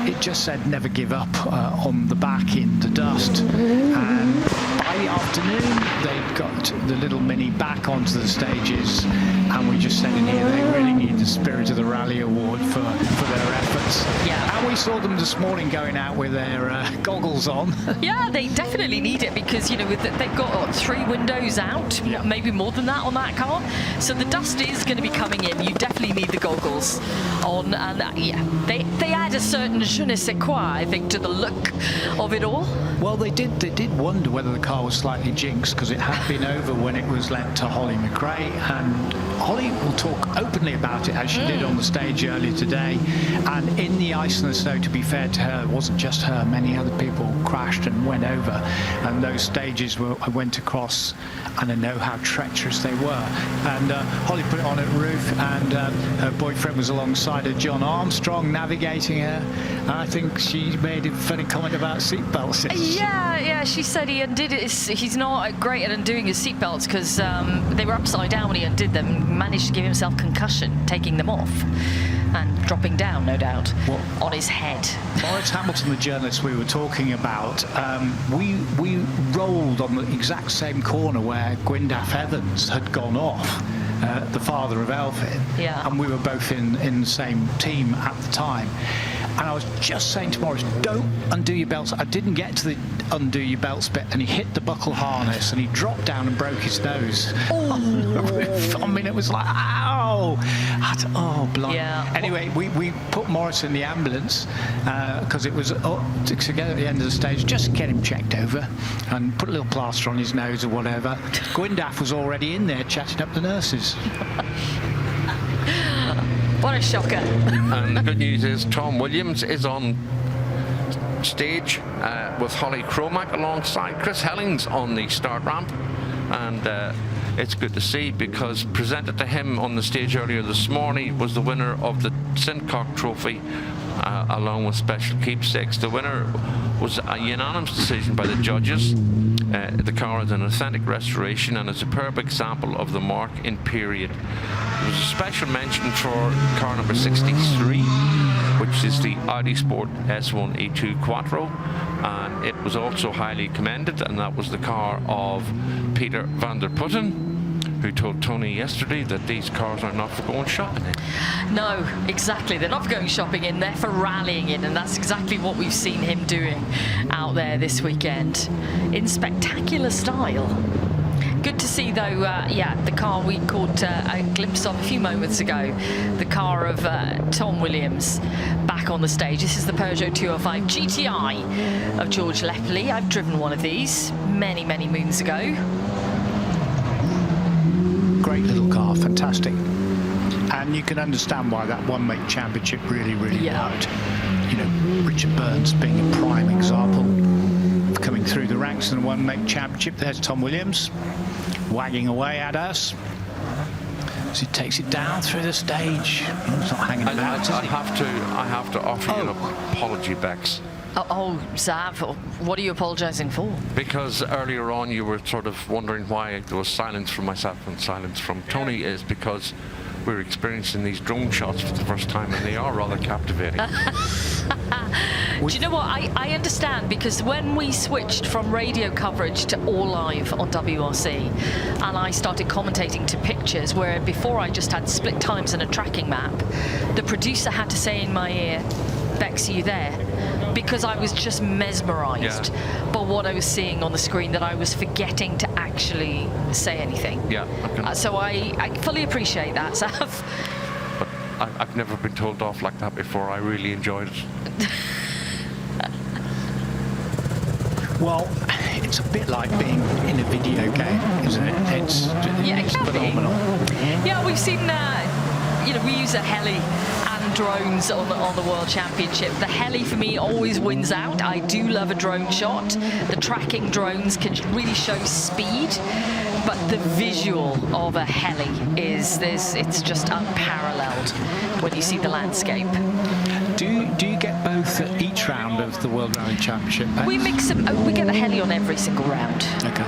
S2: it just said never give up on the back in the dust. And by the afternoon, they got the little Mini back onto the stages, and we just said in here they really need the Spirit of the Rally Award for their efforts.
S26: Yeah.
S2: And we saw them this morning going out with their goggles on.
S26: Yeah, they definitely need it, because they've got 3 windows out, maybe more than that on that car. So the dust is going to be coming in. You definitely need the goggles on, and they add a certain je ne sais quoi, I think, to the look of it all.
S2: Well, they did wonder whether the car was was slightly jinxed because it had been over when it was lent to Holly McRae, and Holly will talk openly about it as she did on the stage earlier today. And in the ice and the snow, to be fair to her, it wasn't just her, many other people crashed and went over, and those stages I went across, and I know how treacherous they were. And Holly put it on at roof, and her boyfriend was alongside her, John Armstrong, navigating her, and I think she made a funny comment about seatbelts.
S26: Yeah, she said he undid it. He's not great at undoing his seatbelts because they were upside down when he undid them, and managed to give himself concussion taking them off and dropping down, no doubt, on his head.
S2: Maurice Hamilton, the journalist we were talking about, we rolled on the exact same corner where Gwyndaf Evans had gone off, the father of Elfyn, and we were both in the same team at the time. And I was just saying to Maurice, don't undo your belts. I didn't get to the undo your belts bit, and he hit the buckle harness and he dropped down and broke his nose. I mean, it was like, ow! Oh, blimey.
S26: Yeah.
S2: Anyway, we put Maurice in the ambulance because it was to get at the end of the stage, just get him checked over and put a little plaster on his nose or whatever. Gwyndaf was already in there chatting up the nurses.
S26: What a shocker.
S11: And the good news is Tom Williams is on stage with Holly Cromack alongside Chris Hellings on the start ramp. And it's good to see, because presented to him on the stage earlier this morning was the winner of the Sincock Trophy, along with special keepsakes. The winner was a unanimous decision by the judges. The car is an authentic restoration and a superb example of the mark in period. There was a special mention for car number 63, which is the Audi Sport S1 E2 Quattro, and it was also highly commended, and that was the car of Peter van der Putten, who told Tony yesterday that these cars are not for going shopping in.
S26: No, exactly. They're not for going shopping in, they're for rallying in, and that's exactly what we've seen him doing out there this weekend in spectacular style. Good to see, though, the car we caught a glimpse of a few moments ago, the car of Tom Williams back on the stage. This is the Peugeot 205 GTI of George Lepley. I've driven one of these many, many moons ago.
S2: Great little car, fantastic. And you can understand why that one-make championship really worked. You know, Richard Burns being a prime example of coming through the ranks in the one-make championship. There's Tom Williams wagging away at us as he takes it down through the stage. He's not hanging about.
S11: I have to offer you an apology, Bex.
S26: Oh, Zav, what are you apologising for?
S11: Because earlier on you were sort of wondering why there was silence from myself and silence from Tony. Is because we're experiencing these drone shots for the first time, and they are rather captivating.
S26: Do you know what? I understand, because when we switched from radio coverage to all live on WRC, and I started commentating to pictures, where before I just had split times and a tracking map, the producer had to say in my ear, "Bex, are you there?" Because I was just mesmerised by what I was seeing on the screen, that I was forgetting to actually say anything.
S11: Yeah.
S26: So I fully appreciate that, Sav.
S11: But I've never been told off like that before. I really enjoyed it.
S2: Well, it's a bit like being in a video game, isn't it? It's phenomenal.
S26: Yeah, we've seen, we use a heli and drones on the World Championship. The heli, for me, always wins out. I do love a drone shot. The tracking drones can really show speed, but the visual of a heli it's just unparalleled when you see the landscape.
S2: Do you get both at each round of the World Rally Championship?
S26: We mix them. We get the heli on every single round.
S2: Okay.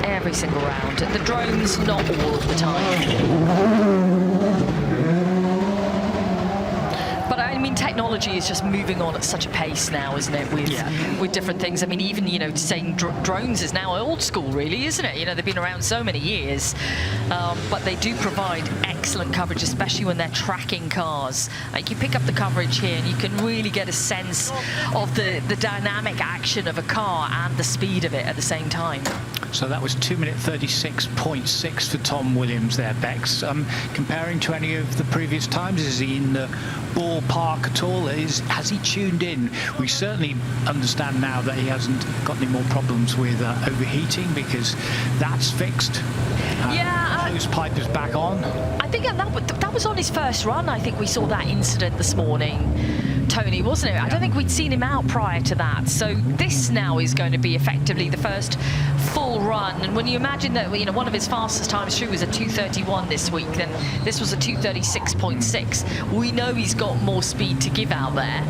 S26: Every single round. The drones, not all of the time. But I mean, technology is just moving on at such a pace now, isn't it? With different things. I mean, even saying drones is now old school, really, isn't it? They've been around so many years, but they do provide excellent coverage, especially when they're tracking cars. Like, you pick up the coverage here, and you can really get a sense of the dynamic action of a car and the speed of it at the same time.
S2: So that was 2 minute 36.6 for Tom Williams there, Bex. Comparing to any of the previous times, is he in the ballpark at all? Has he tuned in? We certainly understand now that he hasn't got any more problems with overheating, because that's fixed. Hose pipe is back on.
S26: I think that was on his first run. I think we saw that incident this morning, Tony, wasn't it? I don't think we'd seen him out prior to that. So this now is going to be effectively the first full run. And when you imagine that, you know, one of his fastest times through was a 2:31 this week, then this was a 2:36.6. We know he's got more speed to give out there.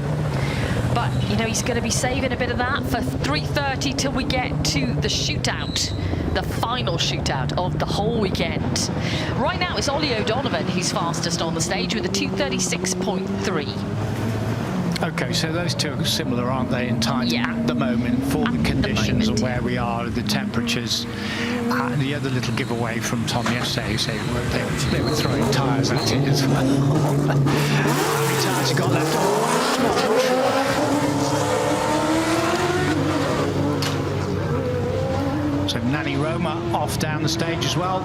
S26: But, you know, he's going to be saving a bit of that for 3:30 till we get to the shootout, the final shootout of the whole weekend. Right now, it's Ollie O'Donovan who's fastest on the stage with a 2:36.3.
S2: Okay, so those two are similar, aren't they, in time at the moment, for the conditions and where we are, the temperatures. And the other little giveaway from Tom yesterday, who said they were throwing tyres at it as well. How many tyres you got left? So Nanny Roma off down the stage as well.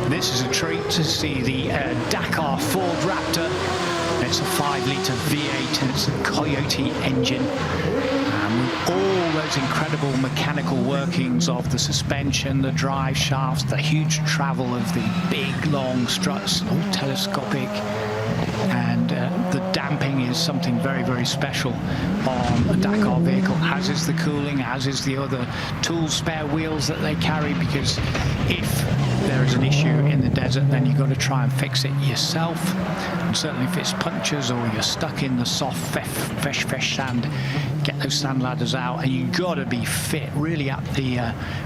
S2: This is a treat to see the Dakar Ford Raptor. It's a 5-litre V8 and it's a Coyote engine. With all those incredible mechanical workings of the suspension, the drive shafts, the huge travel of the big long struts, all telescopic. And the damping is something very, very special on a Dakar vehicle, as is the cooling, as is the other tool spare wheels that they carry, because if there is an issue in the desert, then you've got to try and fix it yourself. And certainly if it's punctures or you're stuck in the soft, fresh sand, get those sand ladders out, and you've got to be fit really up the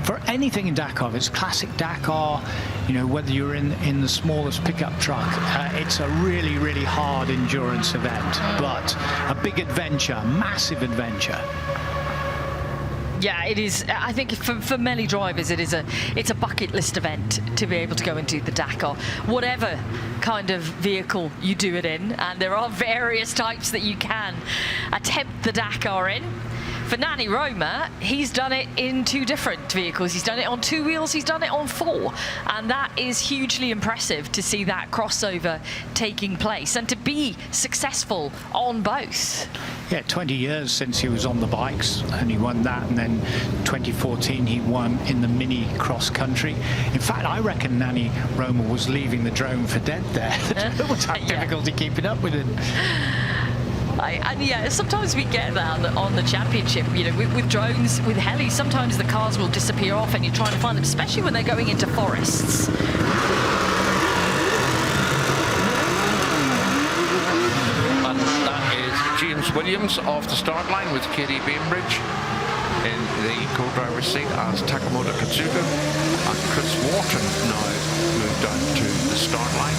S2: for anything in Dakar. If it's classic Dakar, you know, whether you're in the smallest pickup truck, it's a really, really hard endurance event, but a big adventure, massive adventure.
S26: Yeah, it is. I think for many drivers, it's a bucket list event to be able to go and do the Dakar, whatever kind of vehicle you do it in. And there are various types that you can attempt the Dakar in. For Nanny Roma, he's done it in 2 different vehicles. He's done it on 2 wheels, he's done it on 4. And that is hugely impressive to see that crossover taking place and to be successful on both.
S2: Yeah, 20 years since he was on the bikes, and he won that, and then 2014 he won in the mini cross country. In fact, I reckon Nanny Roma was leaving the drone for dead there. It was having difficulty keeping up with it.
S26: And yeah, sometimes we get that on the championship, you know, with drones, with helis, sometimes the cars will disappear off and you're trying to find them, especially when they're going into forests.
S11: And that is James Williams off the start line with Katie Bainbridge in the co-driver's seat as Takamoto Katsuga, and Chris Wharton now moved down to the start line.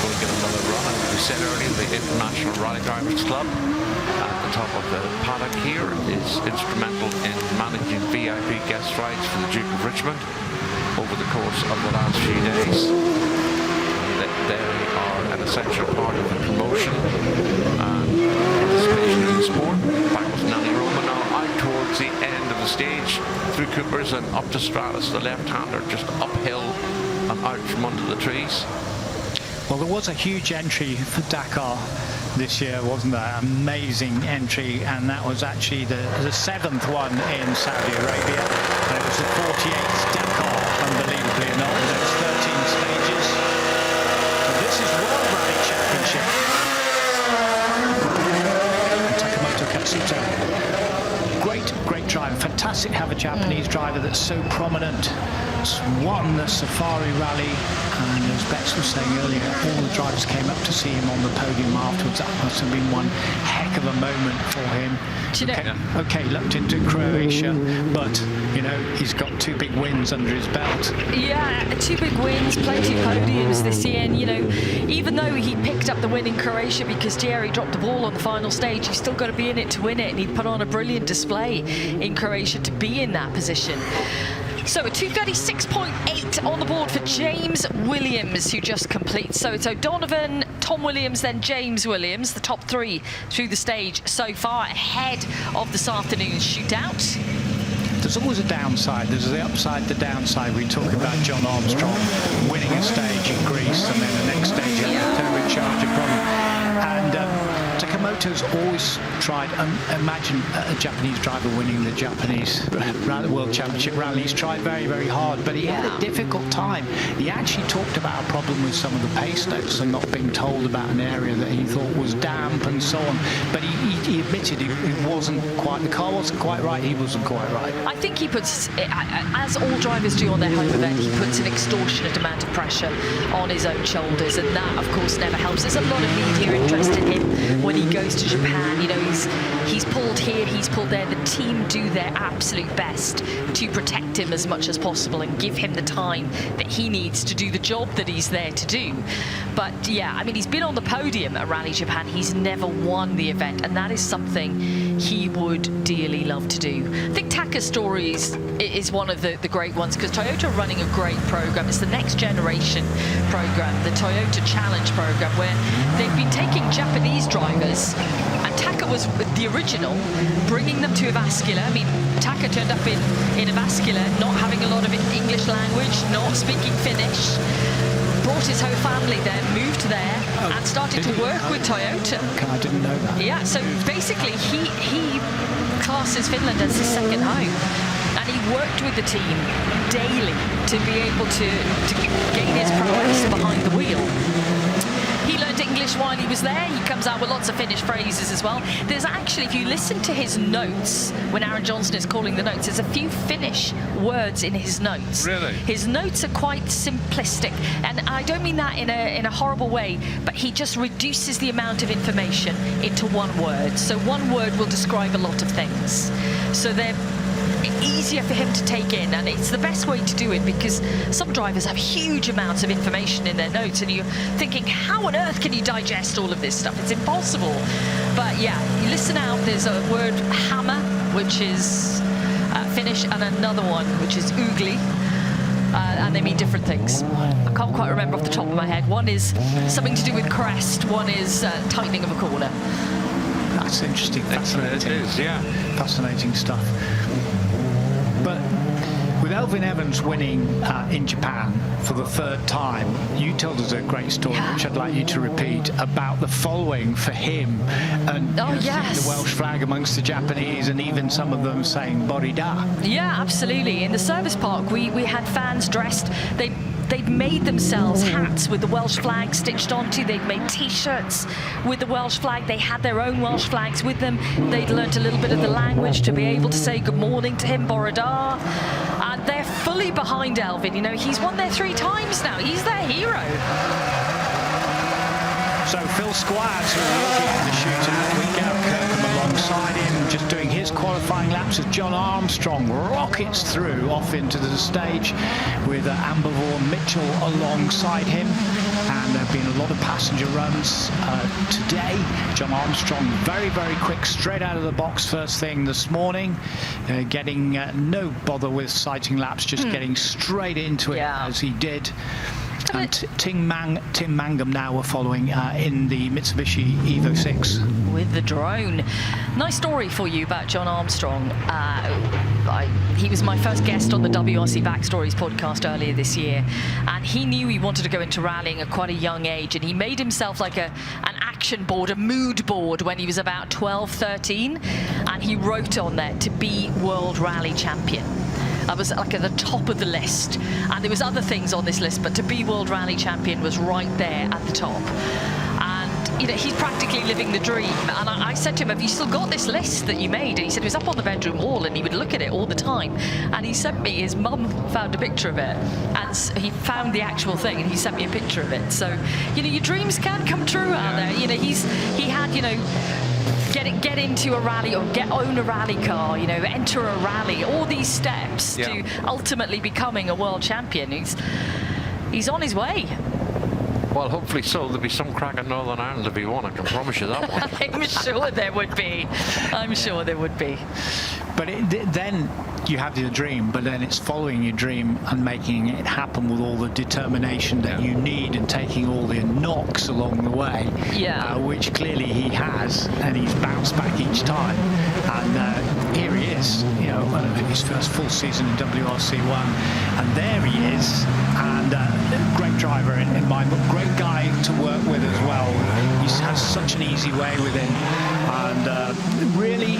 S11: Going to get another run, as we said earlier, the International Rally Drivers Club at the top of the paddock here is instrumental in managing VIP guest rides for the Duke of Richmond over the course of the last few days. They are an essential part of the promotion and participation in the sport. Back with Nanny Roma now out towards the end of the stage through Coopers and up to Stratus, the left-hander, just uphill and out from under the trees.
S2: Well, there was a huge entry for Dakar this year, wasn't there? Amazing entry, and that was actually the 7th one in Saudi Arabia, and it was the 48th Dakar, unbelievably enough, with those 13 stages. So this is World Rally Championship. Takamoto Katsuta. Great driver. Fantastic to have a Japanese driver that's so prominent. Won the Safari Rally, and as Bex was saying earlier, all the drivers came up to see him on the podium afterwards. That must have been one heck of a moment for him. Okay, looked into Croatia, but you know, he's got 2 big wins under his belt.
S26: Yeah, 2 big wins, plenty of podiums this year, and you know, even though he picked up the win in Croatia because Thierry dropped the ball on the final stage, you've still got to be in it to win it, and he put on a brilliant display in Croatia to be in that position. So a 2:36.8 on the board for James Williams, who just completes. So it's O'Donovan, Tom Williams, then James Williams, the top 3 through the stage so far, ahead of this afternoon's shootout.
S2: there's always a downside. There's the upside, the downside. We talk about John Armstrong winning a stage in Greece, and then the next stage he had a turbocharger problem. And Takamoto's always tried, imagine a Japanese driver winning the Japanese World Championship rally. He's tried very, very hard, but he had a difficult time. He actually talked about a problem with some of the pace notes and not being told about an area that he thought was damp and so on. But he admitted it wasn't quite, the car wasn't quite right, he wasn't quite right.
S26: I think he puts, as all drivers do on their home event, he puts an extortionate amount of pressure on his own shoulders, and that, of course, never helps. There's a lot of media interest in him when he goes to Japan. You know, he's pulled here, he's pulled there. The team do their absolute best to protect him as much as possible and give him the time that he needs to do the job that he's there to do. But yeah, I mean, he's been on the podium at Rally Japan. He's never won the event, and that is something he would dearly love to do. I think Taka's stories is one of the great ones, because Toyota are running a great program. It's the next generation program, the Toyota Challenge program, where they've been taking Japanese drivers, and Taka was the original, bringing them to Avascular. I mean, Taka turned up in Avascular not having a lot of English language, not speaking Finnish, brought his whole family there, moved there, and started to work with Toyota.
S2: I didn't know that.
S26: Yeah, so basically he classes Finland as his second home, and he worked with the team daily to be able to gain his prowess behind the wheel. He learned English while he was there. He comes out with lots of Finnish phrases as well. There's actually, if you listen to his notes, when Aaron Johnson is calling the notes, there's a few Finnish words in his notes.
S11: Really?
S26: His notes are quite simplistic, and I don't mean that in a horrible way, but he just reduces the amount of information into one word. So one word will describe a lot of things. So they're easier for him to take in, and it's the best way to do it, because some drivers have huge amounts of information in their notes, and you're thinking, how on earth can you digest all of this stuff? It's impossible. But yeah, you listen out, there's a word hammer, which is Finnish, and another one which is ugly, and they mean different things. I can't quite remember off the top of my head. One is something to do with crest, one is tightening of a corner.
S2: That's interesting, fascinating.
S11: It is, yeah.
S2: Fascinating stuff. But with Elfyn Evans winning in Japan for the third time, you told us a great story, which I'd like you to repeat, about the following for him, and the Welsh flag amongst the Japanese, and even some of them saying Borida.
S26: Yeah, absolutely. In the service park, we had fans dressed. They'd made themselves hats with the Welsh flag stitched onto. They'd made T-shirts with the Welsh flag. They had their own Welsh flags with them. They'd learnt a little bit of the language to be able to say good morning to him, Borida. And they're fully behind Elfyn. You know, he's won there 3 times now. He's their hero.
S2: So Phil Squires, who will be in the shootout, we get Kirkham alongside him, just doing his qualifying laps as John Armstrong rockets through off into the stage with Amber Vaughan Mitchell alongside him. And there have been a lot of passenger runs today. John Armstrong very, very quick, straight out of the box first thing this morning, getting no bother with sighting laps, just getting straight into it as he did. And Tim Mangum now are following in the Mitsubishi Evo 6.
S26: With the drone. Nice story for you about John Armstrong. He was my first guest on the WRC Backstories podcast earlier this year, and he knew he wanted to go into rallying at quite a young age, and he made himself like an action board, a mood board, when he was about 12, 13, and he wrote on there to be World Rally Champion. I was like at the top of the list, and there was other things on this list, but to be World Rally Champion was right there at the top. And you know, he's practically living the dream. And I said to him, have you still got this list that you made? And he said it was up on the bedroom wall, and he would look at it all the time. And he sent me, his mum found a picture of it, and he found the actual thing, and he sent me a picture of it. So, you know, your dreams can come true out there. You know, he had, you know, get into a rally, or own a rally car, you know, enter a rally, all these steps to ultimately becoming a world champion. He's on his way.
S11: Well, hopefully so. There'll be some crack in Northern Ireland if he won, I can promise you that one.
S26: I'm sure there would be. I'm sure there would be.
S2: But then you have your dream, but then it's following your dream and making it happen with all the determination that you need, and taking all the knocks along the way, which clearly he has, and he's bounced back each time. And here he is, you know, his first full season in WRC1, and there he is, and great driver in my book, great guy to work with as well. He has such an easy way with him, and really,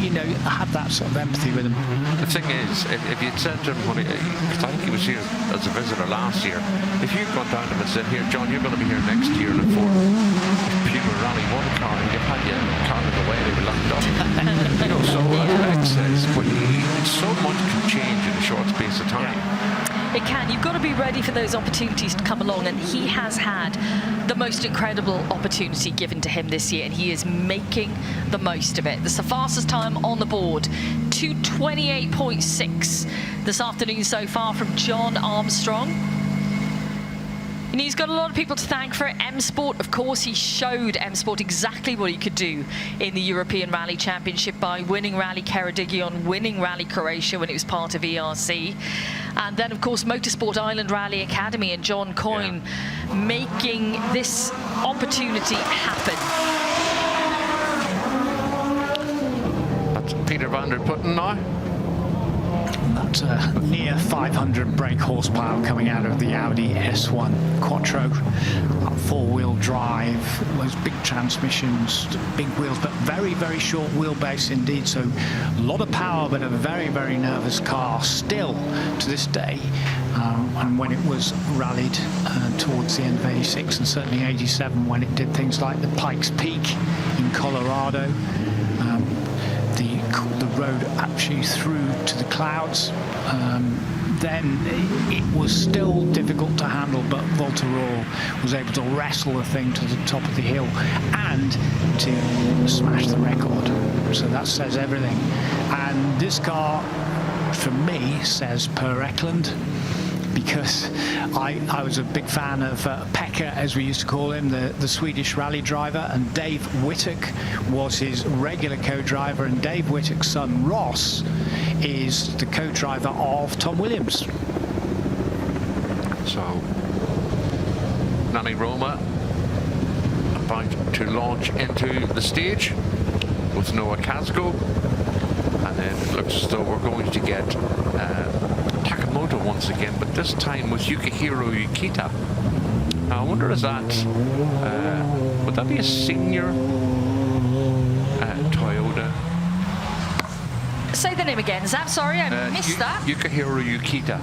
S2: you know, have that sort of empathy with him.
S11: The thing is, if you'd said to him, because I think he was here as a visitor last year, if you'd gone down to him and said, here, John, you're going to be here next year in a Ford Puma Rally 1 car, and you've had your car in the way, they were locked up. You know, so Greg says, but so much can change in a short space of time.
S26: It can. You've got to be ready for those opportunities to come along, and he has had the most incredible opportunity given to him this year, and he is making the most of it. That's the fastest time on the board, 2:28.6 this afternoon so far from John Armstrong. And he's got a lot of people to thank for it. M Sport, of course, he showed M Sport exactly what he could do in the European Rally Championship by winning Rally Ceredigion, winning Rally Croatia when it was part of ERC. And then, of course, Motorsport Island Rally Academy and John Coyne making this opportunity happen.
S11: That's Peter van der Putten now.
S2: That's near 500 brake horsepower coming out of the Audi S1 Quattro. Four-wheel drive, those big transmissions, big wheels, but very, very short wheelbase indeed. So a lot of power, but a very, very nervous car still to this day. And when it was rallied towards the end of 86 and certainly 87, when it did things like the Pikes Peak in Colorado, the road actually through to the clouds, then it was still difficult to handle, but Volteror was able to wrestle the thing to the top of the hill and to smash the record. So that says everything. And this car, for me, says Per Eklund, because I was a big fan of Pekka, as we used to call him, the Swedish rally driver, and Dave Whittock was his regular co-driver, and Dave Whittock's son Ross is the co-driver of Tom Williams.
S11: So, Nani Roma about to launch into the stage with Noah Casco, and then it looks as though we're going to get Takamoto once again, but this time with Yukihiro Yukita. Now I wonder, is that would that be a senior Toyota?
S26: Say the name again, Zab. Sorry, I missed that.
S11: Yukihiro Yukita.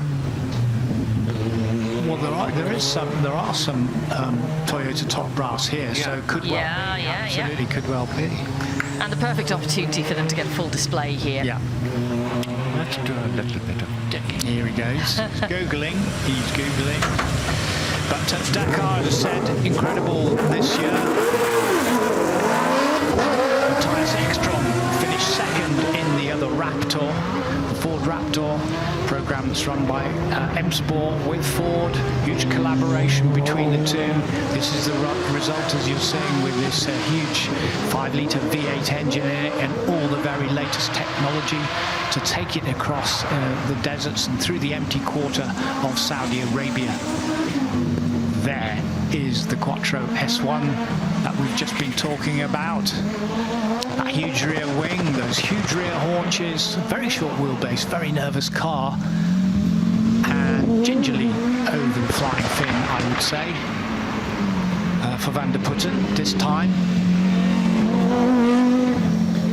S2: Well, there are some Toyota top brass here, so it could well be. Absolutely, could well be.
S26: And the perfect opportunity for them to get a full display here.
S2: Yeah.
S11: Let's do a little bit of digging.
S2: Here he goes. He's Googling. He's Googling. But Dakar, as I said, incredible this year. Matthias Ekstrom finished second in the other Raptor, the Ford Raptor program that's run by M Sport with Ford. Huge collaboration between the two. This is the result, as you're seeing, with this huge 5-litre V8 engine in it and all the very latest technology to take it across the deserts and through the empty quarter of Saudi Arabia. There is the Quattro S1 that we've just been talking about. That huge rear wing, those huge rear haunches, very short wheelbase, very nervous car, and gingerly over the flying fin, I would say, for Van der Putten this time.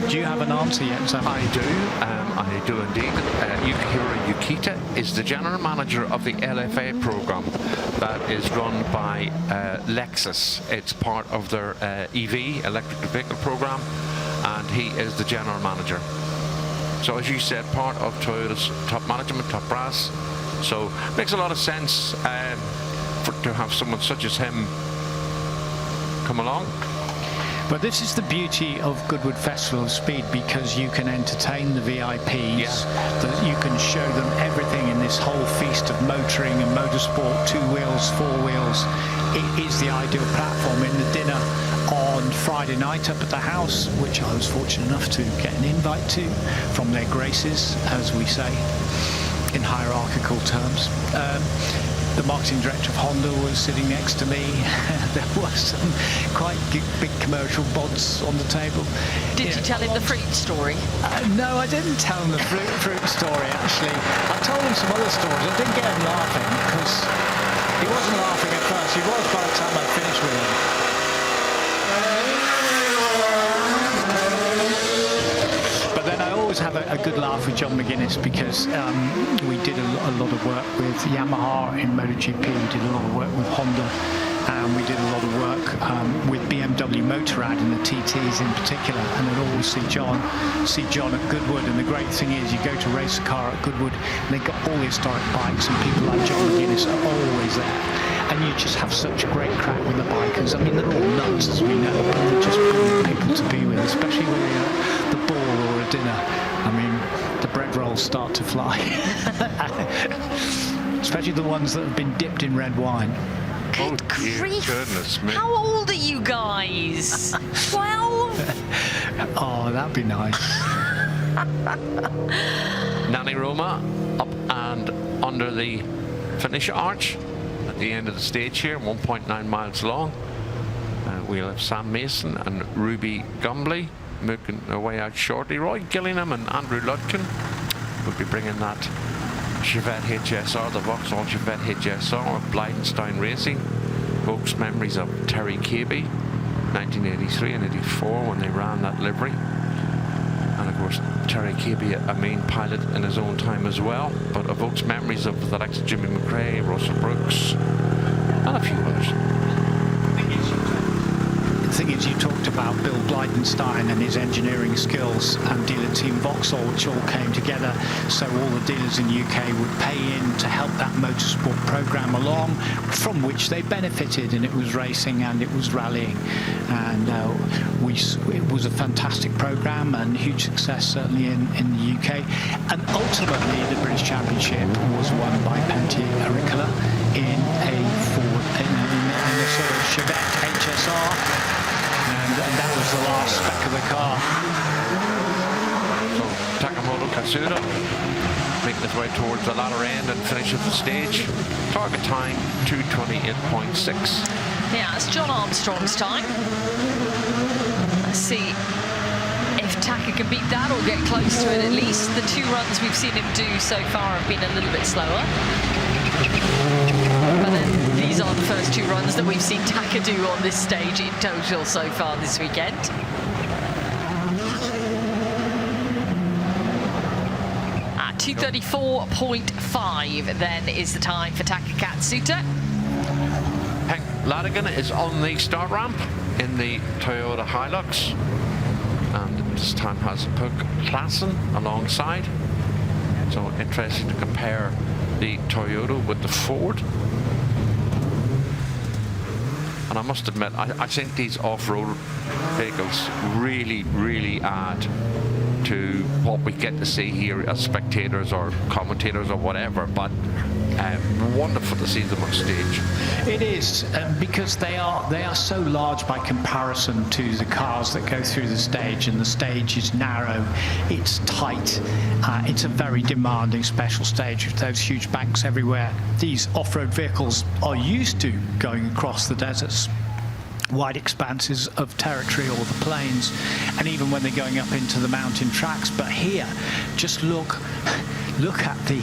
S2: Do you have an answer yet, Sam?
S11: I do indeed. Yukihiro Yukita is the general manager of the LFA program that is run by Lexus. It's part of their EV, electric vehicle program, and he is the general manager. So as you said, part of Toyota's top management, top brass. So makes a lot of sense to have someone such as him come along.
S2: But this is the beauty of Goodwood Festival of Speed, because you can entertain the VIPs, that you can show them everything in this whole feast of motoring and motorsport, 2 wheels, 4 wheels. It is the ideal platform. In the dinner on Friday night up at the house, which I was fortunate enough to get an invite to from their graces, as we say in hierarchical terms. The marketing director of Honda was sitting next to me. There was some quite big commercial bods on the table.
S26: Did you tell him the fruit story?
S2: No, I didn't tell him the fruit story, actually. I told him some other stories. I didn't get him laughing, because he wasn't laughing at first. He was by the time I finished with him. But then I always have a good laugh with John McGuinness, because we did a lot of work with Yamaha in MotoGP, we did a lot of work with Honda, and we did a lot of work with BMW Motorrad in the TTs in particular, and I'd always see John at Goodwood. And the great thing is, you go to race a car at Goodwood, and they've got all the historic bikes, and people like John McGuinness are always there, and you just have such great crack with the bikers. I mean, they're all nuts, as we know, but they're just brilliant people to be with, especially when you're at the ball or a dinner. I mean, the bread rolls start to fly. Especially the ones that have been dipped in red wine.
S26: Good grief.
S11: Goodness me.
S26: How old are you guys? 12?
S2: Oh, that'd be nice.
S11: Nanny Roma up and under the finish arch at the end of the stage here, 1.9 miles long. We'll have Sam Mason and Ruby Gumbley making their way out shortly. Roy Gillingham and Andrew Ludkin will be bringing that Chevette HSR, the Vauxhall Chevette HSR of Blydenstein Racing. Folks' memories of Terry Cabey, 1983 and 84 when they ran that livery. And of course, Terry Cabey, a main pilot in his own time as well, but evokes memories of the likes of Jimmy McRae, Russell Brooks, and a few others.
S2: The thing is, you talked about Bill Blydenstein and his engineering skills and dealer team Vauxhall, which all came together, so all the dealers in the UK would pay in to help that motorsport programme along, from which they benefited, and it was racing and it was rallying, and it was a fantastic programme and huge success certainly in the UK. And ultimately the British Championship was won by Penty Aricola in a Ford, in a sort of Chevette HSR. And that was the last spec of the car.
S11: So Takamoto Katsuda making his way towards the latter end and finishes the stage. Target time 2:28.6.
S26: Yeah, it's John Armstrong's time. Let's see if Taka can beat that or get close to it at least. The two runs we've seen him do so far have been a little bit slower. But then these are the first two runs that we've seen Taka do on this stage in total so far this weekend. At 2:34.5 then is the time for Taka Katsuta.
S11: Henk Ladigan is on the start ramp in the Toyota Hilux, and this time has Puk Klassen alongside. So interesting to compare the Toyota with the Ford. And I must admit, I think these off-road vehicles really add to what we get to see here as spectators or commentators or whatever, but wonderful to see them on stage.
S2: It is, because they are so large by comparison to the cars that go through the stage, and the stage is narrow, it's tight, it's a very demanding special stage with those huge banks everywhere. These off-road vehicles are used to going across the deserts, wide expanses of territory or the plains, and even when they're going up into the mountain tracks. But here, just look at the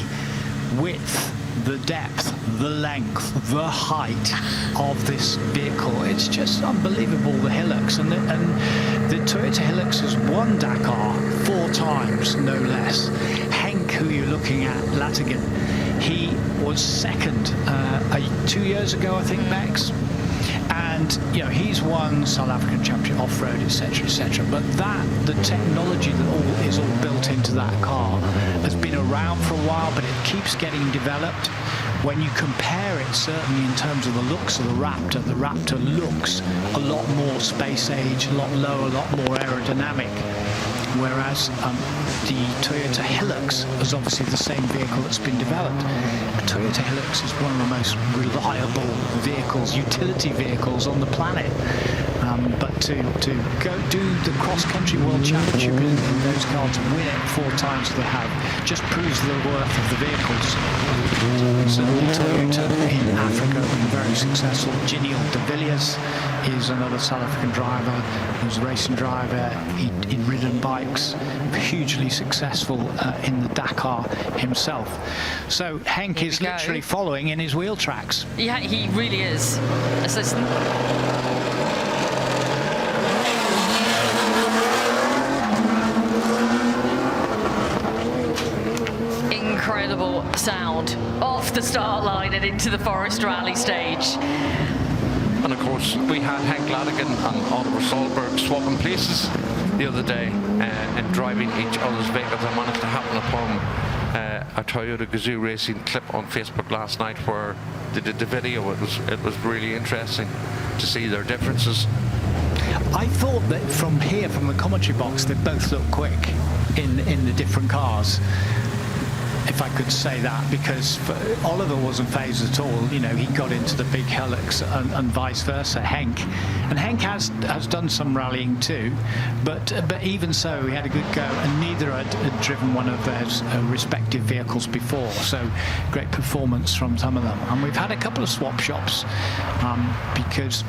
S2: width, the depth, the length, the height of this vehicle. It's just unbelievable, the Hilux. And the Toyota Hilux has won Dakar 4 times, no less. Henk, who you're looking at, Latigan, he was second 2 years ago, I think, Max. And he's won South African Championship off-road, etc. But the technology that is all built into that car has been around for a while, but it keeps getting developed. When you compare it, certainly in terms of the looks of the Raptor looks a lot more space age, a lot lower, a lot more aerodynamic. whereas the Toyota Hilux is obviously the same vehicle that's been developed. A Toyota Hilux is one of the most reliable vehicles, utility vehicles on the planet. But to go do the cross-country world championship in those cars and win it 4 times they have just proves the worth of the vehicles. Certainly Toyota in Africa have been very successful. Giniel de Villiers is another South African driver who's a racing driver. He'd ridden bikes, hugely successful in the Dakar himself. So Henk is literally following in his wheel tracks.
S26: Yeah, he really is. Let's listen. Incredible sound off the start line and into the Forest Rally Stage.
S11: And of course, we had Henk Ladigan and Oliver Solberg swapping places the other day and driving each other's vehicles. I managed to happen upon a Toyota Gazoo Racing clip on Facebook last night where they did the video. It was really interesting to see their differences.
S2: I thought that from here, from the commentary box, they both looked quick in the different cars. If I could say that, because Oliver wasn't phased at all. You know, he got into the big Hilux and vice versa, Henk. And Henk has done some rallying too, but even so, he had a good go, and neither had driven one of their respective vehicles before. So great performance from some of them. And we've had a couple of swap shops because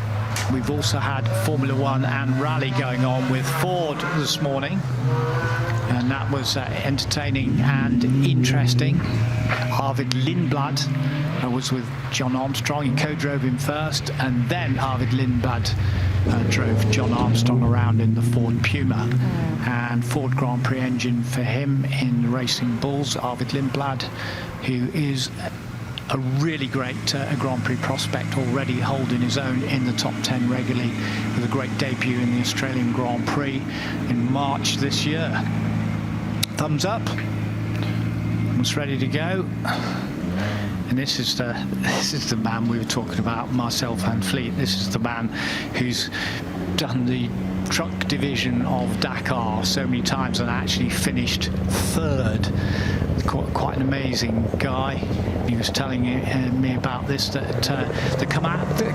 S2: we've also had Formula One and rally going on with Ford this morning. And that was entertaining and interesting. Arvid Lindblad was with John Armstrong. He co-drove him first, and then Arvid Lindblad drove John Armstrong around in the Ford Puma. And Ford Grand Prix engine for him in Racing Bulls, Arvid Lindblad, who is a really great Grand Prix prospect, already holding his own in the top 10 regularly, with a great debut in the Australian Grand Prix in March this year. Thumbs up. Almost ready to go. And this is the man we were talking about, Marcel van Vliet. This is the man who's done the truck division of Dakar so many times and actually finished 3rd. Quite an amazing guy. He was telling me about this, that the Komatsu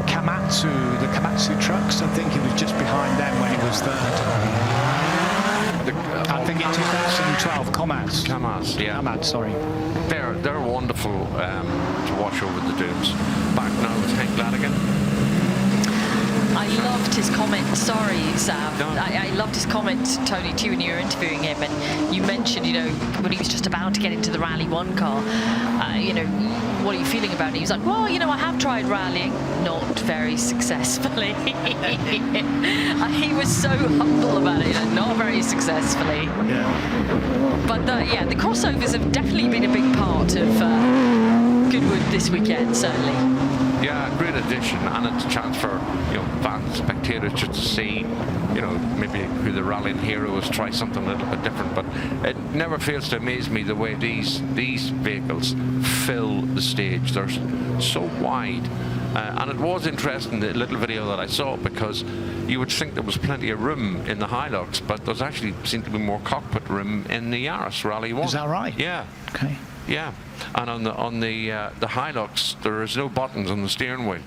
S2: trucks, I think he was just behind them when he was 3rd. I think in 2012, Komatsu,
S11: yeah.
S2: Komatsu, sorry.
S11: They're wonderful to watch over the dunes. Back now with Henk Ladigan.
S26: I loved his comment. Sorry, Sam.
S11: No.
S26: I loved his comment, Tony, too, when you were interviewing him, and you mentioned, you know, when he was just about to get into the Rally 1 car, you know, what are you feeling about it? He was like, well, you know, I have tried rallying, not very successfully. He was so humble about it, not very successfully.
S2: Yeah.
S26: But yeah, the crossovers have definitely been a big part of Goodwood this weekend, certainly.
S11: Yeah, great addition, and it's a chance for, you know, fans, spectators just to see, you know, maybe who the rallying hero is, try something a little bit different. But it never fails to amaze me the way these vehicles fill the stage. They're so wide, and it was interesting, the little video that I saw, because you would think there was plenty of room in the Hilux, but there's actually seemed to be more cockpit room in the Yaris Rally 1.
S2: Is that right?
S11: Yeah.
S2: Okay.
S11: Yeah, and on the Hilux, there is no buttons on the steering wheel.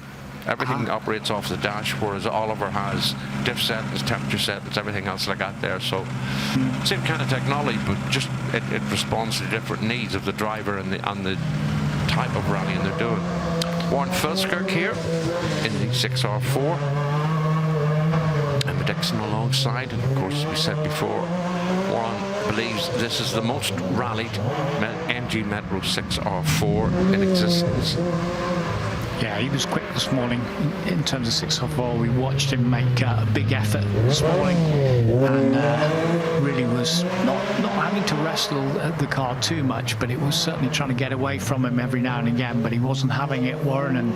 S11: Everything operates off the dash, whereas Oliver has diff settings, temperature settings, everything else like that there. So same kind of technology, but just it responds to the different needs of the driver and the type of rallying they're doing. Warren Filskirk here in the 6R4, and Dixon alongside, and of course, as we said before, Warren believes this is the most rallied MG Metro 6R4 in existence.
S2: Yeah, he was quick this morning in terms of 6R4. We watched him make a big effort this morning, and really was not having to wrestle the car too much, but it was certainly trying to get away from him every now and again. But he wasn't having it, Warren, and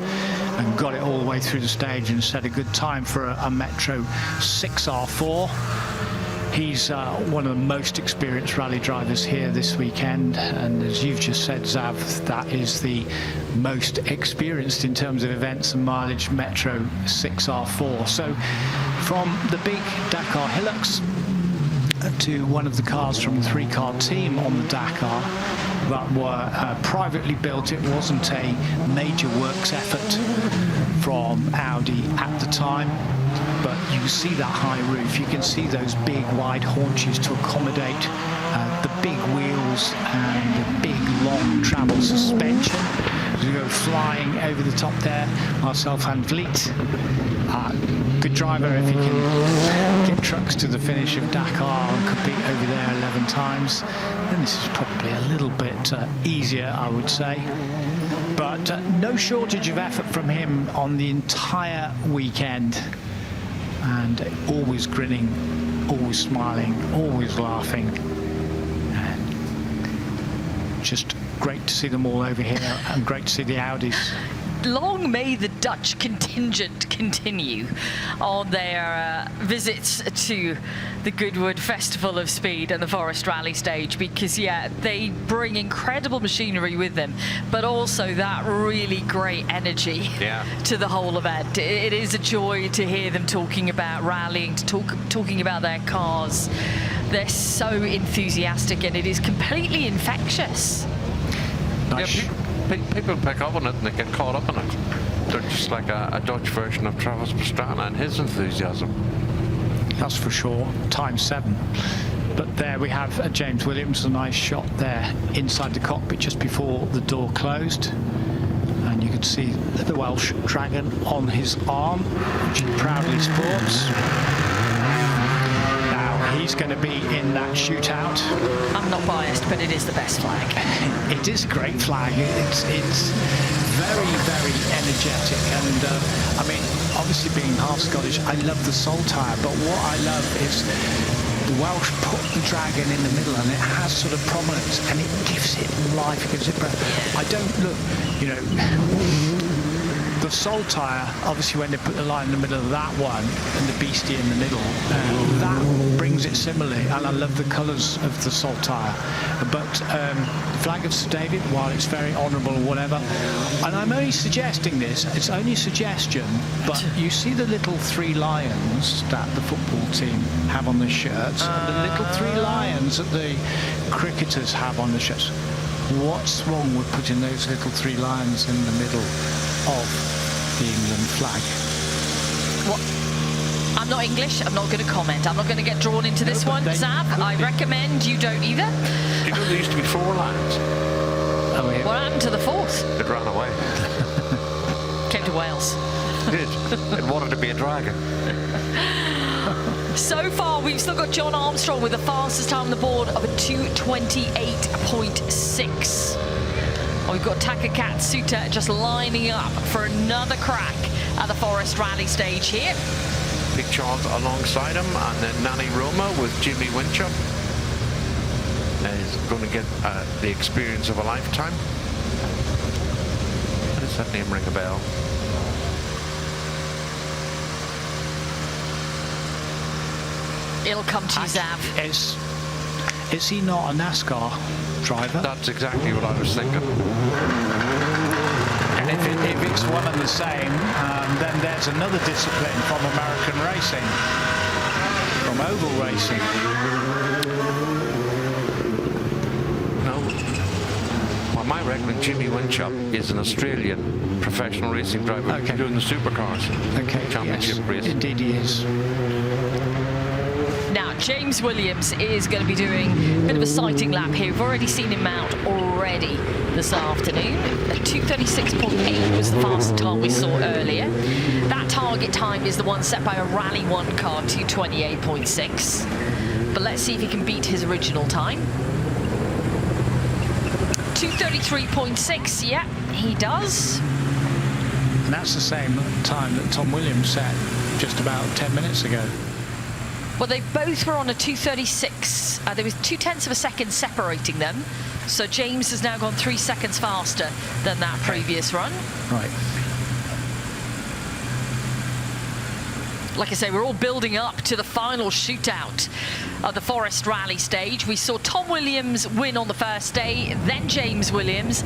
S2: got it all the way through the stage and set a good time for a Metro 6R4. He's one of the most experienced rally drivers here this weekend, and as you've just said, Zav, that is the most experienced in terms of events and mileage Metro 6R4. So from the big Dakar Hilux, to one of the cars from the 3-car team on the Dakar that were privately built. It wasn't a major works effort from Audi at the time, but you see that high roof, you can see those big wide haunches to accommodate the big wheels and the big long travel suspension. We go flying over the top there, Marcel van Vliet. Good driver if he can get trucks to the finish of Dakar and compete over there 11 times. Then this is probably a little bit easier, I would say. But no shortage of effort from him on the entire weekend. And always grinning, always smiling, always laughing. And just great to see them all over here and great to see the Audis.
S26: Long may the Dutch contingent continue on their visits to the Goodwood Festival of Speed and the Forest Rally Stage, because yeah, they bring incredible machinery with them, but also that really great energy to the whole event. It is a joy to hear them talking about rallying, talking about their cars. They're so enthusiastic and it is completely infectious.
S2: Nice.
S11: Yeah, people pick up on it and they get caught up in it. They're just like a Dutch version of Travis Pastrana and his enthusiasm.
S2: That's for sure, ×7. But there we have James Williams, a nice shot there inside the cockpit just before the door closed. And you can see the Welsh Dragon on his arm, which he proudly sports. He's going to be in that shootout.
S26: I'm not biased, but it is the best flag.
S2: It is a great flag. It's very, very energetic. And I mean, obviously being half Scottish, I love the Saltire. But what I love is the Welsh put the Dragon in the middle and it has sort of prominence and it gives it life, it gives it breath. I don't look, you know, the Saltire, obviously when they put the line in the middle of that one and the Beastie in the middle, that brings it similarly, and I love the colours of the Saltire. But the flag of Sir David, while it's very honourable or whatever, and I'm only suggesting this, it's only a suggestion, but you see the little 3 lions that the football team have on the shirts, and the little 3 lions that the cricketers have on the shirts. What's wrong with putting those little 3 lions in the middle of the England flag?
S26: What? I'm not English, I'm not going to comment. I'm not going to get drawn into this one. Zab, I recommend you don't either.
S11: You know there used to be 4 lions?
S2: Oh, yeah.
S26: What happened to the 4th?
S11: It ran away.
S26: Came to Wales.
S11: It did. It wanted to be a dragon.
S26: So far, we've still got John Armstrong with the fastest time on the board of a 2:28.6. We've got Takakatsuta just lining up for another crack at the Forest Rally Stage here.
S11: Big Charles alongside him, and then Nanny Roma with Jimmy Winchup is going to get the experience of a lifetime. Does that name ring a bell?
S26: It'll come to you, Zav.
S2: Is he not a NASCAR driver?
S11: That's exactly what I was thinking.
S2: And if it's one and the same, then there's another discipline from American racing, from oval racing.
S11: No. Well, my reckon Jimmy Winchup is an Australian professional racing driver doing the supercars.
S2: Okay,
S11: championship race.
S2: Indeed he is.
S26: Now, James Williams is going to be doing a bit of a sighting lap here. We've already seen him out already this afternoon. A 2:36.8 was the fastest time we saw earlier. That target time is the one set by a Rally 1 car, 2:28.6. But let's see if he can beat his original time. 2:33.6, yeah, he does.
S2: And that's the same time that Tom Williams set just about 10 minutes ago.
S26: Well, they both were on a 2:36. There was 0.2 of a second separating them. So James has now gone 3 seconds faster than that previous run.
S2: Right.
S26: Like I say, we're all building up to the final shootout of the Forest Rally Stage. We saw Tom Williams win on the first day, then James Williams.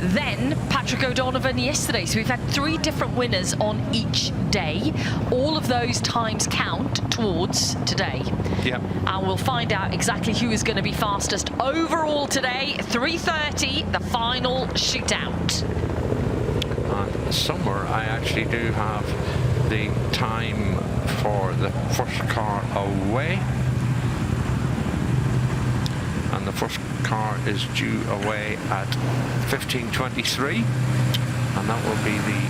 S26: Then Patrick O'Donovan yesterday. So we've had 3 different winners on each day. All of those times count towards today.
S11: Yep.
S26: And we'll find out exactly who is going to be fastest overall today. 3:30, the final shootout.
S11: Somewhere I actually do have the time for the first car away. And the first car is due away at 15:23, and that will be the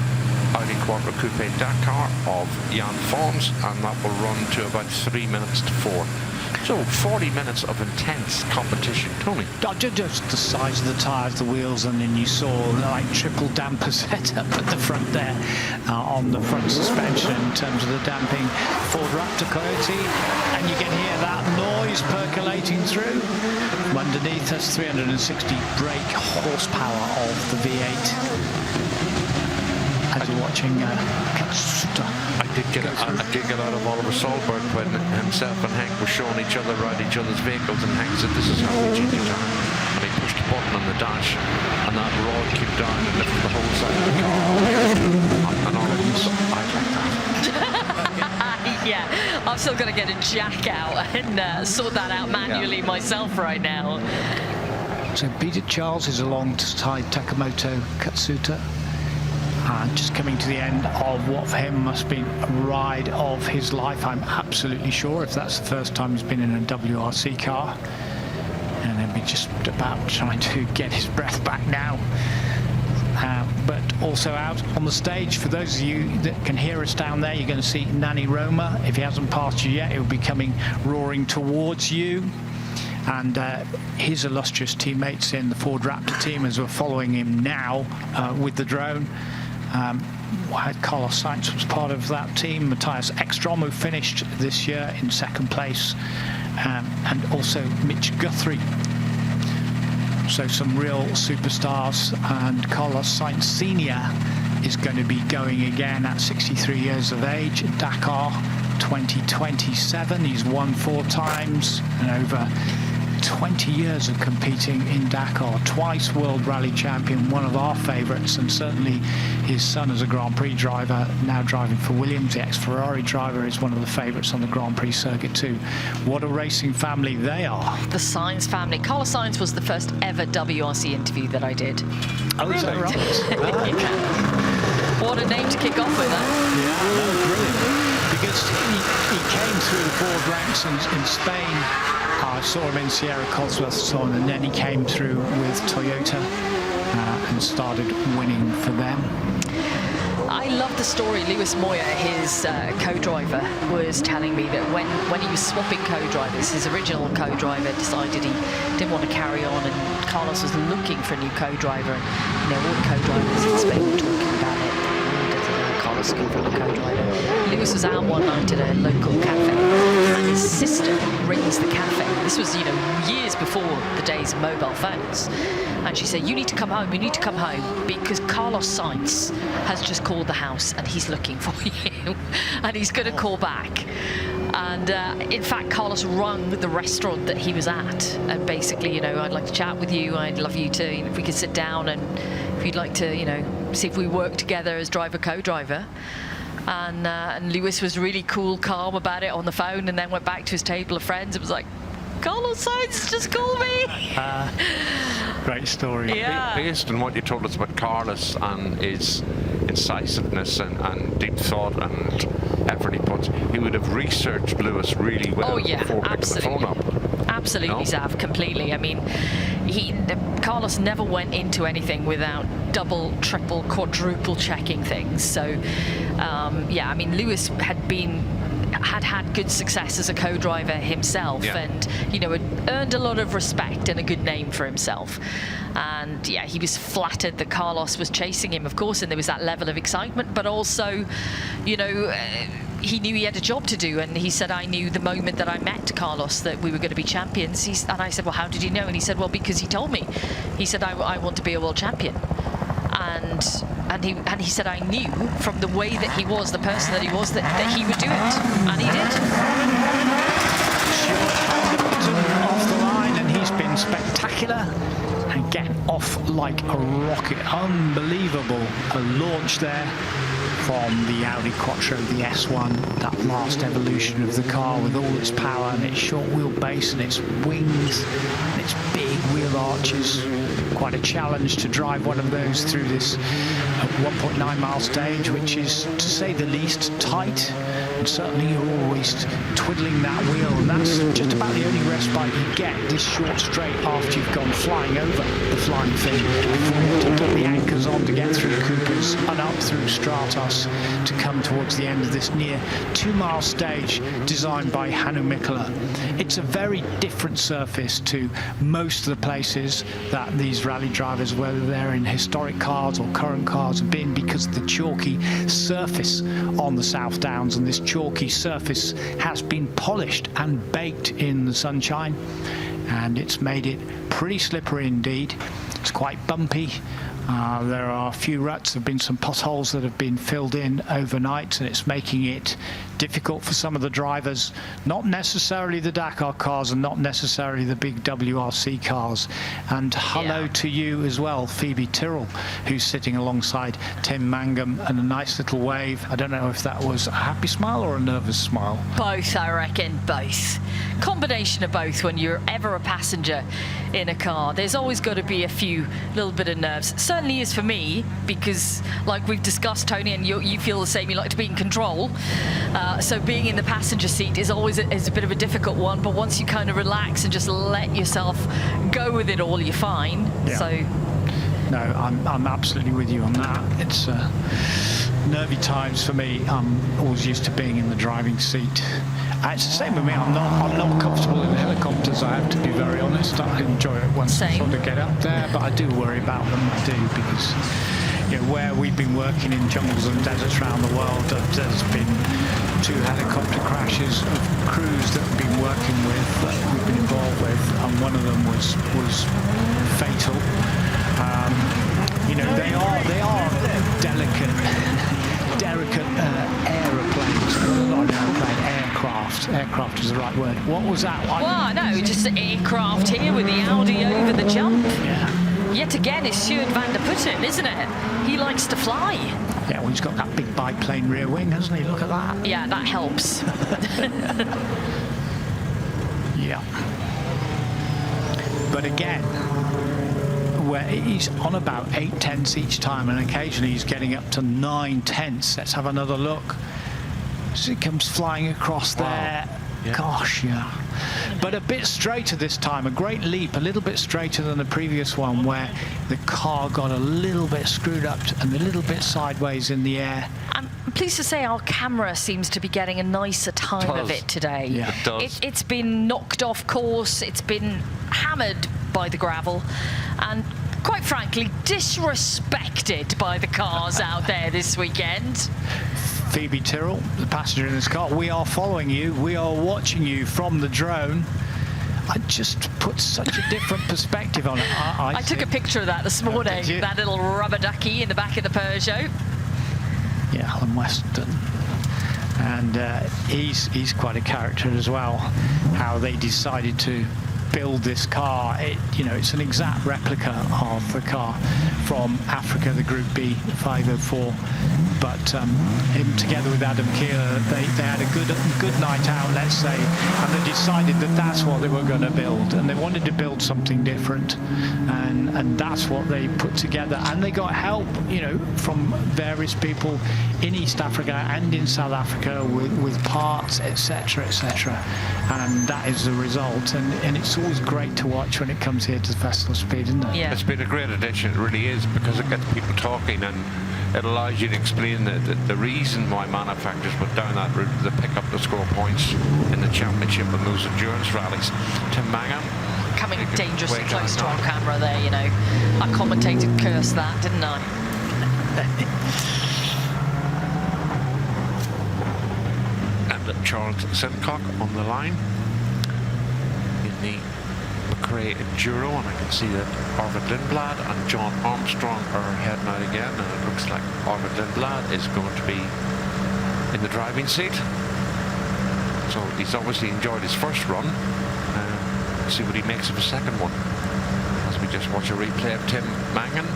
S11: Audi Quattro Coupe Dakar of Jan Fons, and that will run to about 3 minutes to 4. So 40 minutes of intense competition. Tony?
S2: Just the size of the tyres, the wheels, and then you saw like triple damper setup at the front there on the front suspension in terms of the damping Ford Raptor Coyote, and you can hear that noise percolating through. From underneath us, 360 brake horsepower of the V8. As you're watching
S11: I did get out of Oliver Solberg when himself and Hank were showing each other around each other's vehicles, and Hank said, "This is how we change it down." And he pushed the button on the dash, and that rod came down and lifted the whole side of the car. And all of us, I like that.
S26: Yeah, I'm still going to get a jack out and sort that out manually myself right now.
S2: So Peter Charles is alongside Takamoto Katsuta. Just coming to the end of what for him must be a ride of his life, I'm absolutely sure, if that's the first time he's been in a WRC car. And he'll be just about trying to get his breath back now. But also out on the stage, for those of you that can hear us down there, you're going to see Nani Roma. If he hasn't passed you yet, he'll be coming roaring towards you. And his illustrious teammates in the Ford Raptor team, as we're following him now with the drone. Carlos Sainz was part of that team. Matthias Ekstrom, who finished this year in second place, and also Mitch Guthrie. So some real superstars, and Carlos Sainz Sr. is going to be going again at 63 years of age at Dakar 2027. He's won 4 times and over 20 years of competing in Dakar, twice World Rally Champion, one of our favourites, and certainly his son as a Grand Prix driver, now driving for Williams, the ex-Ferrari driver, is one of the favourites on the Grand Prix circuit too. What a racing family they are.
S26: The Sainz family. Carlos Sainz was the first ever WRC interview that I did.
S2: Oh, is that right?
S26: Yeah. What a name to kick off with, huh?
S2: Yeah, no, brilliant. Because he came through the Ford ranks in Spain. I saw him in Sierra Cosworth, so on, and then he came through with Toyota and started winning for them.
S26: I love the story. Lewis Moyer, his co-driver, was telling me that when he was swapping co-drivers, his original co-driver decided he didn't want to carry on, and Carlos was looking for a new co-driver, and all the co-drivers in Spain were talking about it. Carlos looking for a co-driver. Lewis was out one night at a local cafe, and his sister rings the cafe. This was, years before the days of mobile phones. And she said, "You need to come home, you need to come home, because Carlos Sainz has just called the house and he's looking for you, and he's going to call back." And in fact, Carlos rung the restaurant that he was at, and basically, "I'd like to chat with you, I'd love you to, if we could sit down, and if you'd like to, see if we work together as driver, co-driver." And Lewis was really cool, calm about it on the phone, and then went back to his table of friends. It was like, "Carlos Sainz just called me."
S2: Great story.
S26: Yeah.
S11: Based on what you told us about Carlos and his incisiveness and deep thought and effort he puts, he would have researched Lewis really well before picking the phone up.
S26: Absolutely, Zav, completely. I mean, Carlos never went into anything without double, triple, quadruple checking things. So, Lewis had good success as a co-driver himself, and had earned a lot of respect and a good name for himself. And he was flattered that Carlos was chasing him, of course, and there was that level of excitement, but also, he knew he had a job to do, and he said, "I knew the moment that I met Carlos that we were going to be champions." And I said, "Well, how did you know?" And he said, "Well, because he told me. He said, I want to be a world champion." And he said, "I knew from the way that he was, the person that he was, that he would do it." And he did.
S2: Off the line, and he's been spectacular. And get off like a rocket. Unbelievable. A launch there from the Audi Quattro, the S1, that last evolution of the car with all its power and its short wheelbase and its wings and its big wheel arches. Quite a challenge to drive one of those through this 1.9 mile stage, which is, to say the least, tight. And certainly you're always twiddling that wheel, and that's just about the only respite you get this short straight after you've gone flying over the flying thing before you have to put the anchors on to get through Coopers and up through Stratos to come towards the end of this near 2 mile stage designed by Hannu Mikkola. It's a very different surface to most of the places that these rally drivers, whether they're in historic cars or current cars, have been, because of the chalky surface on the South Downs, and this chalky surface has been polished and baked in the sunshine, and it's made it pretty slippery indeed. It's quite bumpy. There are a few ruts. There have been some potholes that have been filled in overnight, and it's making it difficult for some of the drivers, not necessarily the Dakar cars and not necessarily the big WRC cars. And hello to you as well, Phoebe Tyrrell, who's sitting alongside Tim Mangum, and a nice little wave. I don't know if that was a happy smile or a nervous smile.
S26: Both, I reckon, both. Combination of both. When you're ever a passenger in a car, there's always got to be a few little bit of nerves. Certainly is for me, because like we've discussed, Tony, and you feel the same, you like to be in control. So being in the passenger seat is always is a bit of a difficult one, but once you kind of relax and just let yourself go with it all, you're fine.
S2: Yeah.
S26: So
S2: no, I'm absolutely with you on that. It's nervy times for me. I'm always used to being in the driving seat. It's the same with me. I'm not comfortable in helicopters, I have to be very honest. I enjoy it once I sort of get up there, but I do worry about them. I do, because where we've been working in jungles and deserts around the world, there's been 2 helicopter crashes of crews that we've been working with, that we've been involved with, and one of them was fatal. They are delicate aeroplanes. Not an aeroplane, aircraft. Aircraft is the right word. What was that one?
S26: well, no, just aircraft here with the Audi over the jump.
S2: Yeah.
S26: Yet again, it's Stuart van der Putten, isn't it? He likes to fly.
S2: Yeah, well, he's got that big biplane rear wing, hasn't he? Look at that.
S26: Yeah, that helps.
S2: Yeah. But again, where he's on about 8 tenths each time, and occasionally he's getting up to 9 tenths. Let's have another look. So he comes flying across there. Yeah. Gosh, yeah. But a bit straighter this time, a great leap, a little bit straighter than the previous one, where the car got a little bit screwed up and a little bit sideways in the air.
S26: I'm pleased to say our camera seems to be getting a nicer time of it today.
S2: Yeah,
S26: it does. It's been knocked off course, it's been hammered by the gravel, and quite frankly, disrespected by the cars out there this weekend.
S2: Phoebe Tyrrell, the passenger in this car, we are following you, we are watching you from the drone. I just put such a different perspective on it.
S26: I took a picture of that this morning, that little rubber ducky in the back of the Peugeot.
S2: Yeah, Alan Weston. And he's quite a character as well, how they decided to build this car. It's an exact replica of the car from Africa, the Group B 504. But him together with Adam Keeler, they had a good night out, let's say, and they decided that that's what they were going to build, and they wanted to build something different, and that's what they put together. And they got help, from various people in East Africa and in South Africa with parts, etc., etc. And that is the result. And it's always great to watch when it comes here to the Festival of Speed, isn't it?
S11: Yeah. It's been a great addition, it really is, because it gets people talking, and it allows you to explain the reason why manufacturers went down that route to pick up the score points in the championship and those endurance rallies. Tim Mangum
S26: coming dangerously close to our camera there, I commentated cursed that, didn't I?
S11: And Charles Simcock on the line in the McRae Enduro, and I can see that Arvid Lindblad and John Armstrong are heading out again, and it looks like Arvid Lindblad is going to be in the driving seat. So he's obviously enjoyed his first run. See what he makes of a second one as we just watch a replay of Tim Mangan.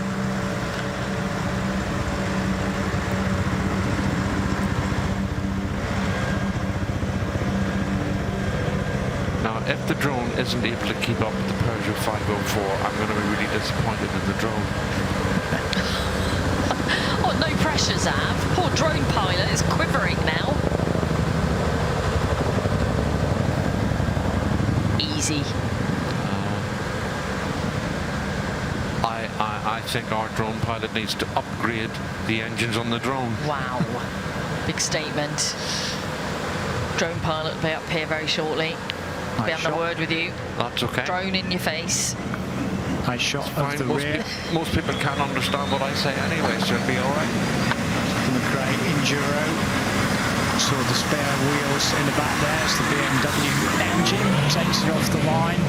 S11: Now, if the drone isn't able to keep up with the Peugeot 504, I'm going to be really disappointed in the drone.
S26: Oh, no pressure, Zav. Poor drone pilot is quivering now. Easy.
S11: I think our drone pilot needs to upgrade the engines on the drone.
S26: Wow. Big statement. Drone pilot will be up here very shortly. Be having a word with you.
S11: That's okay.
S26: Drone in your face.
S2: Nice shot of the rear.
S11: Most people can't understand what I say anyway, so it'll be all right.
S2: McRae Enduro. Saw the spare wheels in the back there. It's the BMW engine. Takes it off the line,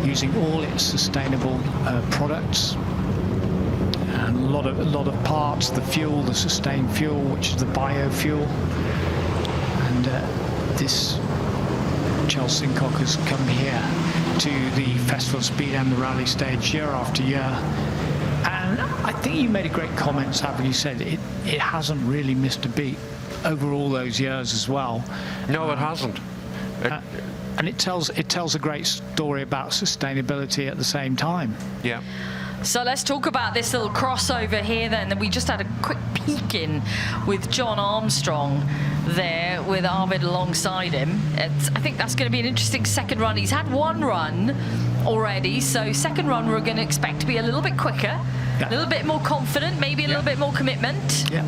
S2: using all its sustainable products. And a lot of parts, the fuel, the sustained fuel, which is the biofuel. And this Charles Sincock has come here to the Festival of Speed and the Rally Stage year after year. And I think you made a great comment, Sav, when you said it hasn't really missed a beat over all those years as well.
S11: No, it hasn't.
S2: And it tells a great story about sustainability at the same time.
S11: Yeah.
S26: So let's talk about this little crossover here then. We just had a quick peek in with John Armstrong there with Arvid alongside him. I think that's going to be an interesting second run. He's had one run already, so second run we're going to expect to be a little bit quicker, a little bit more confident, maybe a little bit more commitment.
S2: Yeah.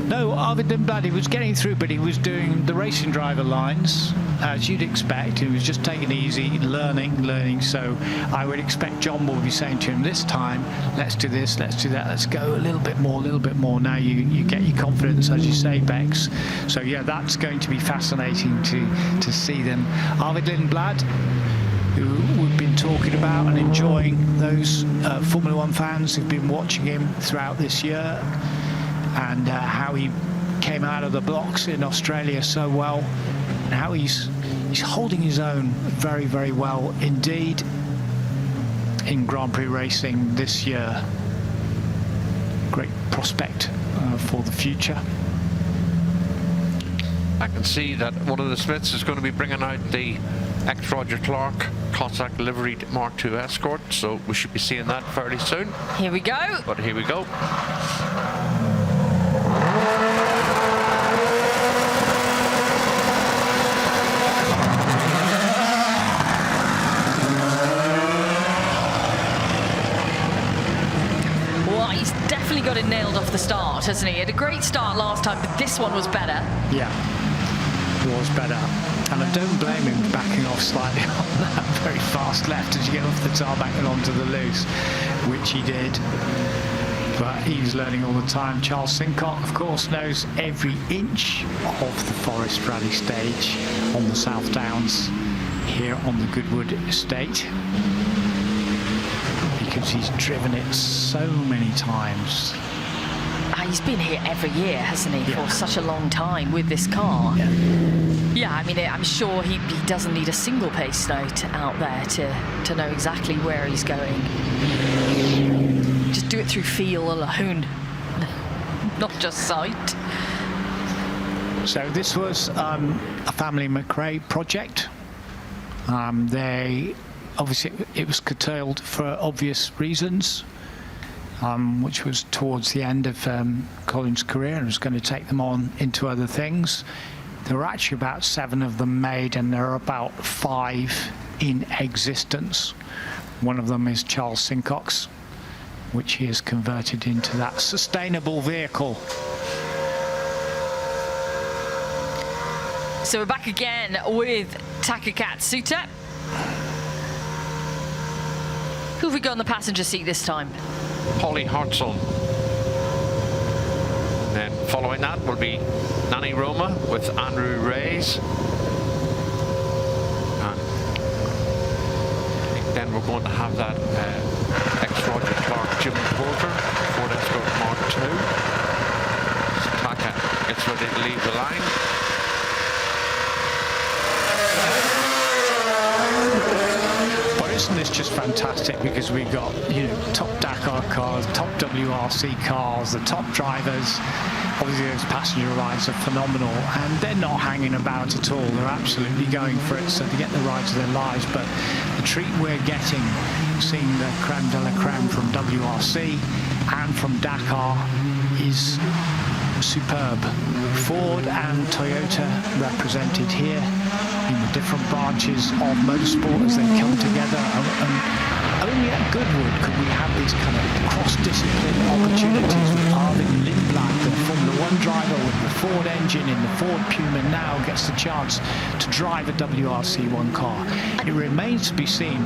S2: No, Arvid Lindblad, he was getting through, but he was doing the racing driver lines, as you'd expect. He was just taking it easy, learning. So I would expect John will be saying to him this time, let's do this, let's do that, let's go a little bit more. Now you get your confidence, as you say, Bex. So yeah, that's going to be fascinating to see them. Arvid Lindblad, who we've been talking about and enjoying, those Formula One fans who've been watching him throughout this year, and how he came out of the blocks in Australia so well, and how he's holding his own very, very well indeed in Grand Prix racing this year. Great prospect for the future.
S11: I can see that one of the Smiths is going to be bringing out the ex-Roger Clark Cossack liveried Mark II Escort, so we should be seeing that fairly soon.
S26: Here we go.
S11: But here we go.
S26: Got it nailed off the start, hasn't he? He had a great start last time, but this one was better.
S2: Yeah, it was better. And I don't blame him backing off slightly on that very fast left as you get off the tarmac and onto the loose, which he did. But he was learning all the time. Charles Sincock, of course, knows every inch of the Forest Rally Stage on the South Downs here on the Goodwood Estate, because he's driven it so many times.
S26: He's been here every year, hasn't he, for such a long time with this car. Yeah, I mean, I'm sure he doesn't need a single pace note out there to know exactly where he's going. Just do it through feel alone, not just sight.
S2: So this was a family McRae project. Obviously, it was curtailed for obvious reasons, which was towards the end of Colin's career, and was going to take them on into other things. There were actually about 7 of them made, and there are about 5 in existence. One of them is Charles Sincock's, which he has converted into that sustainable vehicle.
S26: So we're back again with Taka Katsuta. Who have we got on the passenger seat this time?
S11: Holly Hartzell. Then following that will be Nanny Roma with Andrew Reyes. And I think then we're going to have that ex-Roger Clark Jim Porter Ford Escort Mark II. So Taka gets ready to leave the line.
S2: isn't this just fantastic? Because we've got, you know, top Dakar cars, top WRC cars, the top drivers. Obviously, those passenger rides are phenomenal, and they're not hanging about at all. They're absolutely going for it, so they get the rides of their lives. But the treat we're getting, seeing the creme de la creme from WRC and from Dakar, is superb. Ford and Toyota represented here in the different branches of motorsport as they come together, and only at Goodwood could we have these kind of cross-discipline opportunities with Arvid Lindblad, the Formula 1 driver with the Ford engine in the Ford Puma, now gets the chance to drive a WRC1 car. It remains to be seen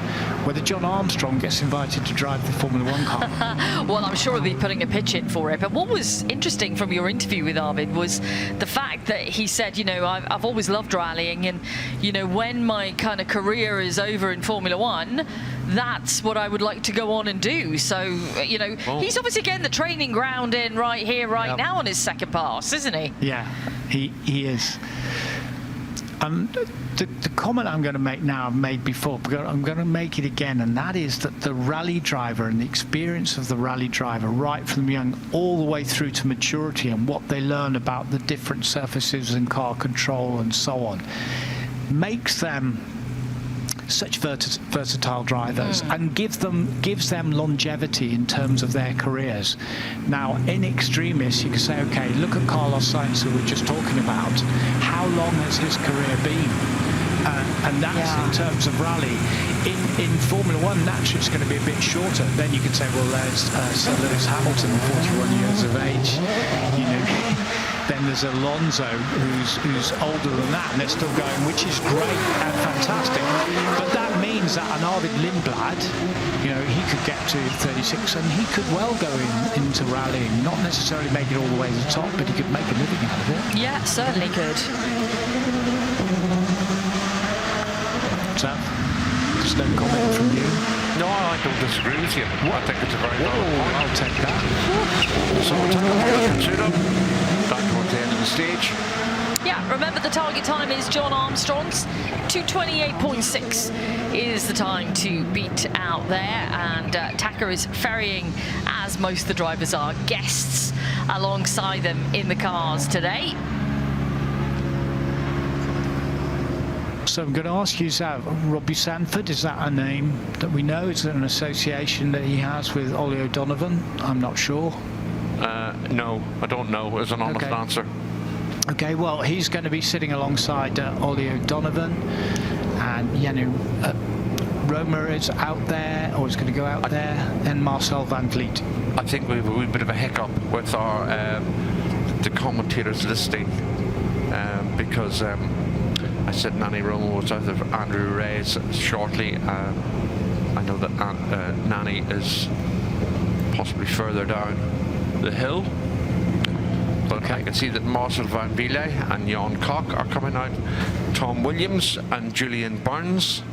S2: whether John Armstrong gets invited to drive the Formula 1 car.
S26: Well, I'm sure they'll be putting a pitch in for it. But what was interesting from your interview with Arvid was the fact that he said, you know, I've always loved rallying, and, you know, when my kind of career is over in Formula 1, that's what I would like to go on and do. So, you know, he's obviously getting the training ground in right here, right now on his second pass, isn't he?
S2: Yeah, he is. The comment I'm going to make now, I've made before, but I'm going to make it again, and that is that the rally driver and the experience of the rally driver, right from young all the way through to maturity, and what they learn about the different surfaces and car control and so on, makes them such versatile drivers and gives them longevity in terms of their careers. Now, in extremis, you can say, okay, look at Carlos Sainz, who we're just talking about. How long has his career been? And that's in terms of rally. In Formula 1, naturally, it's going to be a bit shorter. Then you could say, well, there's Sir Lewis Hamilton, 41 years of age. You know, then there's Alonso, who's older than that, and they're still going, which is great and fantastic. But that means that an Arvid Lindblad, you know, he could get to 36, and he could well go into rallying, not necessarily make it all the way to the top, but he could make a living out of it.
S26: Yeah, certainly could.
S2: So, there's no comment from you?
S11: No, I don't disagree with you. I think it's a very valid point.
S2: I'll take that.
S11: So we'll take a consider back towards the end of the stage.
S26: Yeah, remember the target time is John Armstrong's. 2:28.6 is the time to beat out there, and Tacker is ferrying, as most of the drivers are, guests alongside them in the cars today.
S2: So I'm going to ask you, Robbie Sanford, is that a name that we know? Is it an association that he has with Ollie O'Donovan? I'm not sure.
S11: No, I don't know, is an honest answer.
S2: Okay, well, he's going to be sitting alongside Ollie O'Donovan, and Janu Roma is out there, or is going to go out there, and Marcel van Vliet.
S11: I think we have a wee bit of a hiccup with our the commentators listing, because I said Nanny Roma was out of Andrew Ray's shortly. I know that Nanny is possibly further down the hill, but I can see that Marcel van Vliet and Jan Koch are coming out, Tom Williams and Julian Burns.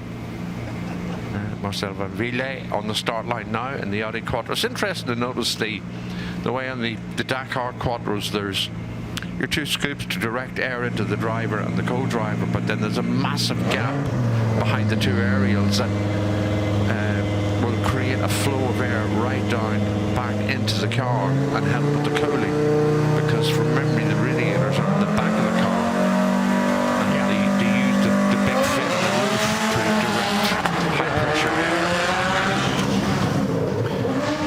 S11: Marcel van Vliet on the start line now in the Audi Quattro. It's interesting to notice the way on the Dakar Quattros, there's your two scoops to direct air into the driver and the co-driver, but then there's a massive gap behind the two aerials that will create a flow of air right down back into the car and help with the cooling, because from memory the radiators are in the back of the car, and they use the big fin on the roof to direct high pressure air.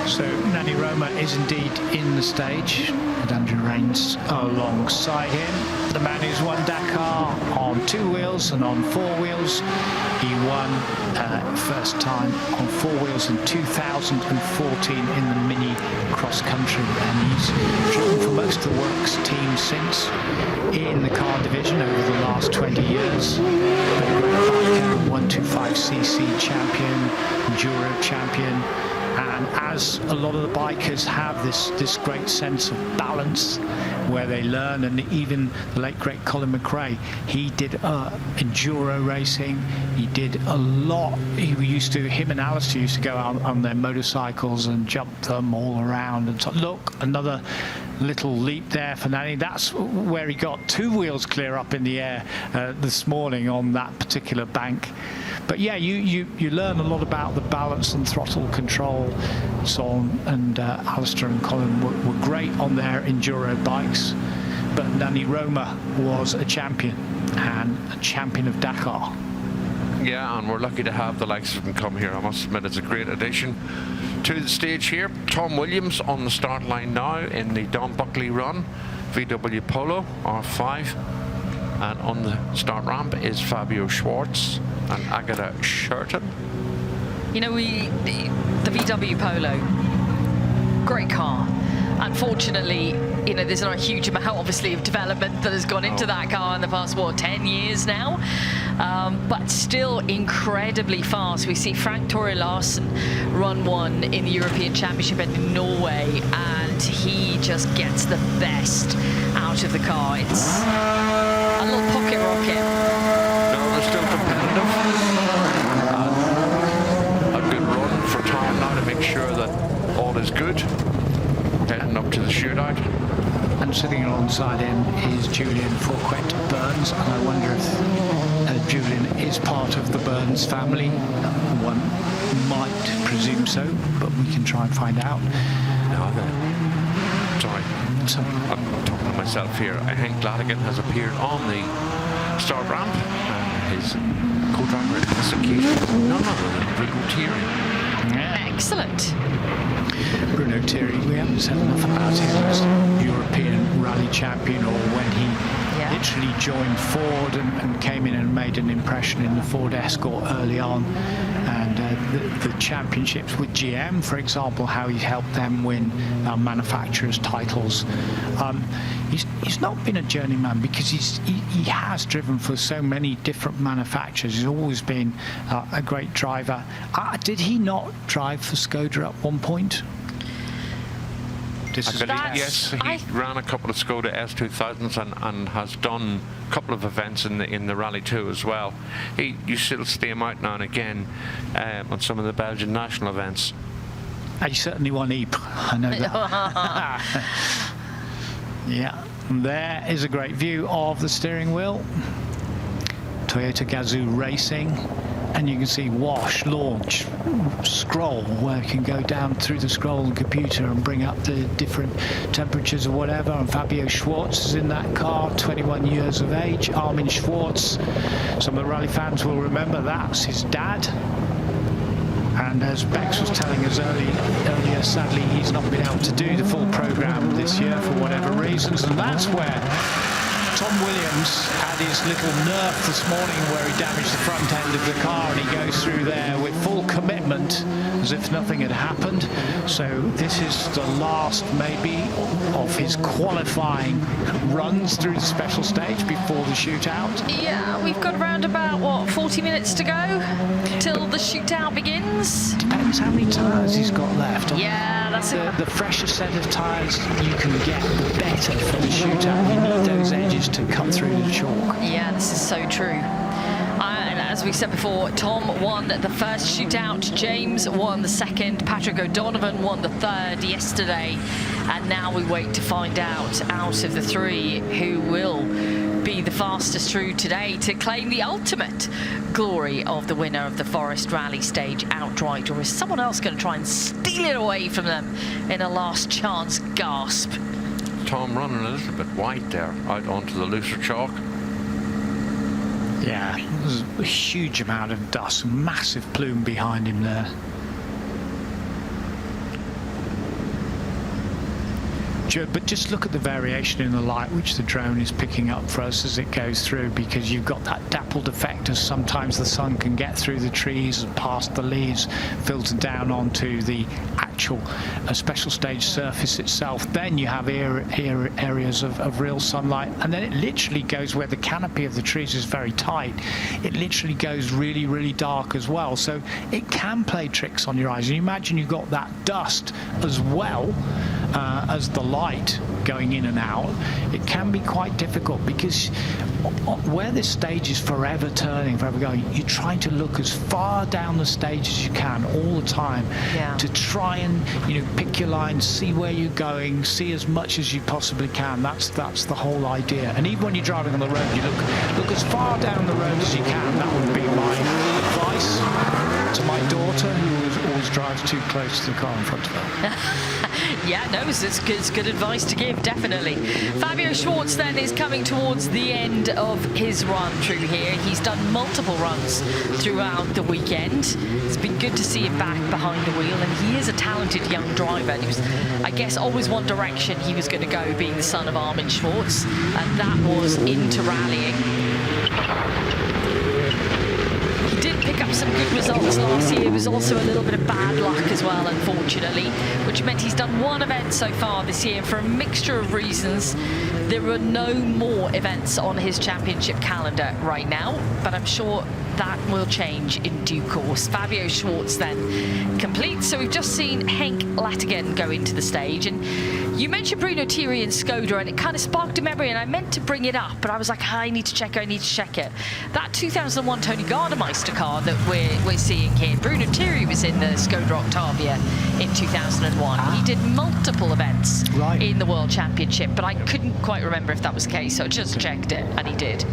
S2: So Nanny Roma is indeed in the stage, with Andrew Rains alongside him. The man who's won Dakar on 2 wheels and on 4 wheels. He won first time on 4 wheels in 2014 in the mini cross country, and he's driven for most of the works team since in the car division over the last 20 years. 125cc champion, enduro champion. And as a lot of the bikers have this great sense of balance where they learn, and even the late great Colin McRae, he did enduro racing, he did a lot. Him and Alistair used to go out on their motorcycles and jump them all around, and so, look, another little leap there for Nanny. That's where he got 2 wheels clear up in the air this morning on that particular bank. But yeah, you learn a lot about the balance and throttle control, so on. And Alistair and Colin were great on their enduro bikes. But Nani Roma was a champion, and a champion of Dakar.
S11: Yeah, and we're lucky to have the likes of him come here. I must admit, it's a great addition to the stage here. Tom Williams on the start line now in the Don Buckley run, VW Polo R5. And on the start ramp is Fabio Schwartz and Agatha Shurton.
S26: You know, the VW Polo, great car. Unfortunately, you know, there's not a huge amount, obviously, of development that has gone into that car in the past, 10 years now? But still incredibly fast. We see Frank Tore Larsen run one in the European Championship in Norway, and he just gets the best out of the car. It's a little pocket rocket.
S11: No, they're still competitive. A good run for Tom now to make sure that all is good. Heading up to the shootout.
S2: And sitting alongside him is Julian Fourquet-Burns, and I wonder if Julian is part of the Burns family. One might presume so, but we can try and find out.
S11: No, sorry. I'm talking to myself here. I think Gladigan has appeared on the start ramp, and his co-driver in this occasion is none other than Bruno Thierry.
S26: Excellent.
S2: Bruno Thierry, we haven't said enough about him as European rally champion, or when he literally joined Ford and came in and made an impression in the Ford Escort early on, and the championships with GM, for example, how he helped them win manufacturers' titles. He's not been a journeyman because he has driven for so many different manufacturers. He's always been a great driver. Did he not drive for Skoda at one point?
S11: Yes, he ran a couple of Skoda S2000s and has done a couple of events in the Rally 2 as well. You still see him out now and again on some of the Belgian national events.
S2: He certainly won Ypres, I know that. Yeah, and there is a great view of the steering wheel. Toyota Gazoo Racing. And you can see wash, launch, scroll, where you can go down through the scroll computer and bring up the different temperatures or whatever. And Fabio Schwartz is in that car, 21 years of age. Armin Schwartz, some of the rally fans will remember that's his dad. And as Bex was telling us earlier, sadly he's not been able to do the full programme this year for whatever reasons, and that's where Tom Williams had his little nerf this morning where he damaged the front end of the car, and he goes through there with full commitment as if nothing had happened. So this is the last maybe of his qualifying runs through the special stage before the shootout.
S26: Yeah, we've got around about 40 minutes to go till the shootout begins.
S2: Depends how many tyres he's got left.
S26: Yeah, that's it.
S2: The fresher set of tyres you can get, the better for the shootout. You need those edges to cut through the chalk.
S26: Yeah, this is so true. And as we said before, Tom won the first shootout, James won the second, Patrick O'Donovan won the third yesterday, and now we wait to find out of the three who will be the fastest through today to claim the ultimate glory of the winner of the Forest Rally Stage outright, or is someone else going to try and steal it away from them in a last chance gasp?
S11: Tom running a little bit wide there, out onto the looser chalk.
S2: Yeah, there's a huge amount of dust, massive plume behind him there. But just look at the variation in the light which the drone is picking up for us as it goes through, because you've got that dappled effect as sometimes the sun can get through the trees and past the leaves, filter down onto the actual special stage surface itself. Then you have areas of real sunlight, and then it literally goes where the canopy of the trees is very tight. It literally goes really, really dark as well. So it can play tricks on your eyes. And you imagine you've got that dust as well as the light going in and out. It can be quite difficult because where this stage is forever turning, forever going, you're trying to look as far down the stage as you can all the time to try and pick your line, see where you're going, see as much as you possibly can. That's the whole idea. And even when you're driving on the road, you look as far down the road as you can. That would be my advice. advice to my daughter, who always drives too close to the car in front of her.
S26: Yeah, no, it's good advice to give, definitely. Fabio Schwartz then is coming towards the end of his run through here. He's done multiple runs throughout the weekend. It's been good to see him back behind the wheel, and he is a talented young driver. And he was, I guess, always one direction he was going to go, being the son of Armin Schwartz, and that was into rallying. He did pick up some good results last year. It was also a little bit of bad luck as well, unfortunately, which meant he's done one event so far this year. For a mixture of reasons, there are no more events on his championship calendar right now, but I'm sure that will change in due course. Fabio Schwartz then complete. So we've just seen Henk Lattigan go into the stage, and you mentioned Bruno Thierry and Skoda, and it kind of sparked a memory, and I meant to bring it up, but I was like, I need to check it. That 2001 Tony Gardemeister car that we're seeing here, Bruno Thierry was in the Skoda Octavia in 2001. He did multiple events in the World Championship, but I couldn't quite remember if that was the case, so I just checked it, and he did.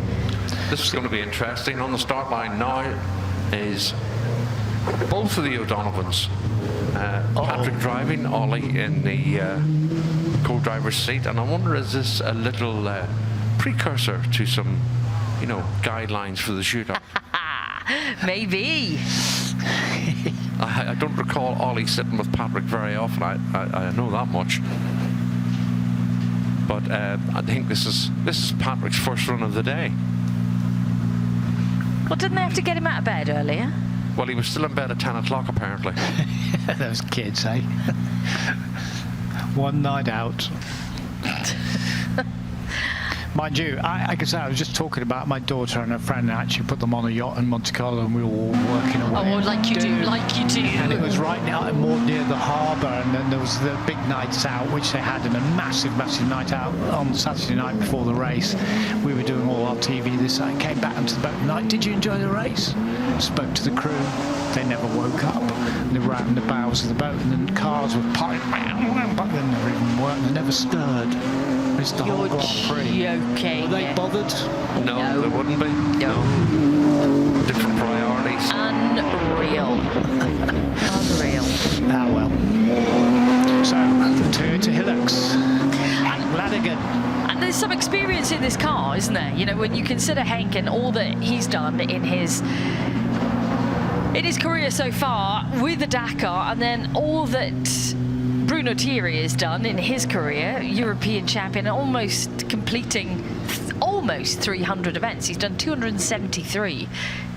S11: This is going to be interesting. On the start line now is both of the O'Donovans. Patrick driving, Ollie in the co-driver's seat, and I wonder, is this a little precursor to some, guidelines for the shootout?
S26: Maybe.
S11: I don't recall Ollie sitting with Patrick very often. I know that much. But I think this is Patrick's first run of the day.
S26: Well, didn't they have to get him out of bed earlier?
S11: Well, he was still in bed at 10 o'clock, apparently.
S2: Those kids, eh? One night out. Mind you, like I said, I was just talking about my daughter and her friend, and actually put them on a yacht in Monte Carlo, and we were all working away.
S26: Oh, like you do.
S2: And it was right now, more near the harbour, and then there was the big nights out, which they had, and a massive night out on Saturday night before the race. We were doing all our TV this night, came back into the boat tonight. Did you enjoy the race? Spoke to the crew. They never woke up. They were out in the bows of the boat, and then cars were parked, but they never even worked. They never stirred. It's the whole Grand Prix.
S26: Okay.
S2: Were they bothered?
S11: No, they wouldn't be. No. Different priorities.
S26: Unreal. Unreal.
S2: Ah, well. So, Toyota Hilux. Henk Lattigan.
S26: And there's some experience in this car, isn't there? When you consider Henk and all that he's done in his career so far with the Dakar, and then all that Bruno Thierry has done in his career, European champion, almost completing almost 300 events. He's done 273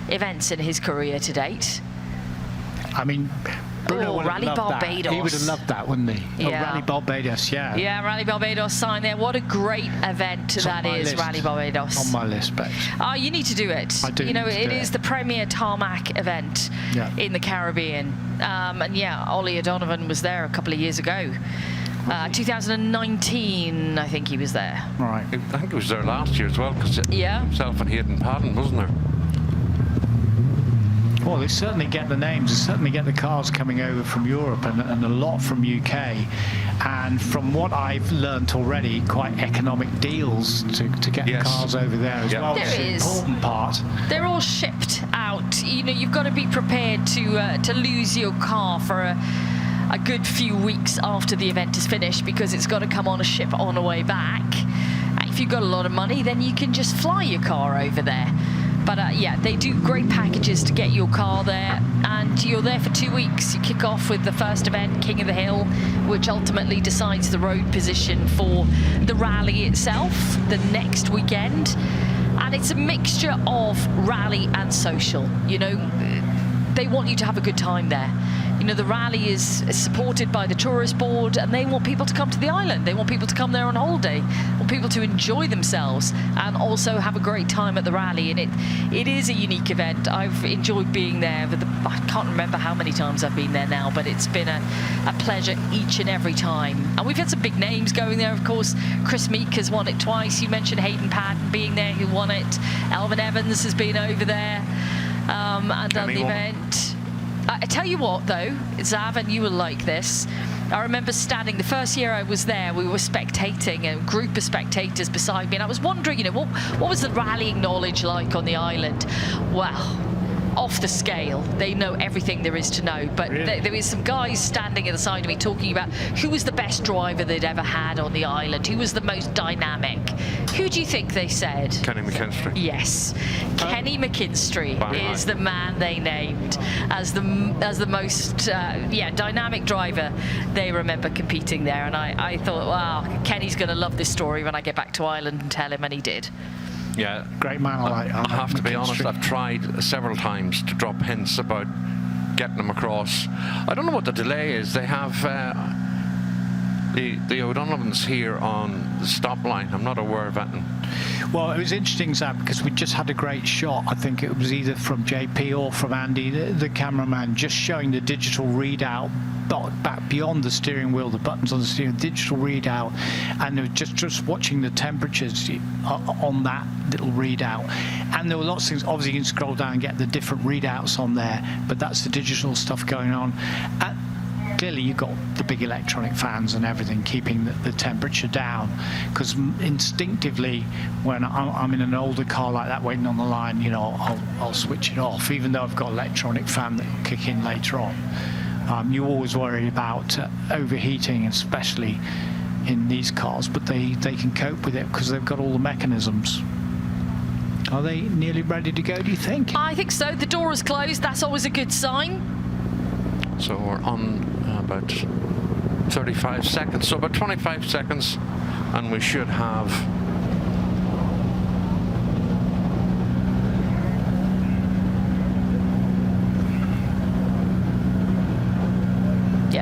S26: events in his career to date.
S2: I mean, Bruno would have
S26: Rally
S2: loved
S26: Barbados.
S2: that. He would have loved that, wouldn't he?
S26: Yeah.
S2: Rally Barbados, yeah.
S26: Yeah, Rally Barbados sign there. What a great event that is,
S2: list.
S26: Rally Barbados.
S2: On my list, Bex.
S26: Oh, you need to do it.
S2: I do.
S26: It is the premier tarmac event in the Caribbean. And yeah, Ollie O'Donovan was there a couple of years ago. 2019, I think he was there.
S2: Right.
S11: I think he was there last year as well, because himself and Hayden Paddon, wasn't there?
S2: Well, they certainly get the names, they certainly get the cars coming over from Europe and a lot from UK. And from what I've learnt already, quite economic deals to get the cars over there as well.
S26: There is.
S2: It's an important part.
S26: They're all shipped out. You've got to be prepared to lose your car for a good few weeks after the event is finished, because it's got to come on a ship on the way back. If you've got a lot of money, then you can just fly your car over there. But yeah, they do great packages to get your car there, and you're there for 2 weeks. You kick off with the first event, King of the Hill, which ultimately decides the road position for the rally itself the next weekend. And it's a mixture of rally and social. They want you to have a good time there. The rally is supported by the tourist board, and they want people to come to the island. They want people to come there on holiday, want people to enjoy themselves and also have a great time at the rally. And it is a unique event. I've enjoyed being there. I can't remember how many times I've been there now, but it's been a pleasure each and every time. And we've had some big names going there, of course. Chris Meek has won it twice. You mentioned Hayden Paddon being there, who won it. Elvin Evans has been over there and done the event. I tell you what, though, Zav, and you will like this. I remember standing, the first year I was there, we were spectating, a group of spectators beside me, and I was wondering, what was the rallying knowledge like on the island? Well, off the scale. They know everything there is to know. But there is some guys standing at the side of me talking about who was the best driver they'd ever had on the island, who was the most dynamic. Who do you think they said?
S11: Kenny McKinstry.
S26: Yes, Kenny McKinstry is the man they named as the most dynamic driver they remember competing there. And I thought, wow, Kenny's going to love this story when I get back to Ireland and tell him, and he did.
S11: Yeah,
S2: great man.
S11: I have to be honest, I've tried several times to drop hints about getting them across. I don't know what the delay is. They have the O'Donovans here on the stop line. I'm not aware of it.
S2: Well, it was interesting, Zab, because we just had a great shot. I think it was either from JP or from Andy, the cameraman, just showing the digital readout back beyond the steering wheel, the buttons on the steering, digital readout, and they were just watching the temperatures on that little readout. And there were lots of things. Obviously, you can scroll down and get the different readouts on there, but that's the digital stuff going on. And clearly, you've got the big electronic fans and everything keeping the temperature down, because instinctively, when I'm in an older car like that waiting on the line, you know, I'll switch it off, even though I've got an electronic fan that will kick in later on. You're always worried about overheating, especially in these cars, but they can cope with it because they've got all the mechanisms. Are they nearly ready to go, do you think?
S26: I think so. The door is closed. That's always a good sign.
S11: So we're on about 35 seconds, so about 25 seconds, and we should have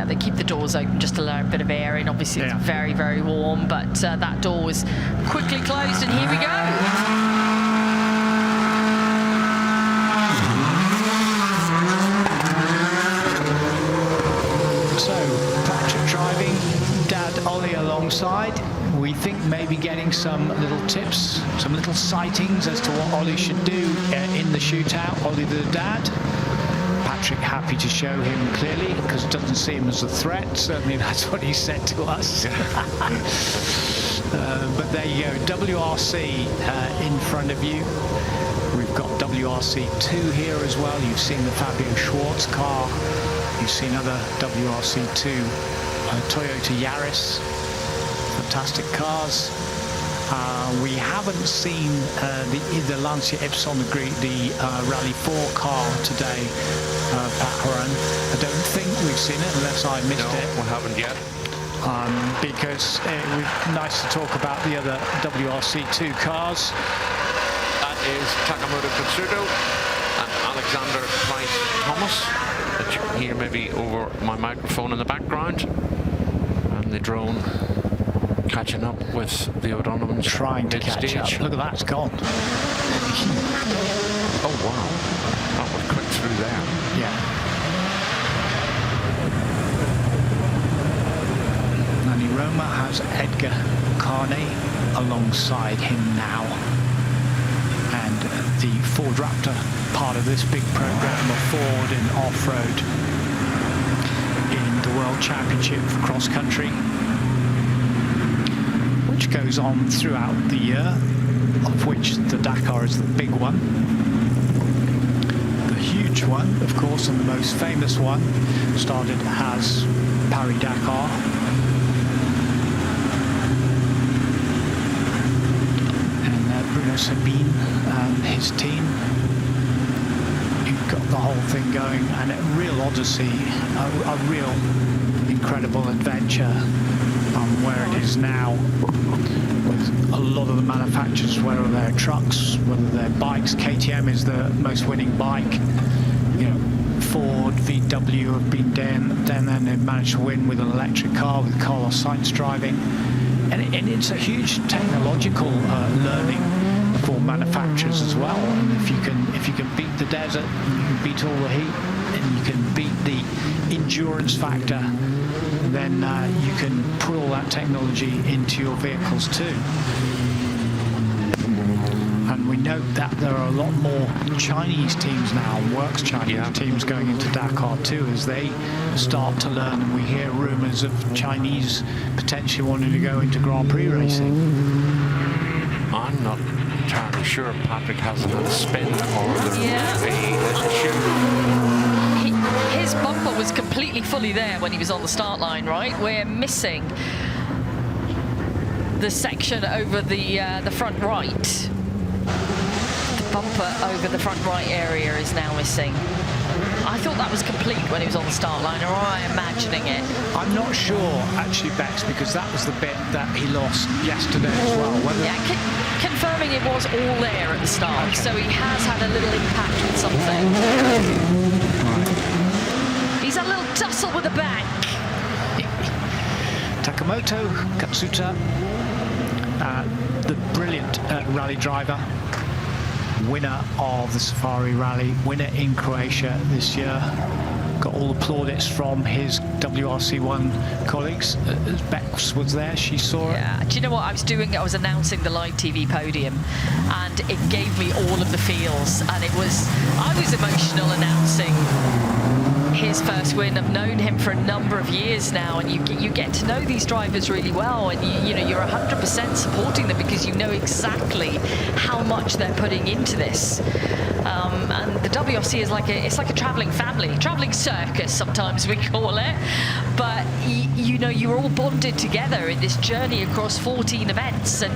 S26: they keep the doors open just to allow a bit of air in. Obviously, it's very, very warm, but that door was quickly closed, and here we go.
S2: So, Patrick driving, Dad Ollie alongside. We think maybe getting some little tips, some little sightings as to what Ollie should do in the shootout. Ollie the dad. Patrick happy to show him clearly, because it doesn't see him as a threat. Certainly that's what he said to us. But there you go, WRC in front of you. We've got WRC2 here as well. You've seen the Fabio Schwartz car. You've seen other WRC2 Toyota Yaris. Fantastic cars. We haven't seen the Lancia Ypson, the Rally 4 car today, Pat Horan. I don't think we've seen it unless I missed it.
S11: No, we haven't yet.
S2: Because it would be nice to talk about the other WRC2 cars.
S11: That is Takamoto Katsudo and Alexander Price Thomas, that you can hear maybe over my microphone in the background. And the drone catching up with the O'Donovans.
S2: Trying to catch up. Look at that, it's gone.
S11: Oh, wow. That was quick through there.
S2: Yeah. Nani Roma has Edgar Carney alongside him now. And the Ford Raptor, part of this big program of Ford in off-road in the World Championship for cross-country, which goes on throughout the year, of which the Dakar is the big one. The huge one, of course, and the most famous one, started as Paris-Dakar. And Bruno Sabine and his team, you've got the whole thing going, and a real odyssey, a real incredible adventure. Where it is now, with a lot of the manufacturers, whether they're trucks, whether they're bikes. KTM is the most winning bike. You know, Ford, VW have been down there, and they've managed to win with an electric car with Carlos Sainz driving. And it's a huge technological learning for manufacturers as well. And if you can beat the desert, you can beat all the heat, and you can beat the endurance factor, then you can put all that technology into your vehicles too. And we note that there are a lot more Chinese teams now, works Chinese teams going into Dakar too, as they start to learn, and we hear rumours of Chinese potentially wanting to go into Grand Prix racing.
S11: I'm not entirely sure Patrick hasn't had a spin or
S26: His bumper was completely fully there when he was on the start line, right? We're missing the section over the front right. The bumper over the front right area is now missing. I thought that was complete when he was on the start line, or am I imagining it?
S2: I'm not sure, actually, Bex, because that was the bit that he lost yesterday as well.
S26: Yeah, confirming it was all there at the start, so he has had a little impact with something. He's a little tussle with the bank.
S2: Takamoto Katsuta, the brilliant rally driver, winner of the Safari Rally, winner in Croatia this year. Got all the plaudits from his WRC1 colleagues. Bex was there, she saw it.
S26: Yeah, do you know what I was doing? I was announcing the live TV podium, and it gave me all of the feels, and I was emotional announcing his first win. I've known him for a number of years now, and you get to know these drivers really well, and you're 100% supporting them because you know exactly how much they're putting into this. And the WRC is like a traveling family, traveling circus sometimes we call it, but you're all bonded together in this journey across 14 events. And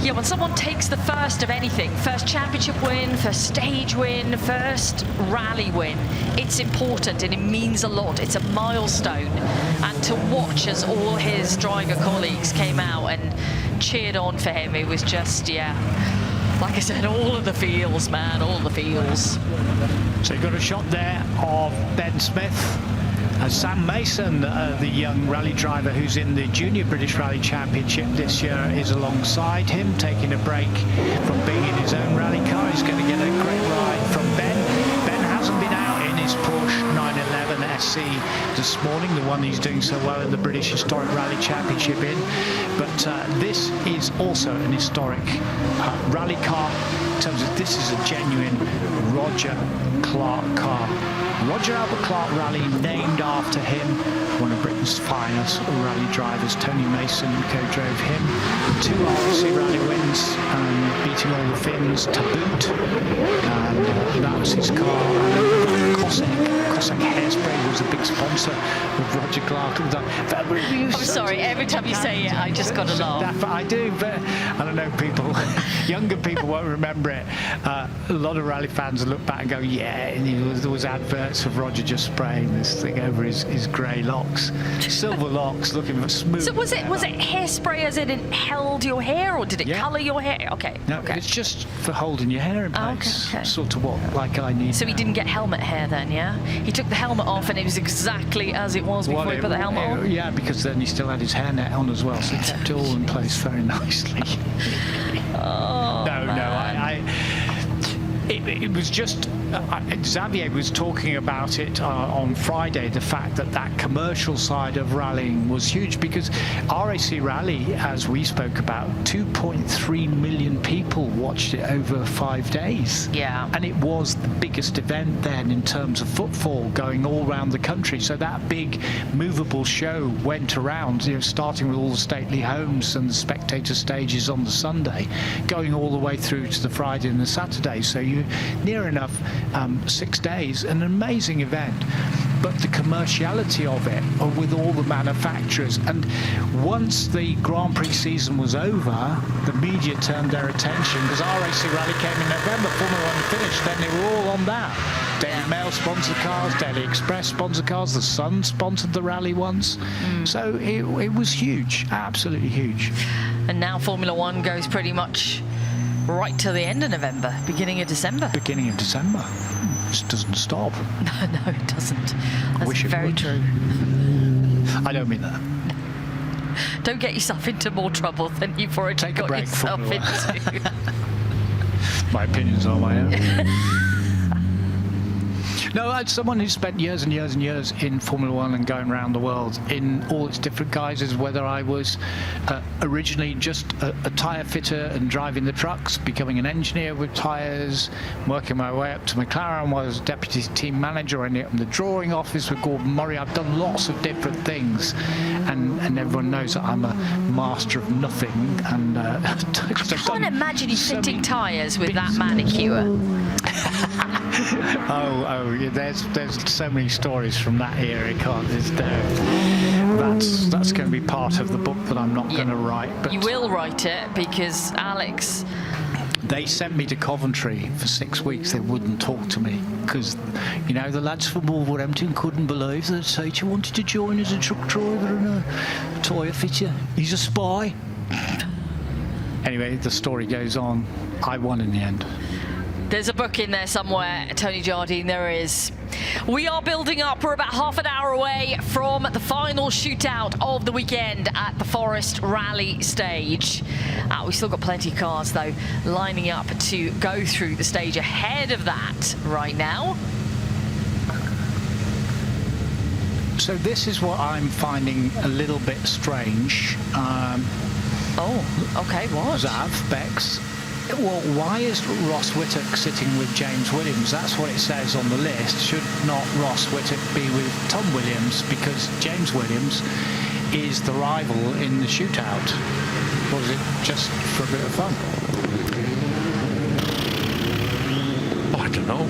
S26: yeah, when someone takes the first of anything, first championship win, first stage win, first rally win, it's important and it means a lot. It's a milestone. And to watch as all his driver colleagues came out and cheered on for him, it was just, like I said, all of the feels, man, all the feels.
S2: So you got a shot there of Ben Smith. Sam Mason, the young rally driver who's in the Junior British Rally Championship this year, is alongside him, taking a break from being in his own rally car. He's going to get a great ride from Ben. Ben hasn't been out in his Porsche 911 SC this morning, the one he's doing so well in the British Historic Rally Championship in. But this is also an historic rally car in terms of this is a genuine Roger Clark car. Roger Albert Clark Rally, named after him, one of Britain's finest rally drivers. Tony Mason co-drove him. 2 RC rally wins, beating all the Finns to boot. And that was his car. Cossack Hairspray was a big sponsor of Roger Clark.
S26: I'm sorry, every time you say it, I just got to laugh.
S2: I do, but I don't know, people, younger people won't remember it. A lot of rally fans will look back and go, yeah, and there was adverts of Roger just spraying this thing over his grey locks, silver locks, looking smooth.
S26: So was it hairspray as in it held your hair, or did it colour your hair? Okay.
S2: No, it's just for holding your hair in place.
S26: Okay.
S2: Sort of what, like I need.
S26: So he didn't get helmet hair then, yeah? He took the helmet off and it was exactly as it was before he put the helmet on?
S2: Yeah, because then he still had his hairnet on as well, so he kept it all in place very nicely. It was just, Xavier was talking about it on Friday, the fact that commercial side of rallying was huge, because RAC Rally, as we spoke about, 2.3 million people watched it over 5 days.
S26: Yeah.
S2: And it was the biggest event then in terms of footfall going all around the country. So that big movable show went around, starting with all the stately homes and the spectator stages on the Sunday, going all the way through to the Friday and the Saturday. So you near enough 6 days, an amazing event. But the commerciality of it, with all the manufacturers, and once the Grand Prix season was over, the media turned their attention, because RAC Rally came in November, Formula 1 finished, then they were all on that. Daily Mail sponsored cars, Daily Express sponsored cars, the Sun sponsored the rally once. So it was huge, absolutely huge.
S26: And now Formula 1 goes pretty much right to the end of November, beginning of December.
S2: Beginning of December. Just doesn't stop.
S26: No, it doesn't. That's
S2: Wish it
S26: very
S2: would.
S26: true.
S2: I don't mean that.
S26: Don't get yourself into more trouble than you've already got yourself into.
S2: My opinions are my own. No, as someone who spent years and years and years in Formula One and going around the world in all its different guises, whether I was originally just a tyre fitter and driving the trucks, becoming an engineer with tyres, working my way up to McLaren, was deputy team manager, ended up in the drawing office with Gordon Murray. I've done lots of different things, and everyone knows that I'm a master of nothing. And
S26: I can't imagine you fitting tyres with that manicure.
S2: yeah, there's so many stories from that era. That's going to be part of the book that I'm not going to write. But
S26: you will write it, because Alex...
S2: They sent me to Coventry for 6 weeks. They wouldn't talk to me because, you know, the lads from Wolverhampton couldn't believe that Sacher wanted to join as a truck driver and a tyre fitter. He's a spy. Anyway, the story goes on. I won in the end.
S26: There's a book in there somewhere, Tony Jardine, there is. We are building up. We're about half an hour away from the final shootout of the weekend at the Forest Rally Stage. We've still got plenty of cars, though, lining up to go through the stage ahead of that right now.
S2: So this is what I'm finding a little bit strange.
S26: Okay, what?
S2: Zav, Bex. Well, why is Ross Whittock sitting with James Williams? That's what it says on the list. Should not Ross Whittock be with Tom Williams, because James Williams is the rival in the shootout? Or is it just for a bit of fun?
S11: I don't know.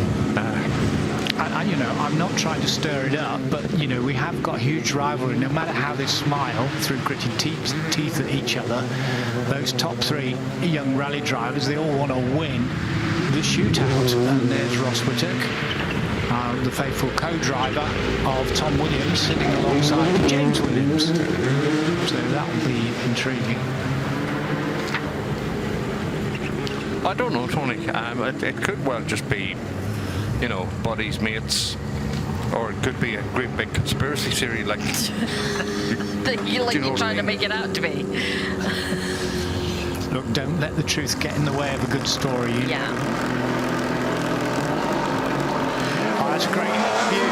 S2: You know, I'm not trying to stir it up, but, you know, we have got huge rivalry. No matter how they smile through gritted teeth at each other, those top three young rally drivers, they all want to win the shootout. And there's Ross Whittock, the faithful co-driver of Tom Williams, sitting alongside James Williams. So that will be intriguing.
S11: I don't know, Tony. It could well just be, you know, buddies, mates, or it could be a great big conspiracy theory, like
S26: you're trying to make it out to be.
S2: Look, don't let the truth get in the way of a good story.
S26: Yeah.
S2: Oh, that's a great view.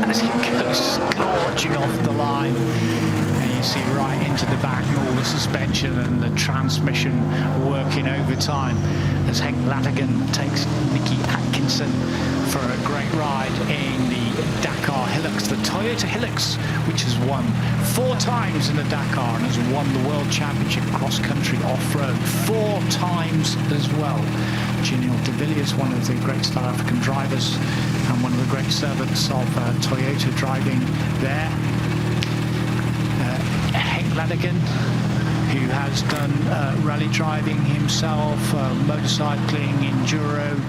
S2: As he goes scorching off the line, and you see right into the back, and all the suspension and the transmission working overtime as Henk Latigan takes Nicky Atkinson for a great ride in the Dakar Hilux, the Toyota Hilux, which has won 4 times in the Dakar and has won the World Championship cross-country off-road 4 times as well. Giniel de Villiers, one of the great South African drivers and one of the great servants of Toyota driving there. Henk Latigan, who has done rally driving himself, motorcycling, enduro,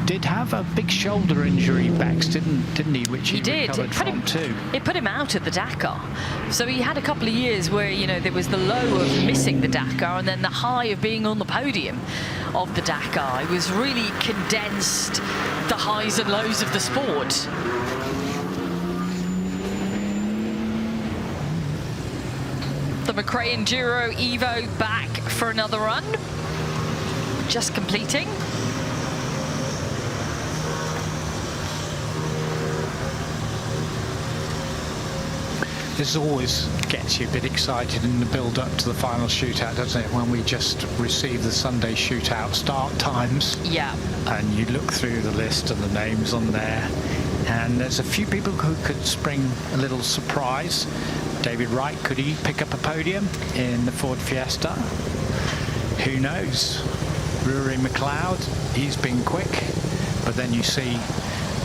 S2: did have a big shoulder injury, Bex, didn't he? Which he recovered from too.
S26: It put him out at the Dakar. So he had a couple of years where, you know, there was the low of missing the Dakar and then the high of being on the podium of the Dakar. It was really condensed the highs and lows of the sport. The McRae Enduro Evo back for another run. Just completing.
S2: This always gets you a bit excited in the build-up to the final shootout, doesn't it? When we just receive the Sunday shootout start times.
S26: Yeah.
S2: And you look through the list and the names on there, and there's a few people who could spring a little surprise. David Wright, could he pick up a podium in the Ford Fiesta? Who knows? Rory McLeod, he's been quick, but then you see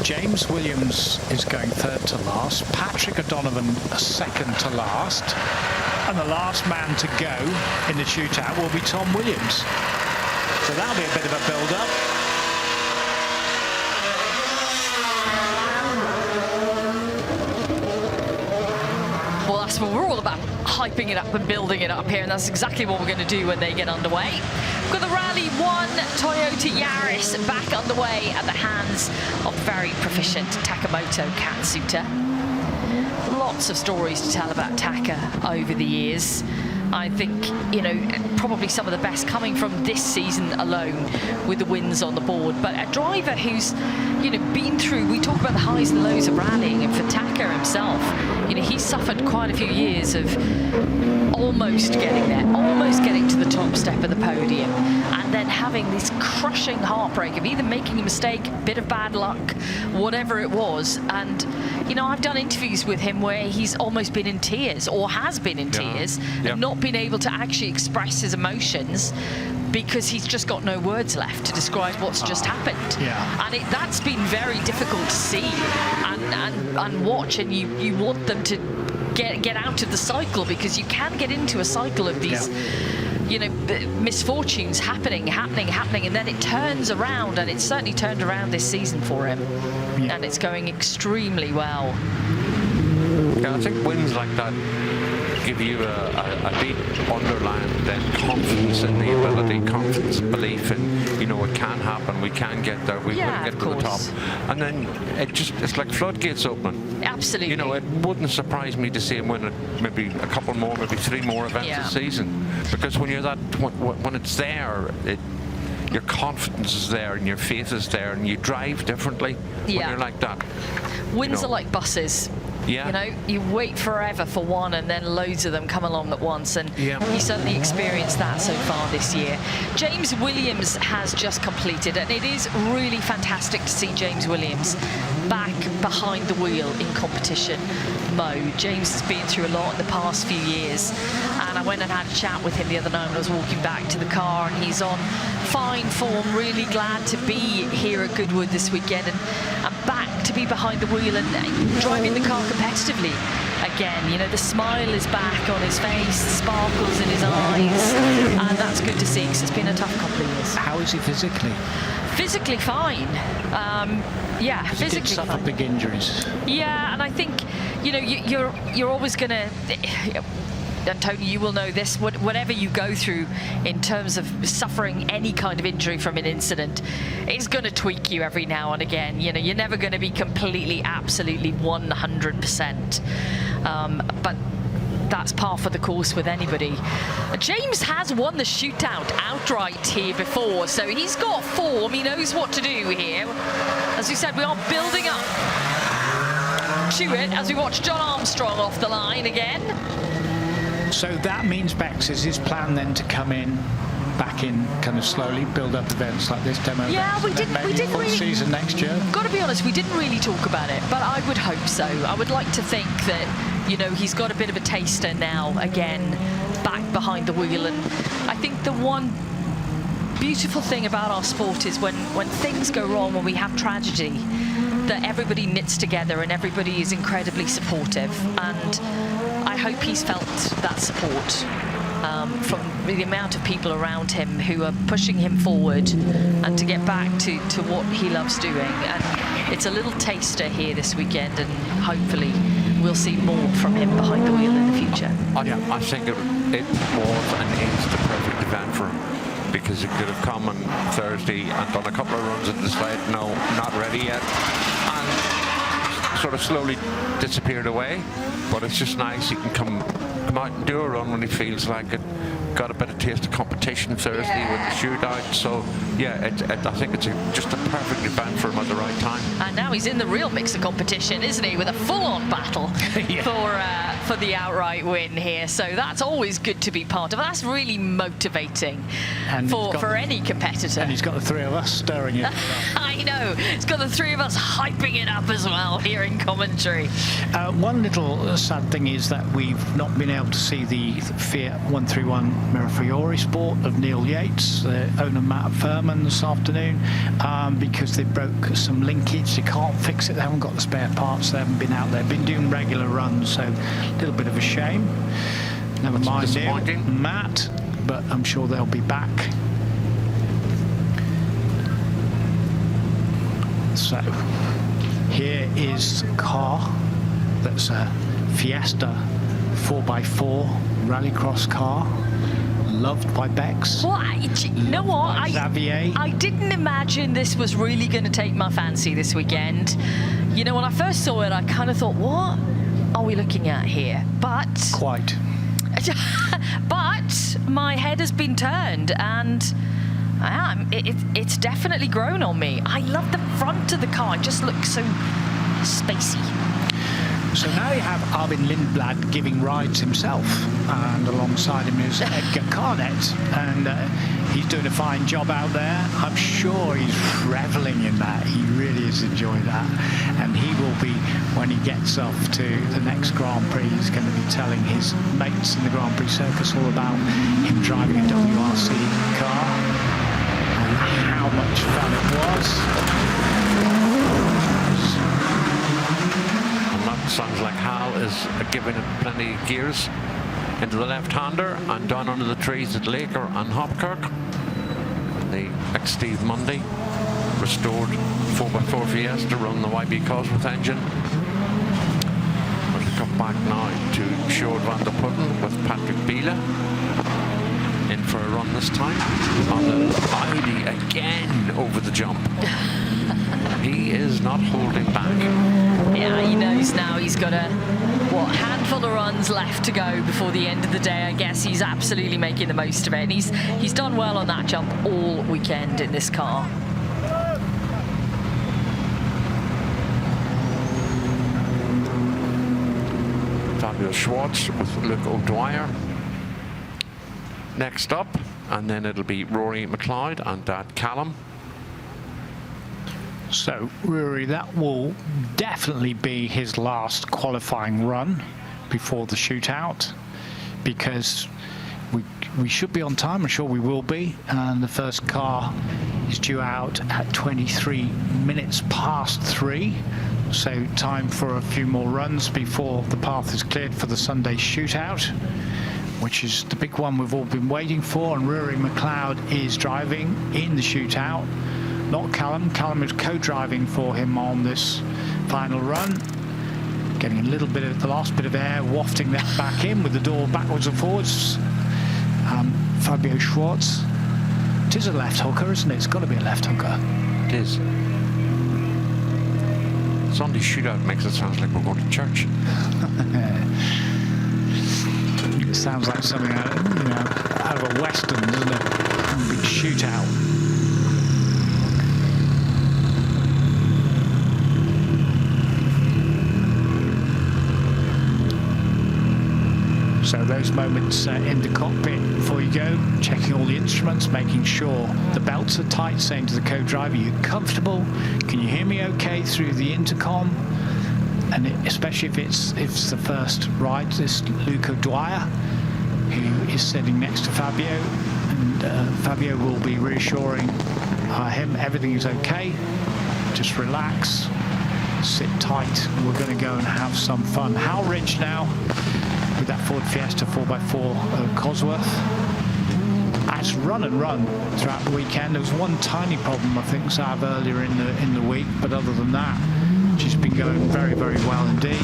S2: James Williams is going 3rd to last, Patrick O'Donovan 2nd to last, and the last man to go in the shootout will be Tom Williams. So that'll be a bit of a build-up.
S26: Well, that's what we're all about, hyping it up and building it up here, and that's exactly what we're going to do when they get underway. We've got the Rally 1 Toyota Yaris back underway at the hands of the very proficient Takamoto Katsuta. Lots of stories to tell about Taka over the years. I think, you know, probably some of the best coming from this season alone with the wins on the board. But a driver who's, you know, been through, we talk about the highs and lows of rallying, and for Tacker himself, you know, he's suffered quite a few years of almost getting there, almost getting to the top step of the podium, and then having this crushing heartbreak of either making a mistake, bit of bad luck, whatever it was. And, you know, I've done interviews with him where he's almost been in tears, or has been in tears, and not been able to actually express his emotions because he's just got no words left to describe what's just happened. And that's been very difficult to see and watch, and you want them to get out of the cycle, because you can get into a cycle of these you know, misfortunes happening, and then it turns around, and it's certainly turned around this season for him, and it's going extremely well.
S11: Yeah, I think wins like that give you a deep underlying then confidence in the ability, confidence, belief in, you know, it can happen, we can get there, we will get to the top. And then it's like floodgates open.
S26: Absolutely.
S11: You know, it wouldn't surprise me to see him win maybe a couple more, maybe 3 more events this season. Because when you're when it's there, your confidence is there and your faith is there, and you drive differently when you're like that.
S26: Wins are like buses. You know, you wait forever for one, and then loads of them come along at once, and he certainly experienced that so far this year. James Williams has just completed, and it is really fantastic to see James Williams back behind the wheel in competition mode. James has been through a lot in the past few years, and I went and had a chat with him the other night when I was walking back to the car, and he's on fine form, really glad to be here at Goodwood this weekend, and back to be behind the wheel and driving the car competitively again. You know, the smile is back on his face, the sparkles in his eyes, and that's good to see, because it's been a tough couple of years.
S2: How is he physically?
S26: Physically fine. Physically
S2: he did suffer
S26: fine.
S2: Big injuries.
S26: Yeah, and I think, you know, you're always going to... And Tony, you will know this, whatever you go through in terms of suffering any kind of injury from an incident, it's going to tweak you every now and again. You know, you're never going to be completely, absolutely 100%. But that's par for the course with anybody. James has won the shootout outright here before, so he's got form, he knows what to do here. As we said, we are building up to it as we watch John Armstrong off the line again.
S2: So that means, Bex, is his plan then to come in, back in, kind of slowly build up events like this, demo events,
S26: we didn't
S2: full
S26: really,
S2: season next year?
S26: Got to be honest, we didn't really talk about it, but I would hope so. I would like to think that, you know, he's got a bit of a taster now, again, back behind the wheel. And I think the one beautiful thing about our sport is when things go wrong, when we have tragedy, that everybody knits together and everybody is incredibly supportive. And I hope he's felt that support from the amount of people around him who are pushing him forward and to get back to what he loves doing. And it's a little taster here this weekend, and hopefully we'll see more from him behind the wheel in the future.
S11: I think it was and is the perfect event for him, because it could have come on Thursday and done a couple of runs and decided, no, not ready yet, and sort of slowly disappeared away. But it's just nice he can come out and do a run when he feels like it. Got a bit of taste of competition Thursday with the shootout, so I think it's just a perfect event for him at the right time.
S26: And now he's in the real mix of competition, isn't he, with a full-on battle for the outright win here. So that's always good to be part of. That's really motivating for any competitor.
S2: And he's got the three of us stirring it.
S26: I know. He's got the three of us hyping it up as well here in commentary.
S2: One little sad thing is that we've not been able to see the Fiat 131 Mirafiori Sport of Neil Yates, the owner Matt Furman, this afternoon, because they broke some linkage. They can't fix it. They haven't got the spare parts. They haven't been out there. Been doing regular runs, so a little bit of a shame. Never mind, Neil, Matt, but I'm sure they'll be back. So here is the car. That's a Fiesta 4x4 rallycross car, loved by Bex.
S26: Well, you know what?
S2: Xavier.
S26: I didn't imagine this was really going to take my fancy this weekend. You know, when I first saw it, I kind of thought, what are we looking at here? But
S2: quite.
S26: But my head has been turned, and it's definitely grown on me. I love the front of the car. It just looks so spacey.
S2: So now you have Arvin Lindblad giving rides himself, and alongside him is Edgar Carnett, and he's doing a fine job out there. I'm sure he's reveling in that. He really is enjoying that, and he will be, when he gets off to the next Grand Prix, he's going to be telling his mates in the Grand Prix circus all about him driving a WRC car and how much fun it was.
S11: Sounds like Hal is giving it plenty of gears into the left-hander and down under the trees at Laker and Hopkirk. The ex-Steve Mundy restored 4x4 Fiesta run the YB Cosworth engine. We're to come back now to Sjoerd van der Putten with Patrick Biele in for a run this time on the Audi again over the jump. He is not holding back.
S26: Yeah, he knows now he's got a handful of runs left to go before the end of the day. I guess he's absolutely making the most of it, and he's done well on that jump all weekend in this car.
S11: Fabio Schwartz with Luke O'Dwyer next up, and then it'll be Rory McLeod and Dad Callum.
S2: So Rory, that will definitely be his last qualifying run before the shootout, because we should be on time. I'm sure we will be, and the first car is due out at 23 minutes past 3, so time for a few more runs before the path is cleared for the Sunday shootout, which is the big one we've all been waiting for. And Rory McLeod is driving in the shootout, not Callum. Callum is co-driving for him on this final run, getting a little bit of the last bit of air, wafting that back in with the door backwards and forwards. Fabio Schwartz, it is a left hooker, isn't it? It's got to be a left hooker.
S11: It is. Sunday shootout makes it sound like we're going to church.
S2: It sounds like something out of a western, doesn't it? A big shootout. So those moments in the cockpit before you go, checking all the instruments, making sure the belts are tight, saying to the co-driver, "You're comfortable? Can you hear me okay through the intercom?" And especially if it's the first ride, this Luke O'Dwyer, who is sitting next to Fabio, and Fabio will be reassuring him everything is okay, just relax, sit tight, we're going to go and have some fun. Hal Ridge now with that Ford Fiesta 4x4 Cosworth. It's run and run throughout the weekend. There was one tiny problem, I think, Sav, earlier in the week, but other than that, she's been going very, very well indeed.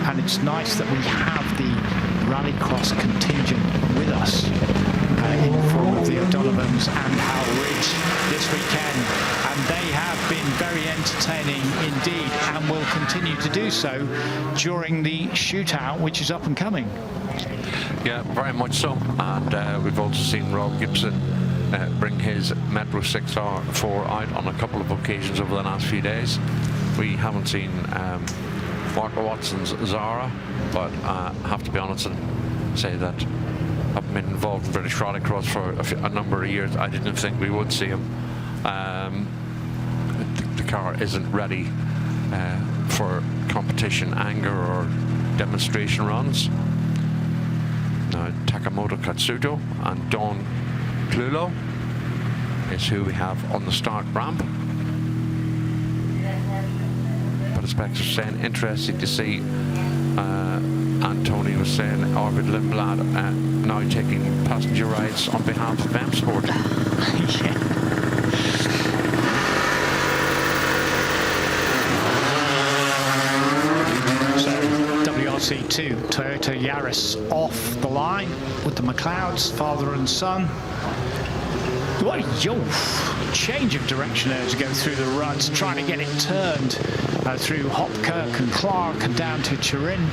S2: And it's nice that we have the rallycross contingent with us in the form of the O'Donovans and Hal Ridge this weekend. And they have been very entertaining indeed, and will continue to do so during the shootout, which is up and coming.
S11: Yeah, very much so. And we've also seen Rob Gibson bring his Metro 6R4 out on a couple of occasions over the last few days. We haven't seen Marco Watson's Zara, but I have to be honest and say that I've been involved in British Rallycross for a number of years. I didn't think we would see him. The car isn't ready for competition anger or demonstration runs. Now, Takamoto Katsuto and Don Clulo is who we have on the start ramp. But as Bex was saying, interesting to see, Tony was saying, Arvid Lindblad now taking passenger rides on behalf of M Sport.
S2: WRC2 Toyota Yaris off the line with the McLeods, father and son. What a change of direction there to go through the ruts, trying to get it turned through Hopkirk and Clark and down to Turin.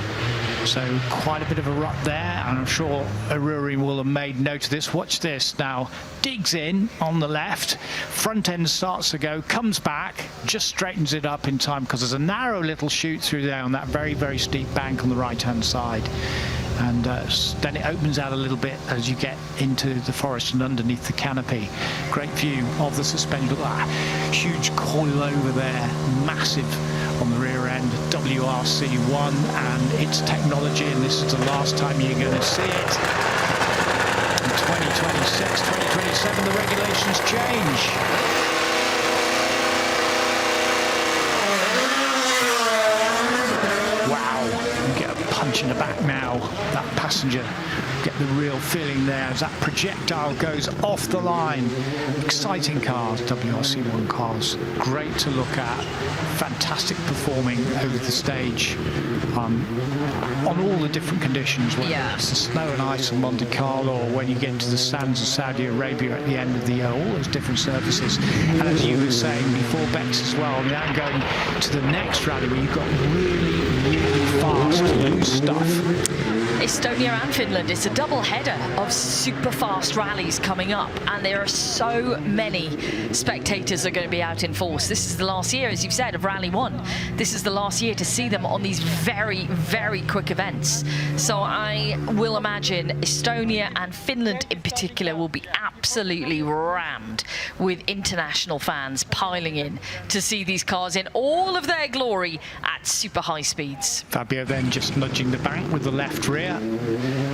S2: So quite a bit of a rut there, and I'm sure Aruri will have made note of this. Watch this now. Digs in on the left, front end starts to go, comes back, just straightens it up in time because there's a narrow little chute through there on that very, very steep bank on the right-hand side. And then it opens out a little bit as you get into the forest and underneath the canopy. Great view of the suspension. Look at that huge coil over there, massive on the rear end, WRC1 and its technology, and this is the last time you're going to see it. In 2026, 2027, the regulations change. Punch in the back now, that passenger, get the real feeling there as that projectile goes off the line. Exciting cars, WRC1 cars, great to look at, fantastic performing over the stage on all the different conditions, whether it's the snow and ice of Monte Carlo or when you get to the sands of Saudi Arabia at the end of the year, all those different surfaces. And as you were saying before, Bex, as well, now going to the next rally where you've got really, really fast loose stuff.
S26: Estonia and Finland, it's a double header of super fast rallies coming up, and there are so many spectators that are going to be out in force. This is the last year, as you've said, of Rally 1. This is the last year to see them on these very, very quick events. So I will imagine Estonia and Finland in particular will be absolutely rammed with international fans piling in to see these cars in all of their glory at super high speeds.
S2: Fabio then just nudging the bank with the left rear,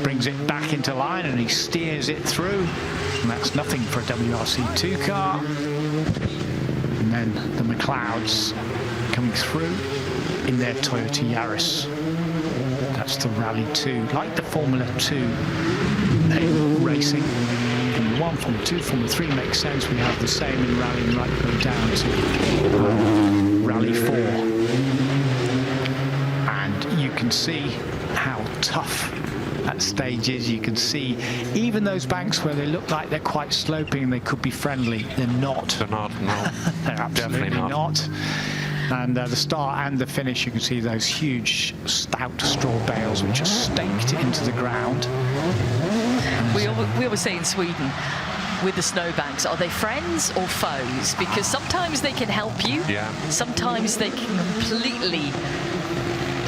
S2: brings it back into line and he steers it through, and that's nothing for a WRC2 car. And then the McLeods coming through in their Toyota Yaris. That's the Rally 2, like the Formula 2 racing. Formula 1, Formula 2, Formula 3 makes sense. We have the same in rallying right the way down to Rally 4. And you can see how tough that stage is. You can see even those banks where they look like they're quite sloping and they could be friendly, they're not.
S11: They're not, no.
S2: They're absolutely not. And the start and the finish, you can see those huge stout straw bales which are staked into the ground.
S26: We always say in Sweden, with the snowbanks, are they friends or foes? Because sometimes they can help you, sometimes they can completely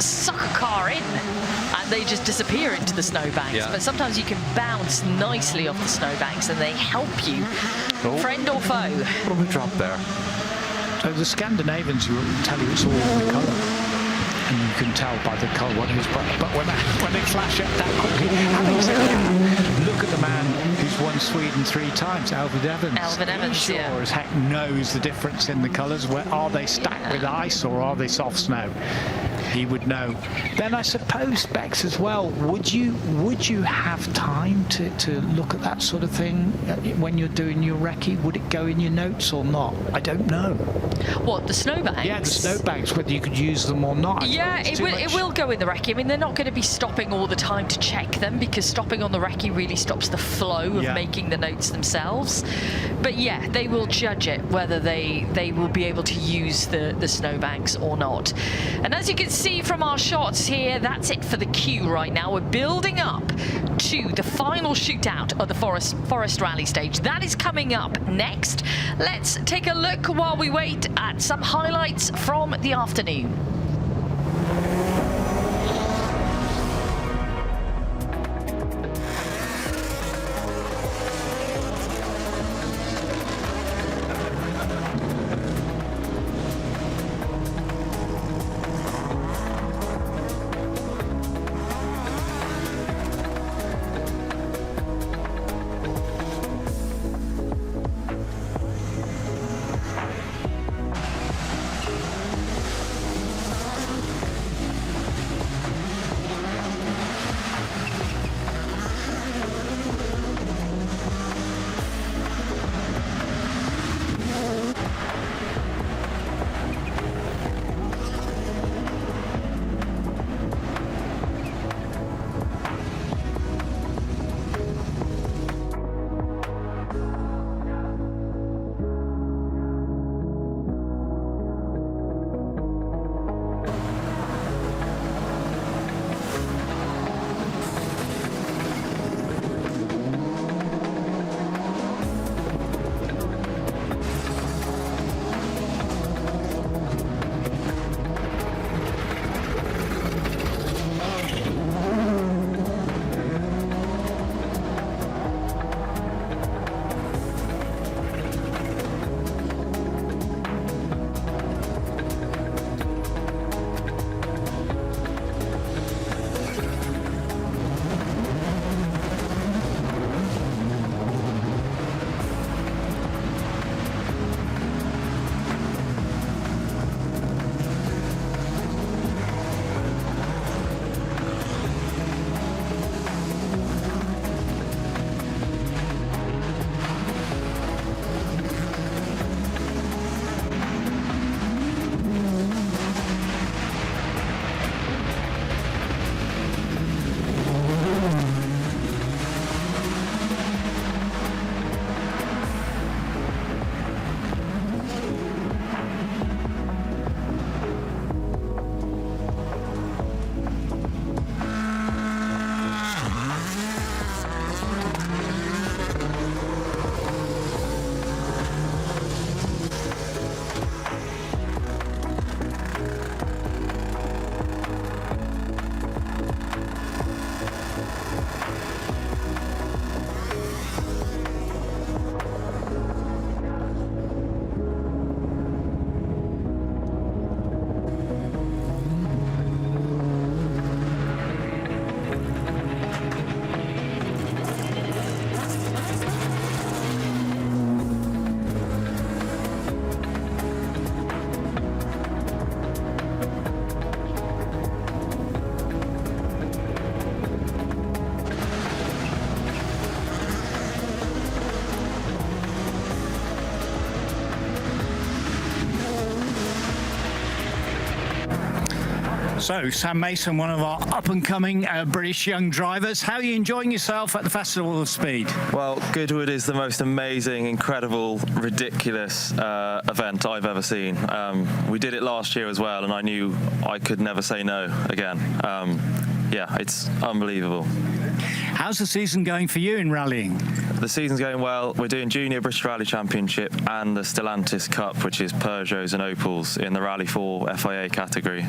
S26: suck a car in and they just disappear into the snowbanks. But sometimes you can bounce nicely off the snowbanks and they help you. Friend or foe?
S11: What have we dropped there?
S2: So the Scandinavians will tell you it's all the colour, and you can tell by the colour what it is. But when they flash up that quickly, having said that, look at the man who's won Sweden 3 times, Elfrid Evans.
S26: Elfrid Evans,
S2: sure as heck knows the difference in the colours. Where are they stacked with ice or are they soft snow? He would know. Then I suppose, Bex, as well, would you have time to look at that sort of thing when you're doing your recce? Would it go in your notes or not? I don't know.
S26: What, the snowbanks?
S2: Yeah, the snowbanks, whether you could use them or not.
S26: Yeah, it will go in the recce. I mean, they're not going to be stopping all the time to check them, because stopping on the recce really stops the flow of making the notes themselves. But yeah, they will judge it, whether they will be able to use the snowbanks or not. And as you can see from our shots here, that's it for the queue right now. We're building up to the final shootout of the Forest Rally Stage. That is coming up next. Let's take a look while we wait at some highlights from the afternoon.
S2: So, Sam Mason, one of our up-and-coming British young drivers. How are you enjoying yourself at the Festival of Speed?
S4: Well, Goodwood is the most amazing, incredible, ridiculous event I've ever seen. We did it last year as well, and I knew I could never say no again. Yeah, it's unbelievable.
S2: How's the season going for you in rallying?
S4: The season's going well. We're doing Junior British Rally Championship and the Stellantis Cup, which is Peugeots and Opels in the Rally 4 FIA category.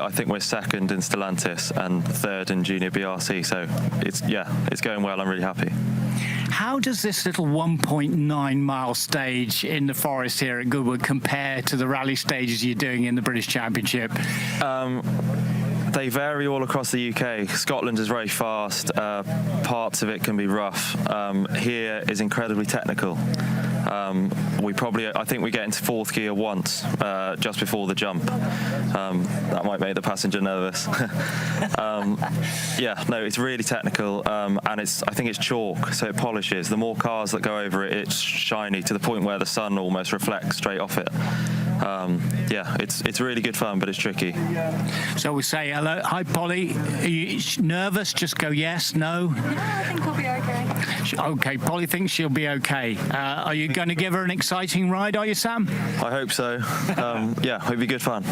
S4: I think we're second in Stellantis and third in Junior BRC. So it's going well. I'm really happy.
S2: How does this little 1.9 mile stage in the forest here at Goodwood compare to the rally stages you're doing in the British Championship?
S4: They vary all across the UK. Scotland is very fast. Parts of it can be rough. Here is incredibly technical. I think we get into fourth gear once, just before the jump. That might make the passenger nervous. It's really technical, and I think it's chalk, so it polishes. The more cars that go over it, it's shiny to the point where the sun almost reflects straight off it. It's really good fun, but it's tricky.
S2: So we say hello. Hi, Polly. Are you nervous? Just go yes, no?
S23: I think we'll be okay.
S2: Okay, Polly thinks she'll be okay. Are you going to give her an exciting ride, are you, Sam?
S4: I hope so. It'll be good fun.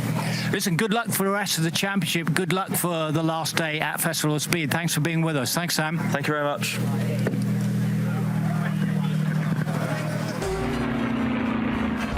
S2: Listen, good luck for the rest of the championship. Good luck for the last day at Festival of Speed. Thanks for being with us. Thanks, Sam.
S4: Thank you very much.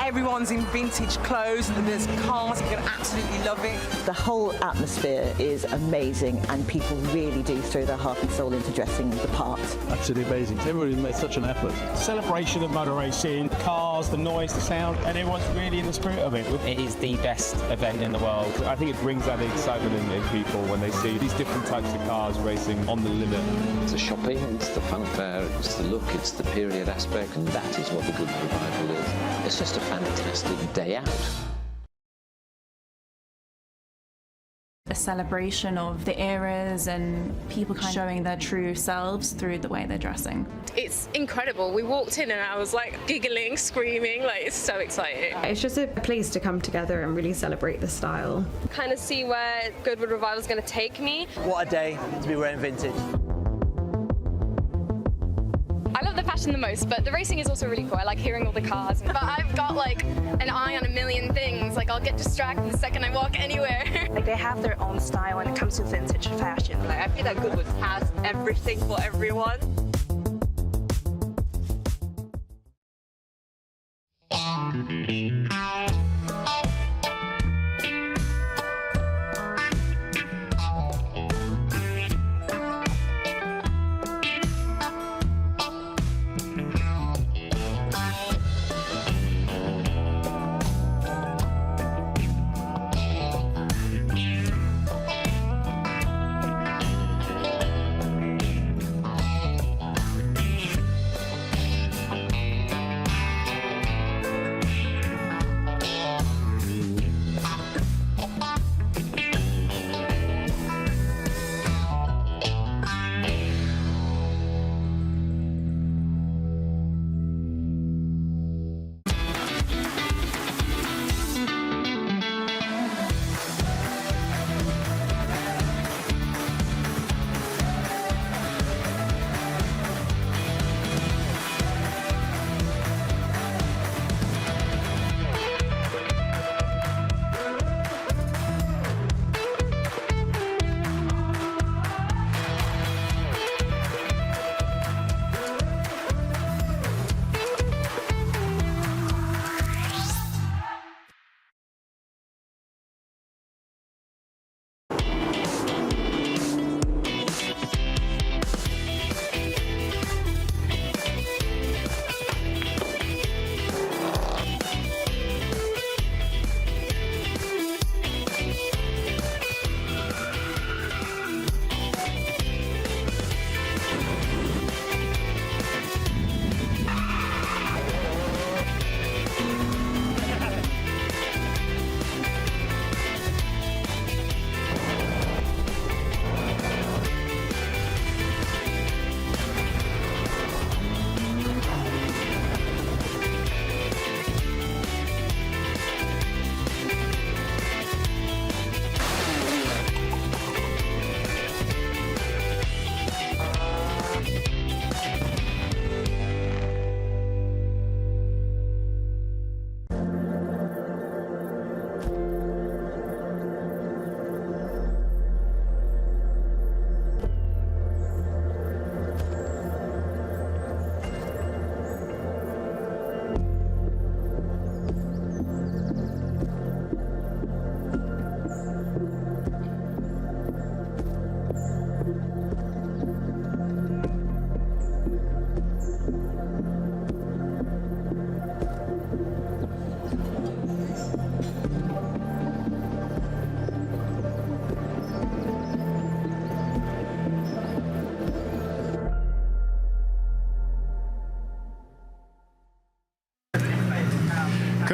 S15: Everyone's in vintage clothes, and there's cars, you're going to absolutely love it.
S17: The whole atmosphere is amazing, and people really do throw their heart and soul into dressing the part.
S18: Absolutely amazing. Everybody's made such an effort.
S22: Celebration of motor racing, cars, the noise, the sound, and everyone's really in the spirit of it.
S24: It is the best event in the world.
S22: I think it brings out the excitement in people when they see these different types of cars racing on the limit.
S27: It's the shopping, it's the funfair, it's the look, it's the period aspect, and that is what the good revival is. It's just a fantastic day out.
S1: A celebration of the eras and people showing their true selves through the way they're dressing.
S23: It's incredible. We walked in and I was like giggling, screaming, like it's so exciting.
S5: It's just a place to come together and really celebrate the style.
S23: Kind of see where Goodwood Revival is going to take me.
S14: What a day to be wearing vintage.
S23: I love the fashion the most, but the racing is also really cool. I like hearing all the cars. But I've got like an eye on a million things. Like I'll get distracted the second I walk anywhere.
S20: Like they have their own style when it comes to vintage fashion.
S23: Like I feel like Goodwood has everything for everyone.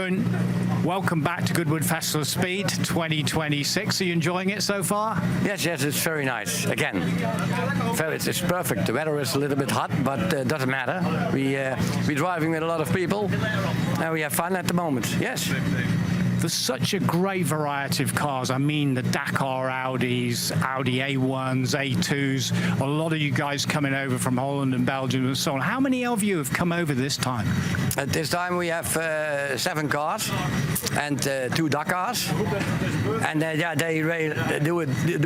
S2: Gun, welcome back to Goodwood Festival of Speed 2026. Are you enjoying it so far?
S3: Yes, it's very nice. Again, it's perfect. The weather is a little bit hot, but doesn't matter. We're driving with a lot of people, and we have fun at the moment. Yes.
S2: There's such a great variety of cars. I mean, the Dakar Audis, Audi A1s, A2s, a lot of you guys coming over from Holland and Belgium and so on. How many of you have come over this time?
S3: At this time we have 7 cars and 2 Dakars. And they do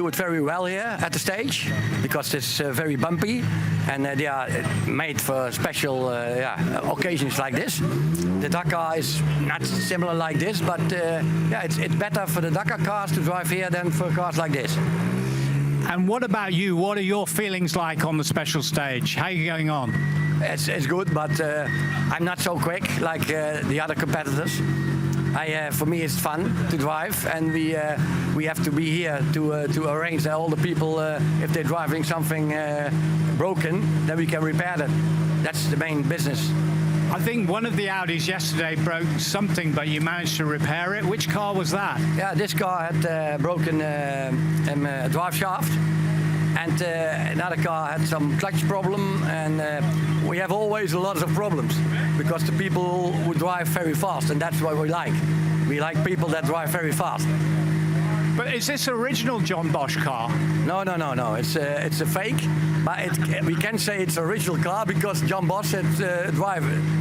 S3: it very well here at the stage because it's very bumpy and they are made for special occasions like this. The Dakar is not similar like this, but it's better for the Dakar cars to drive here than for cars like this.
S2: And what about you? What are your feelings like on the special stage? How are you going on?
S3: It's good, but I'm not so quick like the other competitors. For me, it's fun to drive, and we have to be here to arrange that all the people, if they're driving something broken, then we can repair that. That's the main business.
S2: I think one of the Audis yesterday broke something, but you managed to repair it. Which car was that?
S3: Yeah, this car had broken drive shaft, and another car had some clutch problem, and we have always a lot of problems because the people who drive very fast, and that's what we like. We like people that drive very fast.
S2: But is this original John Bosch car?
S3: No. It's a fake, but we can say it's original car because John Bosch had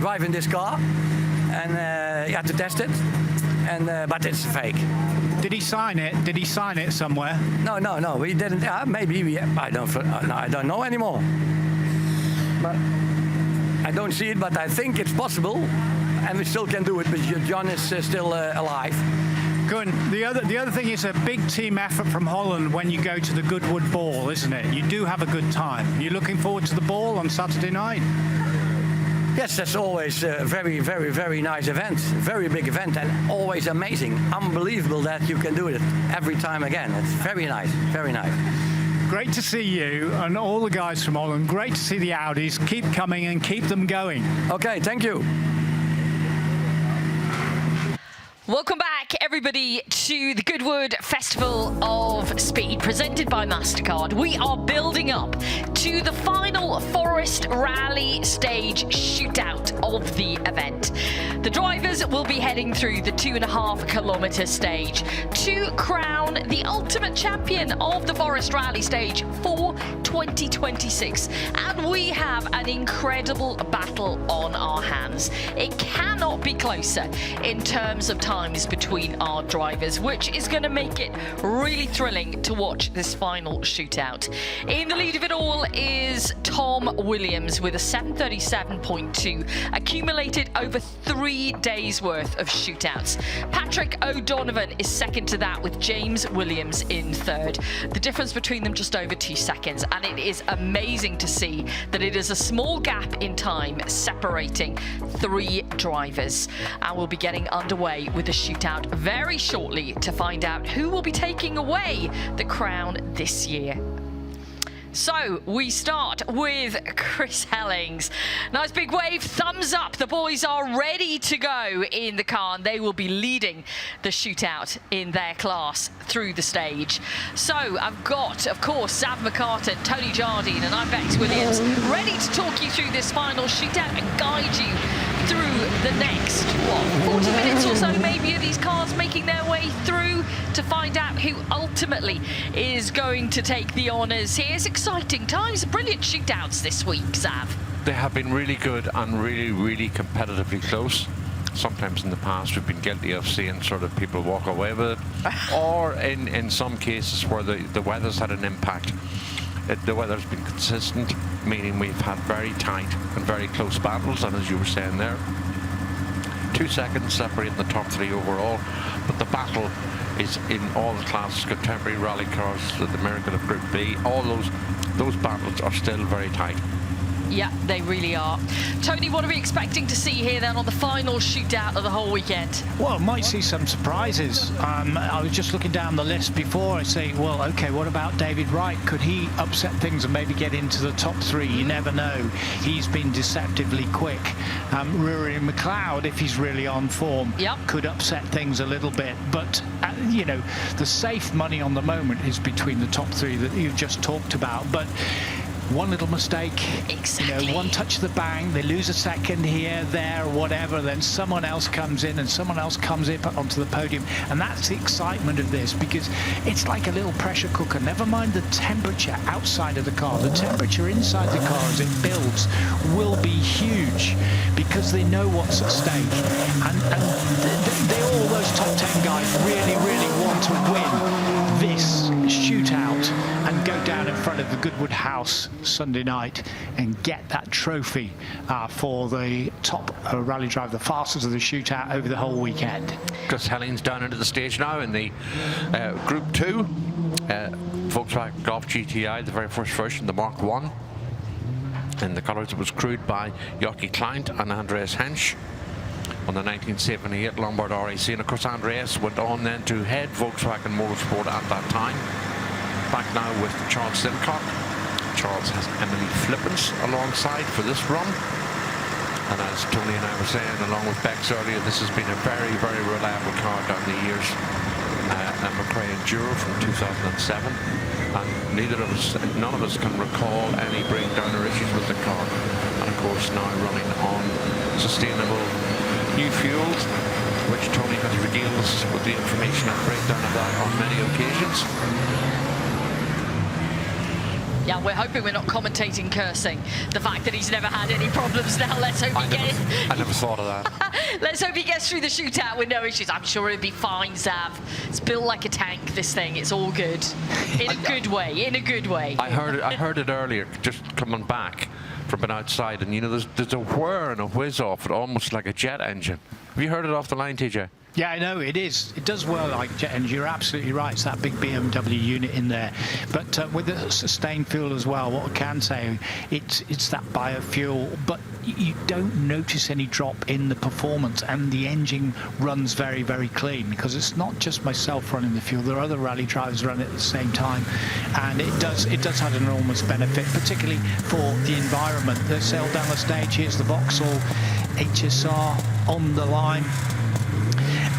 S3: driving this car, and he had to test it. But it's a fake.
S2: Did he sign it? Did he sign it somewhere?
S3: No. We didn't. Maybe I don't know anymore. But I don't see it. But I think it's possible, and we still can do it. But John is still alive.
S2: Good. The other thing is a big team effort from Holland when you go to the Goodwood Ball, isn't it? You do have a good time. You're looking forward to the ball on Saturday night?
S3: Yes, that's always a very, very, very nice event. Very big event and always amazing. Unbelievable that you can do it every time again. It's very nice, very nice.
S2: Great to see you and all the guys from Holland. Great to see the Audis. Keep coming and keep them going.
S3: Okay, thank you.
S26: Welcome back, everybody, to the Goodwood Festival of Speed, presented by MasterCard. We are building up to the final Forest Rally Stage shootout of the event. The drivers will be heading through the 2.5-kilometre stage to crown the ultimate champion of the Forest Rally Stage for 2026. And we have an incredible battle on our hands. It cannot be closer in terms of times between our drivers, which is going to make it really thrilling to watch this final shootout. In the lead of it all is Tom Williams with a 7:37.2 accumulated over 3 days worth of shootouts. Patrick O'Donovan is second to that, with James Williams in third. The difference between them just over 2 seconds, and it is amazing to see that it is a small gap in time separating 3 drivers. And we'll be getting underway with the shootout very shortly to find out who will be taking away the crown this year. So we start with Chris Hellings. Nice big wave, thumbs up. The boys are ready to go in the car, and they will be leading the shootout in their class through the stage. So I've got, of course, Zav McCartan, Tony Jardine, and I'm Bex Williams, ready to talk you through this final shootout and guide you through the next, 40 minutes or so maybe of these cars making their way through to find out who ultimately is going to take the honours here. It's exciting times, brilliant shootouts this week, Zav.
S11: They have been really good and really, really competitively close. Sometimes in the past we've been guilty of seeing sort of people walk away with it, or in some cases where the weather's had an impact. The weather's been consistent, meaning we've had very tight and very close battles, and as you were saying there, 2 seconds separating the top 3 overall, but the battle is in all the classes, contemporary rally cars, the Miracle of Group B, all those battles are still very tight.
S26: Yeah, they really are. Tony, what are we expecting to see here then on the final shootout of the whole weekend?
S2: Well, might see some surprises. I was just looking down the list before. I say, well, okay, what about David Wright? Could he upset things and maybe get into the top 3? You never know. He's been deceptively quick. Rory McLeod, if he's really on form, could upset things a little bit. But, you know, the safe money on the moment is between the top 3 that you just talked about. But one little mistake, you know, one touch of the bang, they lose a second here, there, whatever, then someone else comes in and someone else comes up onto the podium. And that's the excitement of this, because it's like a little pressure cooker. Never mind the temperature outside of the car. The temperature inside the car as it builds will be huge, because they know what's at stake. And they all those top 10 guys really, really want to win this shootout and go down in front of the Goodwood House Sunday night and get that trophy for the top rally drive, the fastest of the shootout over the whole weekend.
S11: Chris Helling's down into the stage now in the Group 2 Volkswagen Golf GTI, the very first version, the Mark 1. In the colours it was crewed by Joachim Kleint and Andreas Hensch on the 1978 Lombard RAC, and of course Andreas went on then to head Volkswagen Motorsport at that time. Back now with Charles Simcock. Charles has Emily Flippins alongside for this run, and as Tony and I were saying along with Bex earlier, this has been a very, very reliable car down the years. A McRae Enduro from 2007, and none of us can recall any breakdown or issues with the car, and of course now running on sustainable new fuels, which Tony has regaled us with the information and breakdown of that on many occasions.
S26: Yeah, we're hoping we're not commentating cursing. The fact that he's never had any problems now, let's hope he gets...
S11: I never thought of that.
S26: Let's hope he gets through the shootout with no issues. I'm sure it'll be fine, Zav. It's built like a tank, this thing. It's all good. In a good way, in a good way.
S11: I heard it earlier, just coming back from an outside, and you know, there's a whir and a whiz off it, almost like a jet engine. Have you heard it off the line, TJ?
S2: Yeah, I know, it is. It does whir like jet engine. You're absolutely right. It's that big BMW unit in there. But with the sustained fuel as well, what I can say, it's that biofuel, but you don't notice any drop in the performance, and the engine runs very, very clean, because it's not just myself running the fuel. There are other rally drivers running it at the same time, and it does have an enormous benefit, particularly for the environment. They sail down the stage. Here's the Vauxhall HSR on the line.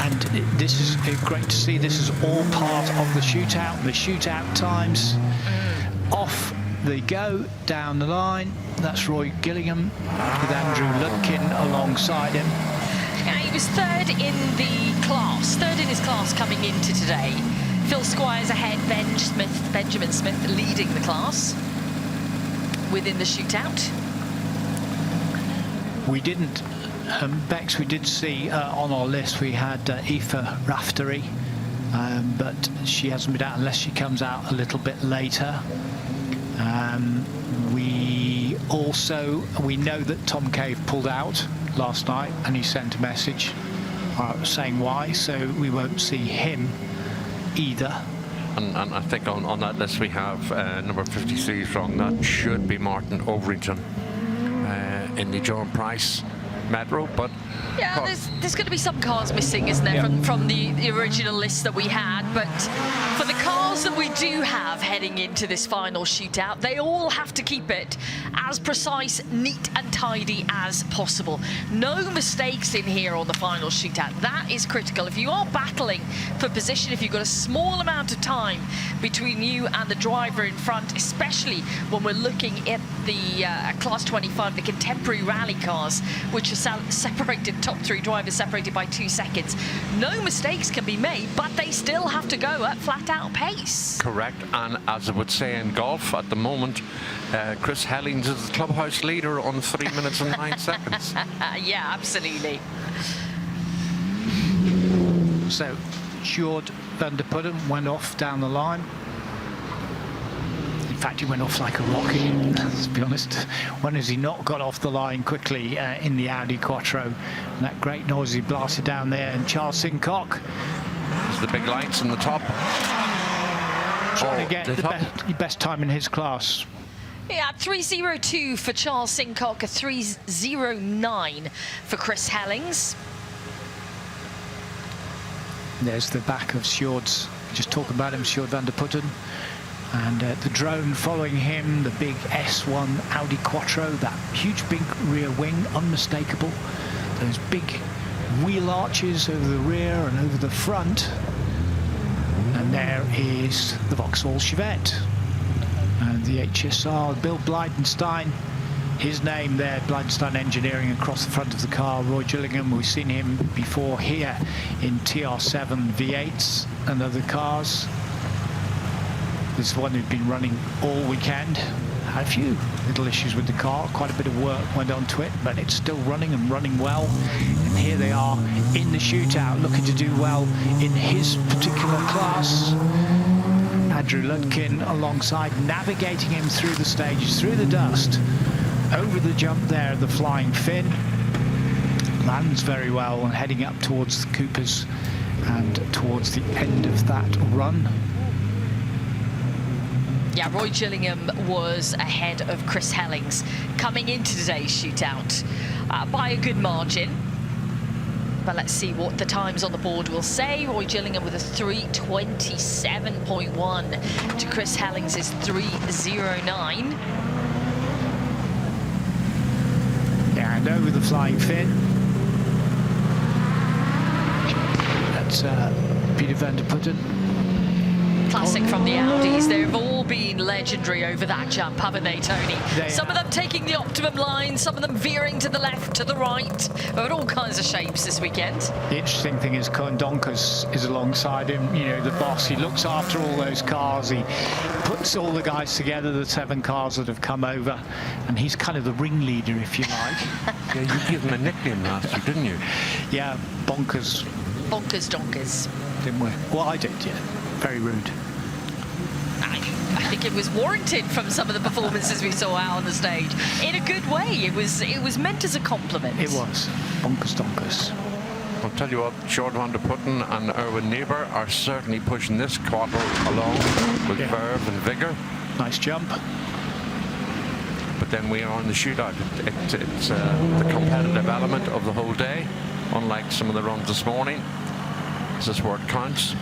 S2: And this is great to see. This is all part of the shootout. The shootout times. Off they go down the line. That's Roy Gillingham with Andrew Lutkin alongside him.
S26: Yeah, he was third in his class coming into today. Phil Squires ahead, Benjamin Smith leading the class within the shootout.
S2: We didn't. Bex, we did see on our list, we had Aoife Raftery, but she hasn't been out unless she comes out a little bit later. We know that Tom Cave pulled out last night, and he sent a message saying why, so we won't see him either.
S11: And I think on that list we have number 53 strong. That should be Martin Overington in the John Price Metro, but
S26: yeah, there's going to be some cars missing, isn't there, from the original list that we had. But for the cars that we do have heading into this final shootout, they all have to keep it as precise, neat and tidy as possible. No mistakes in here on the final shootout. That is critical. If you are battling for position, if you've got a small amount of time between you and the driver in front, especially when we're looking at the Class 25, the contemporary rally cars, which are separated, top 3 drivers separated by 2 seconds. No mistakes can be made, but they still have to go at flat-out pace.
S11: Correct, and as I would say in golf, at the moment, Chris Hellings is the clubhouse leader on 3 minutes and 9 seconds.
S26: Yeah, absolutely.
S2: So, Sjoerd van der Putten went off down the line. In fact, he went off like a rocket, to be honest. When has he not got off the line quickly in the Audi Quattro? And that great noise he blasted down there. And Charles Sincock.
S11: There's the big lights on the top.
S2: Trying to get the best time in his class.
S26: Yeah, 3:02 for Charles Sincock, a 3:09 for Chris Hellings.
S2: There's the back of Sjoerd's, just talk about him, Sjoerd van der Putten. And the drone following him, the big S1 Audi Quattro, that huge big rear wing, unmistakable. Those big wheel arches over the rear and over the front. And there is the Vauxhall Chevette. And the HSR, Bill Blydenstein, his name there, Blydenstein Engineering, across the front of the car. Roy Gillingham, we've seen him before here in TR7 V8s and other cars. This is one who'd been running all weekend. Had a few little issues with the car, quite a bit of work went onto it, but it's still running and running well. And here they are in the shootout, looking to do well in his particular class. Andrew Ludkin alongside, navigating him through the stages, through the dust, over the jump there, the flying Finn. Lands very well and heading up towards the Coopers and towards the end of that run.
S26: Yeah, Roy Gillingham was ahead of Chris Hellings coming into today's shootout by a good margin. But let's see what the times on the board will say. Roy Gillingham with a 3:27.1 to Chris Hellings' 3:09.
S2: Yeah, and over the flying Finn. That's Peter van der Putten.
S26: Classic from the Audis. They've all been legendary over that jump, haven't they, Tony? Some of them taking the optimum line, some of them veering to the left, to the right, but all kinds of shapes this weekend.
S2: The interesting thing is Koen Donkers is alongside him, you know, the boss. He looks after all those cars. He puts all the guys together, the 7 cars that have come over, and he's kind of the ringleader, if you like.
S11: Yeah, you gave him a nickname last year, didn't you?
S2: Yeah, Bonkers.
S26: Bonkers Donkers.
S2: Didn't we? Well, I did, yeah. Very rude.
S26: I think it was warranted from some of the performances we saw out on the stage. In a good way. It was meant as a compliment.
S2: It was. Bonkers Donkers.
S11: I'll tell you what, Sjoerd van der Putten and Erwin Neber are certainly pushing this quattro along with verve and vigour.
S2: Nice jump.
S11: But then we are in the shootout. It's the competitive element of the whole day, unlike some of the runs this morning. This is where it counts.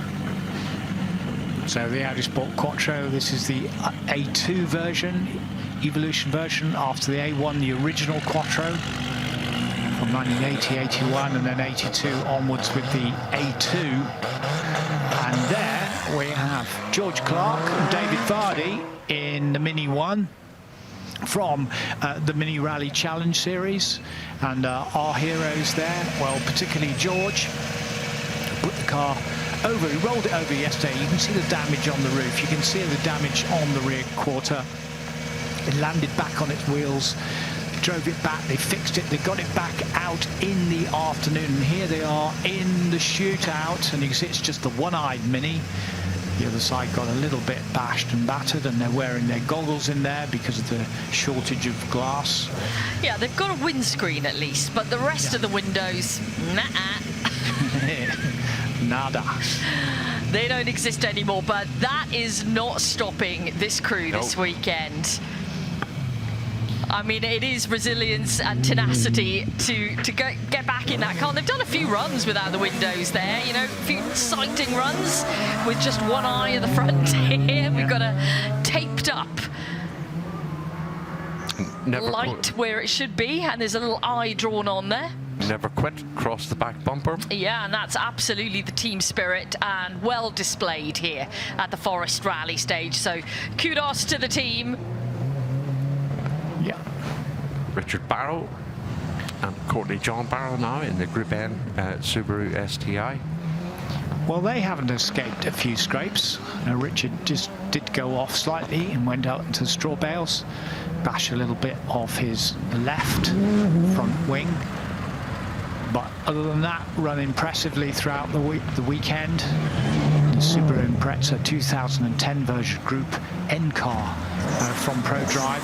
S2: So the Audi Sport Quattro, this is the A2 version, Evolution version, after the A1, the original Quattro from 1980, 81, and then 82 onwards with the A2. And there we have George Clark and David Vardy in the Mini 1 from the Mini Rally Challenge Series. And our heroes there, well, particularly George, put the car over. He rolled it over yesterday. You can see the damage on the roof. You can see the damage on the rear quarter. It landed back on its wheels. They drove it back. They fixed it. They got it back out in the afternoon. And here they are in the shootout. And you can see it's just the one-eyed Mini. The other side got a little bit bashed and battered, and they're wearing their goggles in there because of the shortage of glass.
S26: Yeah, they've got a windscreen at least, but the rest of the windows,
S2: Nada.
S26: They don't exist anymore, but that is not stopping this crew this weekend. I mean, it is resilience and tenacity to get back in that car. They've done a few runs without the windows there, you know, a few sighting runs with just one eye at the front here. We've got a taped up light where it should be, and there's a little eye drawn on there.
S11: Never quit, cross the back bumper.
S26: Yeah, and that's absolutely the team spirit, and well displayed here at the Forest Rally Stage. So kudos to the team.
S2: Yeah.
S11: Richard Barrow and Courtney John Barrow now in the Group N Subaru STI.
S2: Well, they haven't escaped a few scrapes. Richard just did go off slightly and went out into the straw bales, bash a little bit off his left front wing. But other than that, run impressively throughout the weekend. The Subaru Impreza 2010 version Group N car from ProDrive.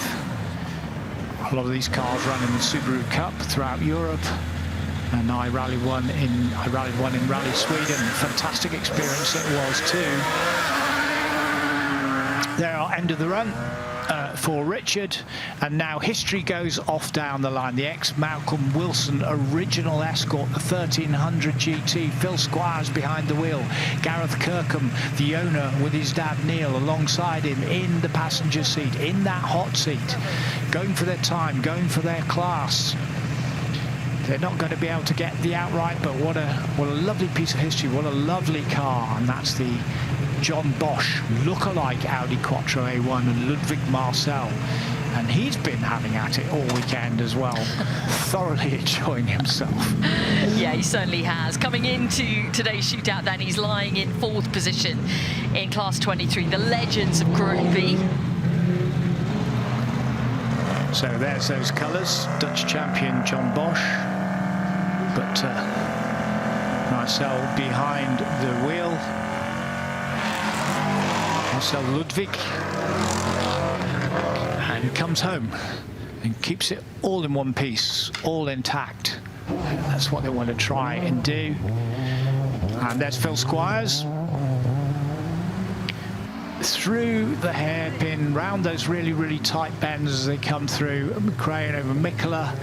S2: A lot of these cars run in the Subaru Cup throughout Europe, and I rallied one in Rally Sweden. Fantastic experience it was too. There, our end of the run. for Richard, and now history goes off down the line. The ex-Malcolm Wilson original escort, the 1300 GT, Phil Squires behind the wheel, Gareth Kirkham, the owner, with his dad Neil alongside him in the passenger seat, in that hot seat, going for their time, going for their class. They're not going to be able to get the outright, but what a lovely piece of history, what a lovely car. And that's the John Bosch look-alike Audi Quattro A1 and Ludwig Marcel. And he's been having at it all weekend as well, thoroughly enjoying himself.
S26: Yeah, he certainly has. Coming into today's shootout then, he's lying in 4th position in Class 23, the legends of Group B.
S2: So there's those colours, Dutch champion John Bosch, but Marcel behind the wheel, Marcel Ludwig, and comes home and keeps it all in one piece, all intact. That's what they want to try and do. And there's Phil Squires. Through the hairpin, round those really, really tight bends as they come through. McRae over Mikkola.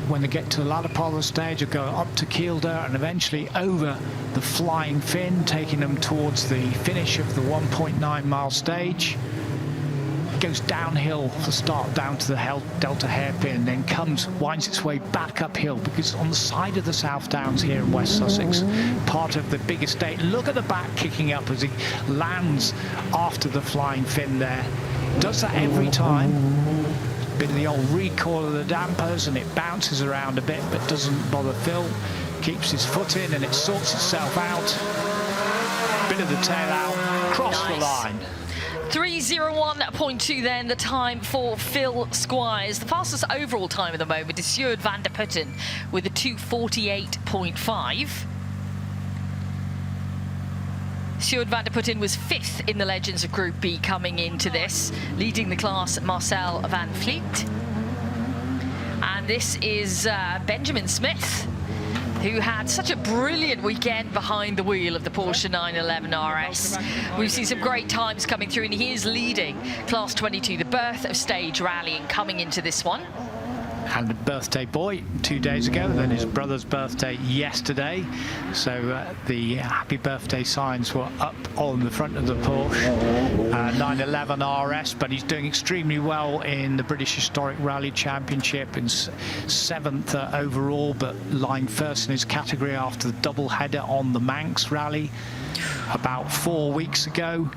S2: When they get to the latter part of the stage, they'll go up to Kielder and eventually over the Flying Fin, taking them towards the finish of the 1.9 mile stage. It goes downhill to start down to the Delta hairpin, then winds its way back uphill, because on the side of the South Downs here in West Sussex, part of the big estate. Look at the back kicking up as he lands after the Flying Fin there. Does that every time. Bit of the old recoil of the dampers, and it bounces around a bit, but doesn't bother Phil. Keeps his foot in and it sorts itself out. Bit of the tail out, cross the line.
S26: 3:01.2 then, the time for Phil Squires. The fastest overall time at the moment is Sjoerd van der Putten with a 2:48.5. Sjoerd van der Putten was 5th in the Legends of Group B coming into this, leading the class Marcel van Vliet. And this is Benjamin Smith, who had such a brilliant weekend behind the wheel of the Porsche 911 RS. We've seen some great times coming through, and he is leading Class 22, the birth of stage rallying, coming into this one.
S2: And a birthday boy 2 days ago, then his brother's birthday yesterday. So the happy birthday signs were up on the front of the Porsche 911 RS, but he's doing extremely well in the British Historic Rally Championship, in 7th overall, but lying first in his category after the double header on the Manx Rally about 4 weeks ago.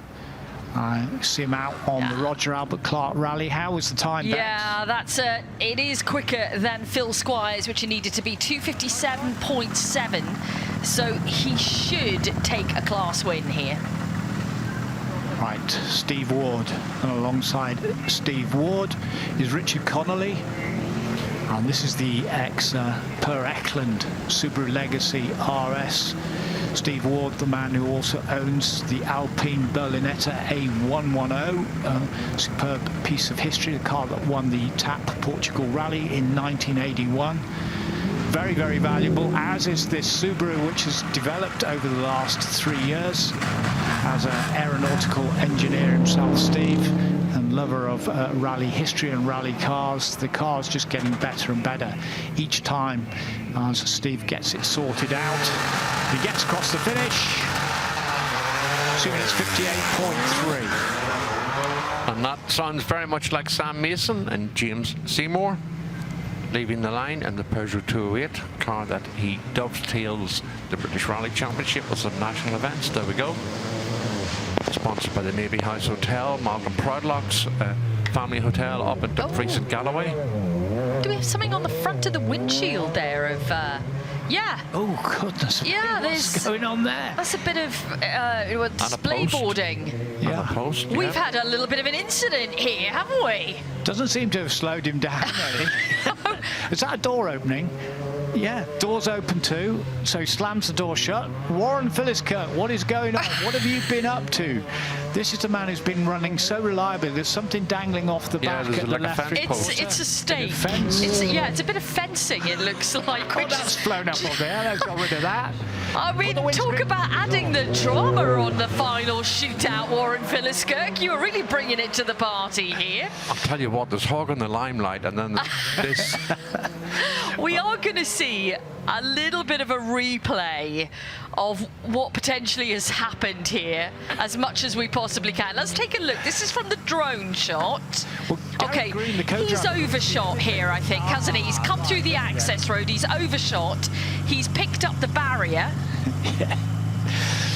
S2: I see him out on the Roger Albert Clark Rally. How was the time?
S26: Yeah, that's it is quicker than Phil Squires, which he needed to be 2:57.7. So he should take a class win here.
S2: Right, Steve Ward, and alongside Steve Ward is Richard Connolly. And this is the ex-Per Eklund Subaru Legacy RS. Steve Ward, the man who also owns the Alpine Berlinetta A110, superb piece of history, the car that won the TAP Portugal Rally in 1981. Very, very valuable, as is this Subaru, which has developed over the last 3 years. As an aeronautical engineer himself, Steve, and lover of rally history and rally cars, the car's just getting better and better each time as Steve gets it sorted out. He gets across the finish. 2 minutes 58.3.
S11: And that sounds very much like Sam Mason and James Seymour leaving the line in the Peugeot 208, car that he dovetails the British Rally Championship with some national events. There we go. Sponsored by the Navy House Hotel, Malcolm Proudlock's family hotel up in Dumfries and Galloway.
S26: Do we have something on the front of the windshield there of... yeah.
S2: Oh, goodness.
S26: Yeah,
S2: what's going on there?
S26: That's a bit of display boarding.
S2: Yeah.
S11: Post, yeah.
S26: We've had a little bit of an incident here, haven't we?
S2: Doesn't seem to have slowed him down, really. Is that a door opening? Yeah, door's open too, so he slams the door shut. Warren Philliskirk, what is going on? What have you been up to? This is a man who's been running so reliably. There's something dangling off the back at the left.
S26: It's a stake. It's a bit of fencing, it looks like.
S2: Oh, that's flown up on there. They've got rid of that.
S26: I mean, talk about adding the drama on the final shootout, Warren Philliskirk. You were really bringing it to the party here.
S11: I'll tell you what, there's Hog in the limelight, and then this.
S26: We are going to see a little bit of a replay of what potentially has happened here, as much as we possibly can. Let's take a look. This is from the drone shot. Okay, he's overshot here, I think, hasn't he? He's come through the access road, he's overshot, he's picked up the barrier,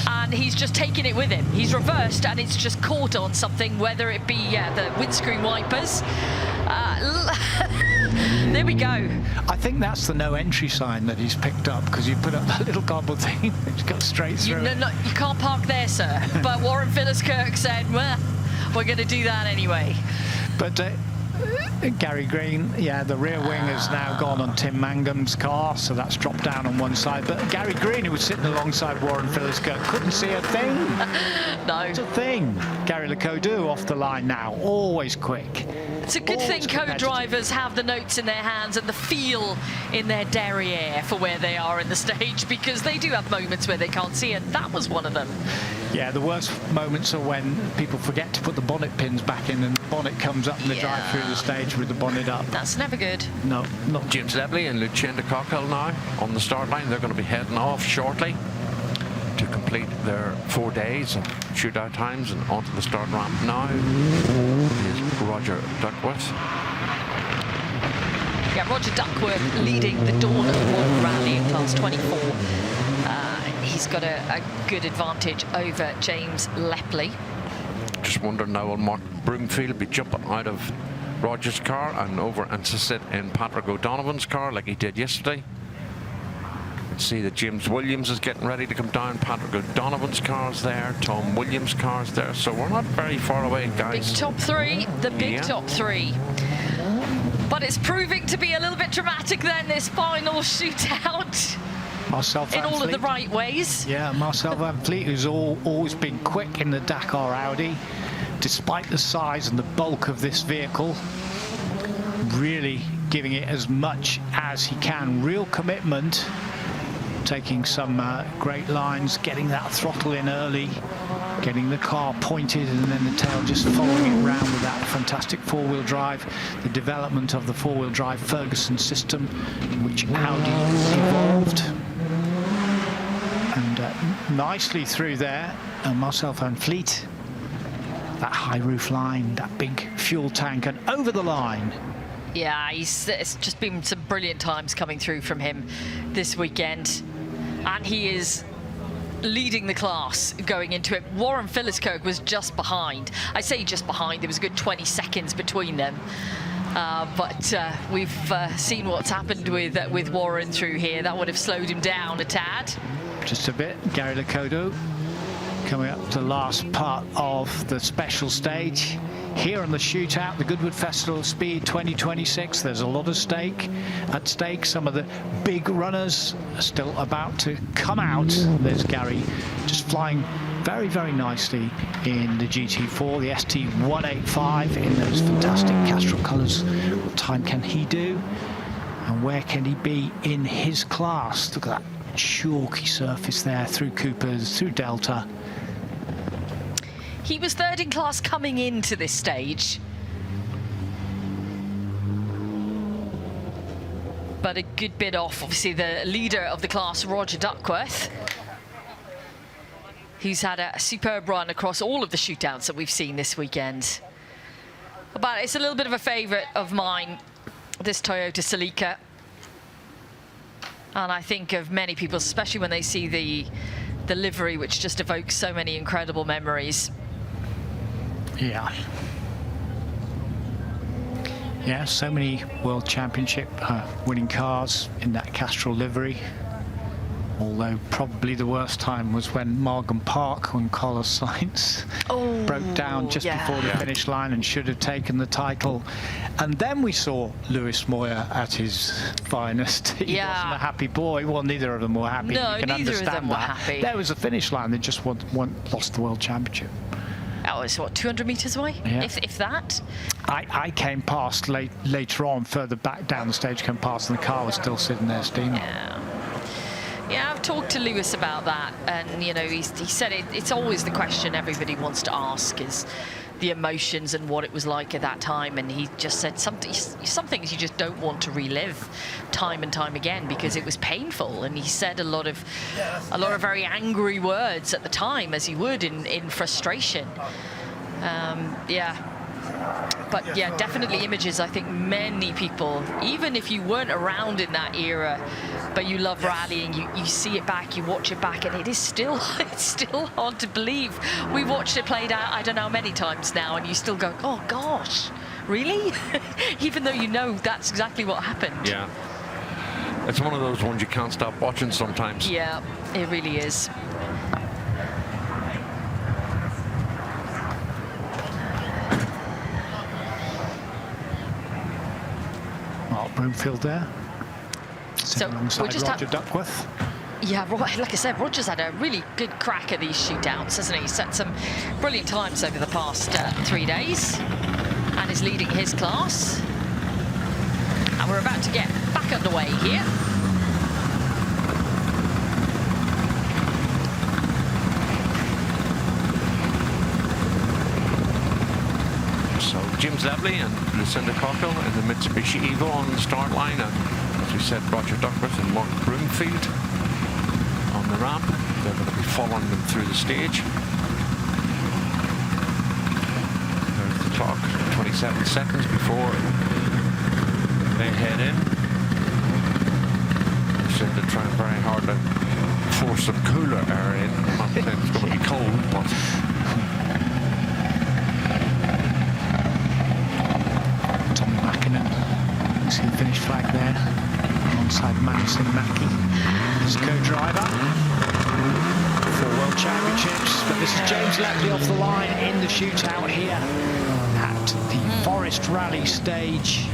S26: and he's just taken it with him. He's reversed, and it's just caught on something, whether it be the windscreen wipers. There we go.
S2: I think that's the no entry sign that he's picked up, because you put up that little cardboard thing that's got straight through.
S26: No, you can't park there, sir. But Warren Philliskirk said, well, we're going to do that anyway.
S2: But Gary Green, the rear wing has now gone on Tim Mangum's car, so that's dropped down on one side. But Gary Green, who was sitting alongside Warren Philliskirk, couldn't see a thing.
S26: No.
S2: It's a thing. Gary Lecoudou off the line now, always quick.
S26: It's a good thing co-drivers have the notes in their hands and the feel in their derriere for where they are in the stage, because they do have moments where they can't see it. That was one of them.
S2: Yeah, the worst moments are when people forget to put the bonnet pins back in and the bonnet comes up and they drive through the stage with the bonnet up.
S26: That's never good.
S2: No, not
S11: James Lepley and Lucien de Cockhill now on the start line. They're going to be heading off shortly to complete their 4 days of shootout times, and onto the start ramp now is Roger Duckworth.
S26: Yeah, Roger Duckworth leading the Dawn of the Royal Rally in class 24. He's got a good advantage over James Lepley.
S11: Just wondering now, will Mark Broomfield be jumping out of Roger's car and over and to sit in Patrick O'Donovan's car like he did yesterday? See that James Williams is getting ready to come down. Patrick O'Donovan's car's there. Tom Williams' car's there. So we're not very far away, guys.
S26: Big top three, the big top three. But it's proving to be a little bit dramatic then, this final shootout.
S2: Marcel Van
S26: in all
S2: Vliet.
S26: of the right ways.
S2: Yeah, Marcel Van Vliet, who's always been quick in the Dakar Audi, despite the size and the bulk of this vehicle, really giving it as much as he can. Real commitment, taking some great lines, getting that throttle in early, getting the car pointed, and then the tail just following it round with that fantastic four-wheel drive. The development of the four-wheel drive Ferguson system, which Audi evolved. And nicely through there, Marcel Van Vliet, that high roof line, that big fuel tank, and over the line.
S26: Yeah, it's just been some brilliant times coming through from him this weekend, and he is leading the class going into it. Warren Philliskirk was just behind. I say just behind, there was a good 20 seconds between them. But we've seen what's happened with Warren through here. That would have slowed him down a tad.
S2: Just a bit. Gary Lecoudou coming up to the last part of the special stage. Here on the shootout, the Goodwood Festival Speed 2026, there's a lot of at stake. Some of the big runners are still about to come out. There's Gary just flying very, very nicely in the GT4, the ST185 in those fantastic Castrol colours. What time can he do? And where can he be in his class? Look at that chalky surface there, through Coopers, through Delta.
S26: He was third in class coming into this stage. But a good bit off, obviously, the leader of the class, Roger Duckworth. He's had a superb run across all of the shootouts that we've seen this weekend. But it's a little bit of a favourite of mine, this Toyota Celica. And I think of many people, especially when they see the livery, which just evokes so many incredible memories.
S2: Yeah. Yeah, so many World Championship winning cars in that Castrol livery. Although probably the worst time was when Margam Park, when Carlos Sainz broke down just before the finish line and should have taken the title. And then we saw Lewis Moyer at his finest. He wasn't a happy boy. Well, neither of them were happy.
S26: No,
S2: you can
S26: neither
S2: understand
S26: of them were
S2: that.
S26: happy.
S2: There was a finish line. They just lost the World Championship.
S26: that was, what, 200 metres away?
S2: Yeah.
S26: If that?
S2: I came past later on, further back down the stage, came past, and the car was still sitting there steaming.
S26: Yeah, I've talked to Lewis about that, and you know, he said it's always the question everybody wants to ask is the emotions and what it was like at that time, and he just said some things you just don't want to relive time and time again because it was painful, and he said a lot of very angry words at the time, as he would in frustration. But yeah, definitely images. I think many people, even if you weren't around in that era, but you love rallying, you see it back, you watch it back, and it's still hard to believe. We watched it played out, I don't know how many times now, and you still go, oh gosh, really? Even though you know that's exactly what happened.
S11: Yeah. It's one of those ones you can't stop watching sometimes.
S26: Yeah, it really is.
S2: Broomfield there.
S26: So
S2: alongside Roger Duckworth.
S26: Yeah, like I said, Roger's had a really good crack at these shootouts, hasn't he? He's set some brilliant times over the past 3 days and is leading his class. And we're about to get back underway here.
S11: So James Lepley and Lucinda Cockle in the Mitsubishi Evo on the start line, and as we said, Roger Duckworth and Mark Broomfield on the ramp. They're going to be following them through the stage. There's the clock, 27 seconds before they head in. Lucinda trying very hard to force some cooler air in. Not that it's going to be cold, but
S2: see the finish flag there alongside Madison Mackey, his co-driver for World Championships. But this is James Lepley off the line in the shootout here at the Forest Rally Stage.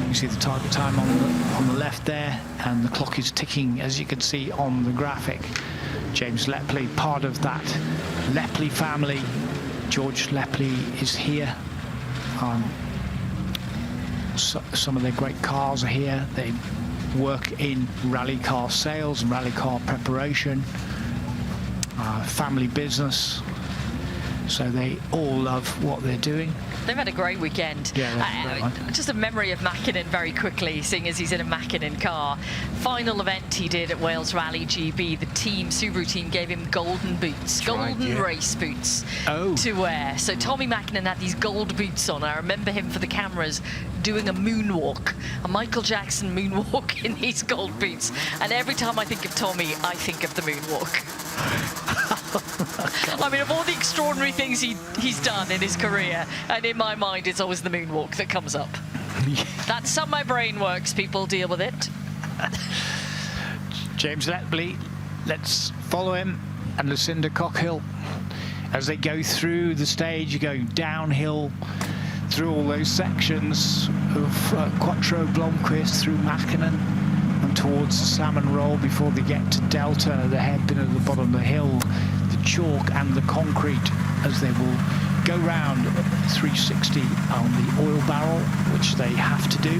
S2: You see the target time on the left there, and the clock is ticking, as you can see on the graphic. James Lepley, part of that Lepley family. George Lepley is here. Some of their great cars are here. They work in rally car sales and rally car preparation, family business, so they all love what they're doing.
S26: They've had a great weekend.
S2: Yeah,
S26: just a memory of Mackinnon very quickly, seeing as he's in a Mackinnon car. Final event he did at Wales Rally GB, the Subaru team gave him golden boots, golden race boots to wear. So Tommy Mackinnon had these gold boots on. I remember him for the cameras doing a moonwalk, a Michael Jackson moonwalk in these gold boots. And every time I think of Tommy, I think of the moonwalk. I mean, of all the extraordinary things he's done in his career, and in my mind, it's always the moonwalk that comes up. That's how my brain works. People deal with it.
S2: James Lepley, let's follow him, and Lucinda Cockhill as they go through the stage, going downhill through all those sections of Quattro Blomqvist, through Mackinnon and towards the Salmon Roll before they get to Delta, the hairpin at the bottom of the hill, the chalk and the concrete, as they will go round 360 on the oil barrel, which they have to do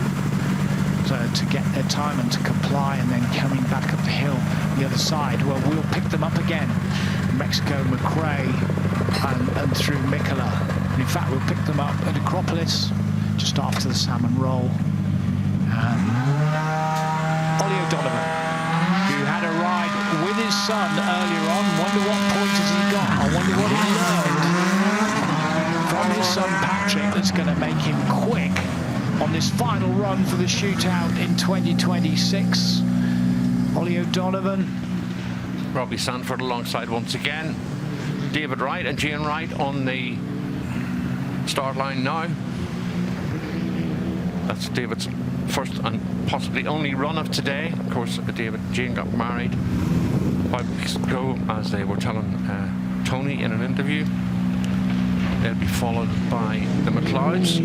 S2: to get their time and to comply, and then coming back up the hill the other side. Well, we'll pick them up again, Mexico, McRae and through Mikola. And in fact, we'll pick them up at Acropolis just after the Salmon Roll. Ollie O'Donovan, who had a ride with his son earlier on. Wonder what pointers he got. I wonder what he learned from his son Patrick that's going to make him quick on this final run for the shootout in 2026. Ollie O'Donovan.
S11: Robbie Sanford alongside once again. David Wright and Jane Wright on the start line now. That's David's first and possibly only run of today. Of course, David and Jane got married 5 weeks ago, as they were telling Tony in an interview. They'll be followed by the McLeods,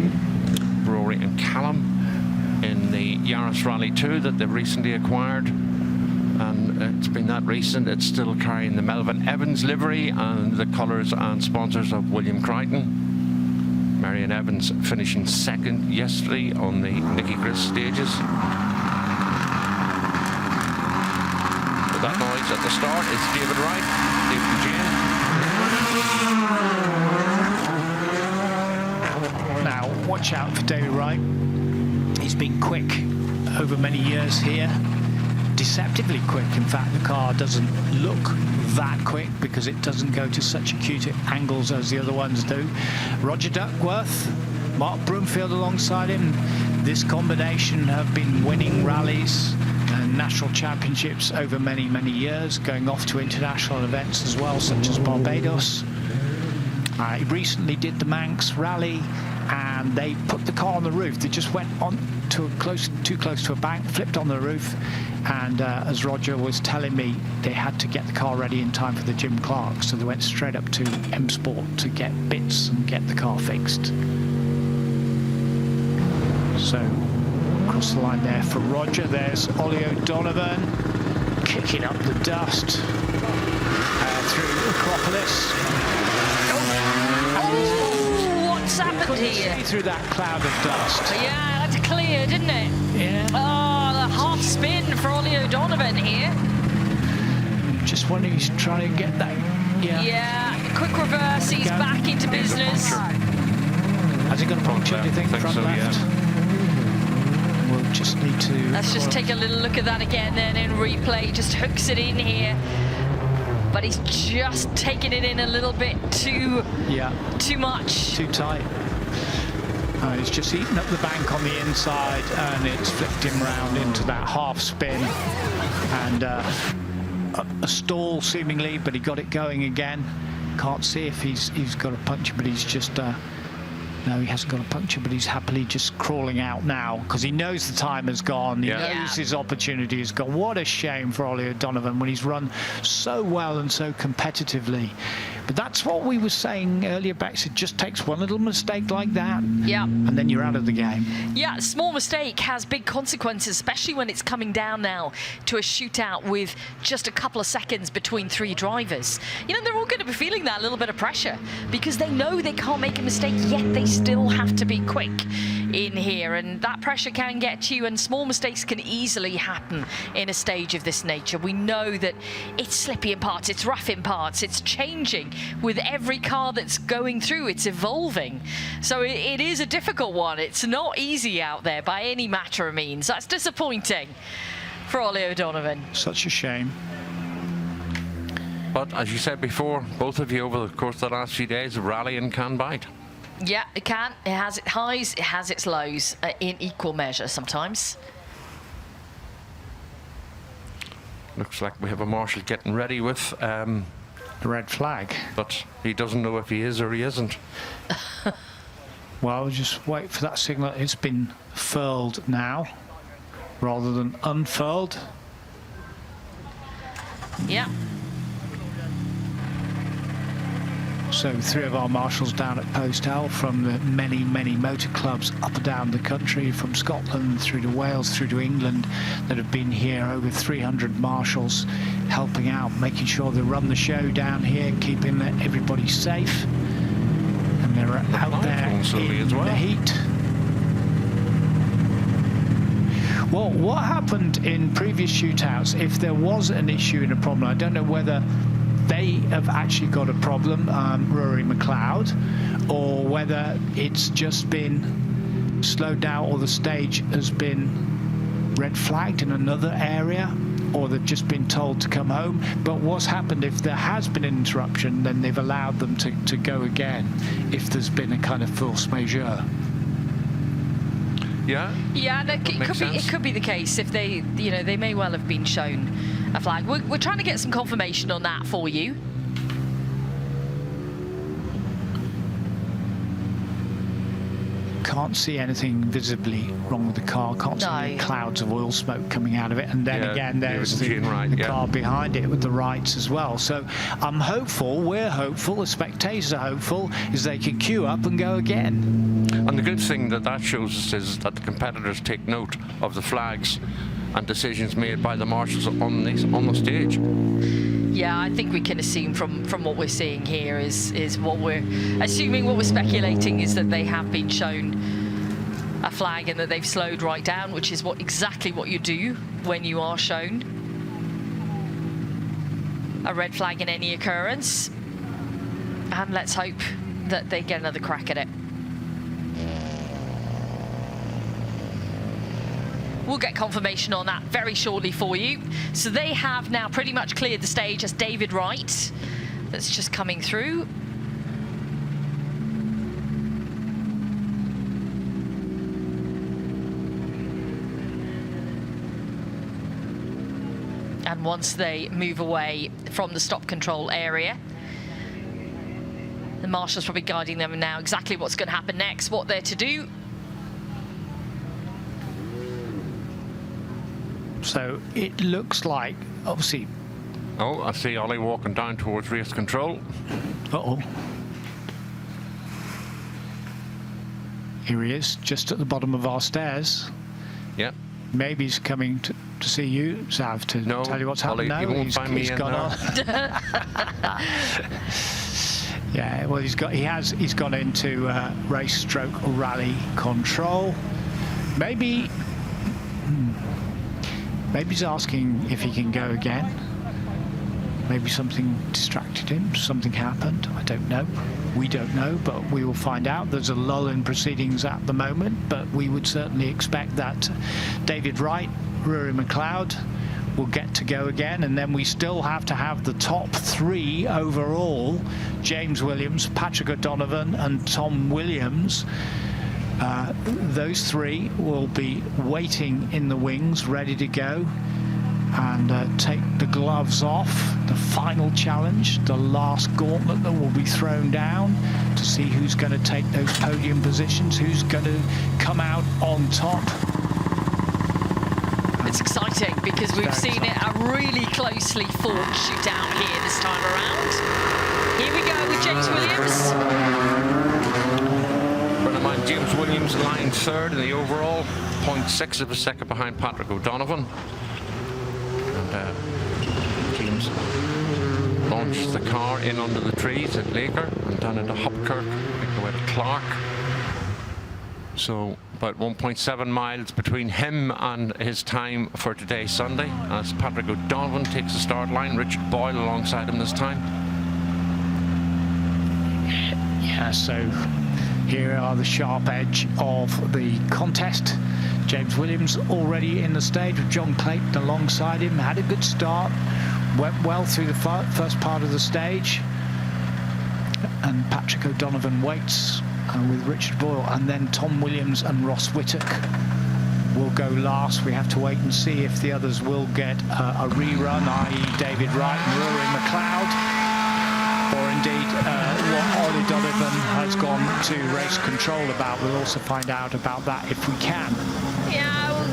S11: Rory and Callum in the Yaris Rally 2 that they've recently acquired. and it's been that recent. It's still carrying the Melvin Evans livery and the colours and sponsors of William Crichton. Marion Evans finishing second yesterday on the Nicky Chris stages. But that noise at the start is David Wright, David Jane.
S2: Now, watch out for David Wright. He's been quick over many years here. Deceptively quick. In fact, the car doesn't look that quick because it doesn't go to such acute angles as the other ones do. Roger Duckworth, Mark Broomfield alongside him. This combination have been winning rallies and national championships over many, many years, going off to international events as well, such as Barbados. He recently did the Manx Rally, and they put the car on the roof. They just went on too close to a bank, flipped on the roof, and as Roger was telling me, they had to get the car ready in time for the Jim Clark, so they went straight up to M Sport to get bits and get the car fixed. So across the line there for Roger. There's Ollie O'Donovan kicking up the dust through Acropolis.
S26: What's happened here?
S2: See through that cloud of dust.
S26: Yeah, that's clear, didn't it?
S2: Yeah.
S26: Oh, the half spin for Ollie O'Donovan here.
S2: Just wondering, he's trying to get that.
S26: Yeah, quick reverse, he's back into business.
S2: Has he got a puncture, do you think, front
S11: so,
S2: left?
S11: Yeah.
S2: We'll just need to...
S26: Let's just take a little look at that again then in replay. Just hooks it in here. But he's just taking it in a little bit too much.
S2: Too tight. He's just eaten up the bank on the inside, and it's flipped him round into that half spin. And a stall seemingly, but he got it going again. Can't see if he's got a puncture, but he's just... no, he hasn't got a puncture, but he's happily just crawling out now because he knows the time has gone. He knows his opportunity has gone. What a shame for Ollie O'Donovan when he's run so well and so competitively. But that's what we were saying earlier, Bex. It just takes one little mistake like that, and then you're out of the game.
S26: Yeah, small mistake has big consequences, especially when it's coming down now to a shootout with just a couple of seconds between three drivers. You know, they're all going to be feeling that little bit of pressure because they know they can't make a mistake, yet they still have to be quick in here, and that pressure can get to you, and small mistakes can easily happen in a stage of this nature. We know that it's slippy in parts, it's rough in parts, it's changing with every car that's going through, it's evolving. So it is a difficult one. It's not easy out there by any matter of means. That's disappointing for Ollie O'Donovan.
S2: Such a shame.
S11: But as you said before, both of you over the course of the last few days, rallying can bite.
S26: Yeah, it can. It has its highs, it has its lows in equal measure sometimes.
S11: Looks like we have a marshal getting ready with
S2: the red flag.
S11: But he doesn't know if he is or he isn't.
S2: Well, just wait for that signal. It's been furled now rather than unfurled.
S26: Yeah.
S2: So 3 of our marshals down at Post L from the many, many motor clubs up and down the country, from Scotland through to Wales, through to England, that have been here. Over 300 marshals helping out, making sure they run the show down here, keeping everybody safe. And they're out there in the heat. Well, what happened in previous shootouts, if there was an issue and a problem, I don't know whether they have actually got a problem, Rory McLeod, or whether it's just been slowed down, or the stage has been red flagged in another area, or they've just been told to come home. But what's happened, if there has been an interruption, then they've allowed them to go again if there's been a kind of force majeure.
S11: Yeah.
S26: Yeah, it could be the case if they, you know, they may well have been shown a flag. We're trying to get some confirmation on that for you.
S2: Can't see anything visibly wrong with the car. Can't see any clouds of oil smoke coming out of it. And then again, there's the car behind it with the rights as well. So I'm hopeful, we're hopeful, the spectators are hopeful, is they can queue up and go again.
S11: And the good thing that shows us is that the competitors take note of the flags and decisions made by the marshals on the stage.
S26: Yeah, I think we can assume from what we're seeing here is what we're assuming, what we're speculating is that they have been shown a flag and that they've slowed right down, which is exactly what you do when you are shown a red flag in any occurrence. And let's hope that they get another crack at it. We'll get confirmation on that very shortly for you. So they have now pretty much cleared the stage as David Wright, that's just coming through. And once they move away from the stop control area, the marshal's probably guiding them now exactly what's going to happen next, what they're to do.
S2: So it looks like, obviously...
S11: Oh, I see Ollie walking down towards race control.
S2: Uh-oh. Here he is, just at the bottom of our stairs.
S11: Yeah.
S2: Maybe he's coming to see you, Sav, to tell you what's happened.
S11: Ollie,
S2: No,
S11: you won't find me
S2: he's
S11: in
S2: gone on. Yeah, well, he's gone into race stroke rally control. Maybe he's asking if he can go again. Maybe something distracted him, something happened, I don't know. We don't know, but we will find out. There's a lull in proceedings at the moment, but we would certainly expect that David Wright, Rory McLeod will get to go again, and then we still have to have the top three overall, James Williams, Patrick O'Donovan and Tom Williams. Those three will be waiting in the wings, ready to go and take the gloves off. The final challenge, the last gauntlet that will be thrown down to see who's going to take those podium positions, who's going to come out on top.
S26: It's exciting because we've seen it a really closely fought shootout here this time around. Here we go with James Williams.
S11: Bear in mind, James Williams lying third in the overall, 0.6 of a second behind Patrick O'Donovan. And James launched the car in under the trees at Laker and down into Hopkirk, make the way to Clark. So about 1.7 miles between him and his time for today, Sunday, as Patrick O'Donovan takes the start line. Richard Boyle alongside him this time.
S2: Yeah, so here are the sharp edge of the contest. James Williams already in the stage with John Clayton alongside him. Had a good start, went well through the first part of the stage. And Patrick O'Donovan waits with Richard Boyle, and then Tom Williams and Ross Whittock will go last. We have to wait and see if the others will get a rerun, i.e. David Wright and Rory McLeod, or indeed what Ollie Donovan has gone to race control about. We'll also find out about that if we can.
S26: Yeah,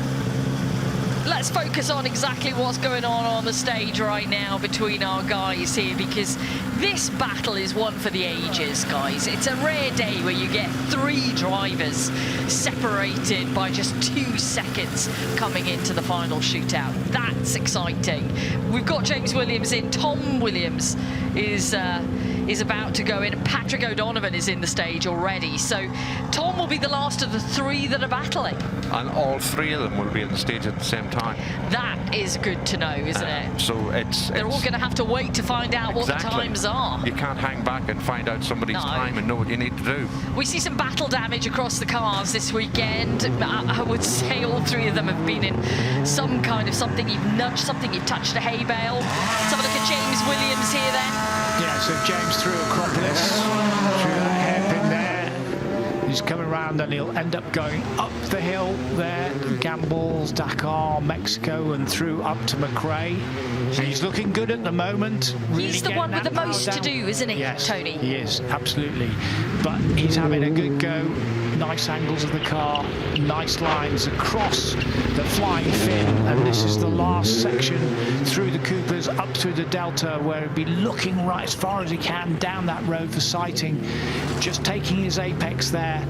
S26: let's focus on exactly what's going on the stage right now between our guys here, because this battle is one for the ages, guys. It's a rare day where you get three drivers separated by just 2 seconds coming into the final shootout. That's exciting. We've got James Williams in. Tom Williams is about to go in, and Patrick O'Donovan is in the stage already. So Tom will be the last of the three that are battling.
S11: And all three of them will be in the stage at the same time.
S26: That is good to know, isn't it?
S11: So
S26: they're all going to have to wait to find out what the times are.
S11: You can't hang back and find out somebody's time and know what you need to do.
S26: We see some battle damage across the cars this weekend. I would say all three of them have been in some kind of something. You've nudged something, you've touched a hay bale. Let's have a look at James Williams here then.
S2: Yeah, so James through Acropolis, through that hairpin there. He's coming around and he'll end up going up the hill there, Gambles, Dakar, Mexico, and through up to McRae. So he's looking good at the moment. Really
S26: he's the one with the most to do, isn't he,
S2: yes,
S26: Tony?
S2: He is, absolutely. But he's having a good go. Nice angles of the car, nice lines across the flying fin, and this is the last section through the Coopers up through the Delta, where he'll be looking right as far as he can down that road for sighting, just taking his apex there.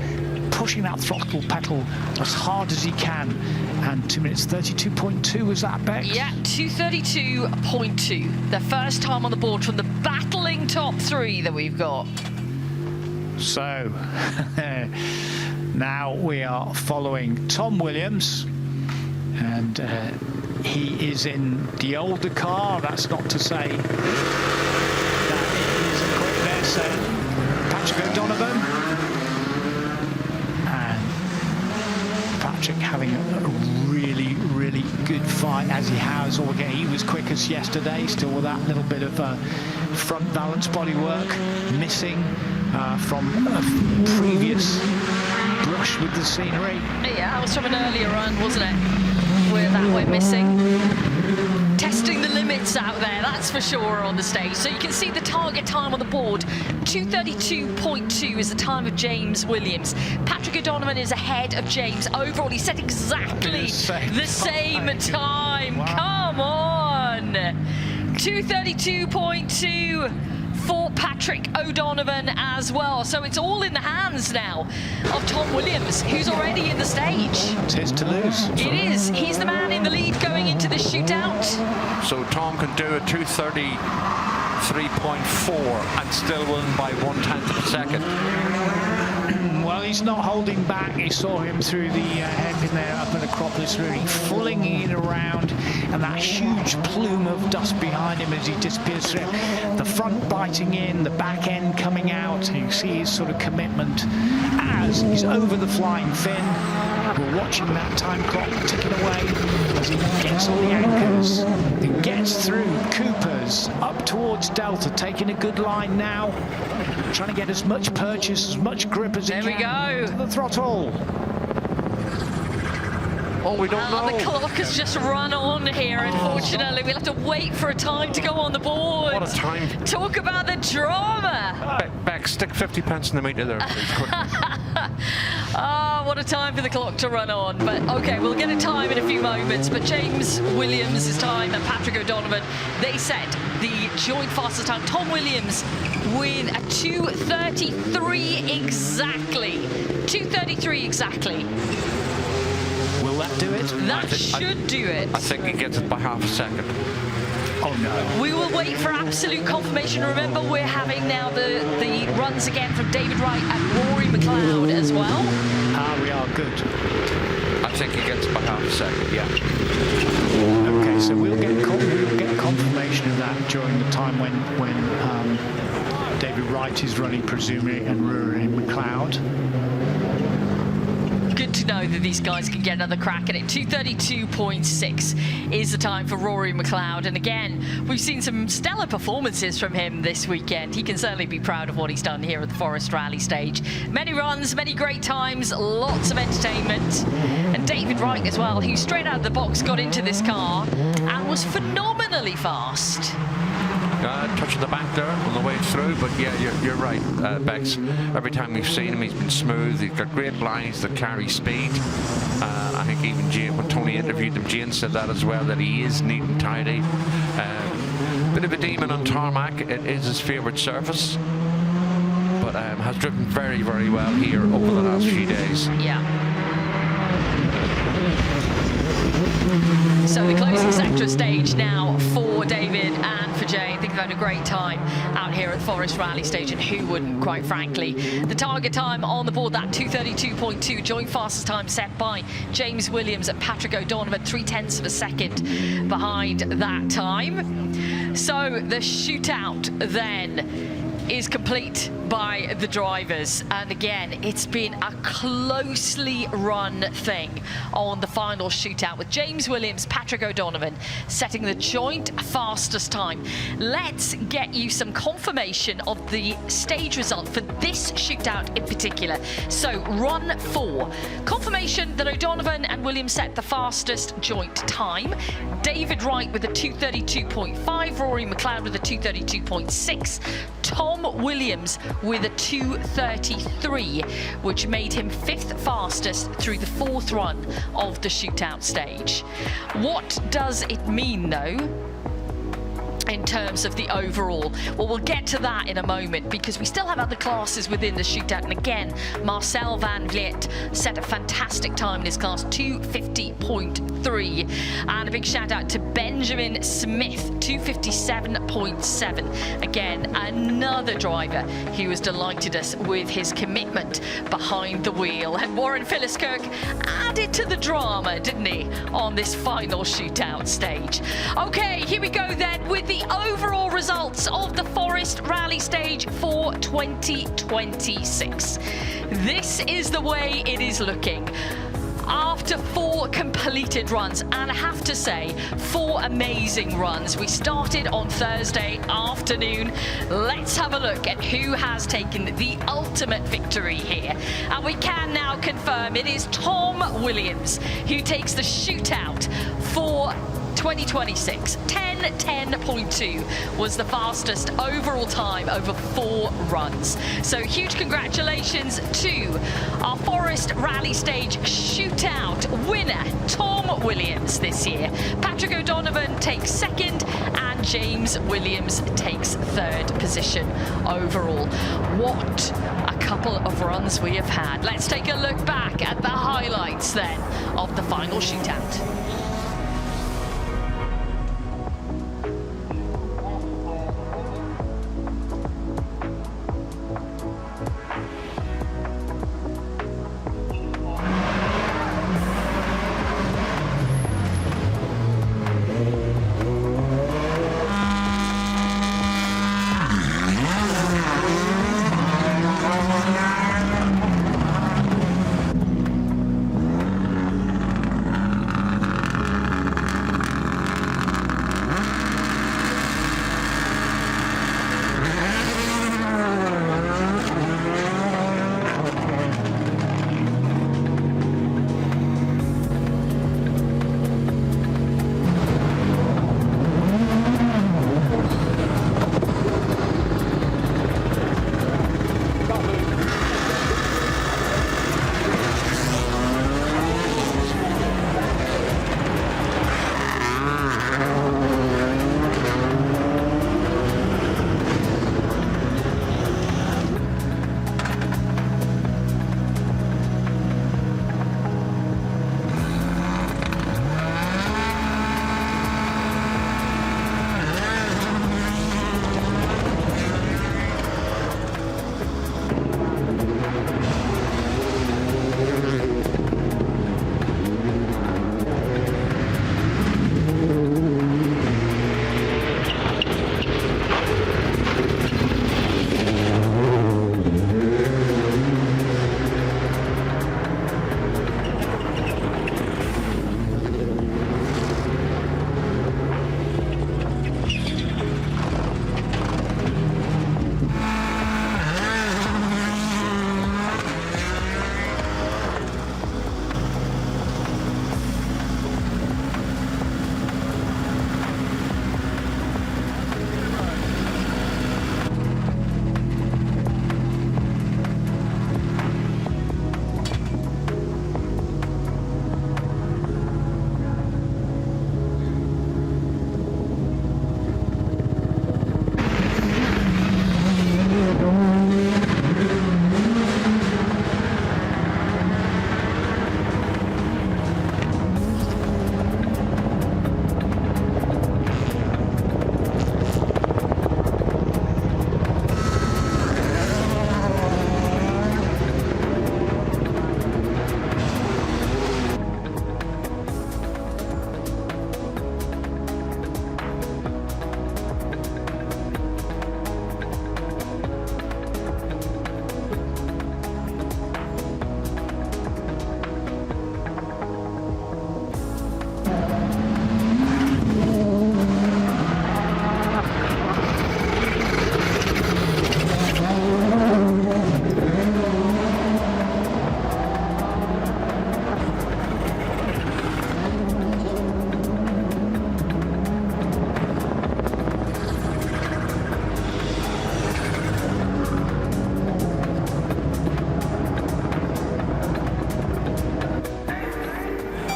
S2: pushing that throttle pedal as hard as he can. And 2 minutes 32.2 was that, Bex?
S26: Yeah, 2:32.2. The first time on the board from the battling top three that we've got.
S2: So now we are following Tom Williams, and he is in the older car. That's not to say that it isn't quick there. So Patrick O'Donovan, and Patrick having a really good fight, as he has all game. He was quickest yesterday, still with that little bit of front balance bodywork missing from a previous brush with the scenery.
S26: Yeah, that was from an earlier run, wasn't it? Where that went missing. Testing the limits out there, that's for sure, on the stage. So you can see the target time on the board. 2:32.2 is the time of James Williams. Patrick O'Donovan is ahead of James. Overall, he set exactly the same time. Wow. Come on! 2:32.2 for Patrick O'Donovan as well. So it's all in the hands now of Tom Williams, who's already in the stage.
S2: It's his to lose.
S26: It is. He's the man in the lead going into the shootout.
S11: So Tom can do a 2:33.4 and still win by 1/10 of a second.
S2: Well, he's not holding back. You saw him through the hairpin there up at Acropolis, really flinging it around, and that huge plume of dust behind him as he disappears through. The front biting in, the back end coming out. You see his sort of commitment as he's over the flying fin. We're watching that time clock ticking away as he gets on the anchors. He gets through Cooper's up towards Delta, taking a good line now, trying to get as much purchase, as much grip as he can.
S26: There we go.
S2: To the throttle.
S11: Oh, we don't know.
S26: The clock has just run on here, unfortunately. We'll have to wait for a time to go on the board.
S11: What a time.
S26: Talk about the drama.
S11: Beck, stick 50 pence in the meter there, please, quick.
S26: What a time for the clock to run on. But okay, we'll get a time in a few moments. But James Williams' time and Patrick O'Donovan, they set the joint fastest time. Tom Williams with a 2:33 exactly. 2:33 exactly.
S2: Will that do it?
S26: That should do it.
S11: I think he gets it by half a second.
S2: Oh no.
S26: We will wait for absolute confirmation. Remember, we're having now the runs again from David Wright and Rory McLeod as well.
S2: We are good.
S11: I think he gets it by half a second, yeah.
S2: Okay, so we'll get confirmation of that during the time when David Wright is running, presumably, and Rory McLeod.
S26: Good to know that these guys can get another crack at it. 2:32.6 is the time for Rory McLeod. And again, we've seen some stellar performances from him this weekend. He can certainly be proud of what he's done here at the Forest Rally Stage. Many runs, many great times, lots of entertainment. And David Wright as well, who straight out of the box got into this car and was phenomenally fast.
S11: Touching the back there on the way through, but yeah, you're right, Bex. Every time we've seen him, he's been smooth. He's got great lines that carry speed. I think even Jane, when Tony interviewed him, Jane said that as well, that he is neat and tidy. Bit of a demon on tarmac. It is his favourite surface, but has driven very, very well here over the last few days.
S26: Yeah. So the closing sector of stage now for David and for Jay. I think they've had a great time out here at Forest Rally Stage, and who wouldn't, quite frankly. The target time on the board, that 2:32.2, joint fastest time set by James Williams and Patrick O'Donovan, 0.3 of a second behind that time. So the shootout then is complete by the drivers, and again, it's been a closely run thing on the final shootout, with James Williams, Patrick O'Donovan setting the joint fastest time. Let's get you some confirmation of the stage result for this shootout in particular. So run 4, confirmation that O'Donovan and Williams set the fastest joint time. David Wright with a 2:32.5, Rory McLeod with a 2:32.6, Tom Williams with a 2:33, which made him 5th fastest through the 4th run of the shootout stage. What does it mean, though? in terms of the overall. Well, we'll get to that in a moment because we still have other classes within the shootout. And again, Marcel van Vliet set a fantastic time in his class, 250.3. And a big shout out to Benjamin Smith, 257.7. Again, another driver who has delighted us with his commitment behind the wheel. And Warren Philliskirk added to the drama, didn't he, on this final shootout stage. Okay, here we go then with the overall results of the Forest Rally Stage for 2026. This is the way it is looking. After 4 completed runs, and I have to say, 4 amazing runs. We started on Thursday afternoon. Let's have a look at who has taken the ultimate victory here. And we can now confirm it is Tom Williams who takes the shootout for 2026. 10:10.2 was the fastest overall time over 4 runs. So huge congratulations to our Forest Rally Stage shootout winner, Tom Williams this year. Patrick O'Donovan takes 2nd and James Williams takes 3rd position overall. What a couple of runs we have had. Let's take a look back at the highlights then of the final shootout.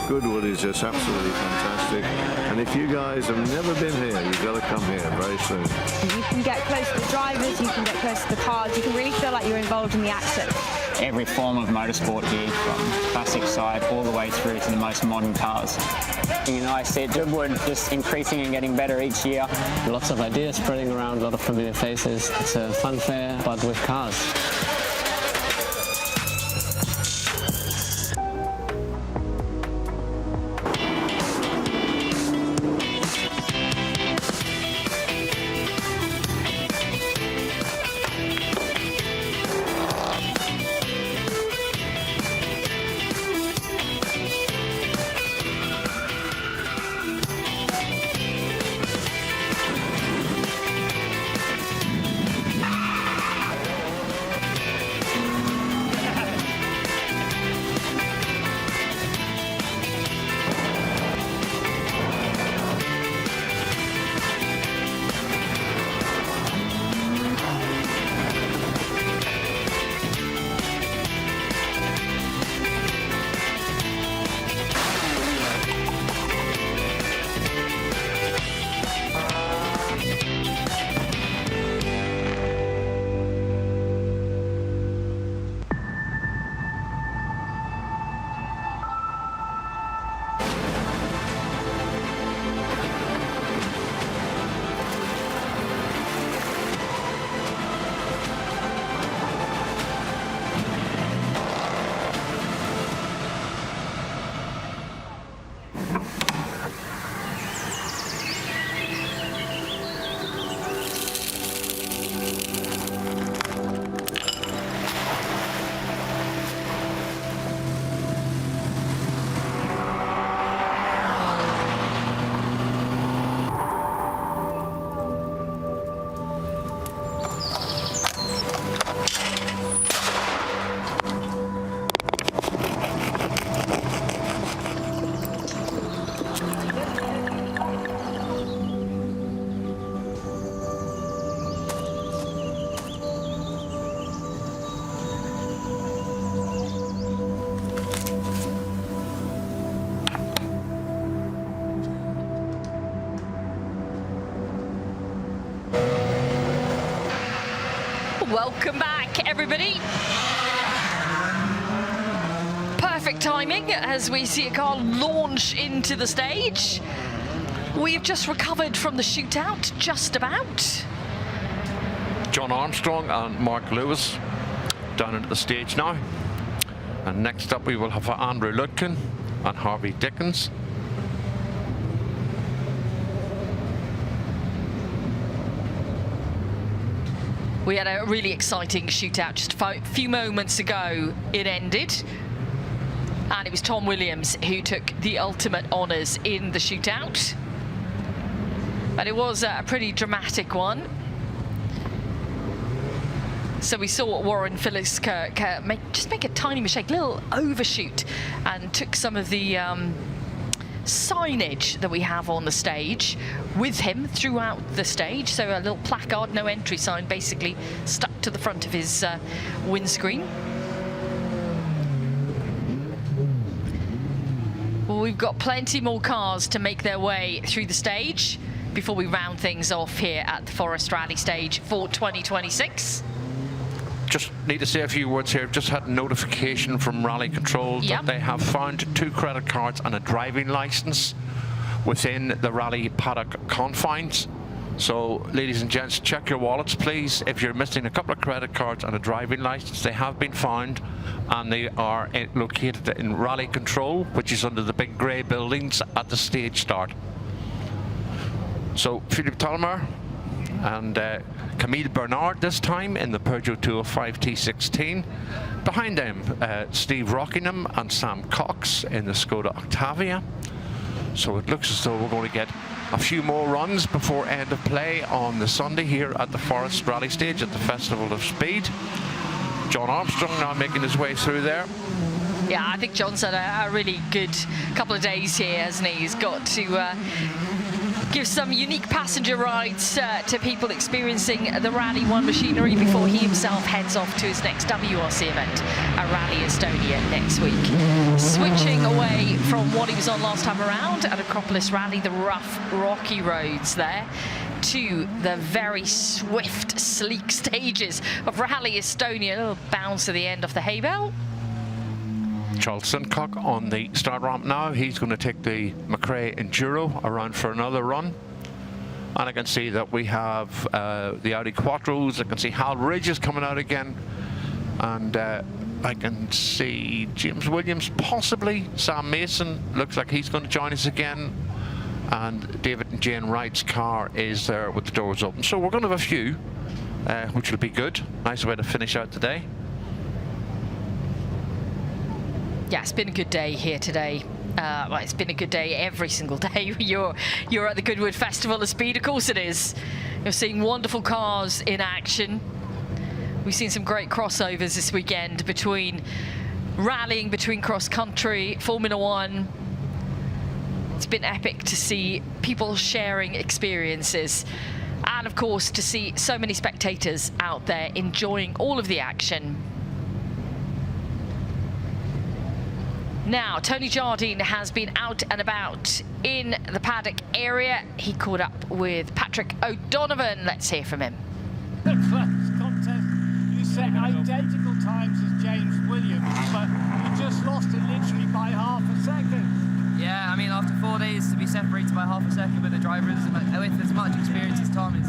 S6: Goodwood is just absolutely fantastic. fantastic. And if you guys have never been here, you've got to come here very soon.
S20: You can get close to the drivers, you can get close to the cars, you can really feel like you're involved in the action.
S24: Every form of motorsport here, from classic side all the way through to the most modern cars. I see Goodwood just increasing and getting better each year.
S12: Lots of ideas spreading around, a lot of familiar faces. It's a fun fair, but with cars.
S26: Welcome back, everybody. Perfect timing as we see a car launch into the stage. We've just recovered from the shootout, just about.
S11: John Armstrong and Mark Lewis down into the stage now. And next up we will have Andrew Lutkin and Harvey Dickens.
S26: We had a really exciting shootout just a few moments ago. It ended, and it was Tom Williams who took the ultimate honours in the shootout. But it was a pretty dramatic one. So we saw Warren Phillips-Kirk make a tiny mistake, little overshoot, and took some of the signage that we have on the stage with him throughout the stage. So a little placard, no entry sign, basically stuck to the front of his windscreen. Well, we've got plenty more cars to make their way through the stage before we round things off here at the Forest Rally Stage for 2026.
S11: Just need to say a few words here. Just had a notification from Rally Control that they have found 2 credit cards and a driving license within the rally paddock confines. So, ladies and gents, check your wallets, please. If you're missing a couple of credit cards and a driving license, they have been found, and they are located in Rally Control, which is under the big grey buildings at the stage start. So, Philippe Talmer and Camille Bernard this time in the Peugeot 205 T16. Behind them, Steve Rockingham and Sam Cox in the Skoda Octavia. So it looks as though we're going to get a few more runs before end of play on the Sunday here at the Forest Rally Stage at the Festival of Speed. John Armstrong now making his way through there.
S26: Yeah, I think John's had a really good couple of days here, hasn't he? He's got to give some unique passenger rides to people experiencing the Rally 1 machinery before he himself heads off to his next WRC event at Rally Estonia next week. Switching away from what he was on last time around at Acropolis Rally, the rough, rocky roads there, to the very swift, sleek stages of Rally Estonia. A little bounce to the end of the hay bale.
S11: Charles Sincock on the start ramp now. He's going to take the McRae Enduro around for another run. And I can see that we have the Audi Quattros. I can see Hal Ridge is coming out again. And I can see James Williams, possibly. Sam Mason looks like he's going to join us again. And David and Jane Wright's car is there with the doors open. So we're going to have a few, which will be good. Nice way to finish out today.
S26: Yeah, it's been a good day here today. Well, it's been a good day every single day. You're at the Goodwood Festival of Speed, of course it is. You're seeing wonderful cars in action. We've seen some great crossovers this weekend between rallying, between cross-country, Formula One. It's been epic to see people sharing experiences. And of course, to see so many spectators out there enjoying all of the action. Now, Tony Jardine has been out and about in the paddock area. He caught up with Patrick O'Donovan. Let's hear from him.
S2: The first contest, you set identical times as James Williams, but you just lost it literally by half a second.
S7: Yeah, I mean, after 4 days to be separated by half a second with the drivers, with as much experience as Tom, is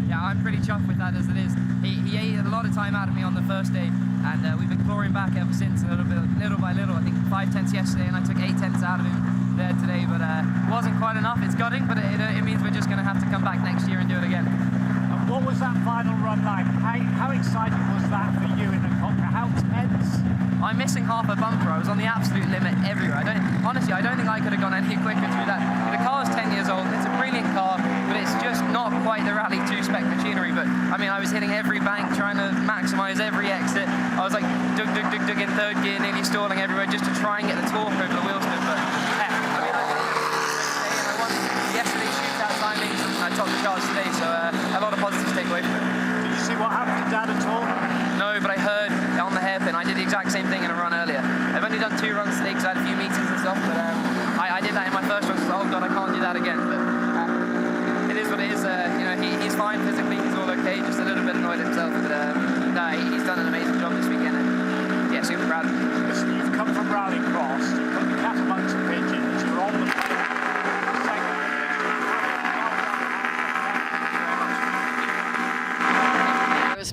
S7: yeah, I'm pretty chuffed with that as it is. He ate a lot of time out of me on the first day, and we've been clawing back ever since, little by little. I think 5 tenths yesterday, and I took 8 tenths out of him there today, but it wasn't quite enough. It's gutting, but it means we're just going to have to come back next year and do it again.
S2: And what was that final run like? How exciting was that for you in the Conquer? How tense?
S7: I'm missing half a bumper. I was on the absolute limit everywhere. Honestly, I don't think I could have gone any quicker through that. The car's 10 years old. It's a brilliant car, but it's just not quite the Rally 2 spec machinery. But I mean, I was hitting every bank, trying to maximise every exit. I was like dug in third gear, nearly stalling everywhere just to try and get the torque over the wheel spin. But yeah, I mean, I did it and I won yesterday's shootout timings, and I topped the charts today. So a lot of positives to take away from it.
S2: Did you see what happened to Dad at all?
S7: No, but I heard on the hairpin. I did the exact same thing in a run earlier. I've only done 2 runs today because I had a few meetings and stuff, but I did that in my first run, so oh god, I can't do that again. But it is what it is. You know, he's fine physically, he's all okay, just a little bit annoyed himself, but no, he's done an amazing job this weekend, and yeah, super proud of him.
S2: Listen, you've come from Rallycross, you've got the cat amongst the pigeons, you're on the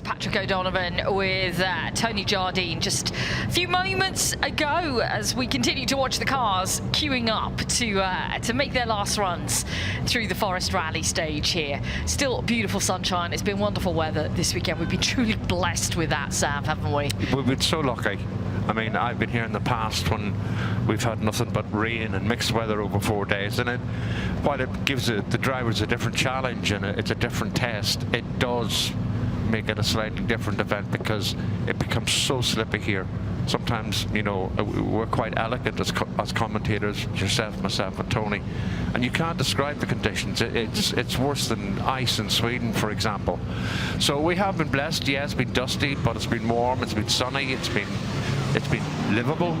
S26: Patrick O'Donovan with Tony Jardine just a few moments ago as we continue to watch the cars queuing up to make their last runs through the Forest Rally Stage here. Still beautiful sunshine. It's been wonderful weather this weekend. We've been truly blessed with that, Sam, haven't we?
S11: We've been so lucky. I mean, I've been here in the past when we've had nothing but rain and mixed weather over 4 days, and while it gives the drivers a different challenge and it's a different test, it does make it a slightly different event because it becomes so slippy here. Sometimes, you know, we're quite elegant as commentators, yourself, myself and Tony, and you can't describe the conditions. It's worse than ice in Sweden, for example. So we have been blessed. Yeah, it's been dusty, but it's been warm, it's been sunny, it's been livable.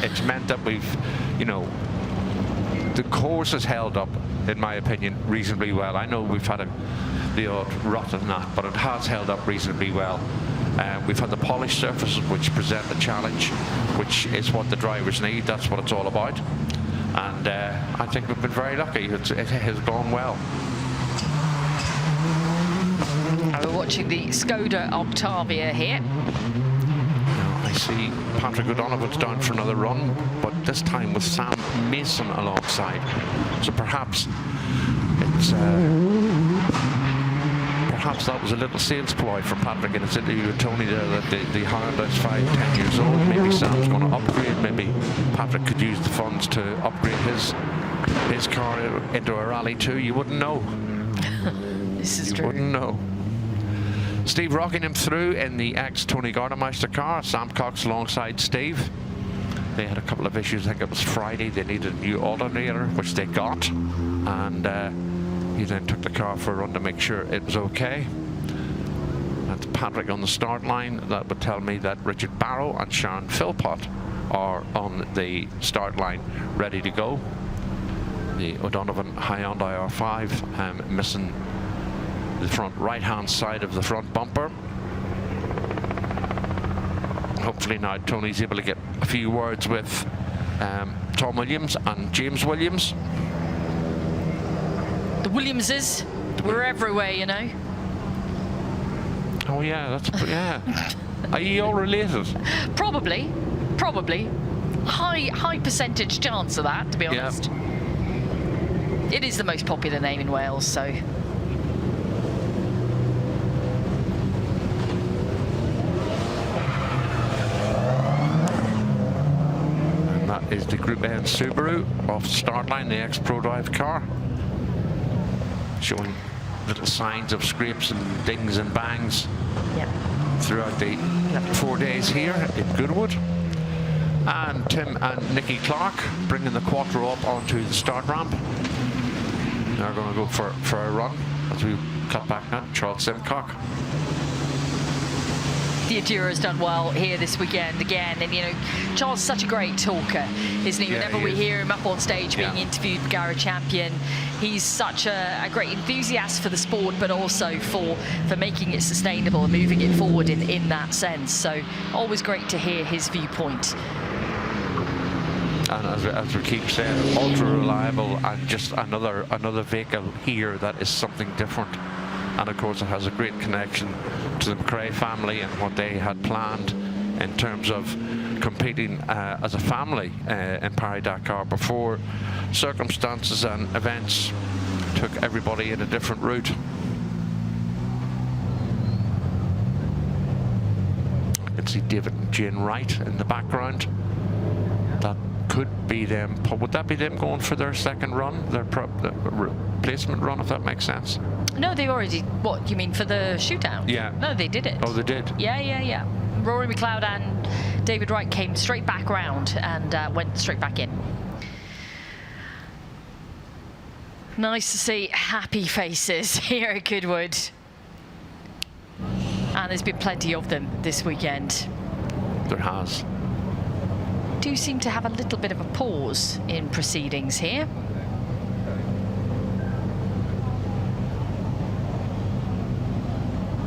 S11: It's meant that we've, you know, the course has held up, in my opinion, reasonably well. I know we've had the odd rut in that, but it has held up reasonably well. We've had the polished surfaces which present the challenge, which is what the drivers need. That's what it's all about. And I think we've been very lucky. It has gone well.
S26: We're watching the Skoda Octavia here.
S11: Now I see Patrick O'Donovan's down for another run, but this time with Sam Mason alongside. So perhaps it's perhaps that was a little sales ploy from Patrick in his interview with Tony there, that the Honda is 5-10 years old. Maybe Sam's going to upgrade. Maybe Patrick could use the funds to upgrade his car into a Rally 2. You wouldn't know.
S26: This is true.
S11: You wouldn't know. Steve Rockingham through in the ex-Tony Gardemeister car. Sam Cox alongside Steve. They had a couple of issues. I think it was Friday. They needed a new alternator, which they got. And he then took the car for a run to make sure it was okay. That's Patrick on the start line. That would tell me that Richard Barrow and Sharon Philpott are on the start line ready to go. The O'Donovan Hyundai R5 missing the front right-hand side of the front bumper. Hopefully now Tony's able to get a few words with Tom Williams and James Williams.
S26: The Williamses, we're everywhere, you know.
S11: Oh yeah, yeah. Are you all related?
S26: Probably. High percentage chance of that, to be honest.
S11: Yeah.
S26: It is the most popular name in Wales, so.
S11: And that is the Group N Subaru off the start line, the ex-Pro Drive car. Showing little signs of scrapes and dings and bangs throughout the 4 days here in Goodwood. And Tim and Nicky Clark bringing the Quattro up onto the start ramp. They're going to go for a run as we cut back now. Charles Simcock.
S26: The Enduro's done well here this weekend again, and you know, Charles is such a great talker, isn't he? Whenever we hear him up on stage being interviewed, Garage Champion, he's such a great enthusiast for the sport, but also for making it sustainable and moving it forward in that sense. So always great to hear his viewpoint.
S11: And as we keep saying, ultra reliable, and just another vehicle here that is something different. And of course it has a great connection to the McRae family and what they had planned in terms of competing as a family in Paris-Dakar before circumstances and events took everybody in a different route. You can see David and Jane Wright in the background. That could be them. Would that be them going for their second run, their replacement run, if that makes sense?
S26: No, they already. What, you mean for the shootout?
S11: Yeah.
S26: No, they did it.
S11: Oh, they did?
S26: Yeah. Rory McLeod and David Wright came straight back round and went straight back in. Nice to see happy faces here at Goodwood. And there's been plenty of them this weekend.
S11: There has.
S26: Do seem to have a little bit of a pause in proceedings here.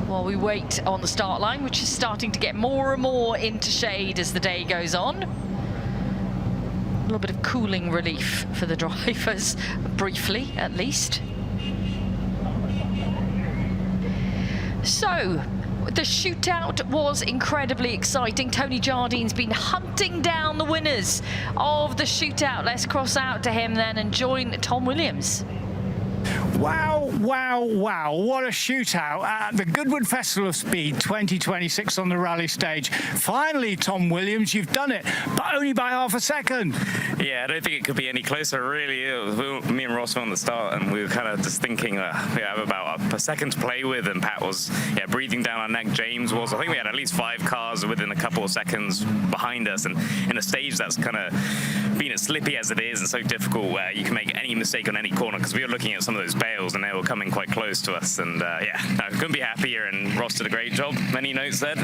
S26: While we wait on the start line, which is starting to get more and more into shade as the day goes on. A little bit of cooling relief for the drivers, briefly at least. So, the shootout was incredibly exciting. Tony Jardine's been hunting down the winners of the shootout. Let's cross out to him then and join Tom Williams.
S2: Wow, what a shootout at the Goodwood Festival of Speed 2026 on the rally stage. Finally, Tom Williams, you've done it, but only by half a second.
S8: Yeah, I don't think it could be any closer, really. Me and Ross were on the start, and we were kind of just thinking we have about a second to play with, and Pat was breathing down our neck. James was. I think we had at least 5 cars within a couple of seconds behind us, and in a stage that's kind of been as slippy as it is and so difficult where you can make any mistake on any corner, because we were looking at some of those bales and they were coming quite close to us, and couldn't be happier, and Ross did a great job. Many notes said.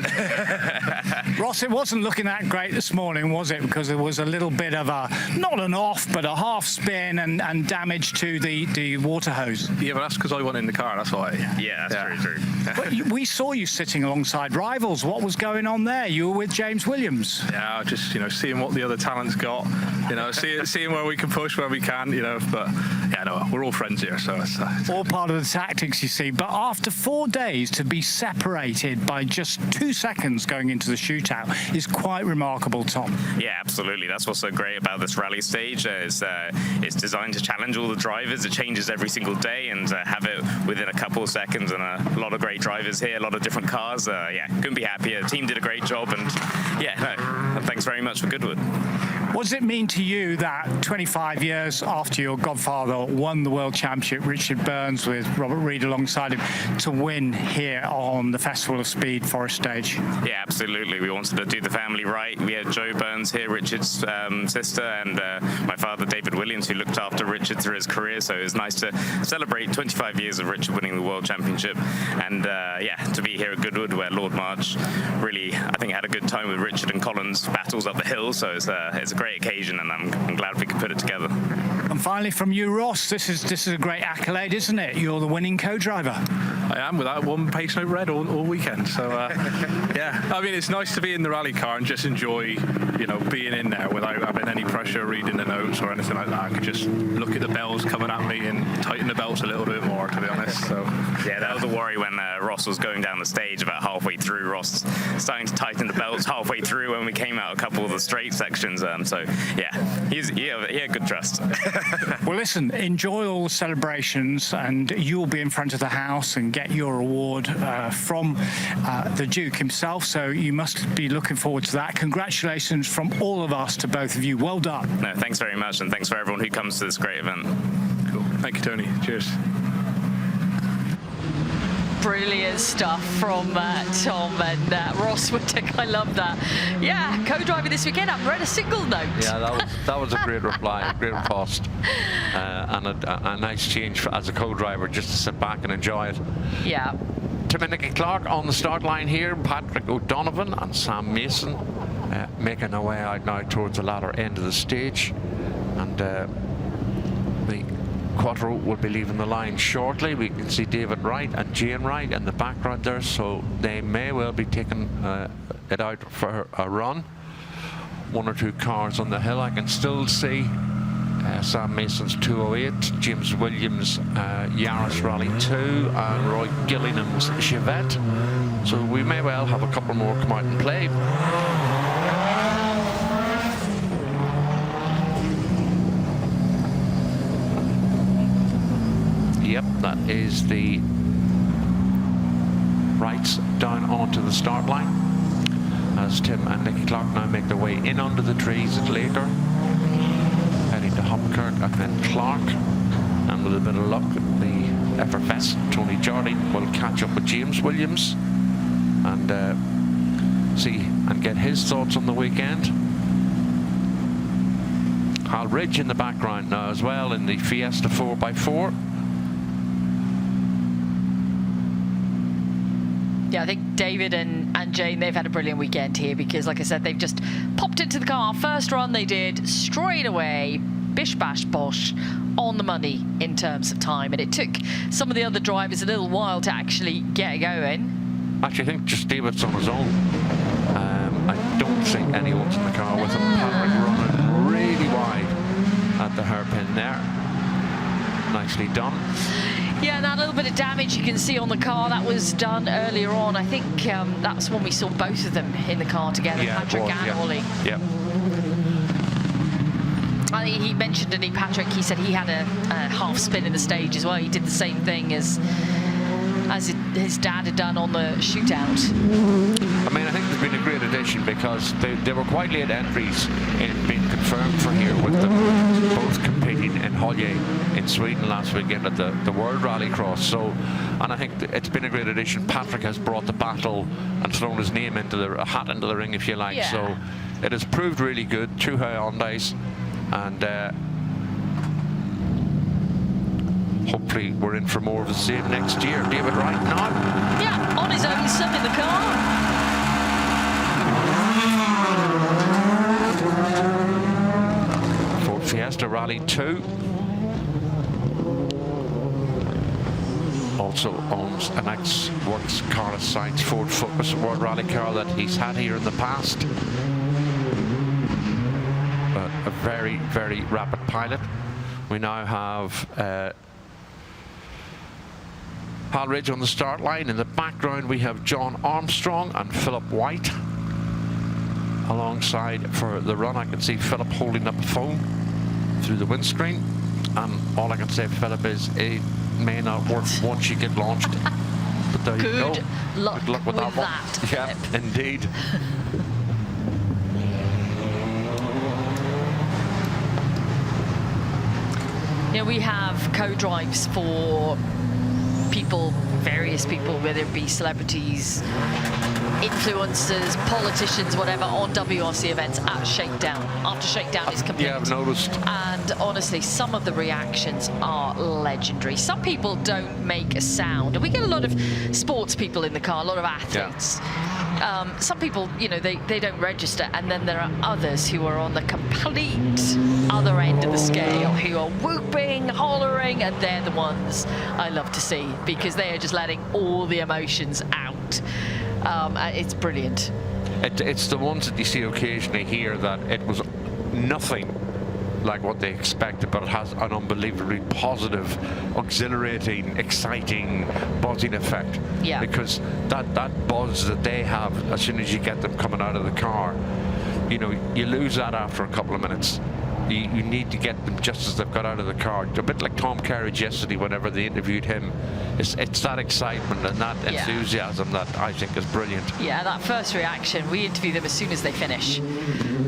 S2: Ross, it wasn't looking that great this morning, was it? Because there was a little bit of a, not an off, but a half spin and damage to the water hose.
S18: Yeah, but that's because I went in the car, that's why.
S8: Yeah, that's very true.
S2: But we saw you sitting alongside rivals. What was going on there? You were with James Williams.
S18: Yeah, just, seeing what the other talent's got, seeing where we can push, where we can, but we're all friends here, so it's
S2: all part of the tactics, you see. But after 4 days to be separated by just 2 seconds going into the shootout is quite remarkable, Tom.
S8: Yeah, absolutely. That's what's so great about this rally stage. It's designed to challenge all the drivers. It changes every single day, and have it within a couple of seconds, and a lot of great drivers here, a lot of different cars. Couldn't be happier. The team did a great job, and thanks very much for Goodwood.
S2: What does it mean to you that 25 years after your godfather won the World Championship, Richard Burns with Robert Reed alongside him, to win here on the Festival of Speed Forest Stage?
S8: Yeah, absolutely. We wanted to do the family right. We had Jo Burns here, Richard's sister, and my father, David Williams, who looked after Richard through his career. So it was nice to celebrate 25 years of Richard winning the World Championship. And yeah, to be here at Goodwood, where Lord March really, I think, had a good time with Richard and Colin's battles up the hill. So it's a great occasion, and I'm glad we could put it together.
S2: And finally, from you, Ross, this is a great accolade, isn't it? You're the winning co-driver.
S18: I am, without one pace note red all weekend. So yeah, I mean, it's nice to be in the rally car and just enjoy, being in there without having any pressure reading the notes or anything like that. I could just look at the bells coming at me and tighten the belts a little bit more, to be honest. So
S8: yeah, that was a worry when Ross was going down the stage about halfway through. Ross starting to tighten the belts halfway through when we came out a couple of the straight sections. So yeah, he had good trust.
S2: Well, listen, enjoy all the celebrations, and you'll be in front of the house and get your award from the Duke himself. So you must be looking forward to that. Congratulations from all of us to both of you. Well done.
S8: No, thanks very much, and thanks for everyone who comes to this great event.
S18: Cool. Thank you, Tony. Cheers.
S26: Brilliant stuff from Tom and Ross Whittock. I love that. Yeah, co-driving this weekend. I've read a single note.
S11: Yeah, that was a great reply, a great post, and a nice change as a co-driver, just to sit back and enjoy it.
S26: Yeah.
S11: Tim and Nicky Clark on the start line here. Patrick O'Donovan and Sam Mason making their way out now towards the latter end of the stage, and the Quattro will be leaving the line shortly. We can see David Wright and Jane Wright in the background there, so they may well be taking it out for a run. One or two cars on the hill. I can still see Sam Mason's 208, James Williams' Yaris Rally 2, and Roy Gillingham's Chevette. So we may well have a couple more come out and play. Yep, that is the Wrights down onto the start line as Tim and Nicky Clark now make their way in under the trees at Laker, heading to Hopkirk and then Clark. And with a bit of luck, the effervescent Tony Jardine will catch up with James Williams and see and get his thoughts on the weekend. Hal Ridge in the background now as well in the Fiesta 4x4.
S26: Yeah, I think David and Jane, they've had a brilliant weekend here because, like I said, they've just popped into the car. First run they did straight away, bish bash bosh, on the money in terms of time. And it took some of the other drivers a little while to actually get going.
S11: Actually, I think just David's on his own. I don't think anyone's in the car with him. Patrick running really wide at the hairpin there. Nicely done.
S26: Yeah, and that little bit of damage you can see on the car, that was done earlier on. I think that's when we saw both of them in the car together,
S11: yeah,
S26: Patrick and Ollie.
S11: Yep.
S26: I think he mentioned, didn't he, Patrick? He said he had a half spin in the stage as well. He did the same thing as his dad had done on the shootout.
S11: I mean, I think there's been a great addition because they were quite late entries in being confirmed for here, with them both competing in Holje in Sweden last weekend at the World Rallycross. So, and I think it's been a great addition. Patrick has brought the battle and thrown his name into a hat into the ring, if you like.
S26: Yeah.
S11: So it has proved really good. 2 Hyundais, and hopefully we're in for more of the same next year. David Wright now.
S26: Yeah, on his own, son in the car.
S11: Ford Fiesta Rally 2. Also owns an ex-Works Carlos Sainz Ford Focus World Rally car that he's had here in the past. A very, very rapid pilot. We now have Hal Ridge on the start line. In the background we have John Armstrong and Philip White alongside for the run. I can see Philip holding up a phone through the windscreen, and all I can say, Philip, is it may not work once you get launched, but there you go.
S26: Good luck
S11: with that one. Yeah, indeed.
S26: You know, we have co-drives for people, various people, whether it be celebrities, influencers, politicians, whatever, on WRC events at Shakedown. After Shakedown is complete.
S11: Yeah, I've noticed.
S26: And honestly, some of the reactions are legendary. Some people don't make a sound. And we get a lot of sports people in the car, a lot of athletes. Yeah. Some people, you know, they don't register. And then there are others who are on the complete other end of the scale, who are whooping, hollering, and they're the ones I love to see because they are just letting all the emotions out. It's brilliant.
S11: It's the ones that you see occasionally here that it was nothing like what they expected, but it has an unbelievably positive, exhilarating, exciting, buzzing effect.
S26: Yeah.
S11: Because that buzz that they have as soon as you get them coming out of the car, you know, you lose that after a couple of minutes. You need to get them just as they've got out of the car. A bit like Tom Kerridge yesterday whenever they interviewed him. It's that excitement and that enthusiasm that I think is brilliant.
S26: Yeah, that first reaction, we interview them as soon as they finish.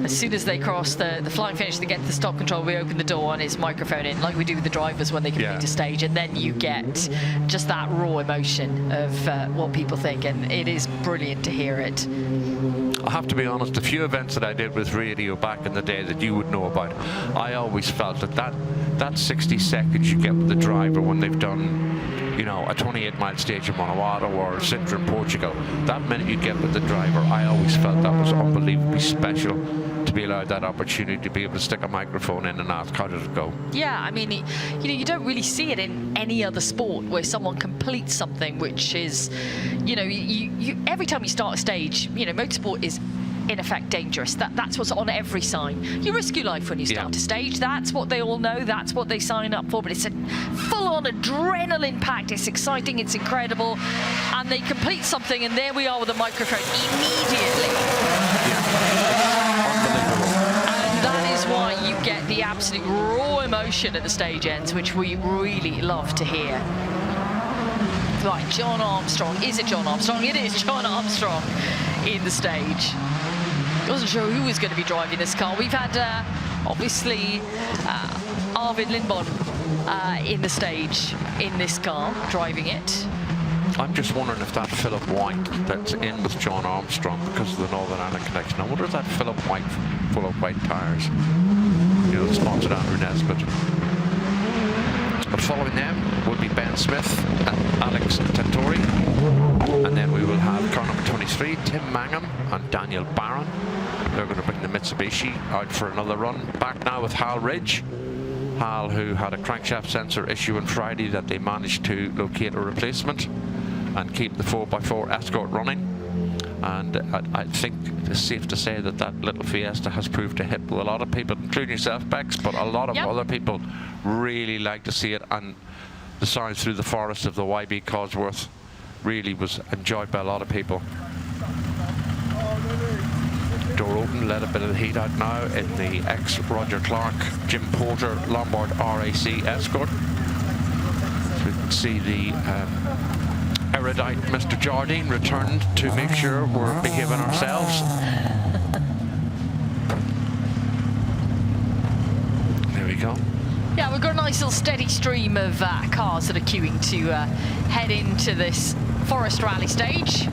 S26: As soon as they cross the flying finish, they get to the stop control, we open the door and his microphone in, like we do with the drivers when they complete a stage, and then you get just that raw emotion of what people think, and it is brilliant to hear it.
S11: I have to be honest, a few events that I did with radio back in the day that you would know about, I always felt that 60 seconds you get with the driver when they've done, you know, a 28-mile stage in Monawado or Sintra in Portugal, that minute you get with the driver, I always felt that was unbelievably special to be allowed that opportunity to be able to stick a microphone in and ask how did it go.
S26: Yeah, I mean, you know, you don't really see it in any other sport where someone completes something which is, you know, you every time you start a stage, you know, motorsport is in effect dangerous. That's what's on every sign. You risk your life when you start a stage. That's what they all know. That's what they sign up for. But it's a full-on adrenaline packed. It's exciting. It's incredible. And they complete something, and there we are with a microphone immediately. And that is why you get the absolute raw emotion at the stage ends, which we really love to hear. Right, John Armstrong. Is it John Armstrong? It is John Armstrong in the stage. Wasn't sure who was going to be driving this car. We've had, obviously, Arvid Lindbom in the stage in this car, driving it.
S11: I'm just wondering if that Philip White that's in with John Armstrong because of the Northern Ireland connection, I wonder if that Philip White full of white tyres, you know, sponsored Andrew Nesbitt. But following them will be Ben Smith and Alex Tentori. And then we will have car number 23, Tim Mangum and Daniel Barron. They're going to bring the Mitsubishi out for another run. Back now with Hal Ridge. Hal, who had a crankshaft sensor issue on Friday that they managed to locate a replacement and keep the 4x4 Escort running. And I think it's safe to say that that little Fiesta has proved a hit with a lot of people, including yourself, Bex, but a lot of other people really like to see it. And the sounds through the forest of the YB Cosworth really was enjoyed by a lot of people. Door open, let a bit of the heat out now in the ex-Roger Clark, Jim Porter Lombard RAC Escort. So we can see the erudite Mr. Jardine returned to make sure we're behaving ourselves. There we go.
S26: Yeah, we've got a nice little steady stream of cars that are queuing to head into this Forest Rally Stage.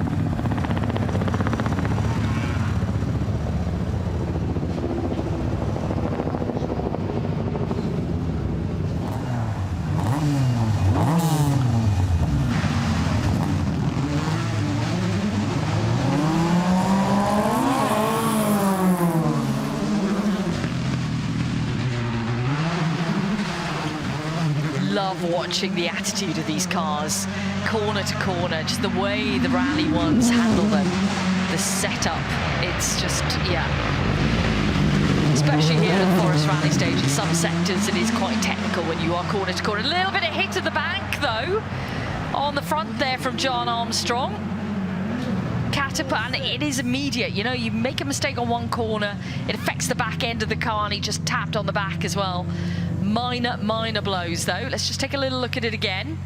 S26: Love watching the attitude of these cars, corner to corner, just the way the rally ones handle them, the setup, it's just, yeah. Especially here at the Forest Rally Stage, in some sectors it is quite technical when you are corner to corner. A little bit of hit to the bank though, on the front there from John Armstrong. Catapult, and it is immediate, you know, you make a mistake on one corner, it affects the back end of the car, and he just tapped on the back as well. Minor blows though. Let's just take a little look at it again.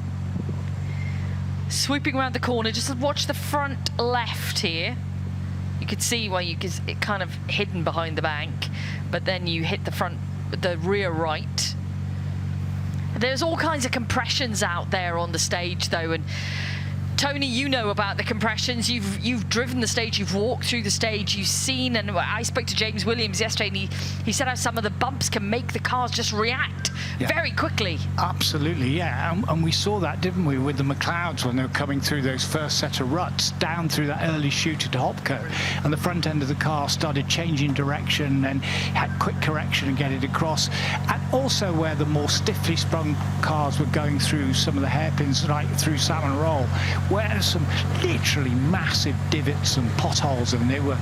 S26: Sweeping around the corner, just watch the front left here. You could see why it kind of hidden behind the bank, but then you hit the rear right. There's all kinds of compressions out there on the stage, though, and Tony, you know about the compressions. You've driven the stage, you've walked through the stage, you've seen, and I spoke to James Williams yesterday, and he said how some of the bumps can make the cars just react very quickly.
S2: Absolutely, yeah, and we saw that, didn't we, with the McLeods when they were coming through those first set of ruts down through that early chute at Hopco, and the front end of the car started changing direction and had quick correction and get it across, and also where the more stiffly sprung cars were going through some of the hairpins right through Salmon Roll, where there's some literally massive divots and potholes, and they were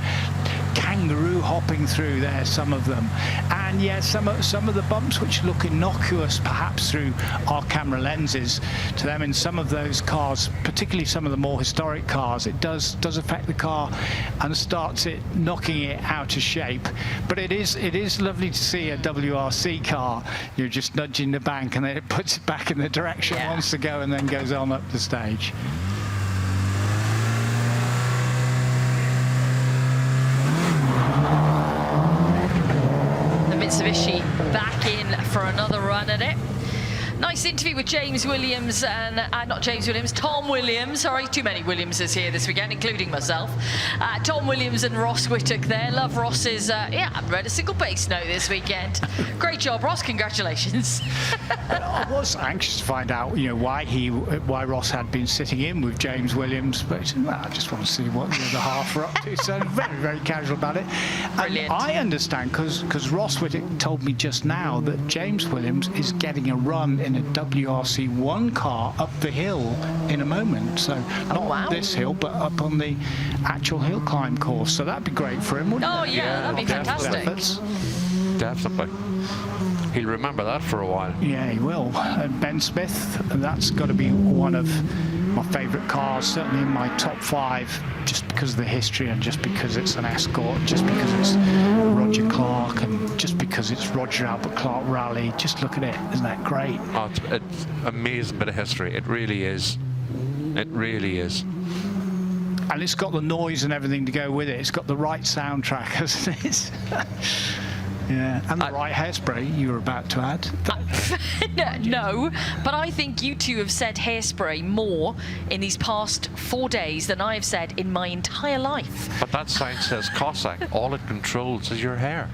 S2: kangaroo hopping through there, some of them. And yeah, some of the bumps which look innocuous perhaps through our camera lenses to them in some of those cars, particularly some of the more historic cars, it does affect the car and starts it knocking it out of shape. But it is lovely to see a WRC car, you're just nudging the bank and then it puts it back in the direction it wants to go and then goes on up the stage.
S26: Mitsubishi back in for another run at it. Nice interview with James Williams and not James Williams, Tom Williams. Sorry, too many Williamses here this weekend, including myself. Tom Williams and Ross Whittock there. Love Ross's. I haven't read a single pace note this weekend. Great job, Ross. Congratulations.
S2: I was anxious to find out, why Ross had been sitting in with James Williams, but he said, well, I just want to see what the other half are up to. So very, very casual about it.
S26: Brilliant.
S2: And I understand because Ross Whittock told me just now that James Williams is getting a run in a WRC1 car up the hill in a moment. So not this hill, but up on the actual hill climb course. So that'd be great for him, wouldn't it?
S26: Oh yeah, that'd be fantastic.
S11: Definitely. He'll remember that for a while.
S2: Yeah, he will. Ben Smith, that's got to be one of my favourite cars, certainly in my top 5, just because of the history and just because it's an Escort, just because it's Roger Clark and just because it's Roger Albert Clark Rally. Just look at it, isn't that great?
S11: Oh, it's amazing bit of history. It really is. It really is.
S2: And it's got the noise and everything to go with it. It's got the right soundtrack, hasn't it? Yeah, and the right hairspray you were about to add.
S26: No, but I think you two have said hairspray more in these past 4 days than I have said in my entire life.
S11: But that sign says Cossack. All it controls is your hair.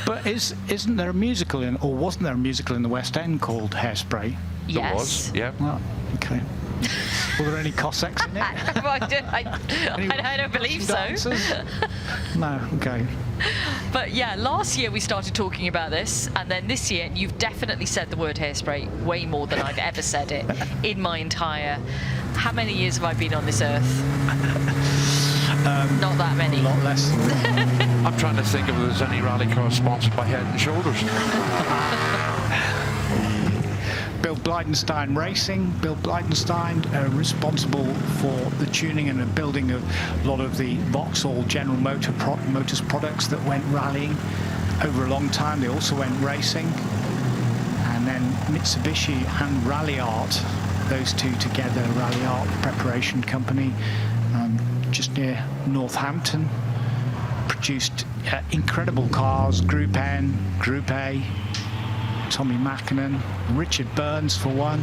S2: But isn't there a musical or wasn't there a musical in the West End called Hairspray?
S26: Yes.
S11: There was, yeah.
S2: Oh, okay. Were there any Cossacks in it?
S26: I don't believe so.
S2: No, okay.
S26: But yeah, last year we started talking about this, and then this year you've definitely said the word hairspray way more than I've ever said it in my entire... How many years have I been on this earth? Not that many.
S2: A lot less than that.
S11: I'm trying to think if there's any rally car sponsored by Head and Shoulders.
S2: Bill Blydenstein Racing. Bill Blydenstein responsible for the tuning and the building of a lot of the Vauxhall General Motors products that went rallying over a long time. They also went racing. And then Mitsubishi and Rally Art, those two together, Rally Art Preparation Company, just near Northampton, produced incredible cars, Group N, Group A, Tommy Mackinnon, Richard Burns for one,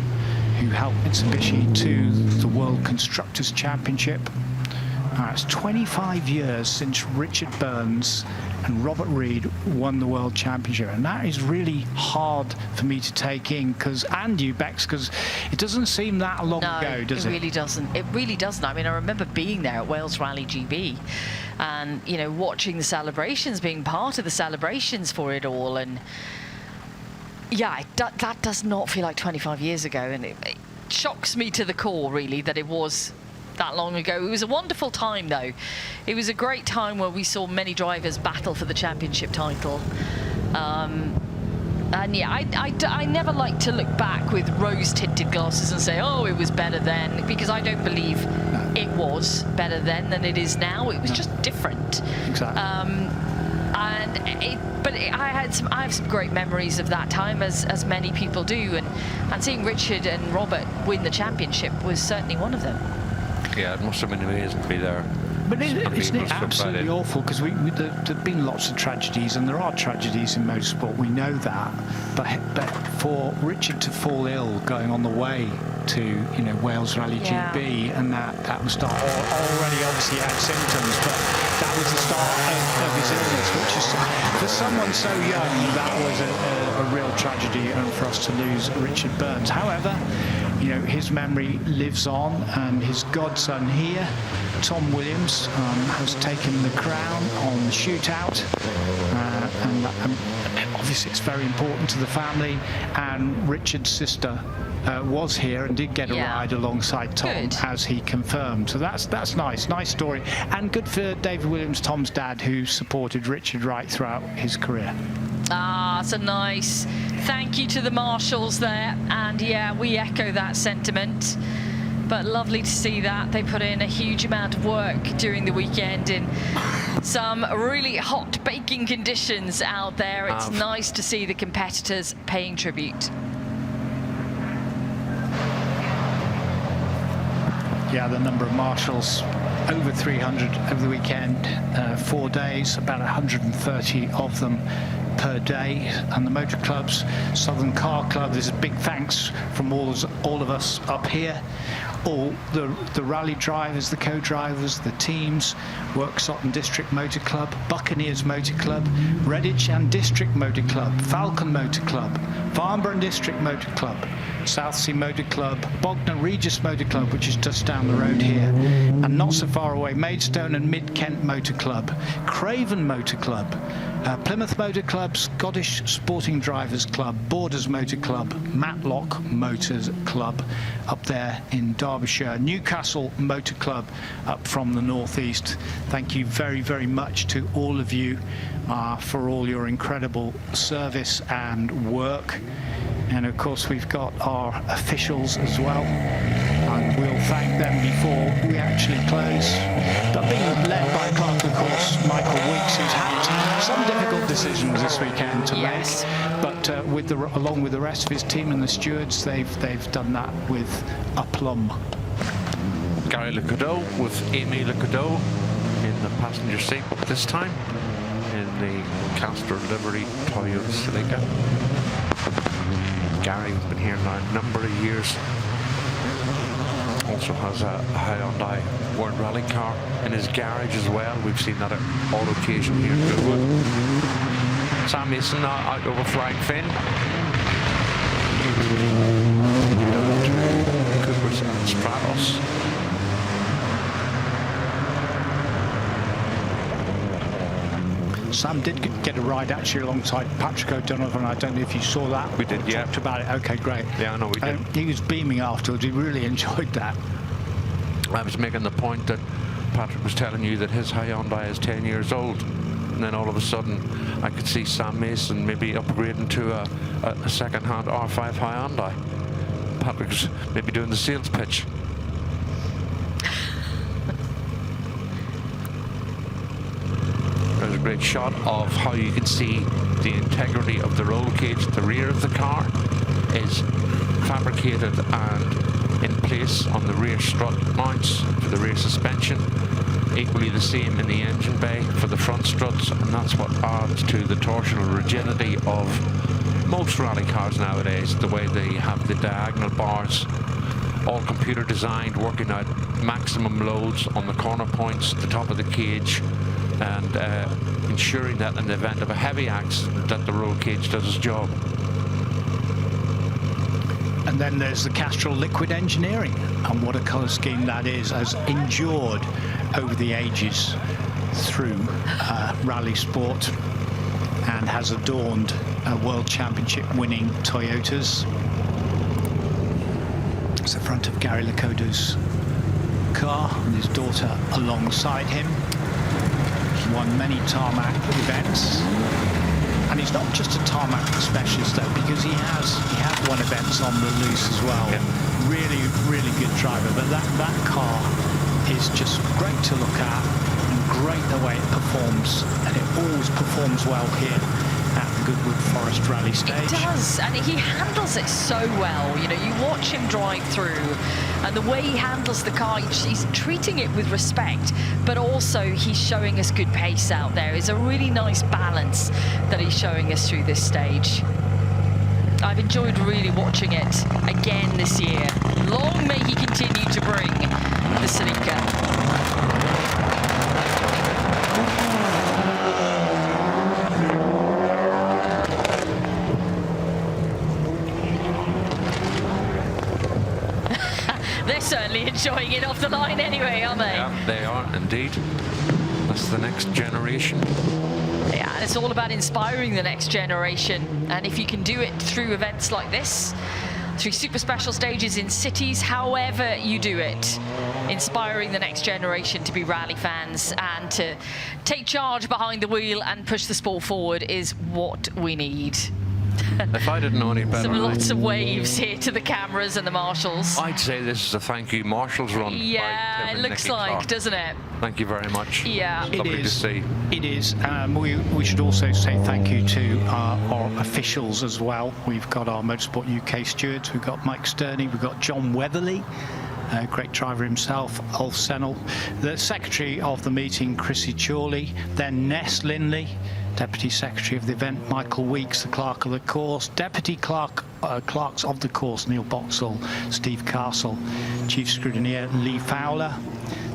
S2: who helped Mitsubishi to the World Constructors Championship. It's 25 years since Richard Burns and Robert Reed won the World Championship, and that is really hard for me to take in, and you, Bex, because it doesn't seem that long ago, does it?
S26: No, it really doesn't. It really doesn't. I mean, I remember being there at Wales Rally GB and, watching the celebrations, being part of the celebrations for it all, and yeah, that does not feel like 25 years ago, and it shocks me to the core, really, that it was that long ago. It was a wonderful time, though. It was a great time where we saw many drivers battle for the championship title. And yeah, I never like to look back with rose-tinted glasses and say, oh, it was better then, because I don't believe it was better then than it is now. It was just different.
S2: Exactly.
S26: I have some great memories of that time, as many people do, and seeing Richard and Robert win the championship was certainly one of them.
S11: Yeah, it must have been amazing to be there.
S2: But isn't it absolutely awful? Because there've been lots of tragedies, and there are tragedies in motorsport. We know that. But for Richard to fall ill going on the way to Wales Rally GB, and that was start already obviously had symptoms, but that was the start of his illness, which is for someone so young, that was a real tragedy, and for us to lose Richard Burns. However, his memory lives on, and his godson here, Tom Williams, has taken the crown on the shootout, and obviously it's very important to the family. And Richard's sister was here and did get a ride alongside Tom, as he confirmed. So that's nice story, and good for David Williams, Tom's dad, who supported Richard right throughout his career.
S26: So nice. Thank you to the marshals there, and we echo that sentiment. But lovely to see that they put in a huge amount of work during the weekend in some really hot baking conditions out there. It's nice to see the competitors paying tribute.
S2: Yeah, the number of marshals, over 300 over the weekend, 4 days, about 130 of them per day. And the motor clubs, Southern Car Club, there's a big thanks from all of us up here. All the rally drivers, the co-drivers, the teams, Worksop and District Motor Club, Buccaneers Motor Club, Redditch and District Motor Club, Falcon Motor Club, Farnborough and District Motor Club, Southsea Motor Club, Bognor Regis Motor Club, which is just down the road here, and not so far away, Maidstone and Mid-Kent Motor Club, Craven Motor Club, Plymouth Motor Club, Scottish Sporting Drivers Club, Borders Motor Club, Matlock Motors Club up there in Derbyshire, Newcastle Motor Club up from the northeast. Thank you very, very much to all of you for all your incredible service and work. And of course we've got our officials as well, and we'll thank them before we actually close. But being led by Clark, of course, Michael Weeks, who's had some difficult decisions this weekend to make, but along with the rest of his team and the stewards, they've done that with aplomb.
S11: Gary Lecadeau with Amy Lecadeau in the passenger seat this time in the Castor livery Toyota Celica. Gary's been here now a number of years. Also has a Hyundai World Rally car in his garage as well. We've seen that on all occasion here at Goodwood. Sam Mason now out over Flying Finn. Coopers and Stratos.
S2: Sam did get a ride actually alongside Patrick O'Donovan. I don't know if you saw that.
S11: We did, yeah.
S2: Talked about it. Okay, great.
S11: Yeah, I know we did.
S2: He was beaming afterwards. He really enjoyed that.
S11: I was making the point that Patrick was telling you that his Hyundai is 10 years old. And then all of a sudden, I could see Sam Mason maybe upgrading to a second-hand R5 Hyundai. Patrick was maybe doing the sales pitch. There's a great shot of how you can see the integrity of the roll cage at the rear of the car is fabricated and in place on the rear strut mounts for the rear suspension. Equally the same in the engine bay for the front struts, and that's what adds to the torsional rigidity of most rally cars nowadays, the way they have the diagonal bars, all computer designed, working out maximum loads on the corner points, the top of the cage, and ensuring that in the event of a heavy accident that the roll cage does its job.
S2: And then there's the Castrol liquid engineering, and what a colour scheme that is, has endured over the ages through rally sport and has adorned World Championship winning Toyotas. It's the front of Gary Lecadeau's car and his daughter alongside him. He's won many tarmac events, and he's not just a tarmac specialist though, because he has won events on the loose as well. Yeah. Really good driver, but that car is just great to look at and great the way it performs, and it always performs well here at the Goodwood Forest Forest Rally Stage.
S26: He does, and he handles it so well. You know, you watch him drive through, and the way he handles the car, he's treating it with respect, but also he's showing us good pace out there. It's a really nice balance that he's showing us through this stage. I've enjoyed really watching it again this year. Long may he continue to bring the Celica. They're certainly enjoying it off the line anyway, aren't they?
S11: Yeah, they are indeed. That's the next generation.
S26: Yeah, it's all about inspiring the next generation. And if you can do it through events like this, through super special stages in cities, however you do it, inspiring the next generation to be rally fans and to take charge behind the wheel and push the sport forward is what we need.
S11: If I didn't know any better,
S26: Lots of waves here to the cameras and the marshals.
S11: I'd say this is a thank you marshals run.
S26: Yeah, it looks like, doesn't it?
S11: Thank you very much.
S26: Yeah.
S2: It
S11: Lovely
S2: is.
S11: to see.
S2: It is. We should also say thank you to our officials as well. We've got our Motorsport UK stewards. We've got Mike Sterney. We've got John Weatherly. Great driver himself, Ulf Sennel. The secretary of the meeting, Chrissy Chorley. Then Ness Linley, Deputy Secretary of the event, Michael Weeks, the clerk of the course, Deputy Clerks of the course, Neil Boxall, Steve Castle, Chief Scrutineer Lee Fowler.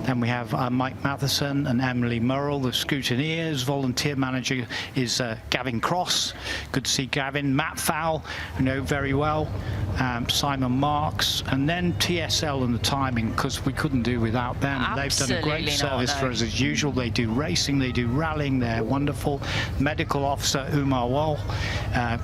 S2: Then we have Mike Matheson and Emily Murrell, the scrutineers. Volunteer manager is Gavin Cross. Good to see Gavin. Matt Fowle, who know very well. Simon Marks. And then TSL and the timing, because we couldn't do without them. They've done a great service for us as usual. They do racing, they do rallying, they're wonderful. Medical Officer Umar Wall,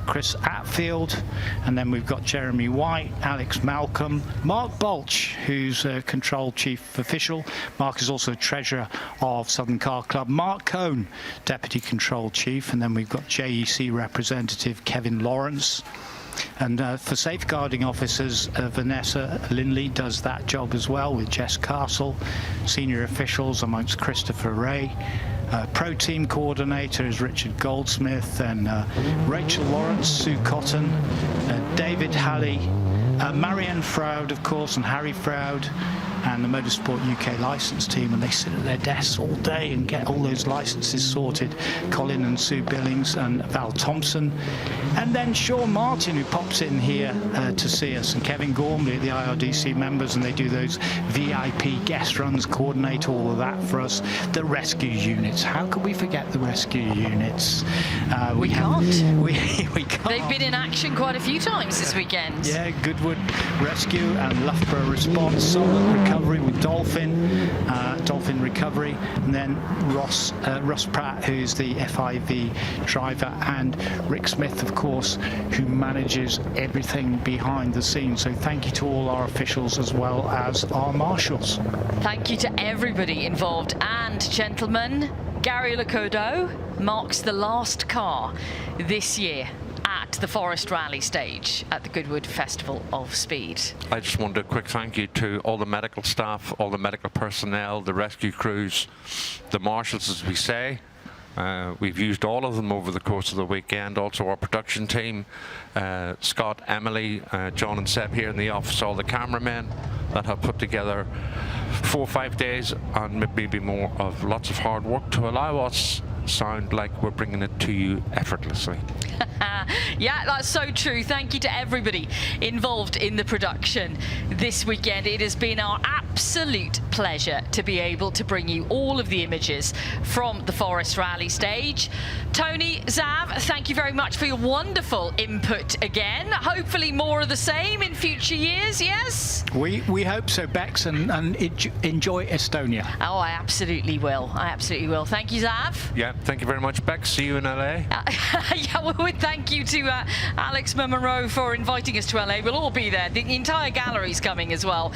S2: Chris Atfield. And then we've got Jeremy White, Alex Malcolm, Mark Bolch, who's Control Chief Official. Mark is also Treasurer of Southern Car Club. Mark Cohn, Deputy Control Chief. And then we've got JEC representative Kevin Lawrence. And for safeguarding officers, Vanessa Linley does that job as well with Jess Castle. Senior officials amongst Christopher Ray. Pro team coordinator is Richard Goldsmith, and Rachel Lawrence, Sue Cotton, David Halley, Marianne Froud, of course, and Harry Froud, and the Motorsport UK licence team, and they sit at their desks all day and get all those licences sorted. Colin and Sue Billings and Val Thompson. And then Sean Martin, who pops in here to see us, and Kevin Gormley at the IRDC members, and they do those VIP guest runs, coordinate all of that for us. The rescue units. How could we forget the rescue units? We can't.
S26: They've been in action quite a few times this weekend.
S2: Yeah, Goodwood Rescue and Loughborough Response, Solent Recovery with Dolphin, Dolphin Recovery, and then Russ Pratt, who's the FIV driver, and Rick Smith, of course, who manages everything behind the scenes. So thank you to all our officials as well as our marshals.
S26: Thank you to everybody involved. And gentlemen, Gary Lacodo marks the last car this year at the Forest Rally Stage at the Goodwood Festival of Speed.
S11: I just wanted a quick thank you to all the medical staff, all the medical personnel, the rescue crews, the marshals, as we say. We've used all of them over the course of the weekend. Also our production team, Scott, Emily, John and Seb here in the office, all the cameramen that have put together 4 or 5 days and maybe more of lots of hard work to allow us sound like we're bringing it to you effortlessly.
S26: Yeah, that's so true. Thank you to everybody involved in the production this weekend. It has been our absolute pleasure to be able to bring you all of the images from the Forest Rally Stage. Tony, Zav, thank you very much for your wonderful input again. Hopefully more of the same in future years, yes?
S2: We hope so, Bex, and enjoy Estonia.
S26: Oh, I absolutely will. I absolutely will. Thank you, Zav.
S11: Yeah, thank you very much, Bex. See you in LA.
S26: Yeah, well, thank you to Alex Monroe for inviting us to LA. We'll all be there. The entire gallery's coming as well.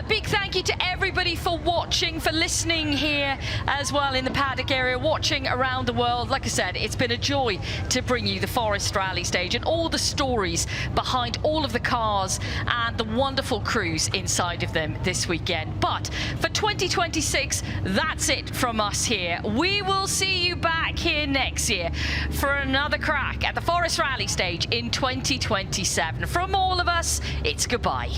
S26: Big thank you to everybody for watching, for listening here as well in the paddock area, watching around the world. Like I said, it's been a joy to bring you the Forest Rally Stage and all the stories behind all of the cars and the wonderful crews inside of them this weekend. But for 2026, that's it from us here. We will see you back here next year for another crack at the Forest Rally Stage in 2027. From all of us, it's goodbye.